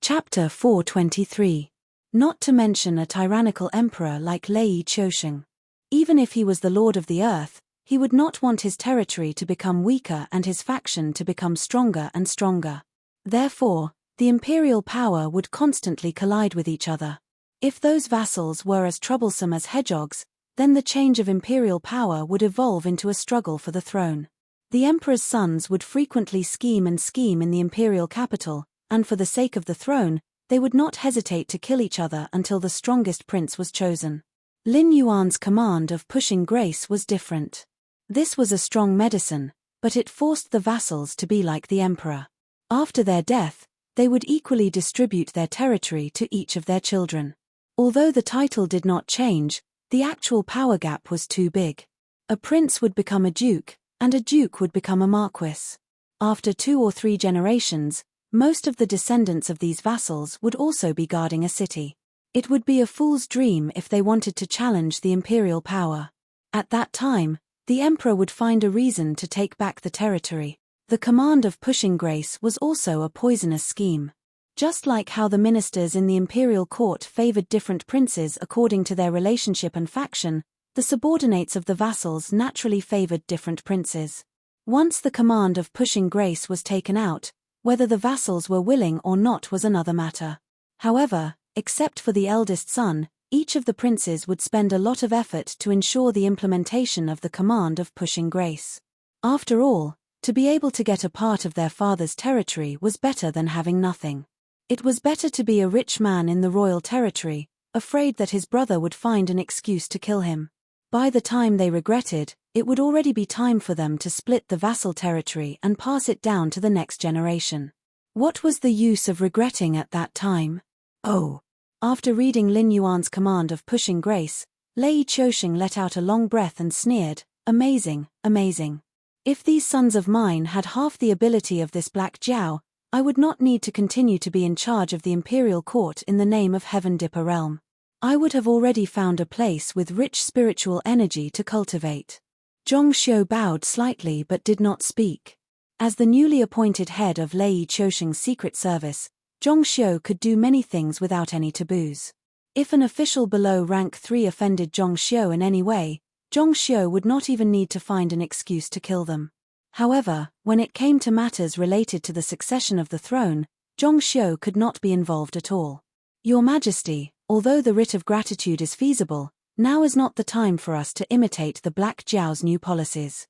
Chapter 423. Not to mention a tyrannical emperor like Lei Chousheng. Even if he was the lord of the earth, he would not want his territory to become weaker and his faction to become stronger and stronger. Therefore, the imperial power would constantly collide with each other. If those vassals were as troublesome as hedgehogs, then the change of imperial power would evolve into a struggle for the throne. The emperor's sons would frequently scheme in the imperial capital, and for the sake of the throne, they would not hesitate to kill each other until the strongest prince was chosen. Lin Yuan's command of pushing grace was different. This was a strong medicine, but it forced the vassals to be like the emperor. After their death, they would equally distribute their territory to each of their children. Although the title did not change, the actual power gap was too big. A prince would become a duke, and a duke would become a marquis. After 2 or 3 generations, most of the descendants of these vassals would also be guarding a city. It would be a fool's dream if they wanted to challenge the imperial power. At that time, the emperor would find a reason to take back the territory. The command of pushing grace was also a poisonous scheme. Just like how the ministers in the imperial court favored different princes according to their relationship and faction, the subordinates of the vassals naturally favored different princes. Once the command of pushing grace was taken out, whether the vassals were willing or not was another matter. However, except for the eldest son, each of the princes would spend a lot of effort to ensure the implementation of the command of pushing grace. After all, to be able to get a part of their father's territory was better than having nothing. It was better to be a rich man in the royal territory, afraid that his brother would find an excuse to kill him. By the time they regretted, it would already be time for them to split the vassal territory and pass it down to the next generation. What was the use of regretting at that time? Oh! After reading Lin Yuan's command of pushing grace, Lei Qiusheng let out a long breath and sneered, "Amazing, amazing. If these sons of mine had half the ability of this Black Jiao, I would not need to continue to be in charge of the imperial court in the name of Heaven Dipper realm. I would have already found a place with rich spiritual energy to cultivate." Zhong Xiu bowed slightly but did not speak. As the newly appointed head of Lei Qiusheng's secret service, Zhong Xiu could do many things without any taboos. If an official below rank 3 offended Zhong Xiu in any way, Zhong Xiu would not even need to find an excuse to kill them. However, when it came to matters related to the succession of the throne, Zhong Xiu could not be involved at all. "Your Majesty, although the writ of gratitude is feasible, now is not the time for us to imitate the Black Jiao's new policies."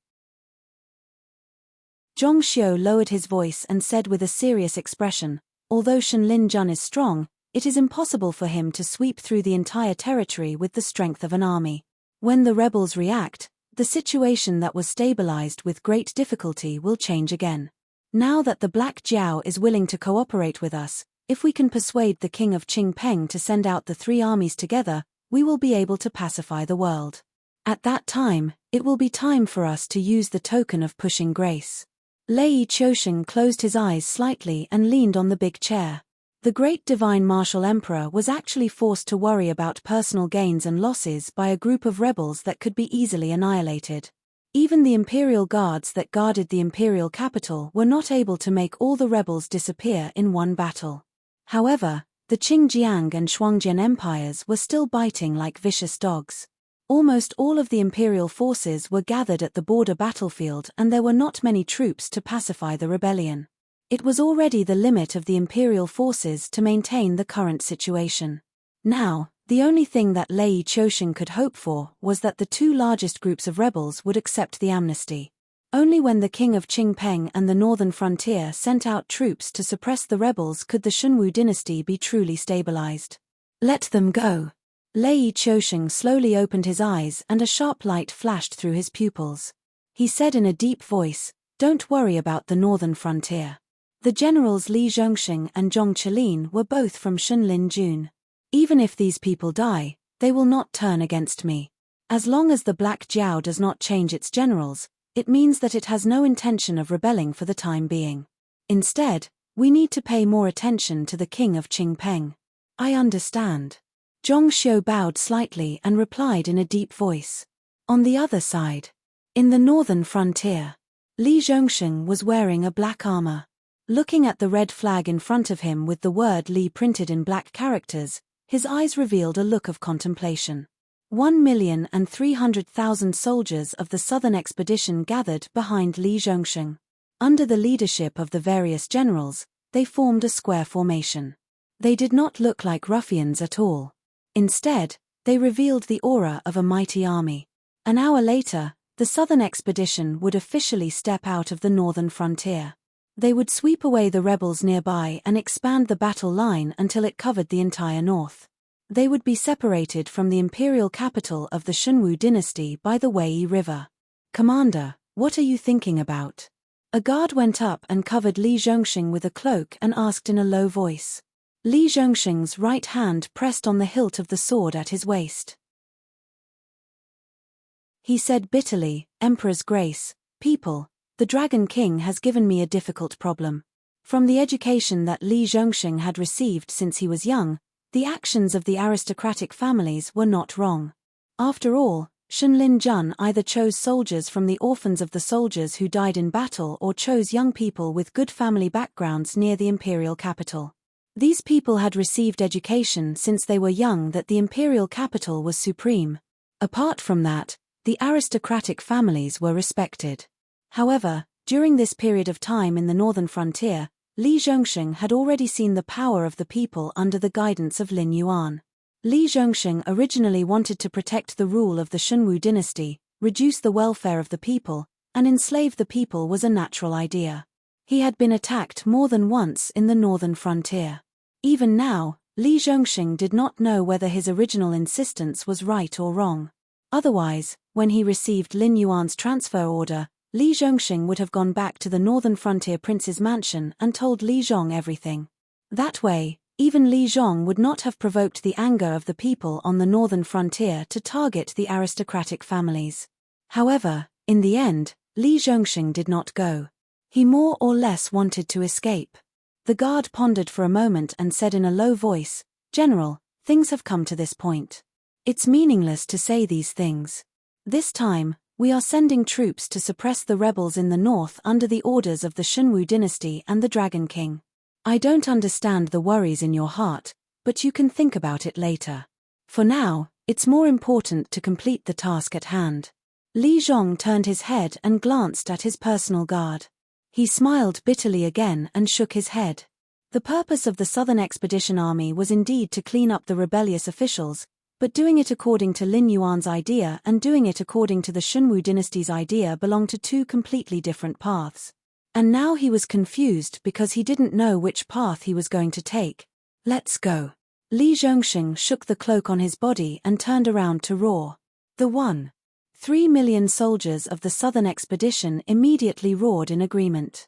Zhong Xiu lowered his voice and said with a serious expression, "Although Shenlin Jun is strong, it is impossible for him to sweep through the entire territory with the strength of an army. When the rebels react, the situation that was stabilized with great difficulty will change again. Now that the Black Jiao is willing to cooperate with us, if we can persuade the king of Qingpeng to send out the 3 armies together, we will be able to pacify the world. At that time, it will be time for us to use the token of pushing grace." Lei Qiusheng closed his eyes slightly and leaned on the big chair. The great divine martial emperor was actually forced to worry about personal gains and losses by a group of rebels that could be easily annihilated. Even the imperial guards that guarded the imperial capital were not able to make all the rebels disappear in one battle. However, the Qingjiang and Shuangjian empires were still biting like vicious dogs. Almost all of the imperial forces were gathered at the border battlefield and there were not many troops to pacify the rebellion. It was already the limit of the imperial forces to maintain the current situation. Now, the only thing that Lei Qiusheng could hope for was that the 2 largest groups of rebels would accept the amnesty. Only when the king of Qingpeng and the northern frontier sent out troops to suppress the rebels could the Shunwu dynasty be truly stabilized. "Let them go." Lei Qiusheng slowly opened his eyes and a sharp light flashed through his pupils. He said in a deep voice, "Don't worry about the northern frontier. The generals Li Zhongxing and Zhong Qilin were both from Shenlin Jun. Even if these people die, they will not turn against me. As long as the Black Jiao does not change its generals, it means that it has no intention of rebelling for the time being. Instead, we need to pay more attention to the king of Qingpeng." "I understand." Zhong Xiu bowed slightly and replied in a deep voice. On the other side, in the northern frontier, Li Zhongxing was wearing a black armor. Looking at the red flag in front of him with the word Li printed in black characters, his eyes revealed a look of contemplation. 1,300,000 soldiers of the southern expedition gathered behind Li Zhongxing. Under the leadership of the various generals, they formed a square formation. They did not look like ruffians at all. Instead, they revealed the aura of a mighty army. An hour later, the southern expedition would officially step out of the northern frontier. They would sweep away the rebels nearby and expand the battle line until it covered the entire north. They would be separated from the imperial capital of the Shunwu dynasty by the Wei River. "Commander, what are you thinking about?" A guard went up and covered Li Zhongxing with a cloak and asked in a low voice. Li Zhongxing's right hand pressed on the hilt of the sword at his waist. He said bitterly, "Emperor's Grace, people, the Dragon King has given me a difficult problem. From the education that Li Zhongxing had received since he was young, the actions of the aristocratic families were not wrong. After all, Shenlin Jun either chose soldiers from the orphans of the soldiers who died in battle or chose young people with good family backgrounds near the imperial capital. These people had received education since they were young that the imperial capital was supreme. Apart from that, the aristocratic families were respected. However, during this period of time in the northern frontier, Li Zhongxing had already seen the power of the people under the guidance of Lin Yuan. Li Zhongxing originally wanted to protect the rule of the Shunwu dynasty, reduce the welfare of the people, and enslave the people was a natural idea. He had been attacked more than once in the northern frontier. Even now, Li Zhongxing did not know whether his original insistence was right or wrong. Otherwise, when he received Lin Yuan's transfer order, Li Zhongxing would have gone back to the northern frontier prince's mansion and told Li Zhong everything. That way, even Li Zhong would not have provoked the anger of the people on the northern frontier to target the aristocratic families. However, in the end, Li Zhongxing did not go. He more or less wanted to escape. The guard pondered for a moment and said in a low voice, "General, things have come to this point. It's meaningless to say these things. This time, we are sending troops to suppress the rebels in the north under the orders of the Shunwu dynasty and the Dragon King. I don't understand the worries in your heart, but you can think about it later. For now, it's more important to complete the task at hand." Li Zhong turned his head and glanced at his personal guard. He smiled bitterly again and shook his head. The purpose of the Southern Expedition Army was indeed to clean up the rebellious officials, but doing it according to Lin Yuan's idea and doing it according to the Shunwu dynasty's idea belonged to two completely different paths. And now he was confused because he didn't know which path he was going to take. "Let's go." Li Zhongxing shook the cloak on his body and turned around to roar. The 1.3 million soldiers of the Southern Expedition immediately roared in agreement.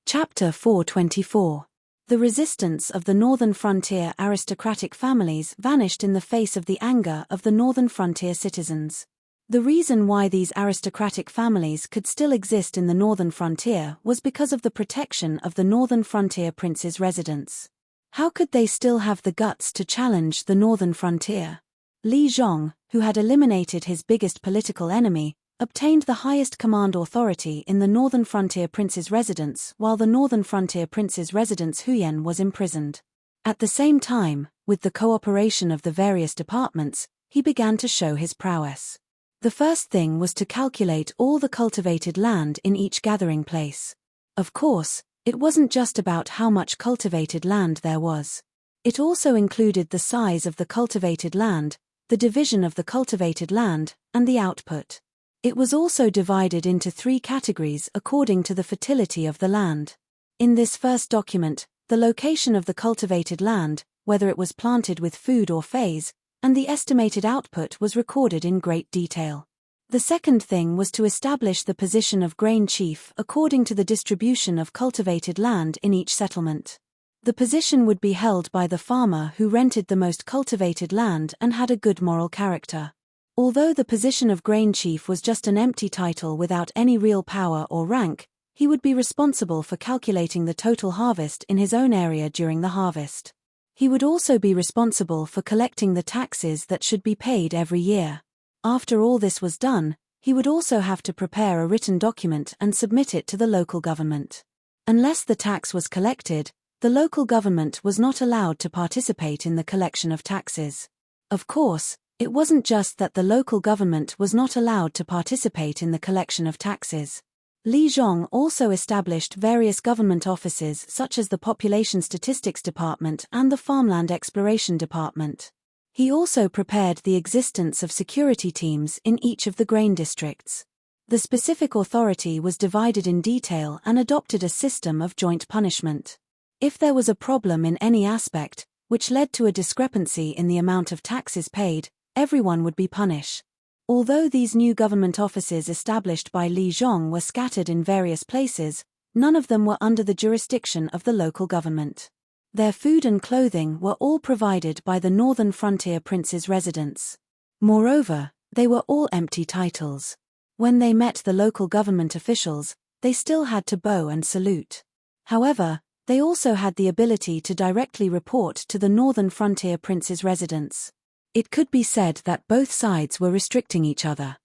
Chapter 424. The resistance of the northern frontier aristocratic families vanished in the face of the anger of the northern frontier citizens. The reason why these aristocratic families could still exist in the northern frontier was because of the protection of the northern frontier prince's residence. How could they still have the guts to challenge the northern frontier? Li Zhong, who had eliminated his biggest political enemy, obtained the highest command authority in the northern frontier prince's residence while the northern frontier prince's residence Huyen was imprisoned. At the same time, with the cooperation of the various departments, he began to show his prowess. The first thing was to calculate all the cultivated land in each gathering place. Of course, it wasn't just about how much cultivated land there was. It also included the size of the cultivated land, the division of the cultivated land, and the output. It was also divided into 3 categories according to the fertility of the land. In this first document, the location of the cultivated land, whether it was planted with food or phase, and the estimated output was recorded in great detail. The second thing was to establish the position of grain chief according to the distribution of cultivated land in each settlement. The position would be held by the farmer who rented the most cultivated land and had a good moral character. Although the position of grain chief was just an empty title without any real power or rank, he would be responsible for calculating the total harvest in his own area during the harvest. He would also be responsible for collecting the taxes that should be paid every year. After all this was done, he would also have to prepare a written document and submit it to the local government. Unless the tax was collected, the local government was not allowed to participate in the collection of taxes. Of course, it wasn't just that the local government was not allowed to participate in the collection of taxes. Li Zhong also established various government offices such as the Population Statistics Department and the Farmland Exploration Department. He also prepared the existence of security teams in each of the grain districts. The specific authority was divided in detail and adopted a system of joint punishment. If there was a problem in any aspect, which led to a discrepancy in the amount of taxes paid, everyone would be punished. Although these new government offices established by Li Zhong were scattered in various places, none of them were under the jurisdiction of the local government. Their food and clothing were all provided by the northern frontier princes' residents. Moreover, they were all empty titles. When they met the local government officials, they still had to bow and salute. However, they also had the ability to directly report to the northern frontier princes' residents. It could be said that both sides were restricting each other.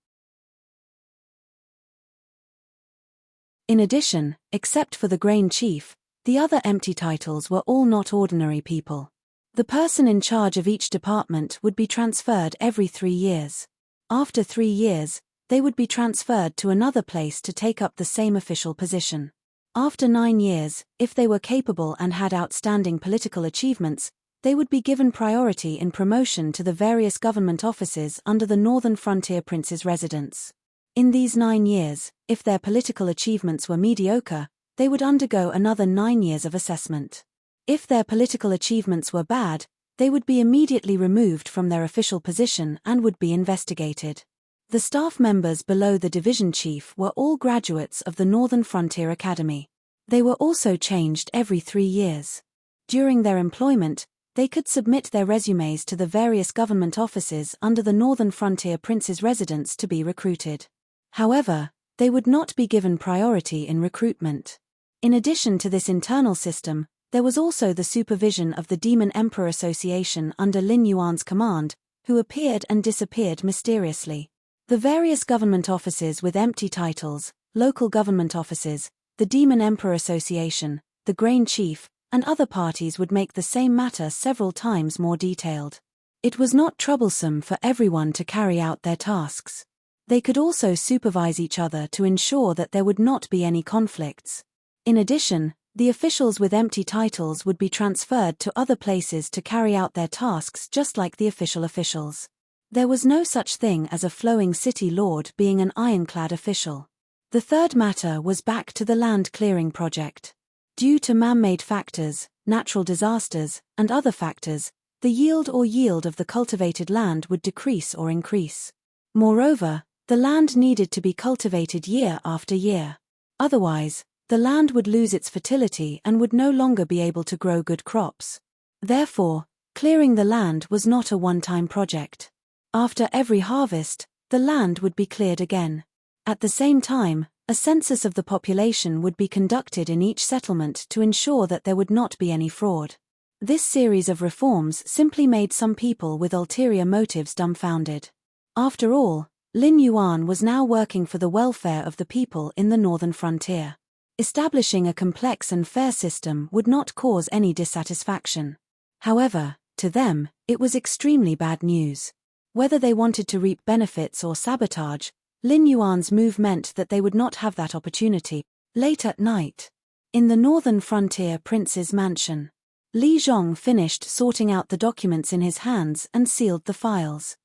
In addition, except for the grain chief, the other empty titles were all not ordinary people. The person in charge of each department would be transferred every 3 years. After 3 years, they would be transferred to another place to take up the same official position. After 9 years, if they were capable and had outstanding political achievements, they would be given priority in promotion to the various government offices under the northern frontier princes' residence. In these 9 years, if their political achievements were mediocre, they would undergo another 9 years of assessment. If their political achievements were bad, they would be immediately removed from their official position and would be investigated. The staff members below the division chief were all graduates of the Northern Frontier Academy. They were also changed every 3 years. During their employment, they could submit their resumes to the various government offices under the Northern Frontier Prince's residence to be recruited. However, they would not be given priority in recruitment. In addition to this internal system, there was also the supervision of the Demon Emperor Association under Lin Yuan's command, who appeared and disappeared mysteriously. The various government offices with empty titles, local government offices, the Demon Emperor Association, the Grain Chief, and other parties would make the same matter several times more detailed. It was not troublesome for everyone to carry out their tasks. They could also supervise each other to ensure that there would not be any conflicts. In addition, the officials with empty titles would be transferred to other places to carry out their tasks just like the official officials. There was no such thing as a flowing city lord being an ironclad official. The third matter was back to the land clearing project. Due to man-made factors, natural disasters, and other factors, the yield of the cultivated land would decrease or increase. Moreover, the land needed to be cultivated year after year. Otherwise, the land would lose its fertility and would no longer be able to grow good crops. Therefore, clearing the land was not a one-time project. After every harvest, the land would be cleared again. At the same time, a census of the population would be conducted in each settlement to ensure that there would not be any fraud. This series of reforms simply made some people with ulterior motives dumbfounded. After all, Lin Yuan was now working for the welfare of the people in the northern frontier. Establishing a complex and fair system would not cause any dissatisfaction. However, to them, it was extremely bad news. Whether they wanted to reap benefits or sabotage, Lin Yuan's move meant that they would not have that opportunity. Late at night, in the northern frontier prince's mansion, Li Zhong finished sorting out the documents in his hands and sealed the files.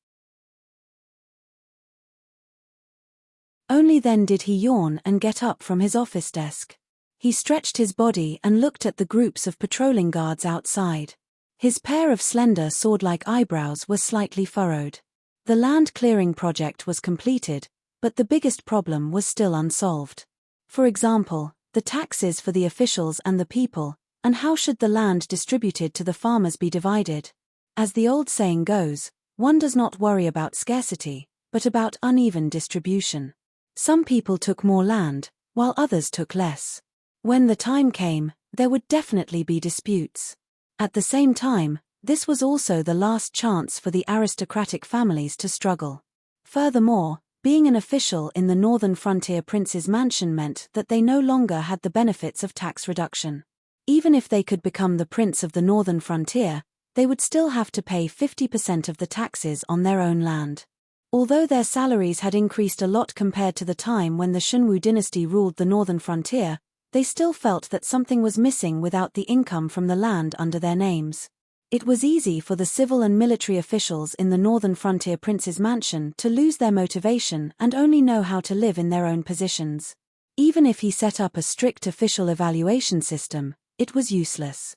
Only then did he yawn and get up from his office desk. He stretched his body and looked at the groups of patrolling guards outside. His pair of slender sword-like eyebrows were slightly furrowed. The land clearing project was completed, but the biggest problem was still unsolved. For example, the taxes for the officials and the people, and how should the land distributed to the farmers be divided? As the old saying goes, one does not worry about scarcity, but about uneven distribution. Some people took more land, while others took less. When the time came, there would definitely be disputes. At the same time, this was also the last chance for the aristocratic families to struggle. Furthermore, being an official in the northern frontier prince's mansion meant that they no longer had the benefits of tax reduction. Even if they could become the prince of the northern frontier, they would still have to pay 50% of the taxes on their own land. Although their salaries had increased a lot compared to the time when the Shunwu dynasty ruled the northern frontier, they still felt that something was missing without the income from the land under their names. It was easy for the civil and military officials in the northern frontier prince's mansion to lose their motivation and only know how to live in their own positions. Even if he set up a strict official evaluation system, it was useless.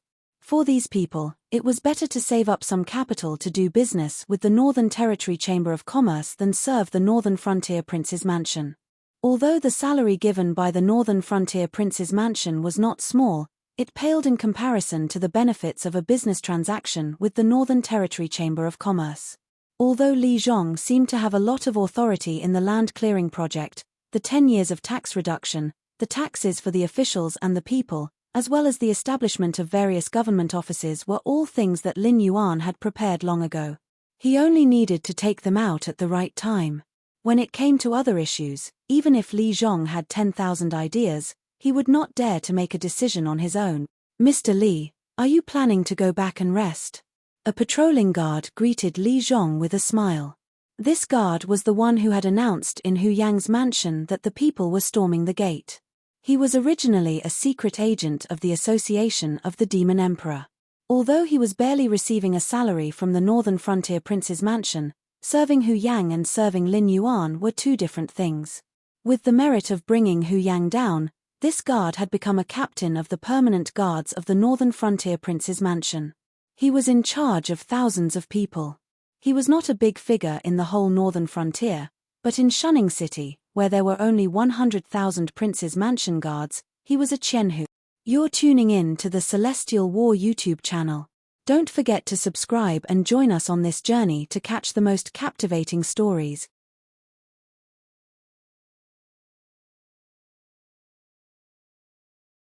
For these people, it was better to save up some capital to do business with the Northern Territory Chamber of Commerce than serve the Northern Frontier Prince's mansion. Although the salary given by the Northern Frontier Prince's mansion was not small, it paled in comparison to the benefits of a business transaction with the Northern Territory Chamber of Commerce. Although Li Zhong seemed to have a lot of authority in the land clearing project, the 10 years of tax reduction, the taxes for the officials and the people, as well as the establishment of various government offices were all things that Lin Yuan had prepared long ago. He only needed to take them out at the right time. When it came to other issues, even if Li Zhong had 10,000 ideas, he would not dare to make a decision on his own. "Mr. Li, are you planning to go back and rest?" A patrolling guard greeted Li Zhong with a smile. This guard was the one who had announced in Hu Yang's mansion that the people were storming the gate. He was originally a secret agent of the Association of the Demon Emperor. Although he was barely receiving a salary from the Northern Frontier Prince's mansion, serving Hu Yang and serving Lin Yuan were two different things. With the merit of bringing Hu Yang down, this guard had become a captain of the permanent guards of the Northern Frontier Prince's mansion. He was in charge of thousands of people. He was not a big figure in the whole Northern Frontier, but in Shunning City, where there were only 100,000 Prince's mansion guards, he was a Qianhu. You're tuning in to the Celestial War YouTube channel. Don't forget to subscribe and join us on this journey to catch the most captivating stories.